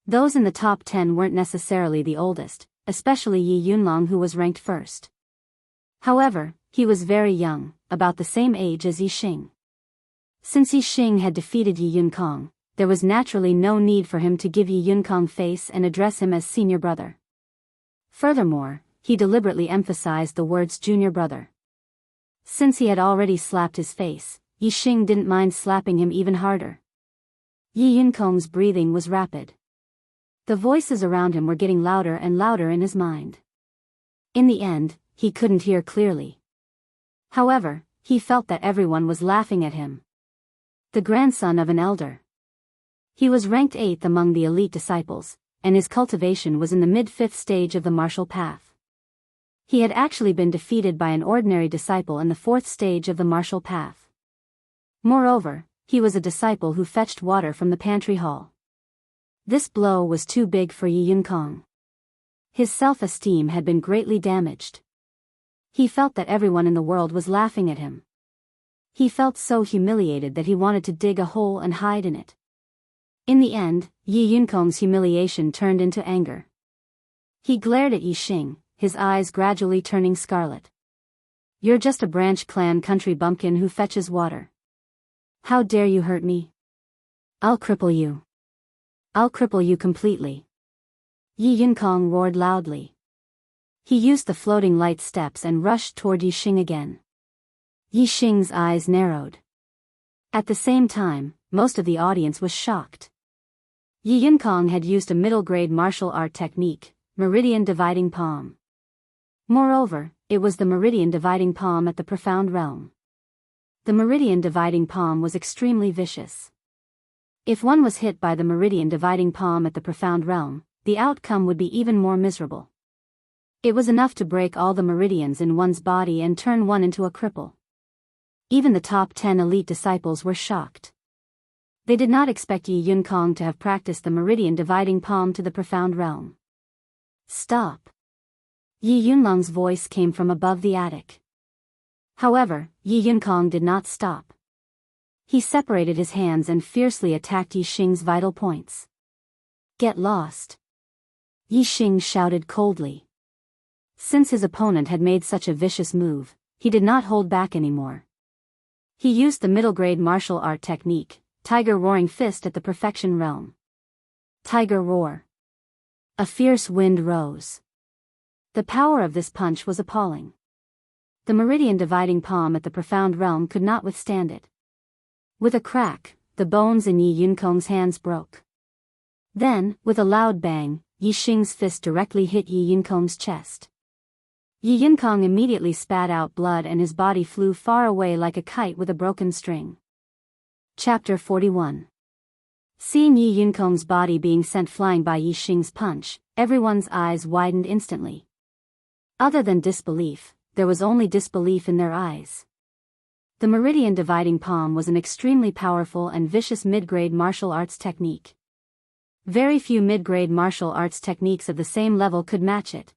Speaker 1: Those in the top 10 weren't necessarily the oldest, especially Yi Yunlong, who was ranked first. However, he was very young, about the same age as Yi Xing. Since Yi Xing had defeated Yi Yunkong, there was naturally no need for him to give Yi Yunkong face and address him as senior brother. Furthermore, he deliberately emphasized the words junior brother. Since he had already slapped his face, Yi Xing didn't mind slapping him even harder. Yi Yunkong's breathing was rapid. The voices around him were getting louder and louder in his mind. In the end, he couldn't hear clearly. However, he felt that everyone was laughing at him. The grandson of an elder. He was ranked 8th among the elite disciples, and his cultivation was in the mid-5th stage of the martial path. He had actually been defeated by an ordinary disciple in the 4th stage of the martial path. Moreover, he was a disciple who fetched water from the pantry hall. This blow was too big for Yi Yunkong. His self-esteem had been greatly damaged. He felt that everyone in the world was laughing at him. He felt so humiliated that he wanted to dig a hole and hide in it. In the end, Yi Yunkong's humiliation turned into anger. He glared at Yi Xing, his eyes gradually turning scarlet. You're just a branch clan country bumpkin who fetches water. How dare you hurt me? I'll cripple you. I'll cripple you completely. Yi Yunkong roared loudly. He used the floating light steps and rushed toward Yi Xing again. Yi Xing's eyes narrowed. At the same time, most of the audience was shocked. Yi Yunkong had used a middle-grade martial art technique, Meridian Dividing Palm. Moreover, it was the Meridian Dividing Palm at the Profound Realm. The Meridian Dividing Palm was extremely vicious. If one was hit by the Meridian Dividing Palm at the Profound Realm, the outcome would be even more miserable. It was enough to break all the meridians in one's body and turn one into a cripple. Even the top 10 elite disciples were shocked. They did not expect Yi Yunkong to have practiced the Meridian Dividing Palm to the Profound Realm. Stop! Yi Yunlong's voice came from above the attic. However, Yi Yunkong did not stop. He separated his hands and fiercely attacked Yi Xing's vital points. Get lost! Yi Xing shouted coldly. Since his opponent had made such a vicious move, he did not hold back anymore. He used the middle-grade martial art technique, Tiger Roaring Fist at the Perfection Realm. Tiger Roar. A fierce wind rose. The power of this punch was appalling. The Meridian Dividing Palm at the Profound Realm could not withstand it. With a crack, the bones in Yi Yunkong's hands broke. Then, with a loud bang, Yi Xing's fist directly hit Yi Yunkong's chest. Yi Yunkong immediately spat out blood and his body flew far away like a kite with a broken string. Chapter 41. Seeing Yi Yunkong's body being sent flying by Yi Xing's punch, everyone's eyes widened instantly. Other than disbelief, there was only disbelief in their eyes. The Meridian Dividing Palm was an extremely powerful and vicious mid-grade martial arts technique. Very few mid-grade martial arts techniques of the same level could match it.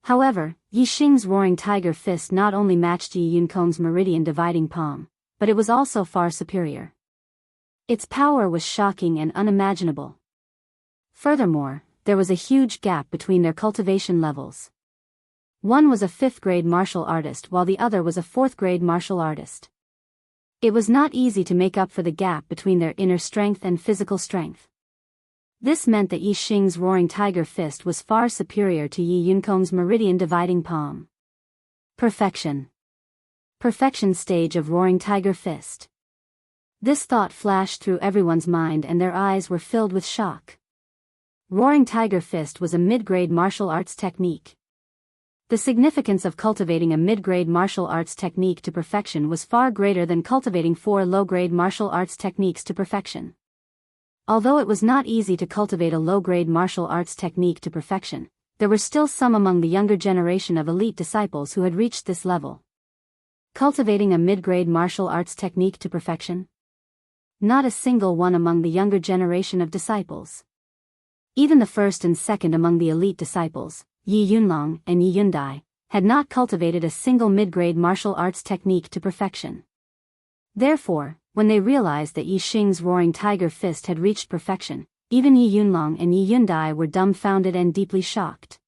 Speaker 1: However, Yi Xing's Roaring Tiger Fist not only matched Yi Yunkong's Meridian Dividing Palm, but it was also far superior. Its power was shocking and unimaginable. Furthermore, there was a huge gap between their cultivation levels. One was a 5th-grade martial artist while the other was a 4th-grade martial artist. It was not easy to make up for the gap between their inner strength and physical strength. This meant that Yi Xing's Roaring Tiger Fist was far superior to Yi Yunkong's Meridian Dividing Palm. Perfection. Perfection stage of Roaring Tiger Fist. This thought flashed through everyone's mind and their eyes were filled with shock. Roaring Tiger Fist was a mid-grade martial arts technique. The significance of cultivating a mid-grade martial arts technique to perfection was far greater than cultivating 4 low-grade martial arts techniques to perfection. Although it was not easy to cultivate a low-grade martial arts technique to perfection, there were still some among the younger generation of elite disciples who had reached this level. Cultivating a mid-grade martial arts technique to perfection? Not a single one among the younger generation of disciples. Even the first and second among the elite disciples, Yi Yunlong and Yi Yundai, had not cultivated a single mid-grade martial arts technique to perfection. Therefore, when they realized that Yi Xing's Roaring Tiger Fist had reached perfection, even Yi Yunlong and Yi Yundai were dumbfounded and deeply shocked.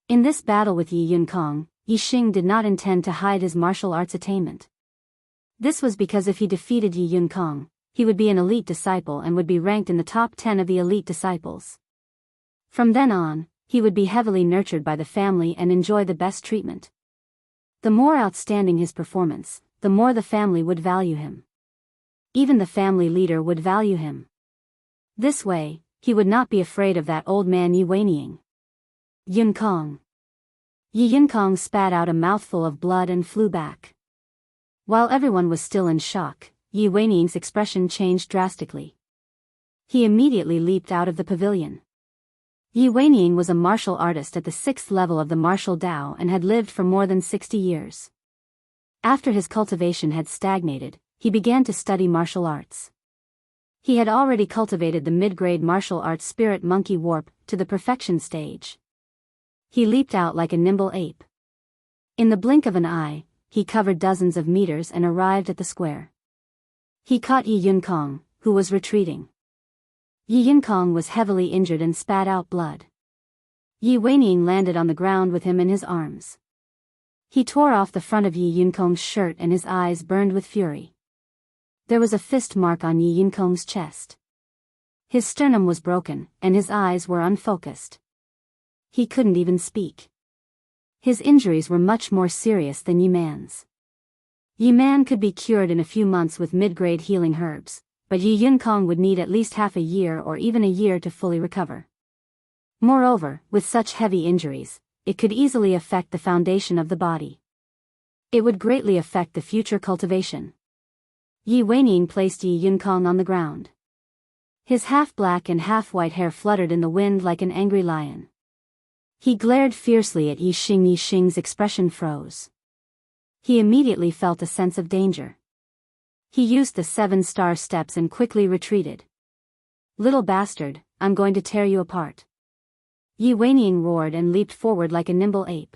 Speaker 1: In this battle with Yi Yunkong, Yi Xing did not intend to hide his martial arts attainment. This was because if he defeated Yi Yunkong, he would be an elite disciple and would be ranked in the top 10 of the elite disciples. From then on, he would be heavily nurtured by the family and enjoy the best treatment. The more outstanding his performance, the more the family would value him. Even the family leader would value him. This way, he would not be afraid of that old man Yi Weining. Yunkong. Yi Yunkong spat out a mouthful of blood and flew back. While everyone was still in shock, Yi Weining's expression changed drastically. He immediately leaped out of the pavilion. Yi Weining was a martial artist at the 6th level of the martial Dao and had lived for more than 60 years. After his cultivation had stagnated, he began to study martial arts. He had already cultivated the mid-grade martial arts Spirit Monkey Warp to the perfection stage. He leaped out like a nimble ape. In the blink of an eye, he covered dozens of meters and arrived at the square. He caught Yi Yunkong, who was retreating. Yi Yunkong was heavily injured and spat out blood. Yi Weining landed on the ground with him in his arms. He tore off the front of Yi Yunkong's shirt and his eyes burned with fury. There was a fist mark on Yi Yunkong's chest. His sternum was broken, and his eyes were unfocused. He couldn't even speak. His injuries were much more serious than Yi Man's. Yi Man could be cured in a few months with mid-grade healing herbs, but Yi Yunkong would need at least half a year or even a year to fully recover. Moreover, with such heavy injuries, it could easily affect the foundation of the body. It would greatly affect the future cultivation. Yi Weining placed Yi Yunkong on the ground. His half-black and half-white hair fluttered in the wind like an angry lion. He glared fiercely at Yi Xing. Yi Xing's expression froze. He immediately felt a sense of danger. He used the 7-star steps and quickly retreated. "Little bastard, I'm going to tear you apart." Yi Weining roared and leaped forward like a nimble ape.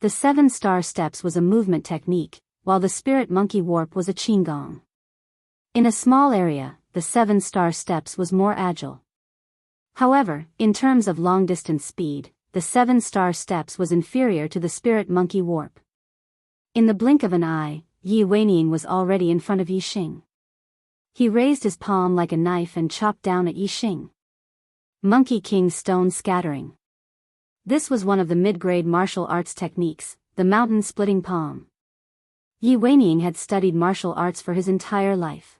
Speaker 1: The 7-star steps was a movement technique, while the Spirit Monkey Warp was a qigong. In a small area, the 7-star steps was more agile. However, in terms of long-distance speed, the 7-star steps was inferior to the Spirit Monkey Warp. In the blink of an eye, Yi Weining was already in front of Yi Xing. He raised his palm like a knife and chopped down at Yi Xing. Monkey King Stone Scattering. This was one of the mid-grade martial arts techniques, the mountain-splitting palm. Yi Weining had studied martial arts for his entire life.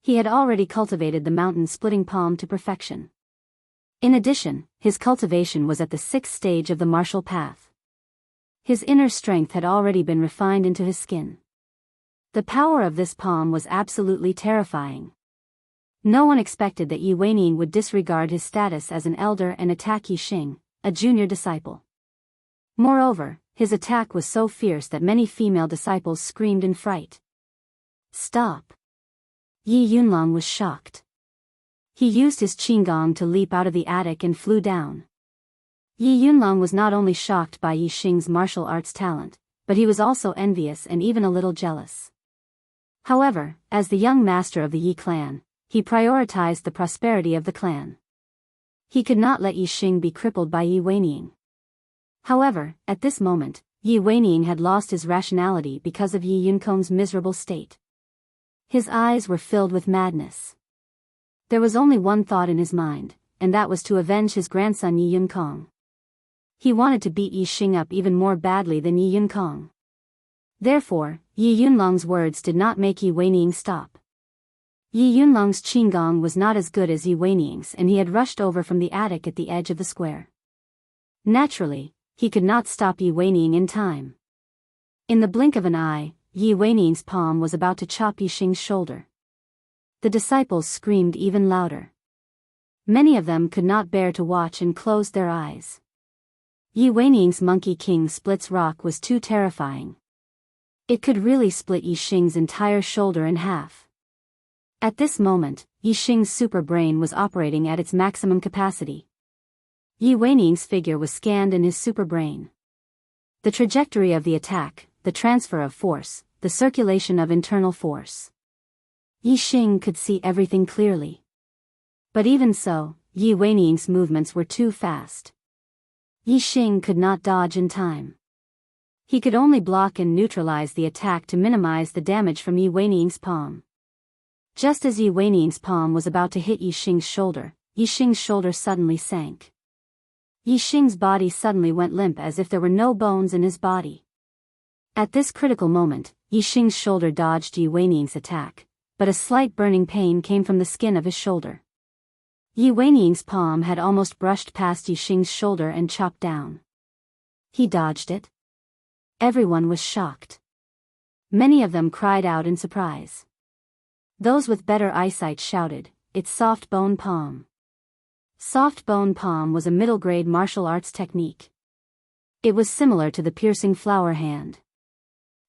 Speaker 1: He had already cultivated the mountain-splitting palm to perfection. In addition, his cultivation was at the 6th stage of the martial path. His inner strength had already been refined into his skin. The power of this palm was absolutely terrifying. No one expected that Yi Weining would disregard his status as an elder and attack Yi Xing, a junior disciple. Moreover, his attack was so fierce that many female disciples screamed in fright. "Stop!" Yi Yunlong was shocked. He used his qinggong to leap out of the attic and flew down. Yi Yunlong was not only shocked by Yi Xing's martial arts talent, but he was also envious and even a little jealous. However, as the young master of the Yi clan, he prioritized the prosperity of the clan. He could not let Yi Xing be crippled by Yi Weining. However, at this moment, Yi Weining had lost his rationality because of Yi Yunkong's miserable state. His eyes were filled with madness. There was only one thought in his mind, and that was to avenge his grandson Yi Yunkong. He wanted to beat Yi Xing up even more badly than Yi Yunkong. Therefore, Yi Yunlong's words did not make Yi Weining stop. Yi Yunlong's qinggong was not as good as Yi Weining's, and he had rushed over from the attic at the edge of the square. Naturally, he could not stop Yi Weining in time. In the blink of an eye, Yi Weining's palm was about to chop Yi Xing's shoulder. The disciples screamed even louder. Many of them could not bear to watch and closed their eyes. Yi Weining's Monkey King splits rock was too terrifying. It could really split Yi Xing's entire shoulder in half. At this moment, Yi Xing's super brain was operating at its maximum capacity. Yi Weining's figure was scanned in his super brain. The trajectory of the attack, the transfer of force, the circulation of internal force. Yi Xing could see everything clearly. But even so, Yi Weining's movements were too fast. Yi Xing could not dodge in time. He could only block and neutralize the attack to minimize the damage from Yi Weining's palm. Just as Yi Weining's palm was about to hit Yi Xing's shoulder, Yi Xing's shoulder suddenly sank. Yi Xing's body suddenly went limp as if there were no bones in his body. At this critical moment, Yi Xing's shoulder dodged Yi Weining's attack, but a slight burning pain came from the skin of his shoulder. Yi Weining's palm had almost brushed past Yi Xing's shoulder and chopped down. He dodged it. Everyone was shocked. Many of them cried out in surprise. Those with better eyesight shouted, "It's soft bone palm." Soft bone palm was a middle-grade martial arts technique. It was similar to the piercing flower hand.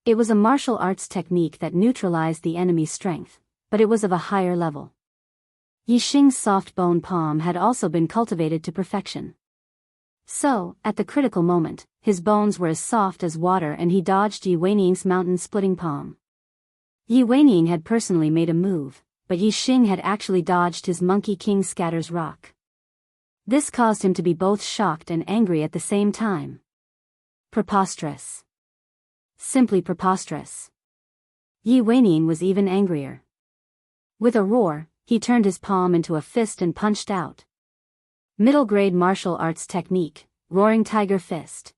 Speaker 1: It was a martial arts technique that neutralized the enemy's strength, but it was of a higher level. Yi Xing's soft bone palm had also been cultivated to perfection. So, at the critical moment, his bones were as soft as water and he dodged Yi Weining's mountain-splitting palm. Yi Weining had personally made a move, but Yi Xing had actually dodged his Monkey King scatters rock. This caused him to be both shocked and angry at the same time. Preposterous. Simply preposterous. Yi Weining was even angrier. With a roar, he turned his palm into a fist and punched out. Middle-grade martial arts technique, Roaring Tiger Fist.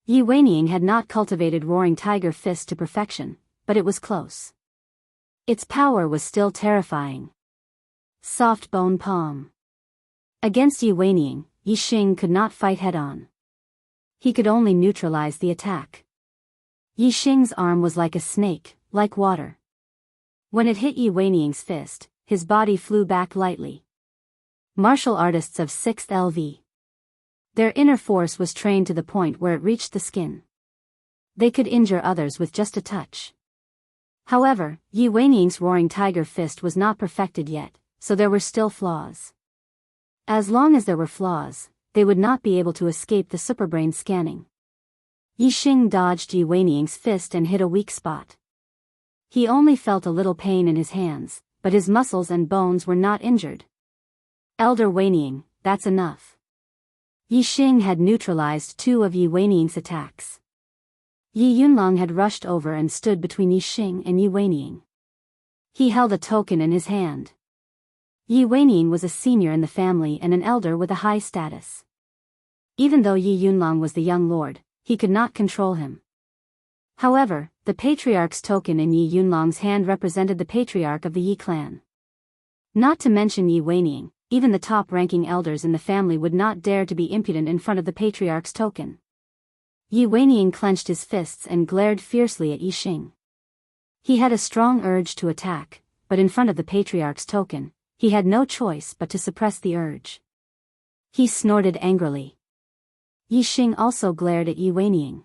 Speaker 1: Yi Weining had not cultivated Roaring Tiger Fist to perfection, but it was close. Its power was still terrifying. Soft bone palm. Against Yi Weining, Yi Xing could not fight head-on. He could only neutralize the attack. Yi Xing's arm was like a snake, like water. When it hit Yi Weining's fist, his body flew back lightly. Martial artists of 6th LV. Their inner force was trained to the point where it reached the skin. They could injure others with just a touch. However, Yi Weining's Roaring Tiger Fist was not perfected yet, so there were still flaws. As long as there were flaws, they would not be able to escape the superbrain scanning. Yi Xing dodged Yi Weining's fist and hit a weak spot. He only felt a little pain in his hands, but his muscles and bones were not injured. Elder Weining, that's enough. Yi Xing had neutralized 2 of Yi Weining's attacks. Yi Yunlong had rushed over and stood between Yi Xing and Yi Weining. He held a token in his hand. Yi Weining was a senior in the family and an elder with a high status. Even though Yi Yunlong was the young lord, he could not control him. However, the patriarch's token in Yi Yunlong's hand represented the patriarch of the Yi clan. Not to mention Yi Weining, even the top-ranking elders in the family would not dare to be impudent in front of the patriarch's token. Yi Weining clenched his fists and glared fiercely at Yi Xing. He had a strong urge to attack, but in front of the patriarch's token, he had no choice but to suppress the urge. He snorted angrily. Yi Xing also glared at Yi Weining.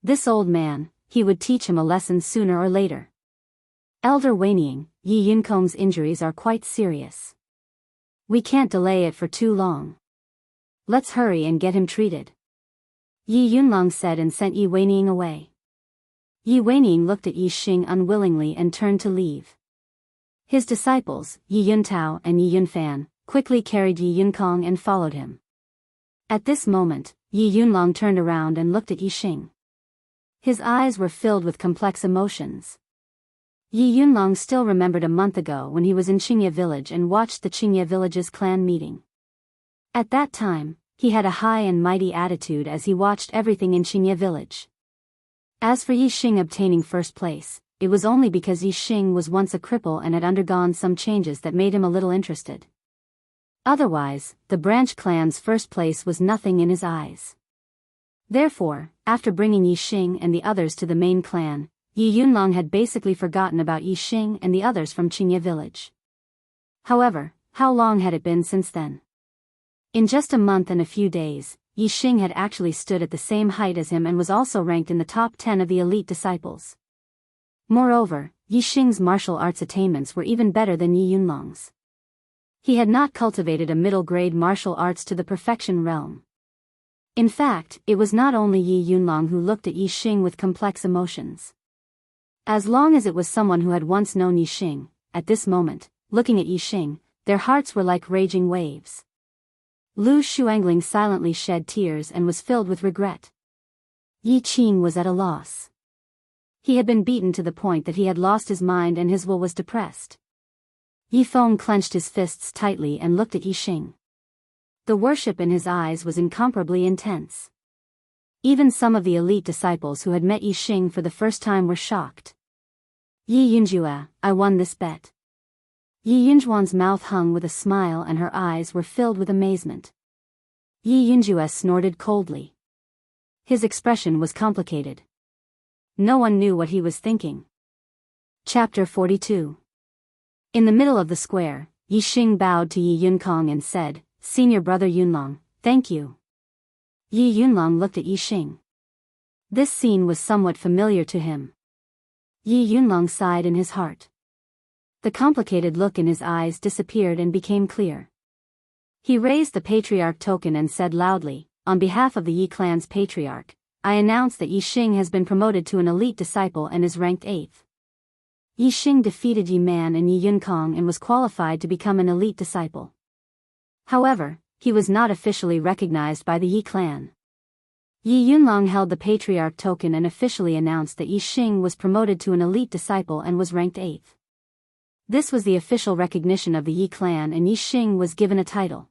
Speaker 1: This old man, he would teach him a lesson sooner or later. Elder Weining, Yi Yunkong's injuries are quite serious. We can't delay it for too long. Let's hurry and get him treated. Yi Yunlong said and sent Yi Weining away. Yi Weining looked at Yi Xing unwillingly and turned to leave. His disciples, Yi Yuntao and Yi Yunfan, quickly carried Yi Yunkong and followed him. At this moment, Yi Yunlong turned around and looked at Yi Xing. His eyes were filled with complex emotions. Yi Yunlong still remembered a month ago when he was in Qingye village and watched the Qingye village's clan meeting. At that time, he had a high and mighty attitude as he watched everything in Qingye village. As for Yi Xing obtaining first place, it was only because Yi Xing was once a cripple and had undergone some changes that made him a little interested. Otherwise, the branch clan's first place was nothing in his eyes. Therefore, after bringing Yi Xing and the others to the main clan, Yi Yunlong had basically forgotten about Yi Xing and the others from Qingye village. However, how long had it been since then? In just a month and a few days, Yi Xing had actually stood at the same height as him and was also ranked in the top 10 of the elite disciples. Moreover, Yi Xing's martial arts attainments were even better than Yi Yunlong's. He had not cultivated a middle-grade martial arts to the perfection realm. In fact, it was not only Yi Yunlong who looked at Yi Xing with complex emotions. As long as it was someone who had once known Yi Xing, at this moment, looking at Yi Xing, their hearts were like raging waves. Lu Shuangling silently shed tears and was filled with regret. Yi Qing was at a loss. He had been beaten to the point that he had lost his mind and his will was depressed. Yi Feng clenched his fists tightly and looked at Yi Xing. The worship in his eyes was incomparably intense. Even some of the elite disciples who had met Yi Xing for the first time were shocked. Yi Yunjue, I won this bet. Yi Yunjuan's mouth hung with a smile and her eyes were filled with amazement. Yi Yunjue snorted coldly. His expression was complicated. No one knew what he was thinking. Chapter 42. In the middle of the square, Yi Xing bowed to Yi Yunkong and said, Senior brother Yunlong, thank you. Yi Yunlong looked at Yi Xing. This scene was somewhat familiar to him. Yi Yunlong sighed in his heart. The complicated look in his eyes disappeared and became clear. He raised the patriarch token and said loudly, on behalf of the Yi clan's patriarch, I announce that Yi Xing has been promoted to an elite disciple and is ranked 8th. Yi Xing defeated Yi Man and Yi Yunkong and was qualified to become an elite disciple. However, he was not officially recognized by the Yi clan. Yi Yunlong held the patriarch token and officially announced that Yi Xing was promoted to an elite disciple and was ranked 8th. This was the official recognition of the Yi clan and Yi Xing was given a title.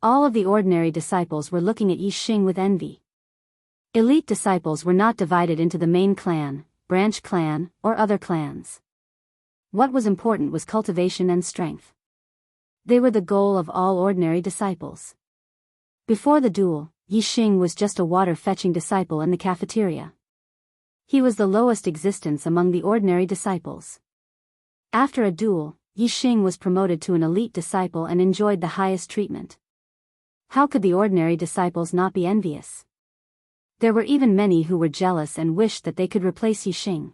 Speaker 1: All of the ordinary disciples were looking at Yi Xing with envy. Elite disciples were not divided into the main clan, branch clan, or other clans. What was important was cultivation and strength. They were the goal of all ordinary disciples. Before the duel, Yi Xing was just a water-fetching disciple in the cafeteria. He was the lowest existence among the ordinary disciples. After a duel, Yi Xing was promoted to an elite disciple and enjoyed the highest treatment. How could the ordinary disciples not be envious? There were even many who were jealous and wished that they could replace Yi Xing.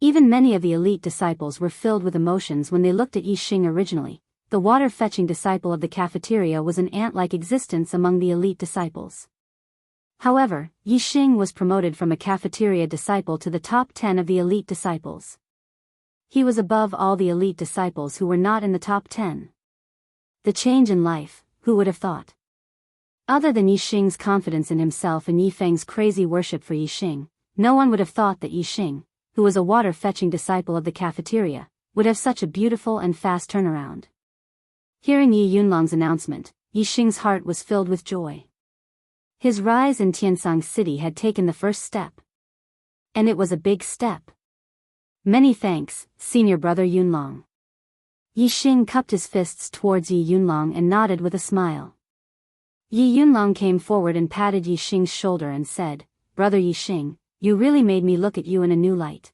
Speaker 1: Even many of the elite disciples were filled with emotions when they looked at Yi Xing originally. The water-fetching disciple of the cafeteria was an ant-like existence among the elite disciples. However, Yi Xing was promoted from a cafeteria disciple to the top 10 of the elite disciples. He was above all the elite disciples who were not in the top 10. The change in life, who would have thought? Other than Yi Xing's confidence in himself and Yi Feng's crazy worship for Yi Xing, no one would have thought that Yi Xing, who was a water-fetching disciple of the cafeteria, would have such a beautiful and fast turnaround. Hearing Yi Yunlong's announcement, Yi Xing's heart was filled with joy. His rise in Tiansang City had taken the first step. And it was a big step. Many thanks, senior brother Yunlong. Yi Xing cupped his fists towards Yi Yunlong and nodded with a smile. Yi Yunlong came forward and patted Yi Xing's shoulder and said, "Brother Yi Xing, you really made me look at you in a new light.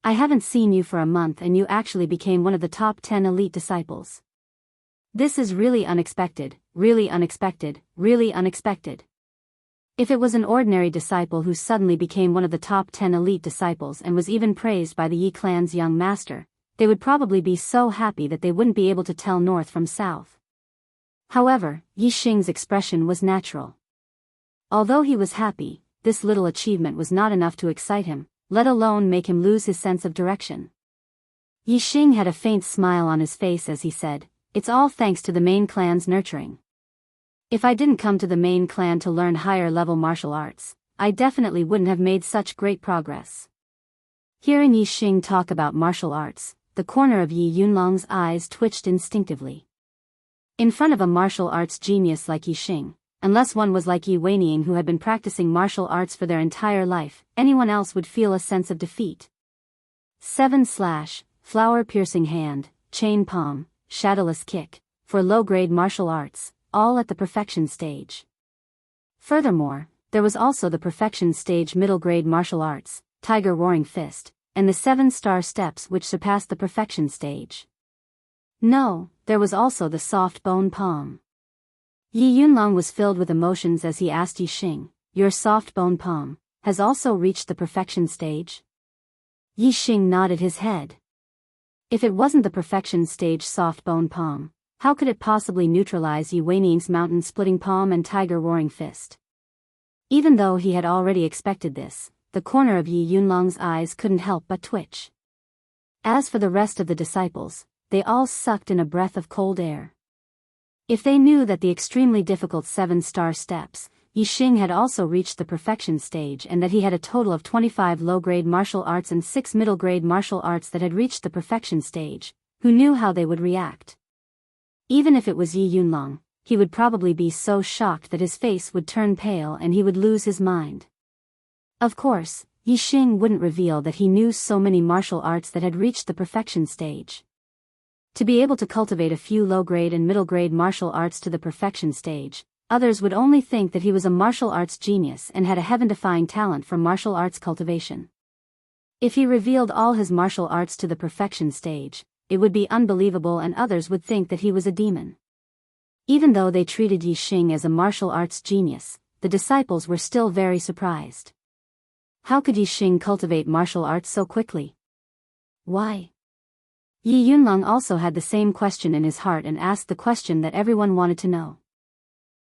Speaker 1: I haven't seen you for a month and you actually became one of the top 10 elite disciples. This is really unexpected, really unexpected, really unexpected." If it was an ordinary disciple who suddenly became one of the top 10 elite disciples and was even praised by the Yi clan's young master, they would probably be so happy that they wouldn't be able to tell north from south. However, Yi Xing's expression was natural. Although he was happy, this little achievement was not enough to excite him, let alone make him lose his sense of direction. Yi Xing had a faint smile on his face as he said, "It's all thanks to the main clan's nurturing. If I didn't come to the main clan to learn higher-level martial arts, I definitely wouldn't have made such great progress." Hearing Yi Xing talk about martial arts, the corner of Yi Yunlong's eyes twitched instinctively. In front of a martial arts genius like Yi Xing, unless one was like Yi Weining who had been practicing martial arts for their entire life, anyone else would feel a sense of defeat. 7 flower-piercing hand, chain palm, shadowless kick, for low-grade martial arts, all at the perfection stage. Furthermore, there was also the perfection stage middle-grade martial arts, tiger roaring fist, and the 7-star steps which surpassed the perfection stage. No, there was also the soft bone palm. Yi Yunlong was filled with emotions as he asked Yi Xing, "Your soft bone palm has also reached the perfection stage?" Yi Xing nodded his head. If it wasn't the perfection stage soft bone palm, how could it possibly neutralize Yi Weining's mountain-splitting palm and tiger-roaring fist? Even though he had already expected this, the corner of Yi Yunlong's eyes couldn't help but twitch. As for the rest of the disciples, they all sucked in a breath of cold air. If they knew that the extremely difficult 7-star steps, Yi Xing had also reached the perfection stage and that he had a total of 25 low-grade martial arts and 6 middle-grade martial arts that had reached the perfection stage, who knew how they would react? Even if it was Yi Yunlong, he would probably be so shocked that his face would turn pale and he would lose his mind. Of course, Yi Xing wouldn't reveal that he knew so many martial arts that had reached the perfection stage. To be able to cultivate a few low-grade and middle-grade martial arts to the perfection stage, others would only think that he was a martial arts genius and had a heaven-defying talent for martial arts cultivation. If he revealed all his martial arts to the perfection stage, it would be unbelievable and others would think that he was a demon. Even though they treated Yi Xing as a martial arts genius, the disciples were still very surprised. How could Yi Xing cultivate martial arts so quickly? Why? Yi Yunlong also had the same question in his heart and asked the question that everyone wanted to know.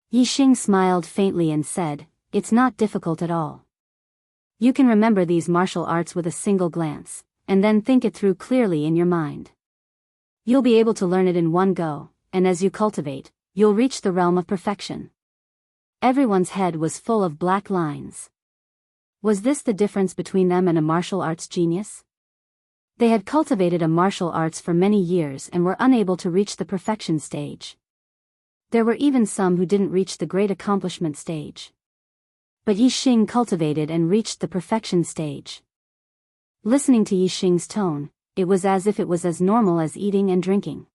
Speaker 1: Yi Xing smiled faintly and said, "It's not difficult at all. You can remember these martial arts with a single glance, and then think it through clearly in your mind. You'll be able to learn it in one go, and as you cultivate, you'll reach the realm of perfection." Everyone's head was full of black lines. Was this the difference between them and a martial arts genius? They had cultivated a martial arts for many years and were unable to reach the perfection stage. There were even some who didn't reach the great accomplishment stage. But Yi Xing cultivated and reached the perfection stage. Listening to Yi Xing's tone, it was as if it was as normal as eating and drinking.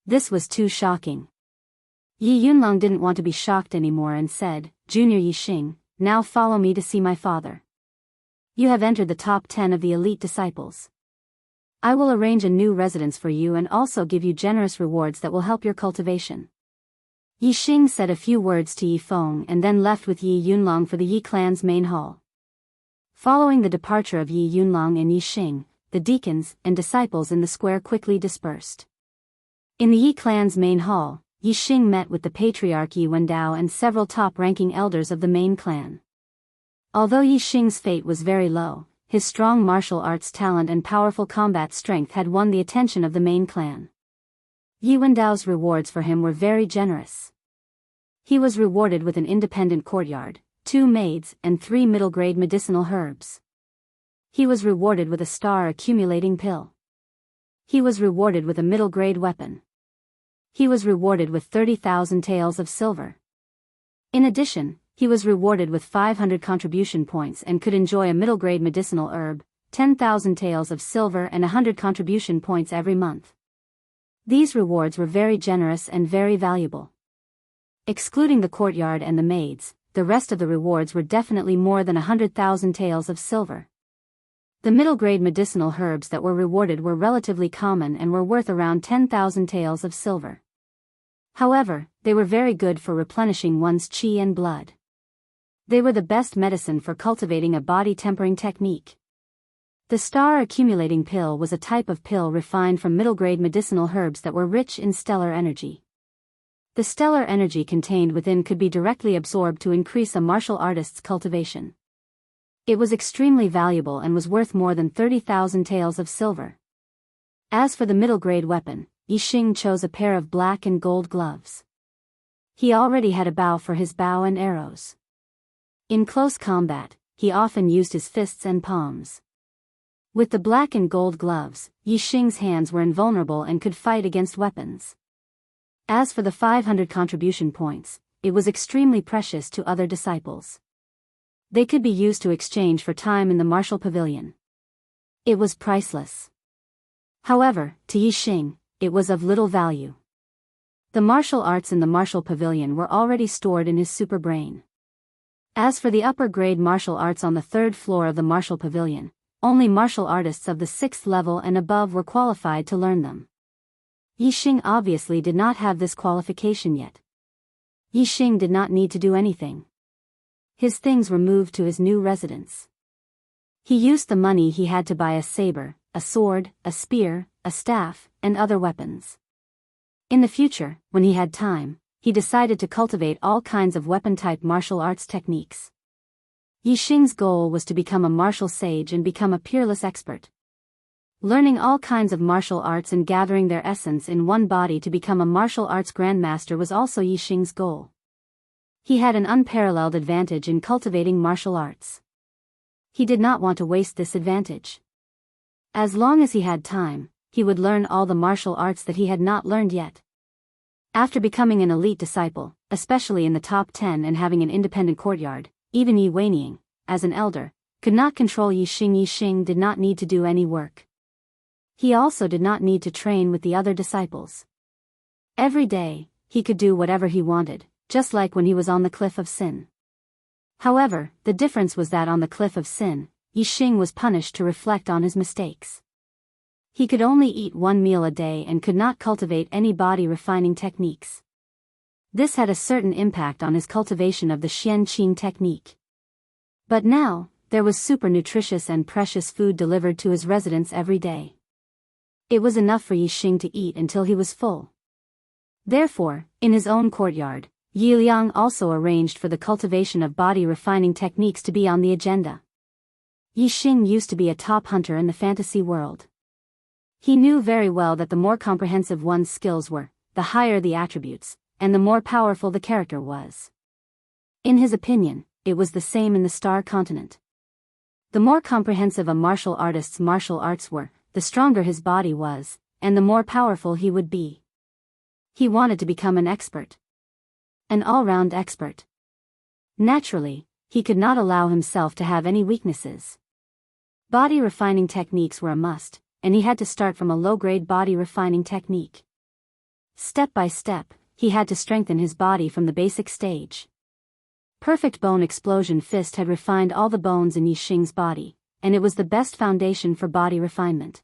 Speaker 1: This was too shocking. Yi Yunlong didn't want to be shocked anymore and said, "Junior Yi Xing, now follow me to see my father. You have entered the top 10 of the elite disciples. I will arrange a new residence for you and also give you generous rewards that will help your cultivation." Yi Xing said a few words to Yi Feng and then left with Yi Yunlong for the Yi clan's main hall. Following the departure of Yi Yunlong and Yi Xing, the deacons and disciples in the square quickly dispersed. In the Yi clan's main hall, Yi Xing met with the patriarch Yi Wendao and several top-ranking elders of the main clan. Although Yi Xing's fate was very low, his strong martial arts talent and powerful combat strength had won the attention of the main clan. Yi Wendao's rewards for him were very generous. He was rewarded with an independent courtyard, 2 maids, and 3 middle-grade medicinal herbs. He was rewarded with a star-accumulating pill. He was rewarded with a middle-grade weapon. He was rewarded with 30,000 taels of silver. In addition, he was rewarded with 500 contribution points and could enjoy a middle-grade medicinal herb, 10,000 taels of silver and 100 contribution points every month. These rewards were very generous and very valuable. Excluding the courtyard and the maids, the rest of the rewards were definitely more than 100,000 taels of silver. The middle-grade medicinal herbs that were rewarded were relatively common and were worth around 10,000 taels of silver. However, they were very good for replenishing one's chi and blood. They were the best medicine for cultivating a body-tempering technique. The star-accumulating pill was a type of pill refined from middle-grade medicinal herbs that were rich in stellar energy. The stellar energy contained within could be directly absorbed to increase a martial artist's cultivation. It was extremely valuable and was worth more than 30,000 taels of silver. As for the middle-grade weapon, Yixing chose a pair of black and gold gloves. He already had a bow for his bow and arrows. In close combat, he often used his fists and palms. With the black and gold gloves, Yixing's hands were invulnerable and could fight against weapons. As for the 500 contribution points, it was extremely precious to other disciples. They could be used to exchange for time in the martial pavilion. It was priceless. However, to Yixing, it was of little value. The martial arts in the martial pavilion were already stored in his super brain. As for the upper-grade martial arts on the 3rd floor of the martial pavilion, only martial artists of the 6th level and above were qualified to learn them. Yixing obviously did not have this qualification yet. Yixing did not need to do anything. His things were moved to his new residence. He used the money he had to buy a saber, a sword, a spear, a staff, and other weapons. In the future, when he had time, he decided to cultivate all kinds of weapon-type martial arts techniques. Yixing's goal was to become a martial sage and become a peerless expert. Learning all kinds of martial arts and gathering their essence in one body to become a martial arts grandmaster was also Yixing's goal. He had an unparalleled advantage in cultivating martial arts. He did not want to waste this advantage. As long as he had time, he would learn all the martial arts that he had not learned yet. After becoming an elite disciple, especially in the top 10 and having an independent courtyard, even Yi Weining, as an elder, could not control Yixing. Yixing did not need to do any work. He also did not need to train with the other disciples. Every day, he could do whatever he wanted, just like when he was on the Cliff of Sin. However, the difference was that on the Cliff of Sin, Yixing was punished to reflect on his mistakes. He could only eat one meal a day and could not cultivate any body-refining techniques. This had a certain impact on his cultivation of the Xianqing technique. But now, there was super nutritious and precious food delivered to his residence every day. It was enough for Yixing to eat until he was full. Therefore, in his own courtyard, Yi Liang also arranged for the cultivation of body-refining techniques to be on the agenda. Yixing used to be a top hunter in the fantasy world. He knew very well that the more comprehensive one's skills were, the higher the attributes, and the more powerful the character was. In his opinion, it was the same in the Star Continent. The more comprehensive a martial artist's martial arts were, the stronger his body was, and the more powerful he would be. He wanted to become an expert. An all-round expert. Naturally, he could not allow himself to have any weaknesses. Body-refining techniques were a must, and he had to start from a low-grade body-refining technique. Step by step, he had to strengthen his body from the basic stage. Perfect Bone Explosion Fist had refined all the bones in Yixing's body, and it was the best foundation for body refinement.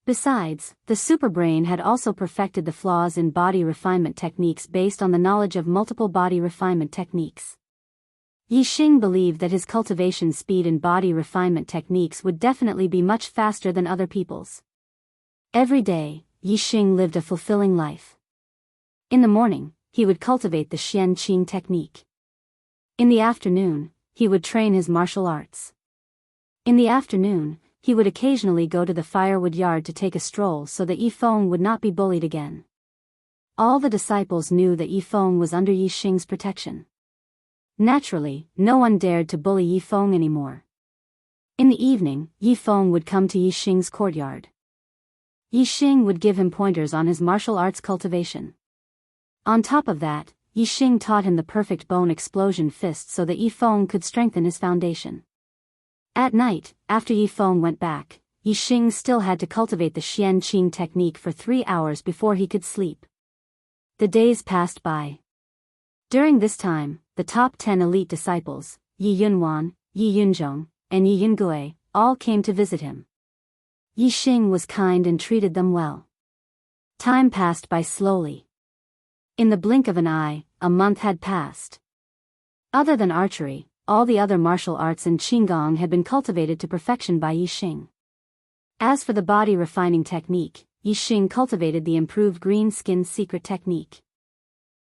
Speaker 1: Besides, the Superbrain had also perfected the flaws in body refinement techniques based on the knowledge of multiple body refinement techniques. Yixing believed that his cultivation speed in body refinement techniques would definitely be much faster than other people's. Every day, Yixing lived a fulfilling life. In the morning, he would cultivate the Xianqing technique. In the afternoon, he would train his martial arts. In the afternoon, he would occasionally go to the firewood yard to take a stroll so that Yifeng would not be bullied again. All the disciples knew that Yifeng was under Yixing's protection. Naturally, no one dared to bully Yifeng anymore. In the evening, Yifeng would come to Yixing's courtyard. Yixing would give him pointers on his martial arts cultivation. On top of that, Yixing taught him the perfect bone explosion fist so that Yifeng could strengthen his foundation. At night, after Yifeng went back, Yixing still had to cultivate the Xianqing technique for 3 hours before he could sleep. The days passed by. During this time, the top 10 elite disciples, Yi Yunwan, Yi Yunzhong, and Yi Yungui, all came to visit him. Yixing was kind and treated them well. Time passed by slowly. In the blink of an eye, a month had passed. Other than archery, all the other martial arts and qigong had been cultivated to perfection by Yixing. As for the body refining technique, Yixing cultivated the improved green skin secret technique.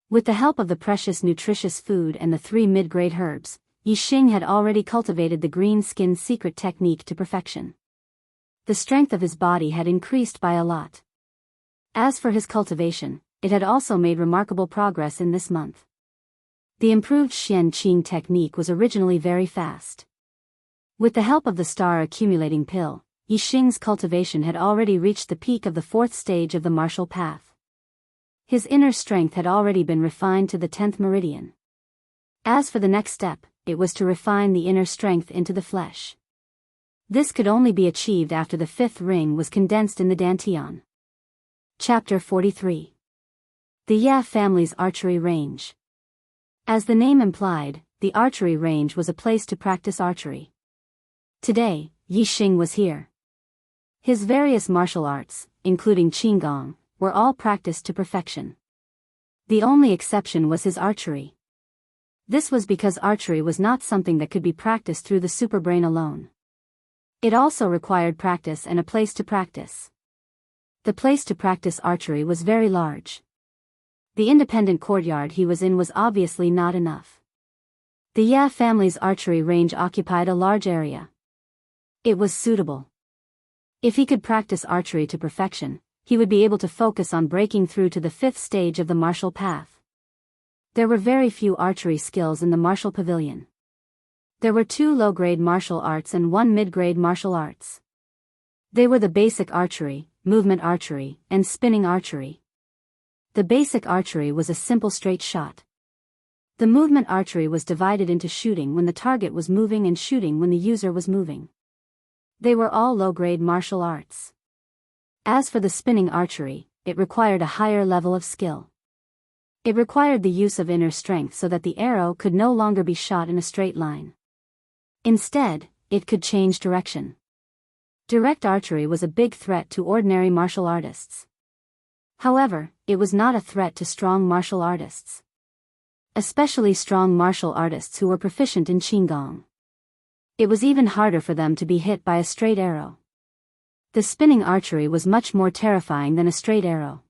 Speaker 1: With the help of the precious nutritious food and the 3 mid-grade herbs, Yixing had already cultivated the green skin secret technique to perfection. The strength of his body had increased by a lot. As for his cultivation, it had also made remarkable progress in this month. The improved Xianqing technique was originally very fast. With the help of the star accumulating pill, Yixing's cultivation had already reached the peak of the 4th stage of the martial path. His inner strength had already been refined to the 10th meridian. As for the next step, it was to refine the inner strength into the flesh. This could only be achieved after the 5th ring was condensed in the dantian. Chapter 43. The Ya family's archery range. As the name implied, the archery range was a place to practice archery. Today, Yixing was here. His various martial arts, including qigong, were all practiced to perfection. The only exception was his archery. This was because archery was not something that could be practiced through the superbrain alone. It also required practice and a place to practice. The place to practice archery was very large. The independent courtyard he was in was obviously not enough. The Ya family's archery range occupied a large area. It was suitable. If he could practice archery to perfection, he would be able to focus on breaking through to the 5th stage of the martial path. There were very few archery skills in the martial pavilion. There were 2 low-grade martial arts and 1 mid-grade martial arts. They were the basic archery, movement archery, and spinning archery. The basic archery was a simple straight shot. The movement archery was divided into shooting when the target was moving and shooting when the user was moving. They were all low-grade martial arts. As for the spinning archery, it required a higher level of skill. It required the use of inner strength so that the arrow could no longer be shot in a straight line. Instead, it could change direction. Direct archery was a big threat to ordinary martial artists. However, it was not a threat to strong martial artists. Especially strong martial artists who were proficient in qigong. It was even harder for them to be hit by a straight arrow. The spinning archery was much more terrifying than a straight arrow.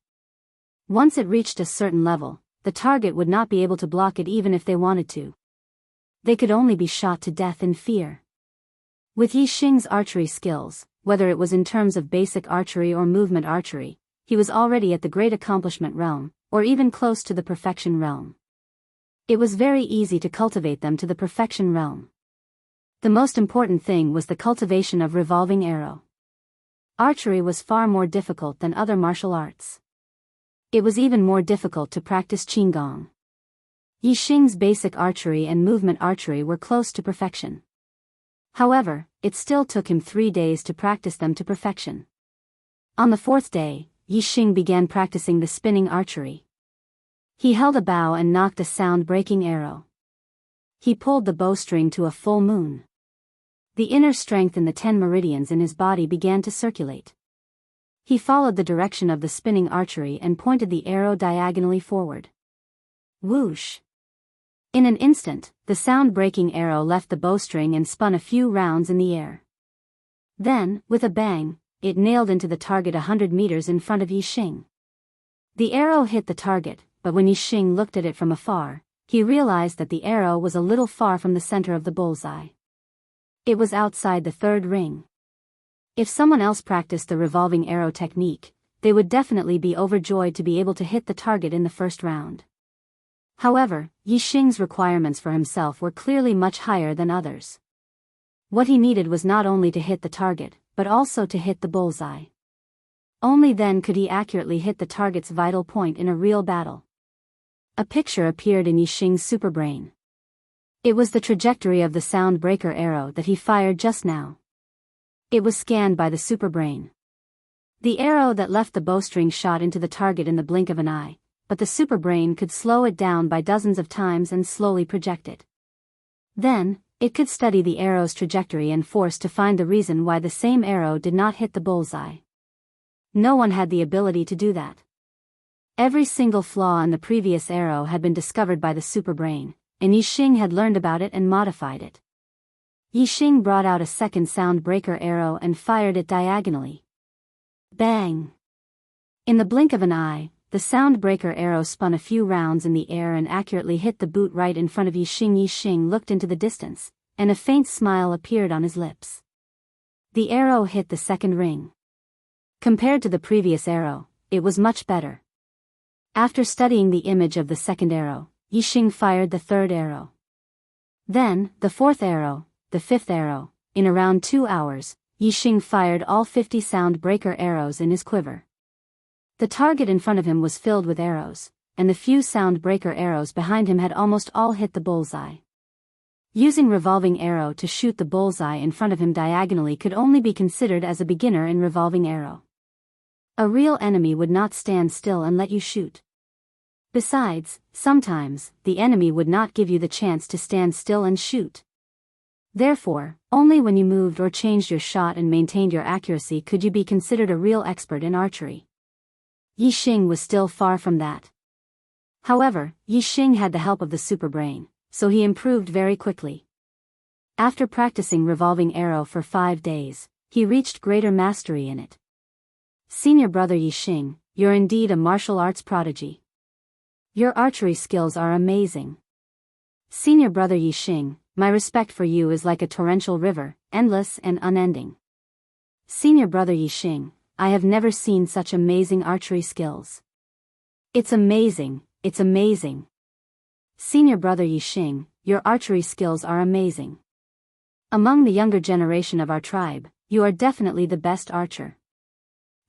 Speaker 1: Once it reached a certain level, the target would not be able to block it even if they wanted to. They could only be shot to death in fear. With Yixing's archery skills, whether it was in terms of basic archery or movement archery, he was already at the great accomplishment realm, or even close to the perfection realm. It was very easy to cultivate them to the perfection realm. The most important thing was the cultivation of revolving arrow. Archery was far more difficult than other martial arts. It was even more difficult to practice qigong. Yixing's basic archery and movement archery were close to perfection. However, it still took him 3 days to practice them to perfection. On the 4th day, Yixing began practicing the spinning archery. He held a bow and knocked a sound-breaking arrow. He pulled the bowstring to a full moon. The inner strength in the 10 meridians in his body began to circulate. He followed the direction of the spinning archery and pointed the arrow diagonally forward. Whoosh! In an instant, the sound-breaking arrow left the bowstring and spun a few rounds in the air. Then, with a bang, it nailed into the target 100 meters in front of Yixing. The arrow hit the target, but when Yixing looked at it from afar, he realized that the arrow was a little far from the center of the bullseye. It was outside the 3rd ring. If someone else practiced the revolving arrow technique, they would definitely be overjoyed to be able to hit the target in the 1st round. However, Yixing's requirements for himself were clearly much higher than others. What he needed was not only to hit the target, but also to hit the bullseye. Only then could he accurately hit the target's vital point in a real battle. A picture appeared in Yixing's superbrain. It was the trajectory of the sound breaker arrow that he fired just now. It was scanned by the superbrain. The arrow that left the bowstring shot into the target in the blink of an eye, but the superbrain could slow it down by dozens of times and slowly project it. Then, it could study the arrow's trajectory and force to find the reason why the same arrow did not hit the bullseye. No one had the ability to do that. Every single flaw in the previous arrow had been discovered by the superbrain, and Yixing had learned about it and modified it. Yixing brought out a second sound breaker arrow and fired it diagonally. Bang! In the blink of an eye, the sound breaker arrow spun a few rounds in the air and accurately hit the boot right in front of Yixing. Yixing looked into the distance, and a faint smile appeared on his lips. The arrow hit the second ring. Compared to the previous arrow, it was much better. After studying the image of the second arrow, Yixing fired the third arrow. Then, the fourth arrow, the fifth arrow. In around 2 hours, Yixing fired all 50 sound breaker arrows in his quiver. The target in front of him was filled with arrows, and the few sound breaker arrows behind him had almost all hit the bullseye. Using revolving arrow to shoot the bullseye in front of him diagonally could only be considered as a beginner in revolving arrow. A real enemy would not stand still and let you shoot. Besides, sometimes, the enemy would not give you the chance to stand still and shoot. Therefore, only when you moved or changed your shot and maintained your accuracy could you be considered a real expert in archery. Yixing was still far from that. However, Yixing had the help of the superbrain, so he improved very quickly. After practicing revolving arrow for 5 days, he reached greater mastery in it. Senior brother Yixing, you're indeed a martial arts prodigy. Your archery skills are amazing. Senior brother Yixing, my respect for you is like a torrential river, endless and unending. Senior brother Yixing, I have never seen such amazing archery skills. It's amazing, it's amazing. Senior brother Yixing, your archery skills are amazing. Among the younger generation of our tribe, you are definitely the best archer.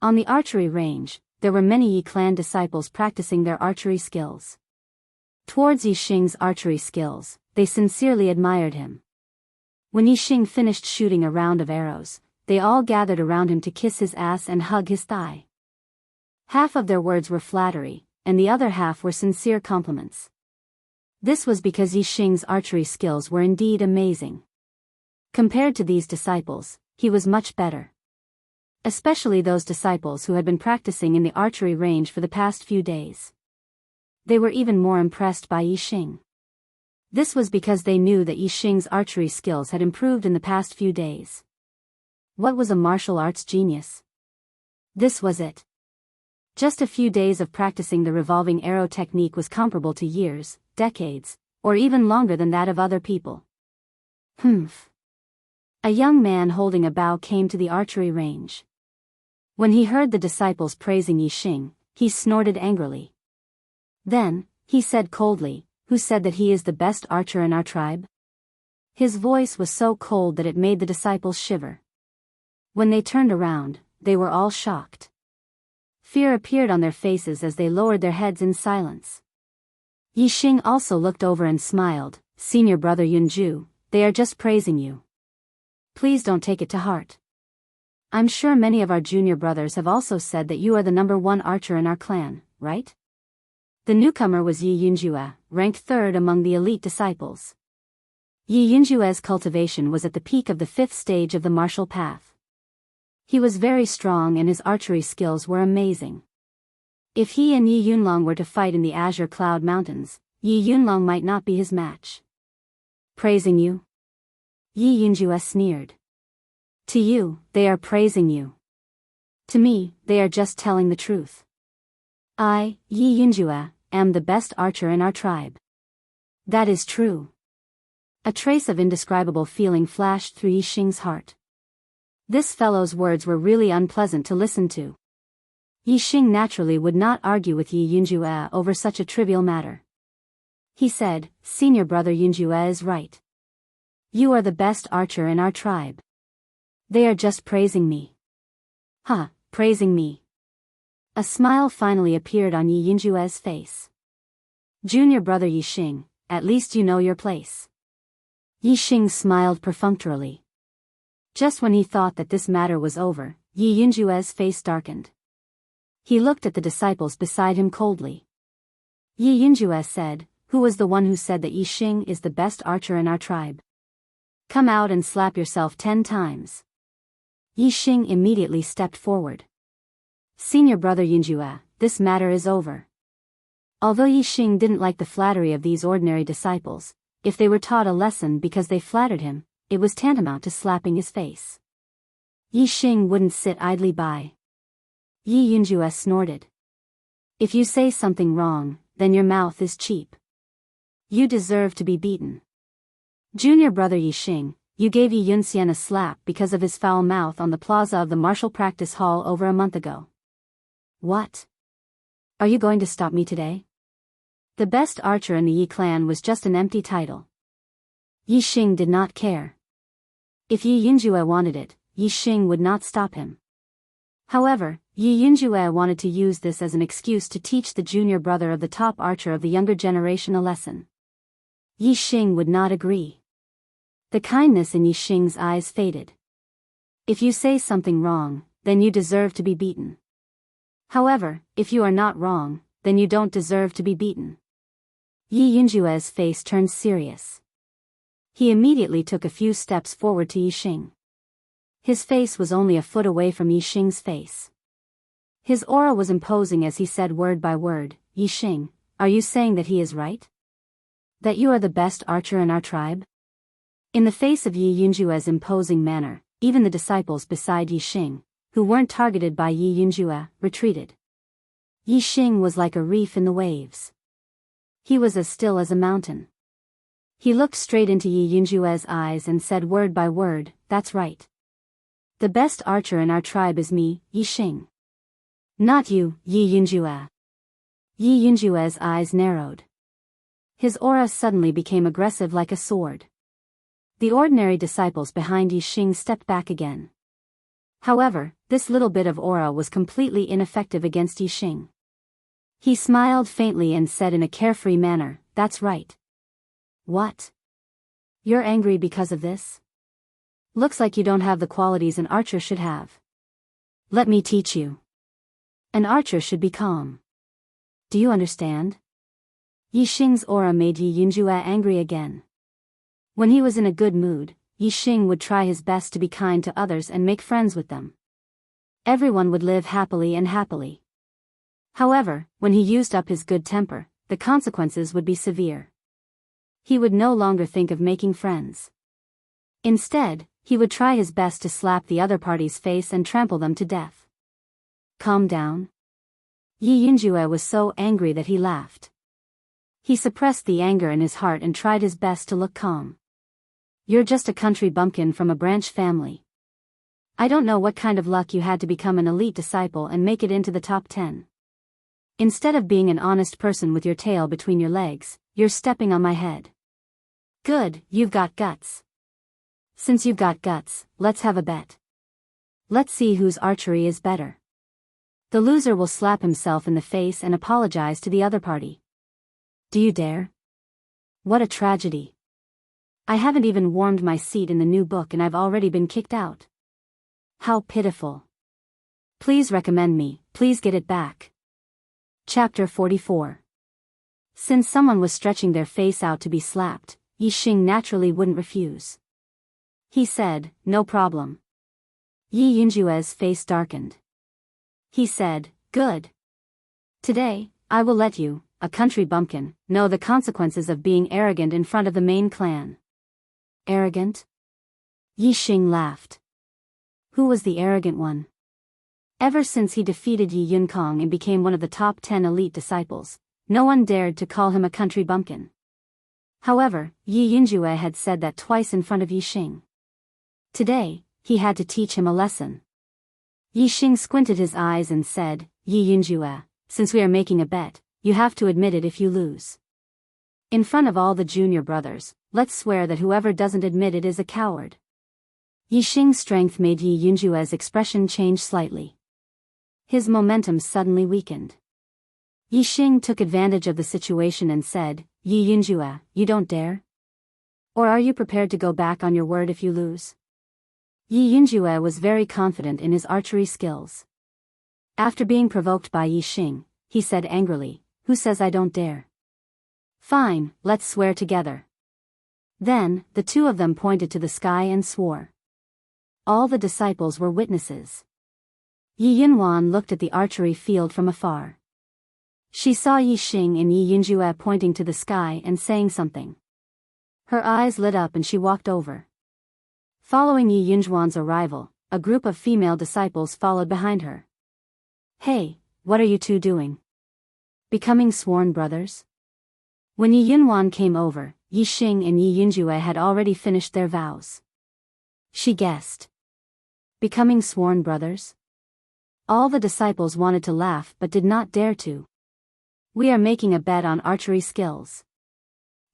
Speaker 1: On the archery range, there were many Yi clan disciples practicing their archery skills. Towards Yixing's archery skills, they sincerely admired him. When Yixing finished shooting a round of arrows, they all gathered around him to kiss his ass and hug his thigh. Half of their words were flattery, and the other half were sincere compliments. This was because Yixing's archery skills were indeed amazing. Compared to these disciples, he was much better. Especially those disciples who had been practicing in the archery range for the past few days. They were even more impressed by Yixing. This was because they knew that Yixing's archery skills had improved in the past few days. What was a martial arts genius? This was it. Just a few days of practicing the revolving arrow technique was comparable to years, decades, or even longer than that of other people. Humph. A young man holding a bow came to the archery range. When he heard the disciples praising Yixing, he snorted angrily. Then, he said coldly, "Who said that he is the best archer in our tribe?" His voice was so cold that it made the disciples shiver. When they turned around, they were all shocked. Fear appeared on their faces as they lowered their heads in silence. Yixing also looked over and smiled. "Senior brother Yunju, they are just praising you. Please don't take it to heart. I'm sure many of our junior brothers have also said that you are the #1 archer in our clan, right?" The newcomer was Yi Yunjue, ranked 3rd among the elite disciples. Yi Yunjue's cultivation was at the peak of the 5th stage of the martial path. He was very strong and his archery skills were amazing. If he and Yi Yunlong were to fight in the Azure Cloud Mountains, Yi Yunlong might not be his match. Praising you? Yi Yunjue sneered. To you, they are praising you. To me, they are just telling the truth. I, Yi Yunjue, am the best archer in our tribe. That is true. A trace of indescribable feeling flashed through Yixing's heart. This fellow's words were really unpleasant to listen to. Yixing naturally would not argue with Yi Yunjue over such a trivial matter. He said, "Senior brother Yunjue is right. You are the best archer in our tribe. They are just praising me." "Huh, praising me." A smile finally appeared on Yi Yunjue's face. "Junior brother Yixing, at least you know your place." Yixing smiled perfunctorily. Just when he thought that this matter was over, Yi Yunjue's face darkened. He looked at the disciples beside him coldly. Yi Yunjue said, "Who was the one who said that Yi Xing is the best archer in our tribe? Come out and slap yourself 10 times. Yi Xing immediately stepped forward. Senior brother Yunjue, this matter is over. Although Yi Xing didn't like the flattery of these ordinary disciples, if they were taught a lesson because they flattered him, it was tantamount to slapping his face. Yi Xing wouldn't sit idly by. Yi Yunjue snorted. If you say something wrong, then your mouth is cheap. You deserve to be beaten. Junior brother Yi Xing, you gave Yi Yunxian a slap because of his foul mouth on the plaza of the martial practice hall over a month ago. What? Are you going to stop me today? The best archer in the Yi clan was just an empty title. Yi Xing did not care. If Yi Yunjue wanted it, Yi Xing would not stop him. However, Yi Yunjue wanted to use this as an excuse to teach the junior brother of the top archer of the younger generation a lesson. Yi Xing would not agree. The kindness in Yi Xing's eyes faded. If you say something wrong, then you deserve to be beaten. However, if you are not wrong, then you don't deserve to be beaten. Yi Yunjue's face turned serious. He immediately took a few steps forward to Yi Xing. His face was only a foot away from Yi Xing's face. His aura was imposing as he said word by word, "Yi Xing, are you saying that he is right? That you are the best archer in our tribe?" In the face of Yi Yunjue's imposing manner, even the disciples beside Yi Xing, who weren't targeted by Yi Yunjue, retreated. Yi Xing was like a reef in the waves. He was as still as a mountain. He looked straight into Yi Yunjue's eyes and said word by word, "That's right. The best archer in our tribe is me, Yi Xing. Not you, Yi Yunjue." Yi Yunjue's eyes narrowed. His aura suddenly became aggressive like a sword. The ordinary disciples behind Yi Xing stepped back again. However, this little bit of aura was completely ineffective against Yi Xing. He smiled faintly and said in a carefree manner, "That's right." What? You're angry because of this? Looks like you don't have the qualities an archer should have. Let me teach you. An archer should be calm. Do you understand? Yi Xing's aura made Yi Yunjue angry again. When he was in a good mood, Yi Xing would try his best to be kind to others and make friends with them. Everyone would live happily and happily. However, when he used up his good temper, the consequences would be severe. He would no longer think of making friends. Instead, he would try his best to slap the other party's face and trample them to death. Calm down. Yi Yunjue was so angry that he laughed. He suppressed the anger in his heart and tried his best to look calm. You're just a country bumpkin from a branch family. I don't know what kind of luck you had to become an elite disciple and make it into the top 10. Instead of being an honest person with your tail between your legs, you're stepping on my head. Good, you've got guts. Since you've got guts, let's have a bet. Let's see whose archery is better. The loser will slap himself in the face and apologize to the other party. Do you dare? What a tragedy. I haven't even warmed my seat in the new book and I've already been kicked out. How pitiful. Please recommend me, please get it back. Chapter 44. Since someone was stretching their face out to be slapped, Yi Xing naturally wouldn't refuse. He said, "No problem." Yi Yunjue's face darkened. He said, "Good. Today, I will let you, a country bumpkin, know the consequences of being arrogant in front of the main clan." Arrogant? Yi Xing laughed. Who was the arrogant one? Ever since he defeated Yi Yunkong and became one of the top 10 elite disciples, no one dared to call him a country bumpkin. However, Yi Yunjue had said that twice in front of Yi Xing. Today, he had to teach him a lesson. Yi Xing squinted his eyes and said, "Yi Yunjue, since we are making a bet, you have to admit it if you lose. In front of all the junior brothers, let's swear that whoever doesn't admit it is a coward." Yi Xing's strength made Yi Yunjue's expression change slightly. His momentum suddenly weakened. Yi Xing took advantage of the situation and said, "Yi Yunjue, you don't dare? Or are you prepared to go back on your word if you lose?" Yi Yunjue was very confident in his archery skills. After being provoked by Yi Xing, he said angrily, "Who says I don't dare? Fine, let's swear together." Then, the two of them pointed to the sky and swore. All the disciples were witnesses. Yi Yunwan looked at the archery field from afar. She saw Yi Xing and Yi Yunjue pointing to the sky and saying something. Her eyes lit up and she walked over. Following Yi Yunjuan's arrival, a group of female disciples followed behind her. "Hey, what are you two doing? Becoming sworn brothers?" When Yi Yunwan came over, Yi Xing and Yi Yunjue had already finished their vows. She guessed. Becoming sworn brothers? All the disciples wanted to laugh but did not dare to. "We are making a bet on archery skills."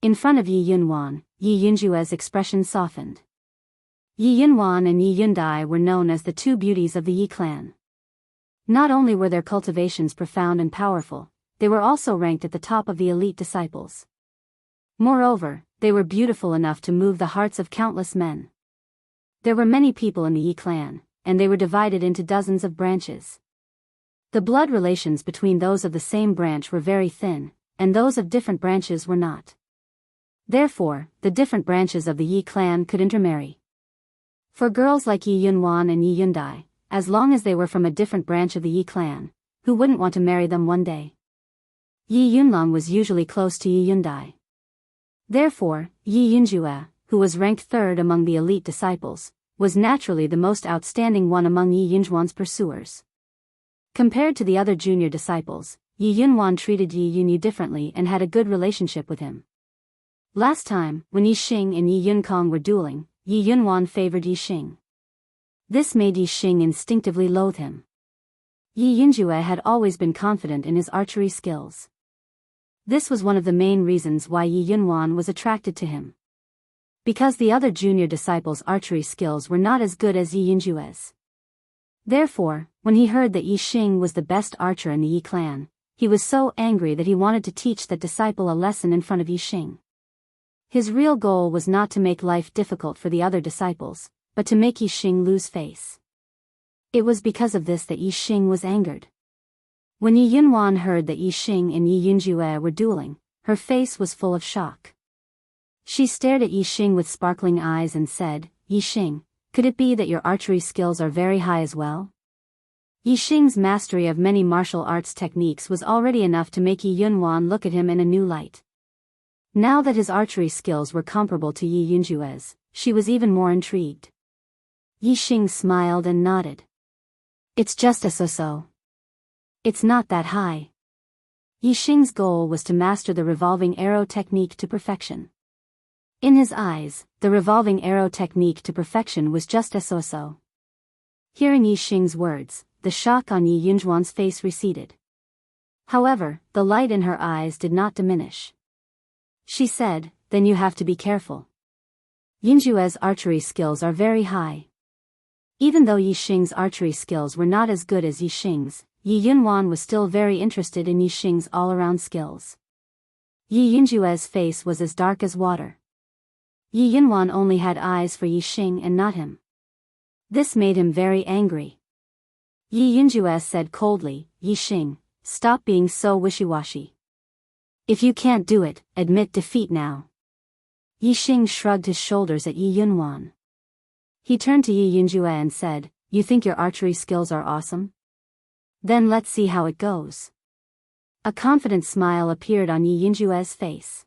Speaker 1: In front of Yi Yunwan, Yi Yunjue's expression softened. Yi Yunwan and Yi Yundai were known as the two beauties of the Yi clan. Not only were their cultivations profound and powerful, they were also ranked at the top of the elite disciples. Moreover, they were beautiful enough to move the hearts of countless men. There were many people in the Yi clan, and they were divided into dozens of branches. The blood relations between those of the same branch were very thin, and those of different branches were not. Therefore, the different branches of the Yi clan could intermarry. For girls like Yi Yunwan and Yi Yundai, as long as they were from a different branch of the Yi clan, who wouldn't want to marry them one day? Yi Yunlang was usually close to Yi Yundai. Therefore, Yi Yunjue, who was ranked third among the elite disciples, was naturally the most outstanding one among Yi Yunjuan's pursuers. Compared to the other junior disciples, Yi Yunwan treated Yi Yunyu differently and had a good relationship with him. Last time, when Yi Xing and Yi Yunkong were dueling, Yi Yunwan favored Yi Xing. This made Yi Xing instinctively loathe him. Yi Yunjue had always been confident in his archery skills. This was one of the main reasons why Yi Yunwan was attracted to him. Because the other junior disciples' archery skills were not as good as Yi Yunjue's. Therefore, when he heard that Yi Xing was the best archer in the Yi clan, he was so angry that he wanted to teach that disciple a lesson in front of Yi Xing. His real goal was not to make life difficult for the other disciples, but to make Yi Xing lose face. It was because of this that Yi Xing was angered. When Yi Yunwan heard that Yi Xing and Yi Yunjue were dueling, her face was full of shock. She stared at Yi Xing with sparkling eyes and said, "Yi Xing, could it be that your archery skills are very high as well?" Yi Xing's mastery of many martial arts techniques was already enough to make Yi Yunwan look at him in a new light. Now that his archery skills were comparable to Yi Yunjue's, she was even more intrigued. Yi Xing smiled and nodded. "It's just a so-so. It's not that high." Yi Xing's goal was to master the revolving arrow technique to perfection. In his eyes, the revolving arrow technique to perfection was just a so-so. Hearing Yi Xing's words, the shock on Yi Yunjuan's face receded. However, the light in her eyes did not diminish. She said, "Then you have to be careful. Yunjue's archery skills are very high." Even though Yi Xing's archery skills were not as good as Yi Xing's, Yi Yunwan was still very interested in Yi Xing's all-around skills. Yi Yunjue's face was as dark as water. Yi Yunwan only had eyes for Yi Xing and not him. This made him very angry. Yi Yunjue said coldly, "Yi Xing, stop being so wishy-washy. If you can't do it, admit defeat now." Yi Xing shrugged his shoulders at Yi Yunwan. He turned to Yi Yunjue and said, "You think your archery skills are awesome? Then let's see how it goes." A confident smile appeared on Yi Yunjue's face.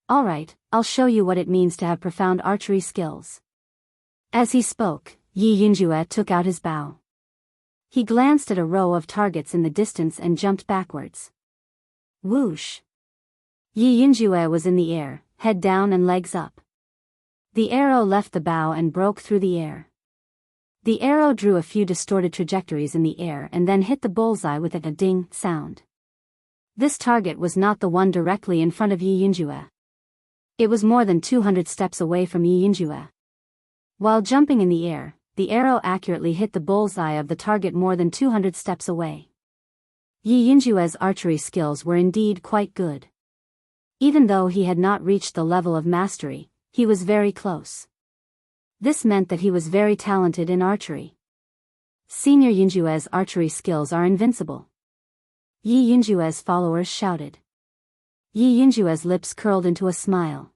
Speaker 1: "Alright, I'll show you what it means to have profound archery skills." As he spoke, Yi Yunjue took out his bow. He glanced at a row of targets in the distance and jumped backwards. Whoosh! Yi Yunjue was in the air, head down and legs up. The arrow left the bow and broke through the air. The arrow drew a few distorted trajectories in the air and then hit the bullseye with a ding sound. This target was not the one directly in front of Yi Yunjue. It was more than 200 steps away from Yi Yunjue. While jumping in the air, the arrow accurately hit the bullseye of the target more than 200 steps away. Yi Yunjue's archery skills were indeed quite good. Even though he had not reached the level of mastery, he was very close. This meant that he was very talented in archery. Senior Yunjue's archery skills are invincible. Yi Yunjue's followers shouted. Yi Yunjue's lips curled into a smile.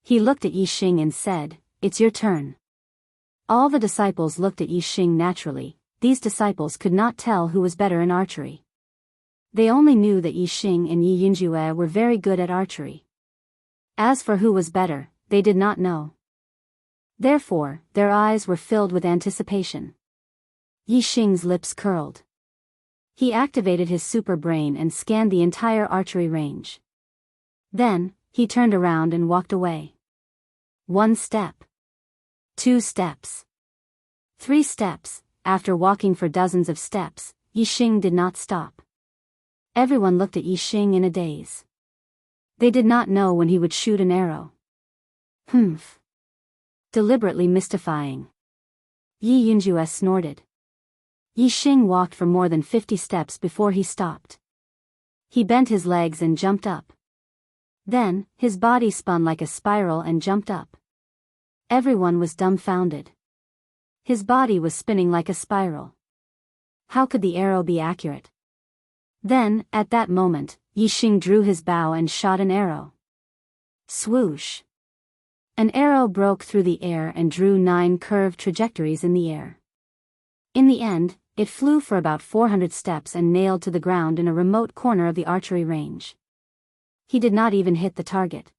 Speaker 1: He looked at Yi Xing and said, "It's your turn." All the disciples looked at Yi Xing naturally. These disciples could not tell who was better in archery. They only knew that Yi Xing and Yi Yunjue were very good at archery. As for who was better, they did not know. Therefore, their eyes were filled with anticipation. Yi Xing's lips curled. He activated his super brain and scanned the entire archery range. Then, he turned around and walked away. 1 step. 2 steps. 3 steps. After walking for dozens of steps, Yi Xing did not stop. Everyone looked at Yi Xing in a daze. They did not know when he would shoot an arrow. Humph. Deliberately mystifying. Yi Yunjue snorted. Yi Xing walked for more than 50 steps before he stopped. He bent his legs and jumped up. Then, his body spun like a spiral and jumped up. Everyone was dumbfounded. His body was spinning like a spiral. How could the arrow be accurate? Then, at that moment, Yi Xing drew his bow and shot an arrow. Swoosh! An arrow broke through the air and drew 9 curved trajectories in the air. In the end, it flew for about 400 steps and nailed to the ground in a remote corner of the archery range. He did not even hit the target.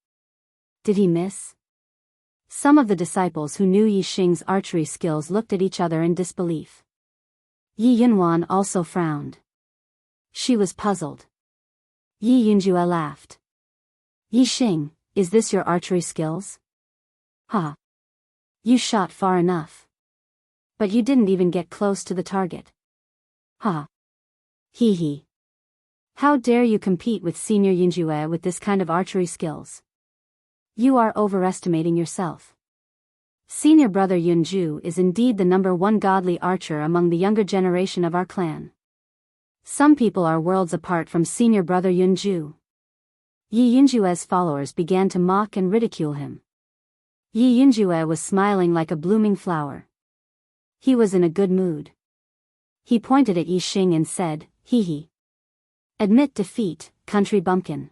Speaker 1: Did he miss? Some of the disciples who knew Yi Xing's archery skills looked at each other in disbelief. Yi Yunwan also frowned. She was puzzled. Yi Yunjue laughed. Yi Xing, is this your archery skills? Ha! You shot far enough. But you didn't even get close to the target. Ha! Hee hee. How dare you compete with Senior Yunjue with this kind of archery skills? You are overestimating yourself. Senior brother Yunju is indeed the #1 godly archer among the younger generation of our clan. Some people are worlds apart from senior brother Yunju. Yi Yunjue's followers began to mock and ridicule him. Yi Yunjue was smiling like a blooming flower. He was in a good mood. He pointed at Yi Xing and said, "Hee hee. Admit defeat, country bumpkin."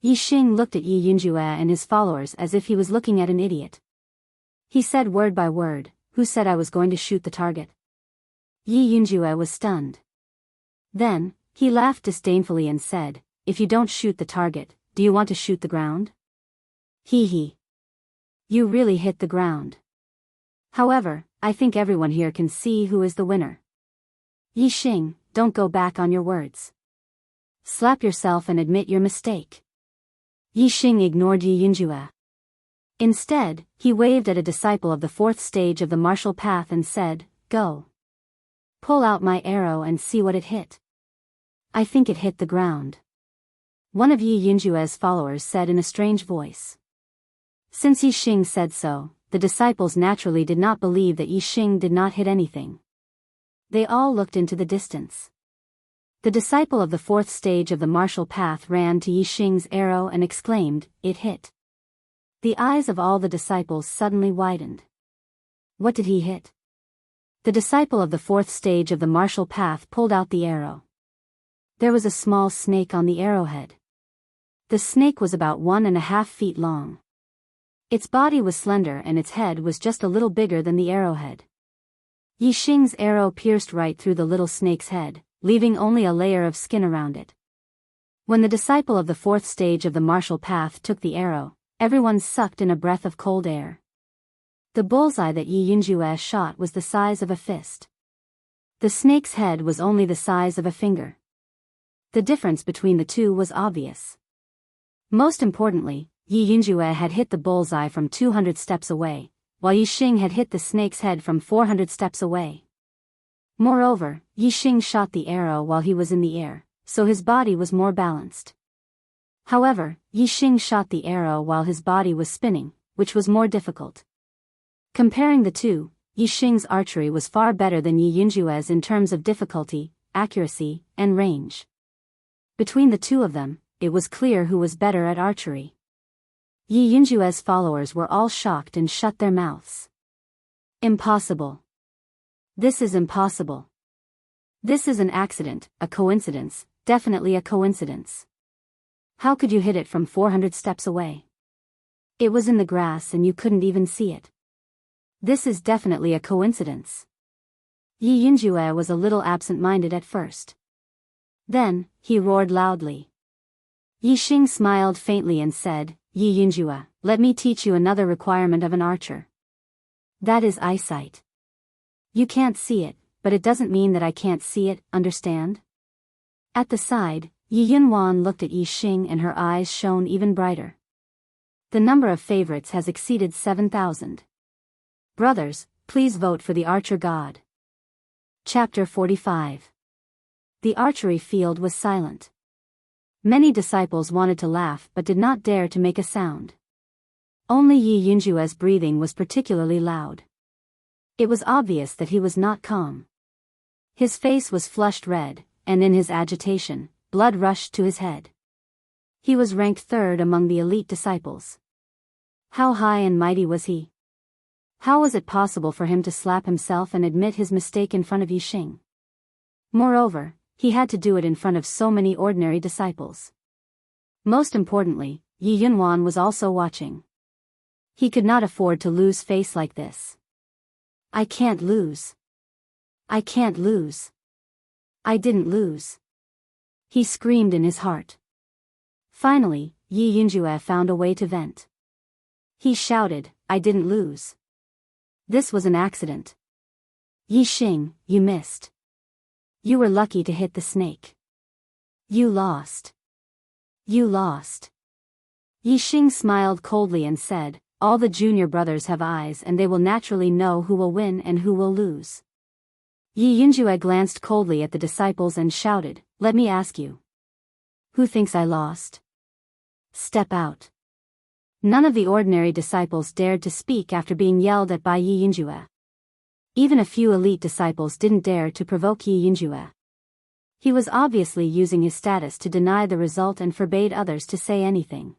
Speaker 1: Yi Xing looked at Yi Yunjue and his followers as if he was looking at an idiot. He said word by word, "Who said I was going to shoot the target?" Yi Yunjue was stunned. Then, he laughed disdainfully and said, "If you don't shoot the target, do you want to shoot the ground?" Hee hee. You really hit the ground. However, I think everyone here can see who is the winner. Yi Xing, don't go back on your words. Slap yourself and admit your mistake. Yi Xing ignored Yi Yunjue. Instead, he waved at a disciple of the 4th stage of the martial path and said, "Go. Pull out my arrow and see what it hit." "I think it hit the ground," one of Yi Yunjue's followers said in a strange voice. Since Yi Xing said so, the disciples naturally did not believe that Yi Xing did not hit anything. They all looked into the distance. The disciple of the 4th stage of the martial path ran to Yi Xing's arrow and exclaimed, "It hit." The eyes of all the disciples suddenly widened. What did he hit? The disciple of the 4th stage of the martial path pulled out the arrow. There was a small snake on the arrowhead. The snake was about 1.5 feet long. Its body was slender and its head was just a little bigger than the arrowhead. Yi Xing's arrow pierced right through the little snake's head, leaving only a layer of skin around it. When the disciple of the 4th stage of the martial path took the arrow, everyone sucked in a breath of cold air. The bullseye that Yi Yunjue shot was the size of a fist. The snake's head was only the size of a finger. The difference between the two was obvious. Most importantly, Yi Yunjue had hit the bullseye from 200 steps away, while Yi Xing had hit the snake's head from 400 steps away. Moreover, Yi Xing shot the arrow while he was in the air, so his body was more balanced. However, Yi Xing shot the arrow while his body was spinning, which was more difficult. Comparing the two, Yi Xing's archery was far better than Yi Yunjue's in terms of difficulty, accuracy, and range. Between the two of them, it was clear who was better at archery. Yi Yunjue's followers were all shocked and shut their mouths. Impossible. This is impossible. This is an accident, a coincidence, definitely a coincidence. How could you hit it from 400 steps away? It was in the grass and you couldn't even see it. This is definitely a coincidence. Yi Yunjue was a little absent-minded at first. Then, he roared loudly. Yi Xing smiled faintly and said, Yi Yunjue, let me teach you another requirement of an archer. That is eyesight. You can't see it, but it doesn't mean that I can't see it, understand? At the side, Yi Yunwan looked at Yi Xing and her eyes shone even brighter. The number of favorites has exceeded 7,000. Brothers, please vote for the archer god. Chapter 45. The archery field was silent. Many disciples wanted to laugh but did not dare to make a sound. Only Yi Yunjue's breathing was particularly loud. It was obvious that he was not calm. His face was flushed red, and in his agitation, blood rushed to his head. He was ranked third among the elite disciples. How high and mighty was he? How was it possible for him to slap himself and admit his mistake in front of Yi Xing? Moreover, he had to do it in front of so many ordinary disciples. Most importantly, Yi Yunwan was also watching. He could not afford to lose face like this. I can't lose. I can't lose. I didn't lose. He screamed in his heart. Finally, Yi Yunjue found a way to vent. He shouted, I didn't lose. This was an accident. Yi Xing, you missed. You were lucky to hit the snake. You lost. You lost. Yi Xing smiled coldly and said, all the junior brothers have eyes and they will naturally know who will win and who will lose. Yi Yunjue glanced coldly at the disciples and shouted, let me ask you. Who thinks I lost? Step out. None of the ordinary disciples dared to speak after being yelled at by Yi Yunjue. Even a few elite disciples didn't dare to provoke Yi Yunjue. He was obviously using his status to deny the result and forbade others to say anything.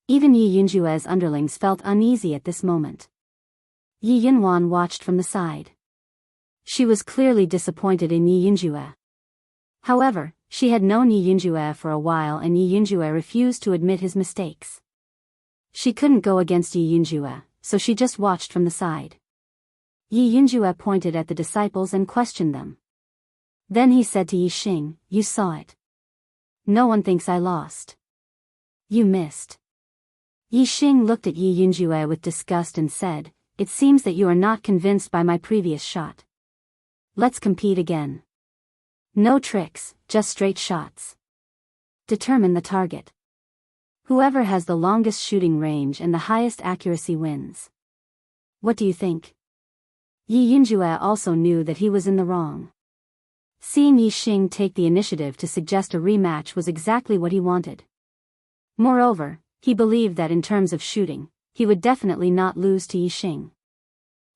Speaker 1: Even Yi Yunjue's underlings felt uneasy at this moment. Yi Yunwan watched from the side. She was clearly disappointed in Yi Yunjue. However, she had known Yi Yunjue for a while and Yi Yunjue refused to admit his mistakes. She couldn't go against Yi Yunjue, so she just watched from the side. Yi Yunjue pointed at the disciples and questioned them. Then he said to Yi Xing, you saw it. No one thinks I lost. You missed. Yi Xing looked at Yi Yunjue with disgust and said, it seems that you are not convinced by my previous shot. Let's compete again. No tricks, just straight shots. Determine the target. Whoever has the longest shooting range and the highest accuracy wins. What do you think? Yi Yunjue also knew that he was in the wrong. Seeing Yi Xing take the initiative to suggest a rematch was exactly what he wanted. Moreover, he believed that in terms of shooting, he would definitely not lose to Yi Xing.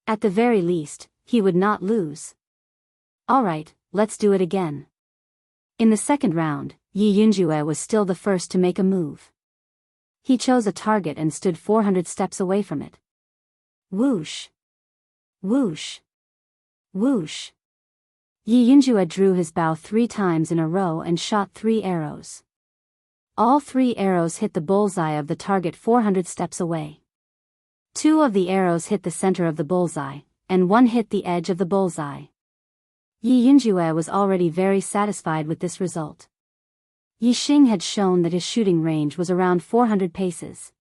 Speaker 1: At the very least, he would not lose. Alright, let's do it again. In the second round, Yi Yunjue was still the first to make a move. He chose a target and stood 400 steps away from it. Whoosh! Whoosh! Whoosh! Yi Yunjue drew his bow 3 times in a row and shot 3 arrows. All 3 arrows hit the bullseye of the target 400 steps away. 2 of the arrows hit the center of the bullseye, and 1 hit the edge of the bullseye. Yi Yunjue was already very satisfied with this result. Yi Xing had shown that his shooting range was around 400 paces.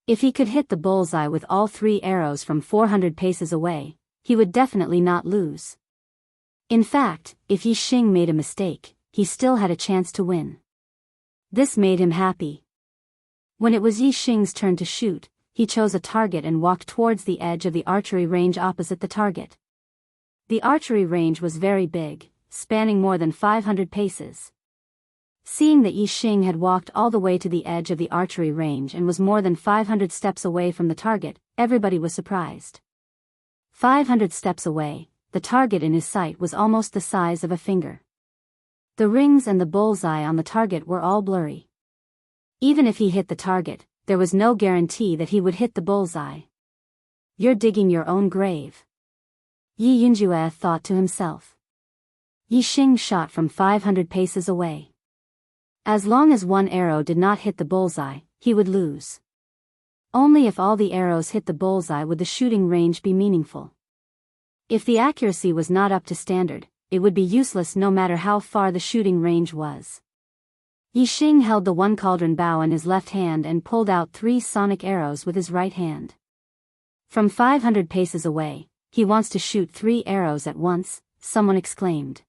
Speaker 1: If he could hit the bullseye with all 3 arrows from 400 paces away, he would definitely not lose. In fact, if Yi Xing made a mistake, he still had a chance to win. This made him happy. When it was Yi Xing's turn to shoot, he chose a target and walked towards the edge of the archery range opposite the target. The archery range was very big, spanning more than 500 paces. Seeing that Yi Xing had walked all the way to the edge of the archery range and was more than 500 steps away from the target, everybody was surprised. 500 steps away, the target in his sight was almost the size of a finger. The rings and the bullseye on the target were all blurry. Even if he hit the target, there was no guarantee that he would hit the bullseye. You're digging your own grave, Yi Yunjue thought to himself. Yi Xing shot from 500 paces away. As long as one arrow did not hit the bullseye, he would lose. Only if all the arrows hit the bullseye would the shooting range be meaningful. If the accuracy was not up to standard, it would be useless no matter how far the shooting range was. Yi Xing held the one cauldron bow in his left hand and pulled out 3 sonic arrows with his right hand. From 500 paces away, he wants to shoot 3 arrows at once, someone exclaimed.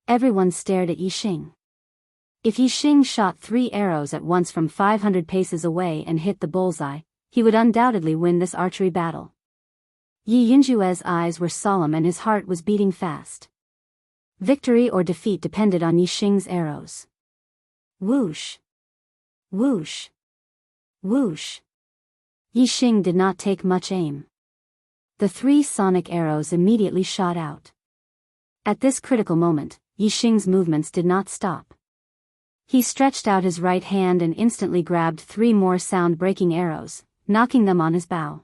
Speaker 1: Everyone stared at Yi Xing. If Yi Xing shot 3 arrows at once from 500 paces away and hit the bullseye, he would undoubtedly win this archery battle. Yi Yunjue's eyes were solemn and his heart was beating fast. Victory or defeat depended on Yi Xing's arrows. Whoosh! Whoosh! Whoosh! Yi Xing did not take much aim. The 3 sonic arrows immediately shot out. At this critical moment, Yi Xing's movements did not stop. He stretched out his right hand and instantly grabbed 3 more sound-breaking arrows, knocking them on his bow.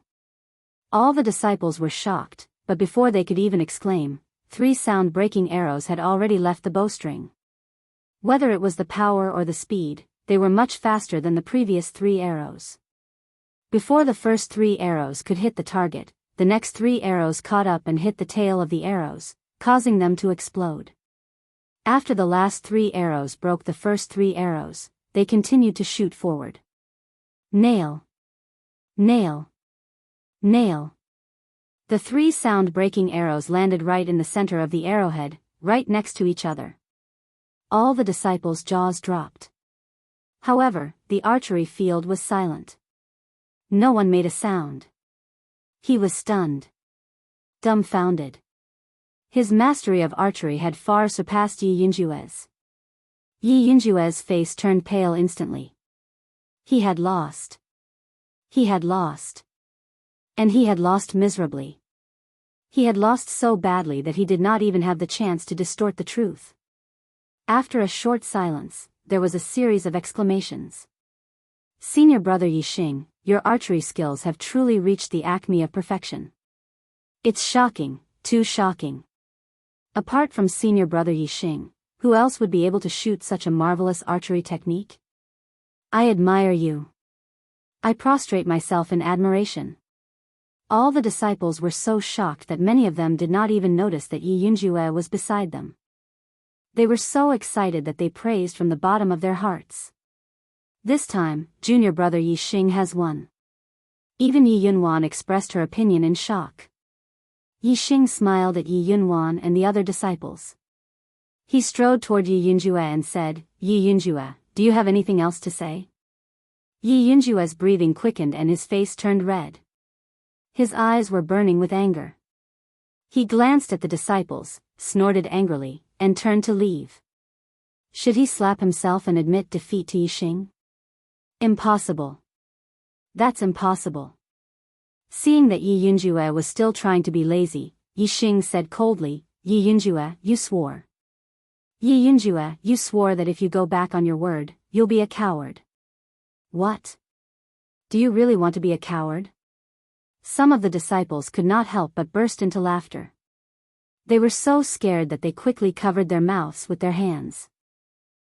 Speaker 1: All the disciples were shocked, but before they could even exclaim, 3 sound-breaking arrows had already left the bowstring. Whether it was the power or the speed, they were much faster than the previous 3 arrows. Before the first 3 arrows could hit the target, the next 3 arrows caught up and hit the tail of the arrows, causing them to explode. After the last 3 arrows broke the first 3 arrows, they continued to shoot forward. Nail! Nail! Nail! The 3 sound-breaking arrows landed right in the center of the arrowhead, right next to each other. All the disciples' jaws dropped. However, the archery field was silent. No one made a sound. He was stunned. Dumbfounded. His mastery of archery had far surpassed Yi Yunjue's. Yi Yunjue's face turned pale instantly. He had lost. He had lost. And he had lost miserably. He had lost so badly that he did not even have the chance to distort the truth. After a short silence, there was a series of exclamations. Senior brother Yi Xing, your archery skills have truly reached the acme of perfection. It's shocking, too shocking. Apart from senior brother Yi Xing, who else would be able to shoot such a marvelous archery technique? I admire you. I prostrate myself in admiration. All the disciples were so shocked that many of them did not even notice that Yi Yunjue was beside them. They were so excited that they praised from the bottom of their hearts. This time, junior brother Yi Xing has won. Even Yi Yunwan expressed her opinion in shock. Yi Xing smiled at Yi Yunwan and the other disciples. He strode toward Yi Yunjue and said, Yi Yunjue, do you have anything else to say? Yi Yunjue's breathing quickened and his face turned red. His eyes were burning with anger. He glanced at the disciples, snorted angrily, and turned to leave. Should he slap himself and admit defeat to Yi Xing? Impossible. That's impossible. Seeing that Yi Yunjue was still trying to be lazy, Yi Xing said coldly, Yi Yunjue, you swore. Yi Yunjue, you swore that if you go back on your word, you'll be a coward. What? Do you really want to be a coward? Some of the disciples could not help but burst into laughter. They were so scared that they quickly covered their mouths with their hands.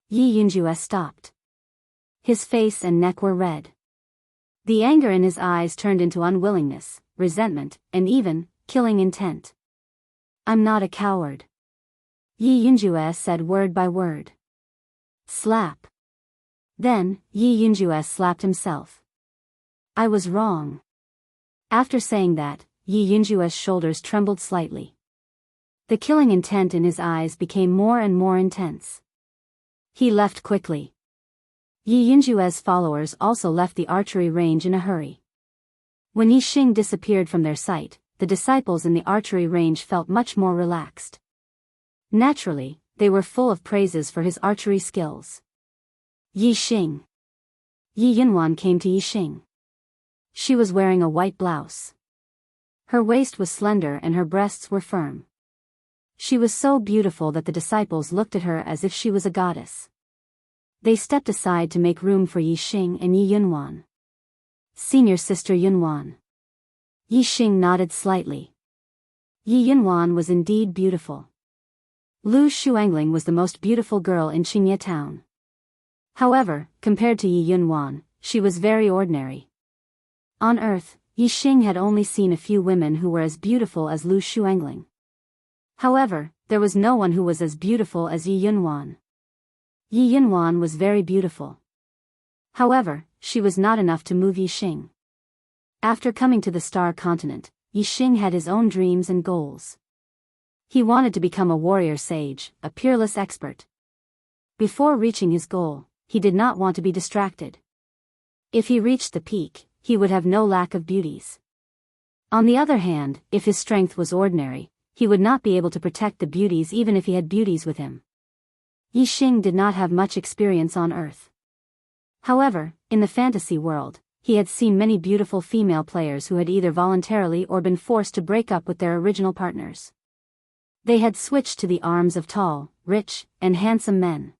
Speaker 1: Yi Yunjue stopped. His face and neck were red. The anger in his eyes turned into unwillingness, resentment, and even killing intent. I'm not a coward. Yi Yunjue said word by word. Slap. Then, Yi Yunjue slapped himself. I was wrong. After saying that, Yi Yunjue's shoulders trembled slightly. The killing intent in his eyes became more and more intense. He left quickly. Yi Yunjue's followers also left the archery range in a hurry. When Yi Xing disappeared from their sight, the disciples in the archery range felt much more relaxed. Naturally, they were full of praises for his archery skills. Yi Xing. Yi Yunwan came to Yi Xing. She was wearing a white blouse. Her waist was slender and her breasts were firm. She was so beautiful that the disciples looked at her as if she was a goddess. They stepped aside to make room for Yi Xing and Yi Yunwan. Senior Sister Yunwan. Yi Xing nodded slightly. Yi Yunwan was indeed beautiful. Lu Shuangling was the most beautiful girl in Qingye town. However, compared to Yi Yunwan, she was very ordinary. On Earth, Yi Xing had only seen a few women who were as beautiful as Lu Shuangling. However, there was no one who was as beautiful as Yi Yunwan. Yi Yunwan was very beautiful. However, she was not enough to move Yi Xing. After coming to the Star Continent, Yi Xing had his own dreams and goals. He wanted to become a warrior sage, a peerless expert. Before reaching his goal, he did not want to be distracted. If he reached the peak, he would have no lack of beauties. On the other hand, if his strength was ordinary, he would not be able to protect the beauties even if he had beauties with him. Yi Xing did not have much experience on Earth. However, in the fantasy world, he had seen many beautiful female players who had either voluntarily or been forced to break up with their original partners. They had switched to the arms of tall, rich, and handsome men.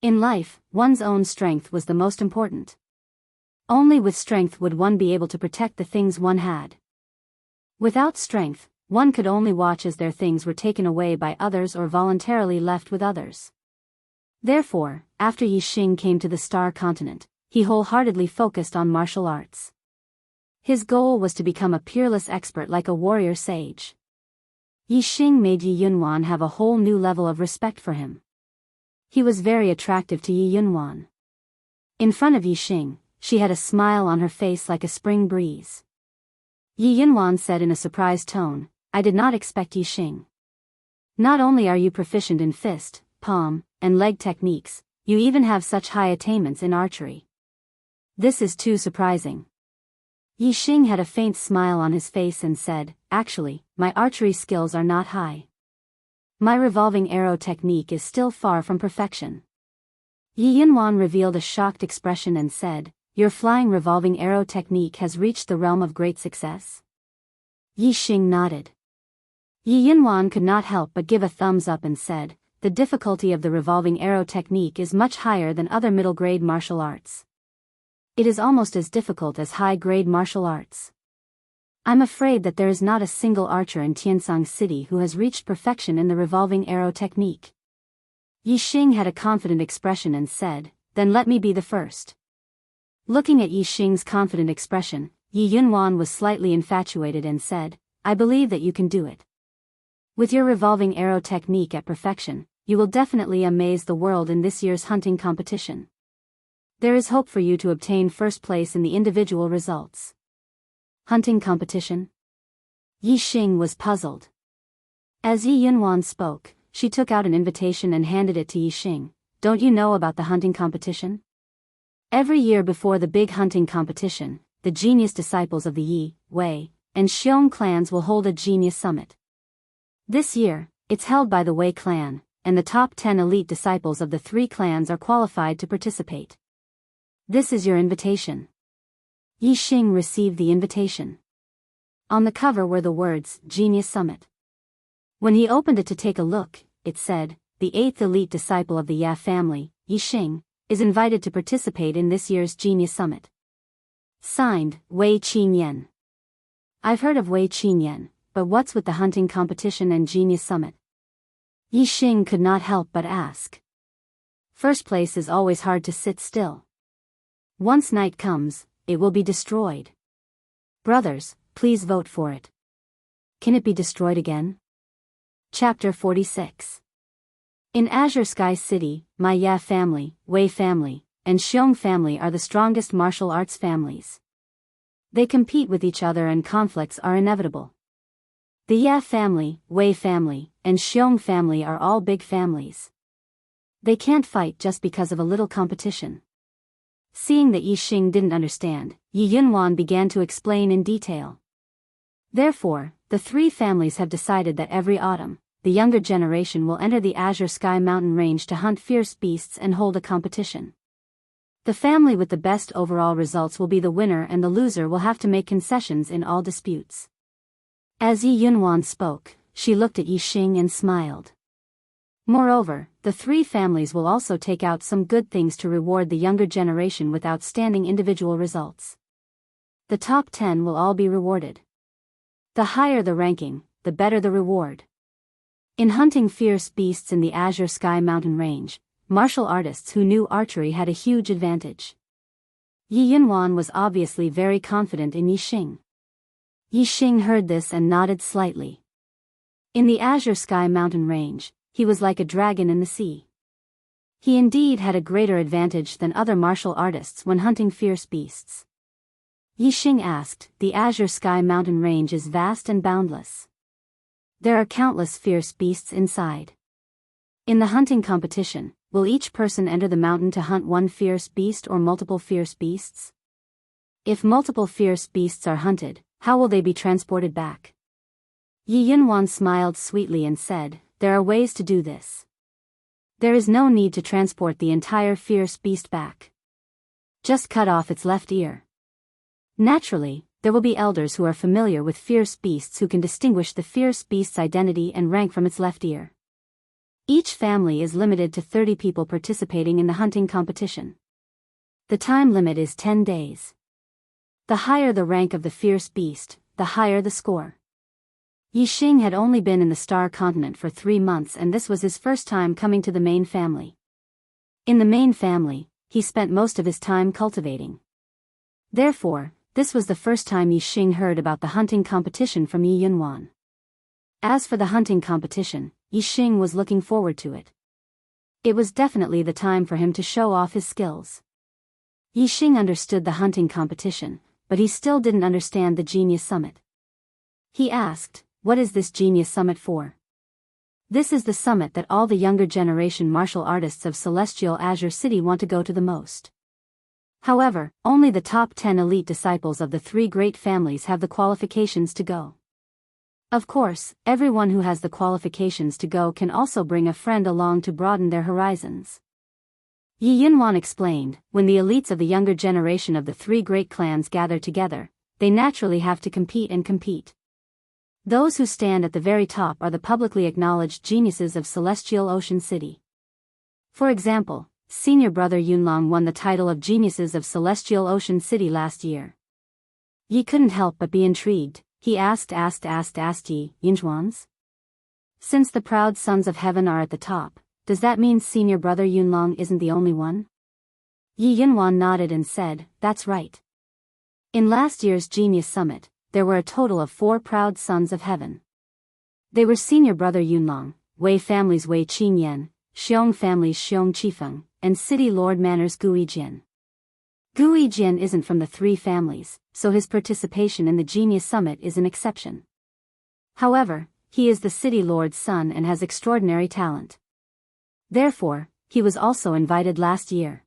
Speaker 1: In life, one's own strength was the most important. Only with strength would one be able to protect the things one had. Without strength, one could only watch as their things were taken away by others or voluntarily left with others. Therefore, after Yi Xing came to the Star Continent, he wholeheartedly focused on martial arts. His goal was to become a peerless expert like a warrior sage. Yi Xing made Yi Yunwan have a whole new level of respect for him. He was very attractive to Yi Yunwan. In front of Yi Xing, she had a smile on her face like a spring breeze. Yi Yunwan said in a surprised tone, "I did not expect Yi Xing. Not only are you proficient in fist, palm, and leg techniques, you even have such high attainments in archery. This is too surprising." Yi Xing had a faint smile on his face and said, "Actually, my archery skills are not high. My revolving arrow technique is still far from perfection." Yi Yunwan revealed a shocked expression and said, "Your flying revolving arrow technique has reached the realm of great success?" Yi Xing nodded. Yi Yunwan could not help but give a thumbs up and said, "The difficulty of the revolving arrow technique is much higher than other middle-grade martial arts. It is almost as difficult as high-grade martial arts. I'm afraid that there is not a single archer in Tiansang City who has reached perfection in the revolving arrow technique." Yi Xing had a confident expression and said, "Then let me be the first." Looking at Yi Xing's confident expression, Yi Yunwan was slightly infatuated and said, "I believe that you can do it. With your revolving arrow technique at perfection, you will definitely amaze the world in this year's hunting competition. There is hope for you to obtain first place in the individual results." Hunting competition? Yi Xing was puzzled. As Yi Yunwan spoke, she took out an invitation and handed it to Yi Xing. "Don't you know about the hunting competition? Every year before the big hunting competition, the genius disciples of the Yi, Wei, and Xiong clans will hold a genius summit. This year, it's held by the Wei clan, and the top 10 elite disciples of the 3 clans are qualified to participate. This is your invitation." Yi Xing received the invitation. On the cover were the words, "Genius Summit." When he opened it to take a look, it said, "The 8th elite disciple of the Ya family, Yi Xing, is invited to participate in this year's Genius Summit. Signed, Wei Qinyan." I've heard of Wei Qinyan, but what's with the hunting competition and Genius Summit? Yi Xing could not help but ask. First place is always hard to sit still. Once night comes, it will be destroyed. Brothers, please vote for it. Can it be destroyed again? Chapter 46. In Azure Sky City, my Ya family, Wei family, and Xiong family are the strongest martial arts families. They compete with each other and conflicts are inevitable. The Ya family, Wei family, and Xiong family are all big families. They can't fight just because of a little competition. Seeing that Yi Xing didn't understand, Yi Yunwan began to explain in detail. Therefore, the 3 families have decided that every autumn, the younger generation will enter the Azure Sky mountain range to hunt fierce beasts and hold a competition. The family with the best overall results will be the winner and the loser will have to make concessions in all disputes. As Yi Yunwan spoke, she looked at Yi Xing and smiled. Moreover, the 3 families will also take out some good things to reward the younger generation with outstanding individual results. The top 10 will all be rewarded. The higher the ranking, the better the reward. In hunting fierce beasts in the Azure Sky mountain range, martial artists who knew archery had a huge advantage. Yi Yunwan was obviously very confident in Yi Xing. Yi Xing heard this and nodded slightly. In the Azure Sky mountain range, he was like a dragon in the sea. He indeed had a greater advantage than other martial artists when hunting fierce beasts. Yi Xing asked, "The Azure Sky mountain range is vast and boundless. There are countless fierce beasts inside. In the hunting competition, will each person enter the mountain to hunt one fierce beast or multiple fierce beasts? If multiple fierce beasts are hunted, how will they be transported back?" Yi Yunwan smiled sweetly and said, "There are ways to do this. There is no need to transport the entire fierce beast back. Just cut off its left ear. Naturally, there will be elders who are familiar with fierce beasts who can distinguish the fierce beast's identity and rank from its left ear. Each family is limited to 30 people participating in the hunting competition. The time limit is 10 days. The higher the rank of the fierce beast, the higher the score." Yi Xing had only been in the Star Continent for 3 months, and this was his first time coming to the main family. In the main family, he spent most of his time cultivating. Therefore, this was the first time Yi Xing heard about the hunting competition from Yi Yunwan. As for the hunting competition, Yi Xing was looking forward to it. It was definitely the time for him to show off his skills. Yi Xing understood the hunting competition, but he still didn't understand the Genius Summit. He asked, "What is this Genius Summit for?" "This is the summit that all the younger generation martial artists of Celestial Azure City want to go to the most. However, only the top 10 elite disciples of the 3 great families have the qualifications to go. Of course, everyone who has the qualifications to go can also bring a friend along to broaden their horizons." Yi Yunwan explained, "When the elites of the younger generation of the 3 great clans gather together, they naturally have to compete. Those who stand at the very top are the publicly acknowledged geniuses of Celestial Ocean City. For example, Senior Brother Yunlong won the title of Geniuses of Celestial Ocean City last year." Yi couldn't help but be intrigued. He asked Yi Yunwan's? "Since the proud sons of heaven are at the top, does that mean Senior Brother Yunlong isn't the only one?" Yi Yunwan nodded and said, "That's right. In last year's Genius Summit, there were a total of 4 proud sons of heaven. They were Senior Brother Yunlong, Wei family's Wei Qingyan, Xiong family's Xiong Qifeng, and City Lord Manor's Gui Jian. Gui Jian isn't from the 3 families, so his participation in the Genius Summit is an exception. However, he is the City Lord's son and has extraordinary talent. Therefore, he was also invited last year.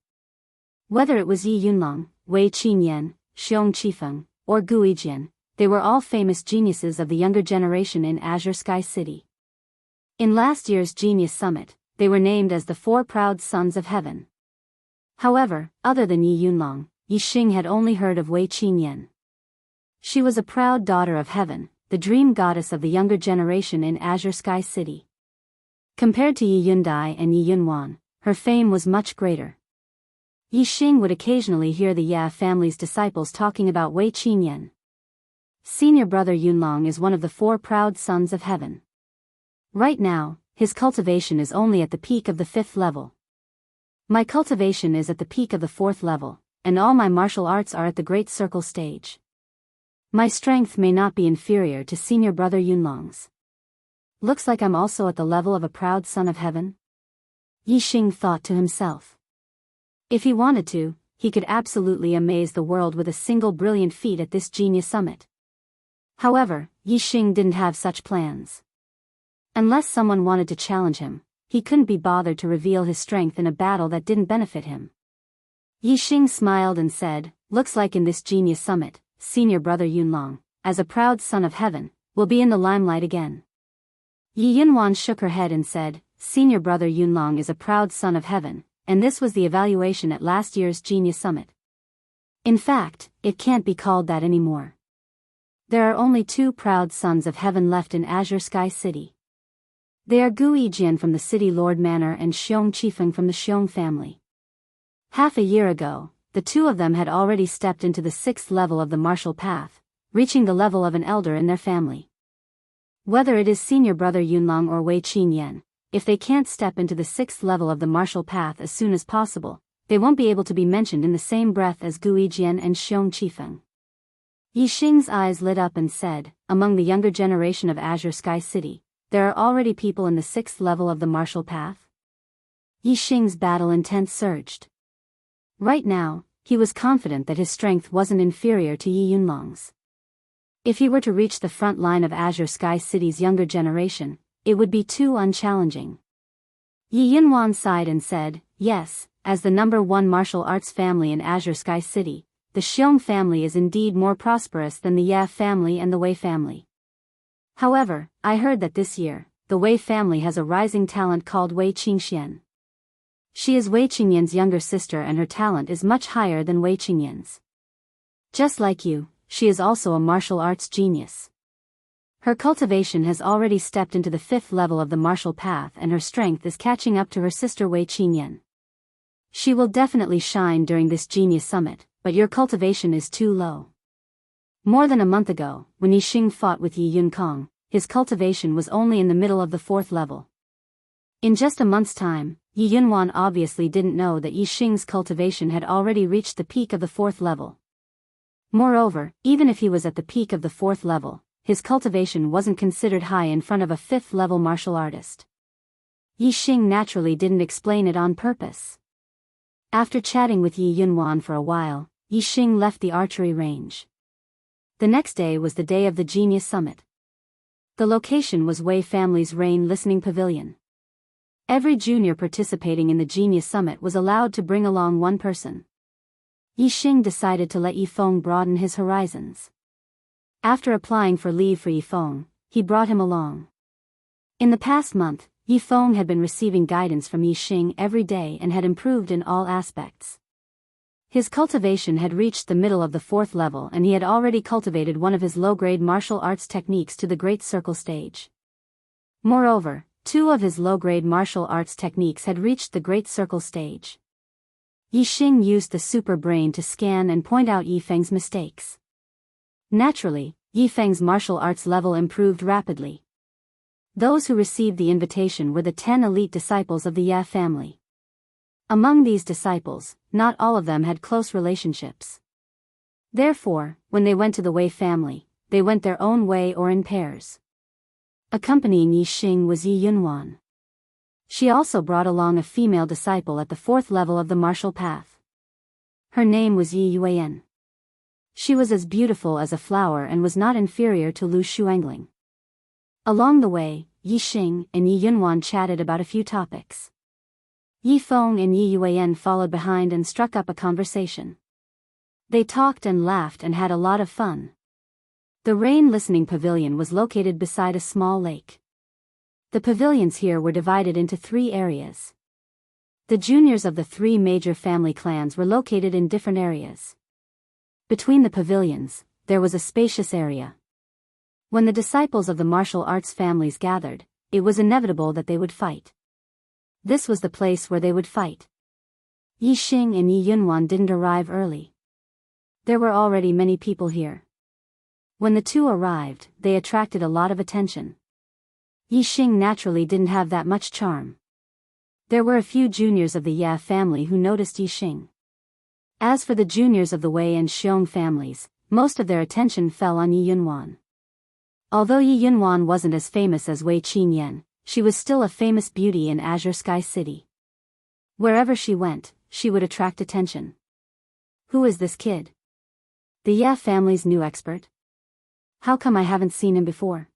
Speaker 1: Whether it was Yi Yunlong, Wei Qingyan, Xiong Qifeng, or Gui Jian, they were all famous geniuses of the younger generation in Azure Sky City. In last year's Genius Summit, they were named as the 4 proud sons of heaven. However, other than Yi Yunlong, Yi Xing had only heard of Wei Qingyan. She was a proud daughter of heaven, the dream goddess of the younger generation in Azure Sky City. Compared to Yi Yundai and Yi Yunwan, her fame was much greater. Yi Xing would occasionally hear the Ya family's disciples talking about Wei Qingyan. Senior Brother Yunlong is one of the 4 proud sons of heaven. Right now, his cultivation is only at the peak of the 5th level. My cultivation is at the peak of the 4th level, and all my martial arts are at the Great Circle stage. My strength may not be inferior to Senior Brother Yunlong's. Looks like I'm also at the level of a proud son of heaven." Yi Xing thought to himself. If he wanted to, he could absolutely amaze the world with a single brilliant feat at this Genius Summit. However, Yi Xing didn't have such plans. Unless someone wanted to challenge him, he couldn't be bothered to reveal his strength in a battle that didn't benefit him. Yi Xing smiled and said, "Looks like in this Genius Summit, Senior Brother Yunlong, as a proud son of heaven, will be in the limelight again." Yi Yunwan shook her head and said, "Senior Brother Yunlong is a proud son of heaven, and this was the evaluation at last year's Genius Summit. In fact, it can't be called that anymore. There are only 2 proud sons of heaven left in Azure Sky City. They are Gui Jian from the City Lord Manor and Xiong Qifeng from the Xiong family. Half a year ago, the two of them had already stepped into the 6th level of the martial path, reaching the level of an elder in their family. Whether it is senior brother Yunlong or Wei Qingyan, if they can't step into the 6th level of the martial path as soon as possible, they won't be able to be mentioned in the same breath as Gu Yijian and Xiong Qifeng. Yi Xing's eyes lit up and said, among the younger generation of Azure Sky City, there are already people in the 6th level of the martial path? Yi Xing's battle intent surged. Right now, he was confident that his strength wasn't inferior to Yi Yunlong's. If he were to reach the front line of Azure Sky City's younger generation, it would be too unchallenging. Yi Yunwan sighed and said, yes, as the number 1 martial arts family in Azure Sky City, the Xiong family is indeed more prosperous than the Ye family and the Wei family. However, I heard that this year, the Wei family has a rising talent called Wei Qingxian. She is Wei Qingyan's younger sister and her talent is much higher than Wei Qingyan's. Just like you, she is also a martial arts genius. Her cultivation has already stepped into the 5th level of the martial path and her strength is catching up to her sister Wei Qingyan. She will definitely shine during this genius summit, but your cultivation is too low. More than a month ago, when Yi Xing fought with Yi Yunkong, his cultivation was only in the middle of the 4th level. In just a month's time, Yi Yunwan obviously didn't know that Yi Xing's cultivation had already reached the peak of the 4th level. Moreover, even if he was at the peak of the 4th level, his cultivation wasn't considered high in front of a 5th level martial artist. Yi Xing naturally didn't explain it on purpose. After chatting with Yi Yunwan for a while, Yi Xing left the archery range. The next day was the day of the Genius Summit. The location was Wei family's Rain Listening Pavilion. Every junior participating in the Genius Summit was allowed to bring along one person. Yi Xing decided to let Yi Feng broaden his horizons. After applying for leave for Yi Feng, he brought him along. In the past month, Yi Feng had been receiving guidance from Yi Xing every day and had improved in all aspects. His cultivation had reached the middle of the 4th level and he had already cultivated one of his low-grade martial arts techniques to the Great Circle stage. Moreover, 2 of his low-grade martial arts techniques had reached the Great Circle stage. Yi Xing used the super brain to scan and point out Yi Feng's mistakes. Naturally, Yi Feng's martial arts level improved rapidly. Those who received the invitation were the 10 elite disciples of the Ye family. Among these disciples, not all of them had close relationships. Therefore, when they went to the Wei family, they went their own way or in pairs. Accompanying Yi Xing was Yi Yunwan. She also brought along a female disciple at the 4th level of the martial path. Her name was Yi Yuan. She was as beautiful as a flower and was not inferior to Lu Xuangling. Along the way, Yi Xing and Yi Yunwan chatted about a few topics. Yi Feng and Yi Yuan followed behind and struck up a conversation. They talked and laughed and had a lot of fun. The Rain Listening Pavilion was located beside a small lake. The pavilions here were divided into 3 areas. The juniors of the 3 major family clans were located in different areas. Between the pavilions, there was a spacious area. When the disciples of the martial arts families gathered, it was inevitable that they would fight. This was the place where they would fight. Yi Xing and Yi Yunwan didn't arrive early. There were already many people here. When the 2 arrived, they attracted a lot of attention. Yi Xing naturally didn't have that much charm. There were a few juniors of the Ye family who noticed Yi Xing. As for the juniors of the Wei and Xiong families, most of their attention fell on Yi Yunwan. Although Yi Yunwan wasn't as famous as Wei Qingyan, she was still a famous beauty in Azure Sky City. Wherever she went, she would attract attention. Who is this kid? The Ye family's new expert? How come I haven't seen him before?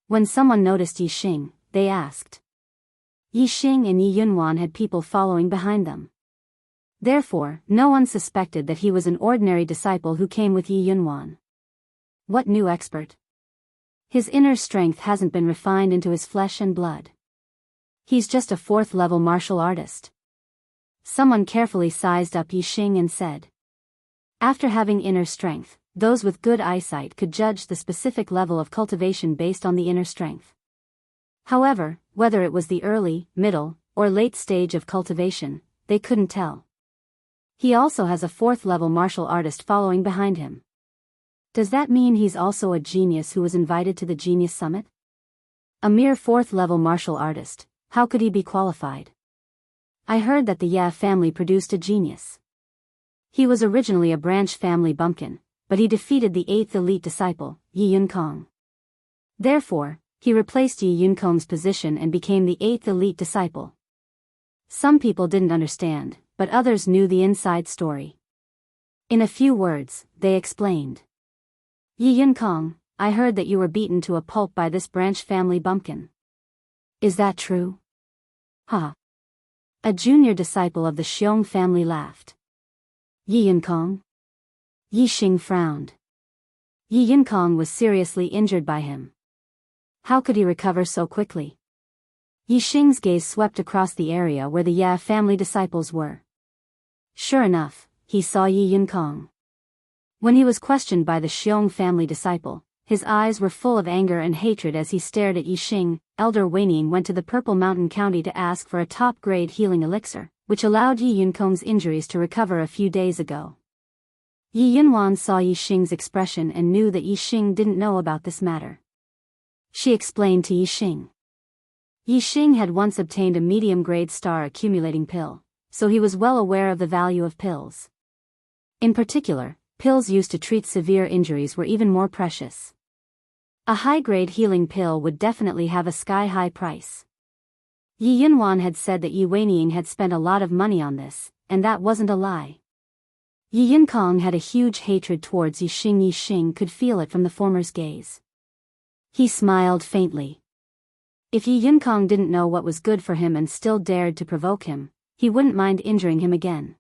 Speaker 1: When someone noticed Yi Xing, they asked. Yi Xing and Yi Yunwan had people following behind them. Therefore, no one suspected that he was an ordinary disciple who came with Yi Yunwan. What new expert? His inner strength hasn't been refined into his flesh and blood. He's just a 4th level martial artist. Someone carefully sized up Yi Xing and said. After having inner strength, those with good eyesight could judge the specific level of cultivation based on the inner strength. However, whether it was the early, middle, or late stage of cultivation, they couldn't tell. He also has a 4th-level martial artist following behind him. Does that mean he's also a genius who was invited to the Genius Summit? A mere 4th-level martial artist, how could he be qualified? I heard that the Ye family produced a genius. He was originally a branch family bumpkin, but he defeated the 8th elite disciple, Yi Yunkong. Therefore, he replaced Yi Yunkong's position and became the 8th elite disciple. Some people didn't understand, but others knew the inside story. In a few words, they explained. Yi Yunkong, I heard that you were beaten to a pulp by this branch family bumpkin. Is that true? Ha! A junior disciple of the Xiong family laughed. Yi Yunkong? Yi Xing frowned. Yi Yunkong was seriously injured by him. How could he recover so quickly? Yi Xing's gaze swept across the area where the Ye family disciples were. Sure enough, he saw Yi Yunkong. When he was questioned by the Xiong family disciple, his eyes were full of anger and hatred as he stared at Yi Xing. Elder Weining went to the Purple Mountain County to ask for a top-grade healing elixir, which allowed Yi Yunkong's injuries to recover a few days ago. Yi Yunwan saw Yi Xing's expression and knew that Yi Xing didn't know about this matter. She explained to Yi Xing. Yi Xing had once obtained a medium-grade star accumulating pill, so he was well aware of the value of pills. In particular, pills used to treat severe injuries were even more precious. A high-grade healing pill would definitely have a sky-high price. Yi Yunwan had said that Yi Weining had spent a lot of money on this, and that wasn't a lie. Yi Yunkong had a huge hatred towards Yi Xing. Yi Xing could feel it from the former's gaze. He smiled faintly. If Yi Yunkong didn't know what was good for him and still dared to provoke him, he wouldn't mind injuring him again.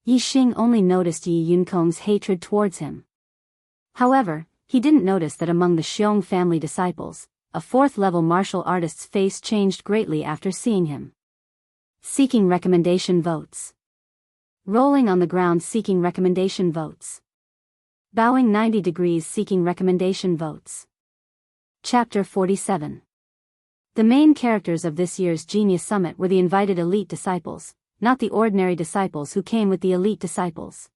Speaker 1: Yi Xing only noticed Yi Yunkong's hatred towards him. However, he didn't notice that among the Xiong family disciples, a 4th-level martial artist's face changed greatly after seeing him. Seeking recommendation votes. Rolling on the ground seeking recommendation votes. Bowing 90 degrees seeking recommendation votes. Chapter 47. The main characters of this year's Genius Summit were the invited elite disciples, not the ordinary disciples who came with the elite disciples.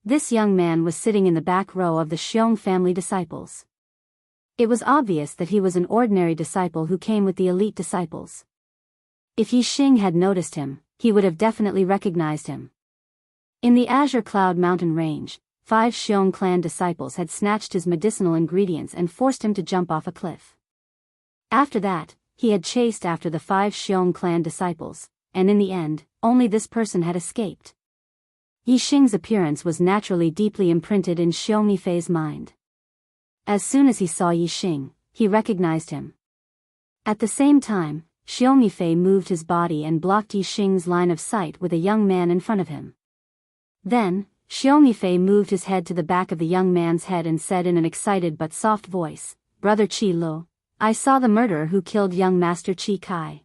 Speaker 1: This young man was sitting in the back row of the Xiong family disciples. It was obvious that he was an ordinary disciple who came with the elite disciples. If Yi Xing had noticed him, he would have definitely recognized him. In the Azure Cloud Mountain Range, 5 Xiong clan disciples had snatched his medicinal ingredients and forced him to jump off a cliff. After that, he had chased after the 5 Xiong clan disciples, and in the end, only this person had escaped. Yi Xing's appearance was naturally deeply imprinted in Xiong Yifei's mind. As soon as he saw Yi Xing, he recognized him. At the same time, Xiong Yifei moved his body and blocked Yi Xing's line of sight with a young man in front of him. Then, Xiong Yifei moved his head to the back of the young man's head and said in an excited but soft voice, "Brother Qi Lu, I saw the murderer who killed young Master Qi Kai.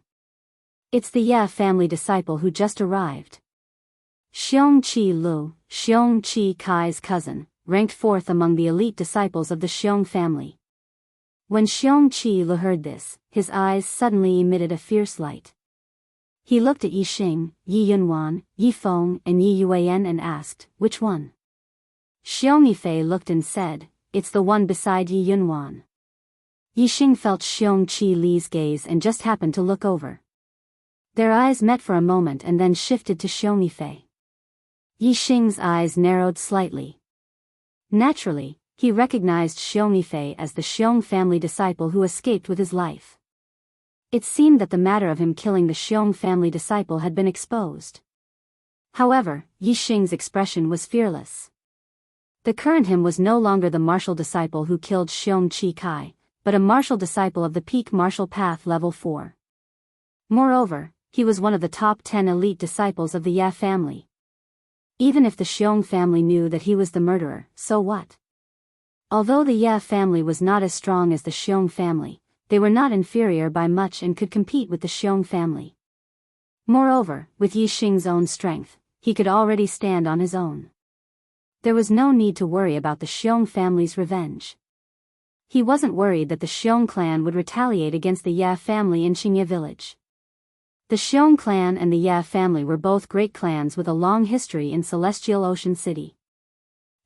Speaker 1: It's the Ye family disciple who just arrived." Xiong Qi Lu, Xiong Qi Kai's cousin, ranked 4th among the elite disciples of the Xiong family. When Xiong Qi Lu heard this, his eyes suddenly emitted a fierce light. He looked at Yi Xing, Yi Yunwan, Yi Feng and Yi Yuan and asked, "Which one?" Xiong Yifei looked and said, "It's the one beside Yi Yunwan." Yi Xing felt Xiong Qi Li's gaze and just happened to look over. Their eyes met for a moment and then shifted to Xiong Yifei. Yi Xing's eyes narrowed slightly. Naturally, he recognized Xiong Yifei as the Xiong family disciple who escaped with his life. It seemed that the matter of him killing the Xiong family disciple had been exposed. However, Yi Xing's expression was fearless. The current him was no longer the martial disciple who killed Xiong Qi Kai, but a martial disciple of the peak martial path level 4. Moreover, he was one of the top 10 elite disciples of the Ye family. Even if the Xiong family knew that he was the murderer, so what? Although the Ye family was not as strong as the Xiong family, they were not inferior by much and could compete with the Xiong family. Moreover, with Yi Xing's own strength, he could already stand on his own. There was no need to worry about the Xiong family's revenge. He wasn't worried that the Xiong clan would retaliate against the Ye family in Xingye village. The Xiong clan and the Ya family were both great clans with a long history in Celestial Ocean City.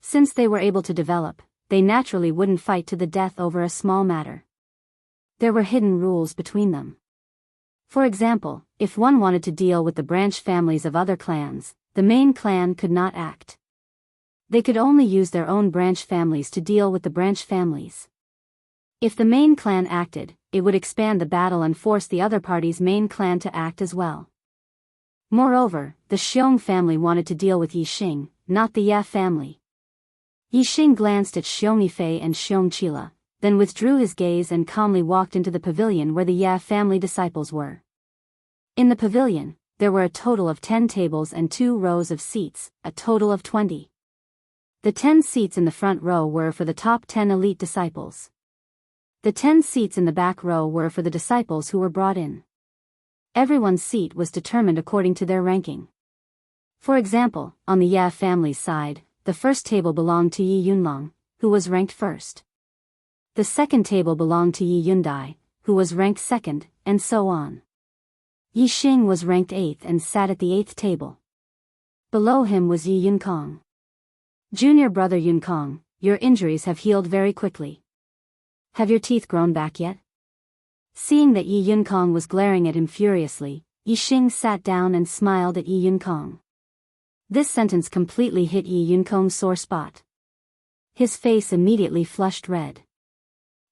Speaker 1: Since they were able to develop, they naturally wouldn't fight to the death over a small matter. There were hidden rules between them. For example, if one wanted to deal with the branch families of other clans, the main clan could not act. They could only use their own branch families to deal with the branch families. If the main clan acted, it would expand the battle and force the other party's main clan to act as well. Moreover, the Xiong family wanted to deal with Yixing, not the Ya family. Yixing glanced at Xiong Yifei and Xiong Qila, then withdrew his gaze and calmly walked into the pavilion where the Ya family disciples were. In the pavilion, there were a total of 10 tables and 2 rows of seats, a total of 20. The 10 seats in the front row were for the top 10 elite disciples. The 10 seats in the back row were for the disciples who were brought in. Everyone's seat was determined according to their ranking. For example, on the Ya family's side, the first table belonged to Yi Yunlong, who was ranked first. The second table belonged to Yi Yundai, who was ranked second, and so on. Yi Xing was ranked 8th and sat at the 8th table. Below him was Yi Yunkong. Junior brother Yunkong, your injuries have healed very quickly. Have your teeth grown back yet? Seeing that Yi Yunkong was glaring at him furiously, Yi Xing sat down and smiled at Yi Yunkong. This sentence completely hit Yi Yunkong's sore spot. His face immediately flushed red.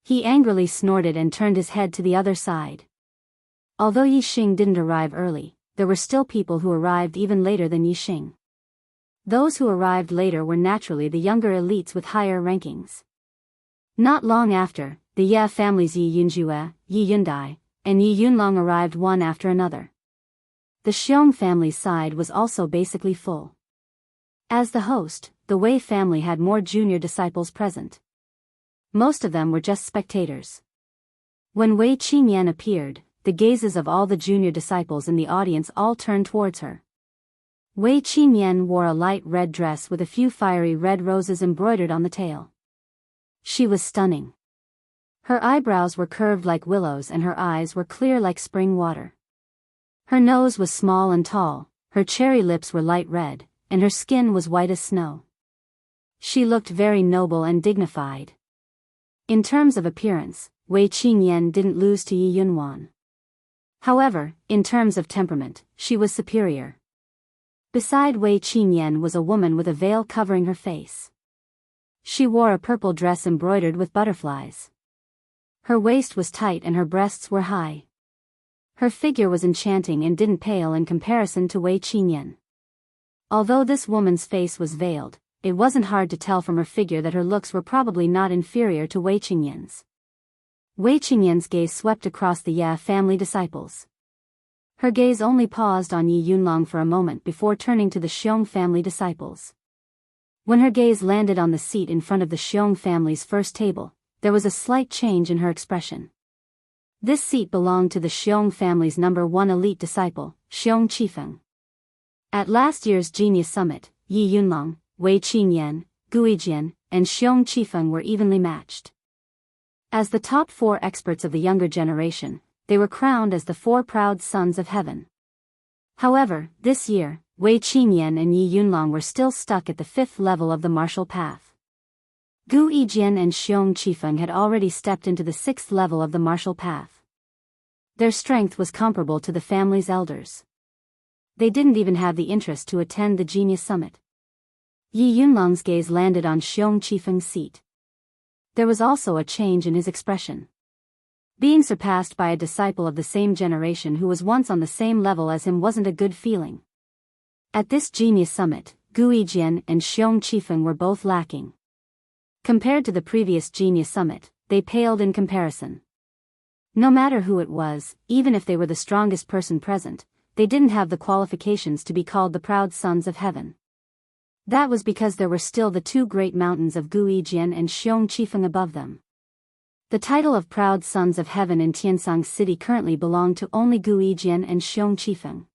Speaker 1: He angrily snorted and turned his head to the other side. Although Yi Xing didn't arrive early, there were still people who arrived even later than Yi Xing. Those who arrived later were naturally the younger elites with higher rankings. Not long after, the Ya families Yi Yunjue, Yi Yundai, and Yi Yunlong arrived one after another. The Xiong family's side was also basically full. As the host, the Wei family had more junior disciples present. Most of them were just spectators. When Wei Qingyan appeared, the gazes of all the junior disciples in the audience all turned towards her. Wei Qingyan wore a light red dress with a few fiery red roses embroidered on the tail. She was stunning. Her eyebrows were curved like willows and her eyes were clear like spring water. Her nose was small and tall, her cherry lips were light red, and her skin was white as snow. She looked very noble and dignified. In terms of appearance, Wei Qingyan didn't lose to Yi Yunwan. However, in terms of temperament, she was superior. Beside Wei Qingyan was a woman with a veil covering her face. She wore a purple dress embroidered with butterflies. Her waist was tight and her breasts were high. Her figure was enchanting and didn't pale in comparison to Wei Qingyan. Although this woman's face was veiled, it wasn't hard to tell from her figure that her looks were probably not inferior to Wei Qingyan's. Wei Qingyan's gaze swept across the Ya family disciples. Her gaze only paused on Yi Yunlong for a moment before turning to the Xiong family disciples. When her gaze landed on the seat in front of the Xiong family's first table, there was a slight change in her expression. This seat belonged to the Xiong family's number 1 elite disciple, Xiong Qifeng. At last year's Genius Summit, Yi Yunlong, Wei Qingyan, Guijian, and Xiong Qifeng were evenly matched. As the top 4 experts of the younger generation, they were crowned as the 4 proud sons of heaven. However, this year, Wei Qingyan and Yi Yunlong were still stuck at the 5th level of the martial path. Gu Yijian and Xiong Qifeng had already stepped into the 6th level of the martial path. Their strength was comparable to the family's elders. They didn't even have the interest to attend the Genius Summit. Yi Yunlong's gaze landed on Xiong Qifeng's seat. There was also a change in his expression. Being surpassed by a disciple of the same generation who was once on the same level as him wasn't a good feeling. At this Genius Summit, Gu Yijian and Xiong Qifeng were both lacking. Compared to the previous Genius Summit, they paled in comparison. No matter who it was, even if they were the strongest person present, they didn't have the qualifications to be called the proud sons of heaven. That was because there were still the 2 great mountains of Gu Yijian and Xiong Qifeng above them. The title of proud sons of heaven in Tiansang City currently belonged to only Gu Yijian and Xiong Qifeng.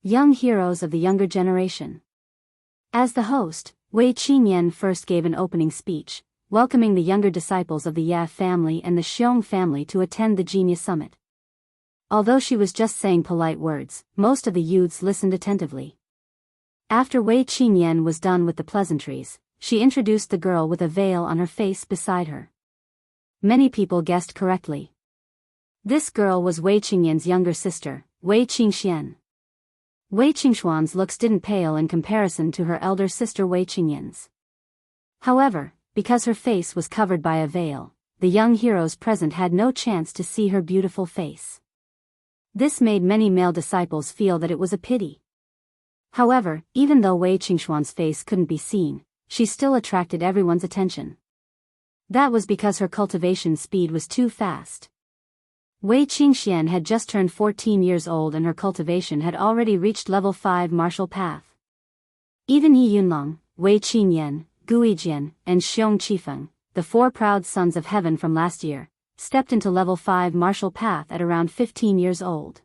Speaker 1: Young heroes of the younger generation. As the host, Wei Qingyan first gave an opening speech, welcoming the younger disciples of the Ya family and the Xiong family to attend the Genius Summit. Although she was just saying polite words, most of the youths listened attentively. After Wei Qingyan was done with the pleasantries, she introduced the girl with a veil on her face beside her. Many people guessed correctly. This girl was Wei Qingyan's younger sister, Wei Qingxian. Wei Qingshuan's looks didn't pale in comparison to her elder sister Wei Qingyan's. However, because her face was covered by a veil, the young heroes present had no chance to see her beautiful face. This made many male disciples feel that it was a pity. However, even though Wei Qingshuan's face couldn't be seen, she still attracted everyone's attention. That was because her cultivation speed was too fast. Wei Qingxian had just turned 14 years old and her cultivation had already reached level 5 martial path. Even Yi Yunlong, Wei Qingyan, Gu Yijian, and Xiong Qifeng, the 4 proud sons of heaven from last year, stepped into level 5 martial path at around 15 years old.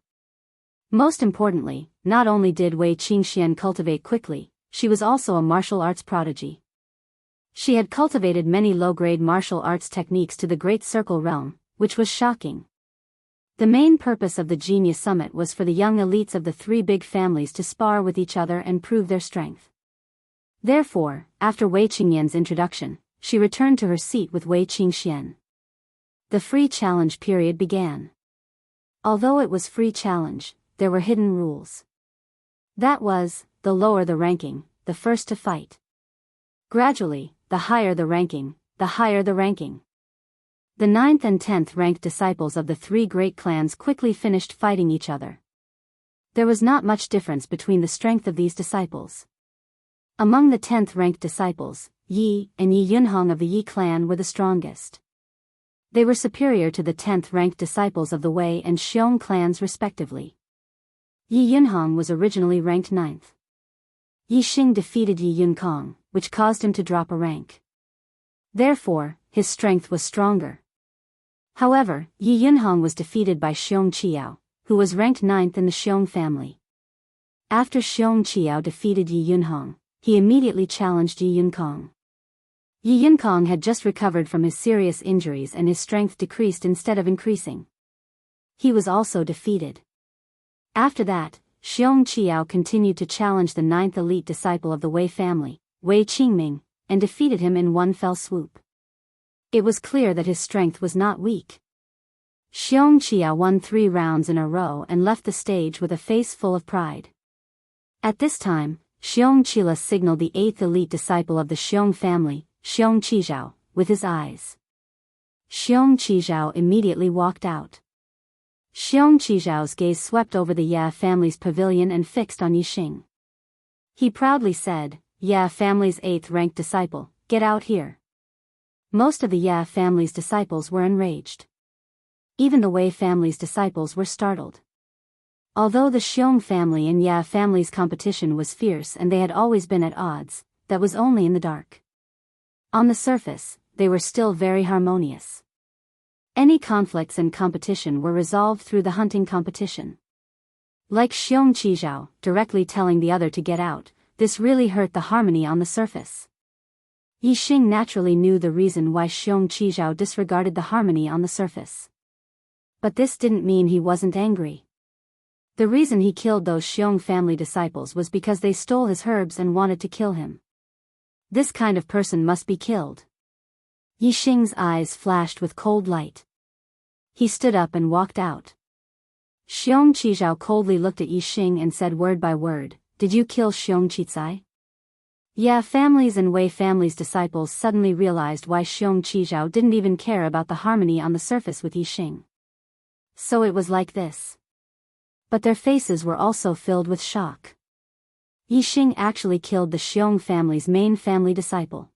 Speaker 1: Most importantly, not only did Wei Qingxian cultivate quickly, she was also a martial arts prodigy. She had cultivated many low-grade martial arts techniques to the Great Circle realm, which was shocking. The main purpose of the Genius Summit was for the young elites of the 3 big families to spar with each other and prove their strength. Therefore, after Wei Qingyan's introduction, she returned to her seat with Wei Qingxian. The free challenge period began. Although it was free challenge, there were hidden rules. That was, the lower the ranking, the first to fight. Gradually, the higher the ranking, the higher the ranking. The 9th and 10th ranked disciples of the 3 great clans quickly finished fighting each other. There was not much difference between the strength of these disciples. Among the 10th ranked disciples, Yi and Yi Yunhong of the Yi clan were the strongest. They were superior to the 10th ranked disciples of the Wei and Xiong clans respectively. Yi Yunhong was originally ranked 9th. Yi Xing defeated Yi Yunkong, which caused him to drop a rank. Therefore, his strength was stronger. However, Yi Yunhong was defeated by Xiong Qiao, who was ranked 9th in the Xiong family. After Xiong Qiao defeated Yi Yunhong, he immediately challenged Yi Yunkong. Yi Yunkong had just recovered from his serious injuries and his strength decreased instead of increasing. He was also defeated. After that, Xiong Qiao continued to challenge the 9th elite disciple of the Wei family, Wei Qingming, and defeated him in one fell swoop. It was clear that his strength was not weak. Xiong Qiao won 3 rounds in a row and left the stage with a face full of pride. At this time, Xiong Qila signaled the 8th elite disciple of the Xiong family, Xiong Qizhao, with his eyes. Xiong Qizhao immediately walked out. Xiong Qizhao's gaze swept over the Ya family's pavilion and fixed on Yi Xing. He proudly said, "Ya family's 8th ranked disciple, get out here." Most of the Ya family's disciples were enraged. Even the Wei family's disciples were startled. Although the Xiong family and Ya family's competition was fierce and they had always been at odds, that was only in the dark. On the surface, they were still very harmonious. Any conflicts and competition were resolved through the hunting competition. Like Xiong Qizhao, directly telling the other to get out, this really hurt the harmony on the surface. Yi Xing naturally knew the reason why Xiong Qizhao disregarded the harmony on the surface. But this didn't mean he wasn't angry. The reason he killed those Xiong family disciples was because they stole his herbs and wanted to kill him. This kind of person must be killed. Yi Xing's eyes flashed with cold light. He stood up and walked out. Xiong Qizhao coldly looked at Yi Xing and said word by word, "Did you kill Xiong Qizai?" Ya family's and Wei family's disciples suddenly realized why Xiong Qizhao didn't even care about the harmony on the surface with Yi Xing. So it was like this. But their faces were also filled with shock. Yi Xing actually killed the Xiong family's main family disciple.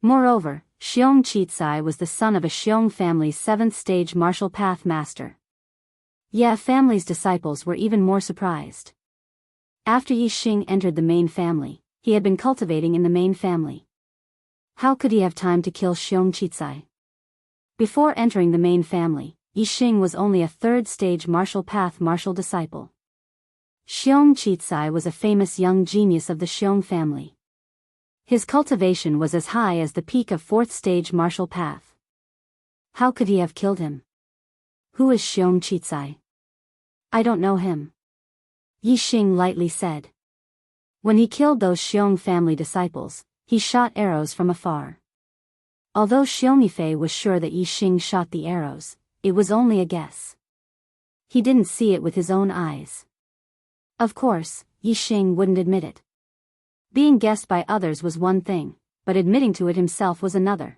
Speaker 1: Moreover, Xiong Qizai was the son of a Xiong family's 7th stage martial path master. Ya family's disciples were even more surprised. After Yi Xing entered the main family, he had been cultivating in the main family. How could he have time to kill Xiong Qizai? Before entering the main family, Yi Xing was only a 3rd stage martial path martial disciple. Xiong Qizai was a famous young genius of the Xiong family. His cultivation was as high as the peak of 4th stage martial path. How could he have killed him? Who is Xiong Qizai? I don't know him. Yi Xing lightly said. When he killed those Xiong family disciples, he shot arrows from afar. Although Xiong Yifei was sure that Yi Xing shot the arrows, it was only a guess. He didn't see it with his own eyes. Of course, Yi Xing wouldn't admit it. Being guessed by others was one thing, but admitting to it himself was another.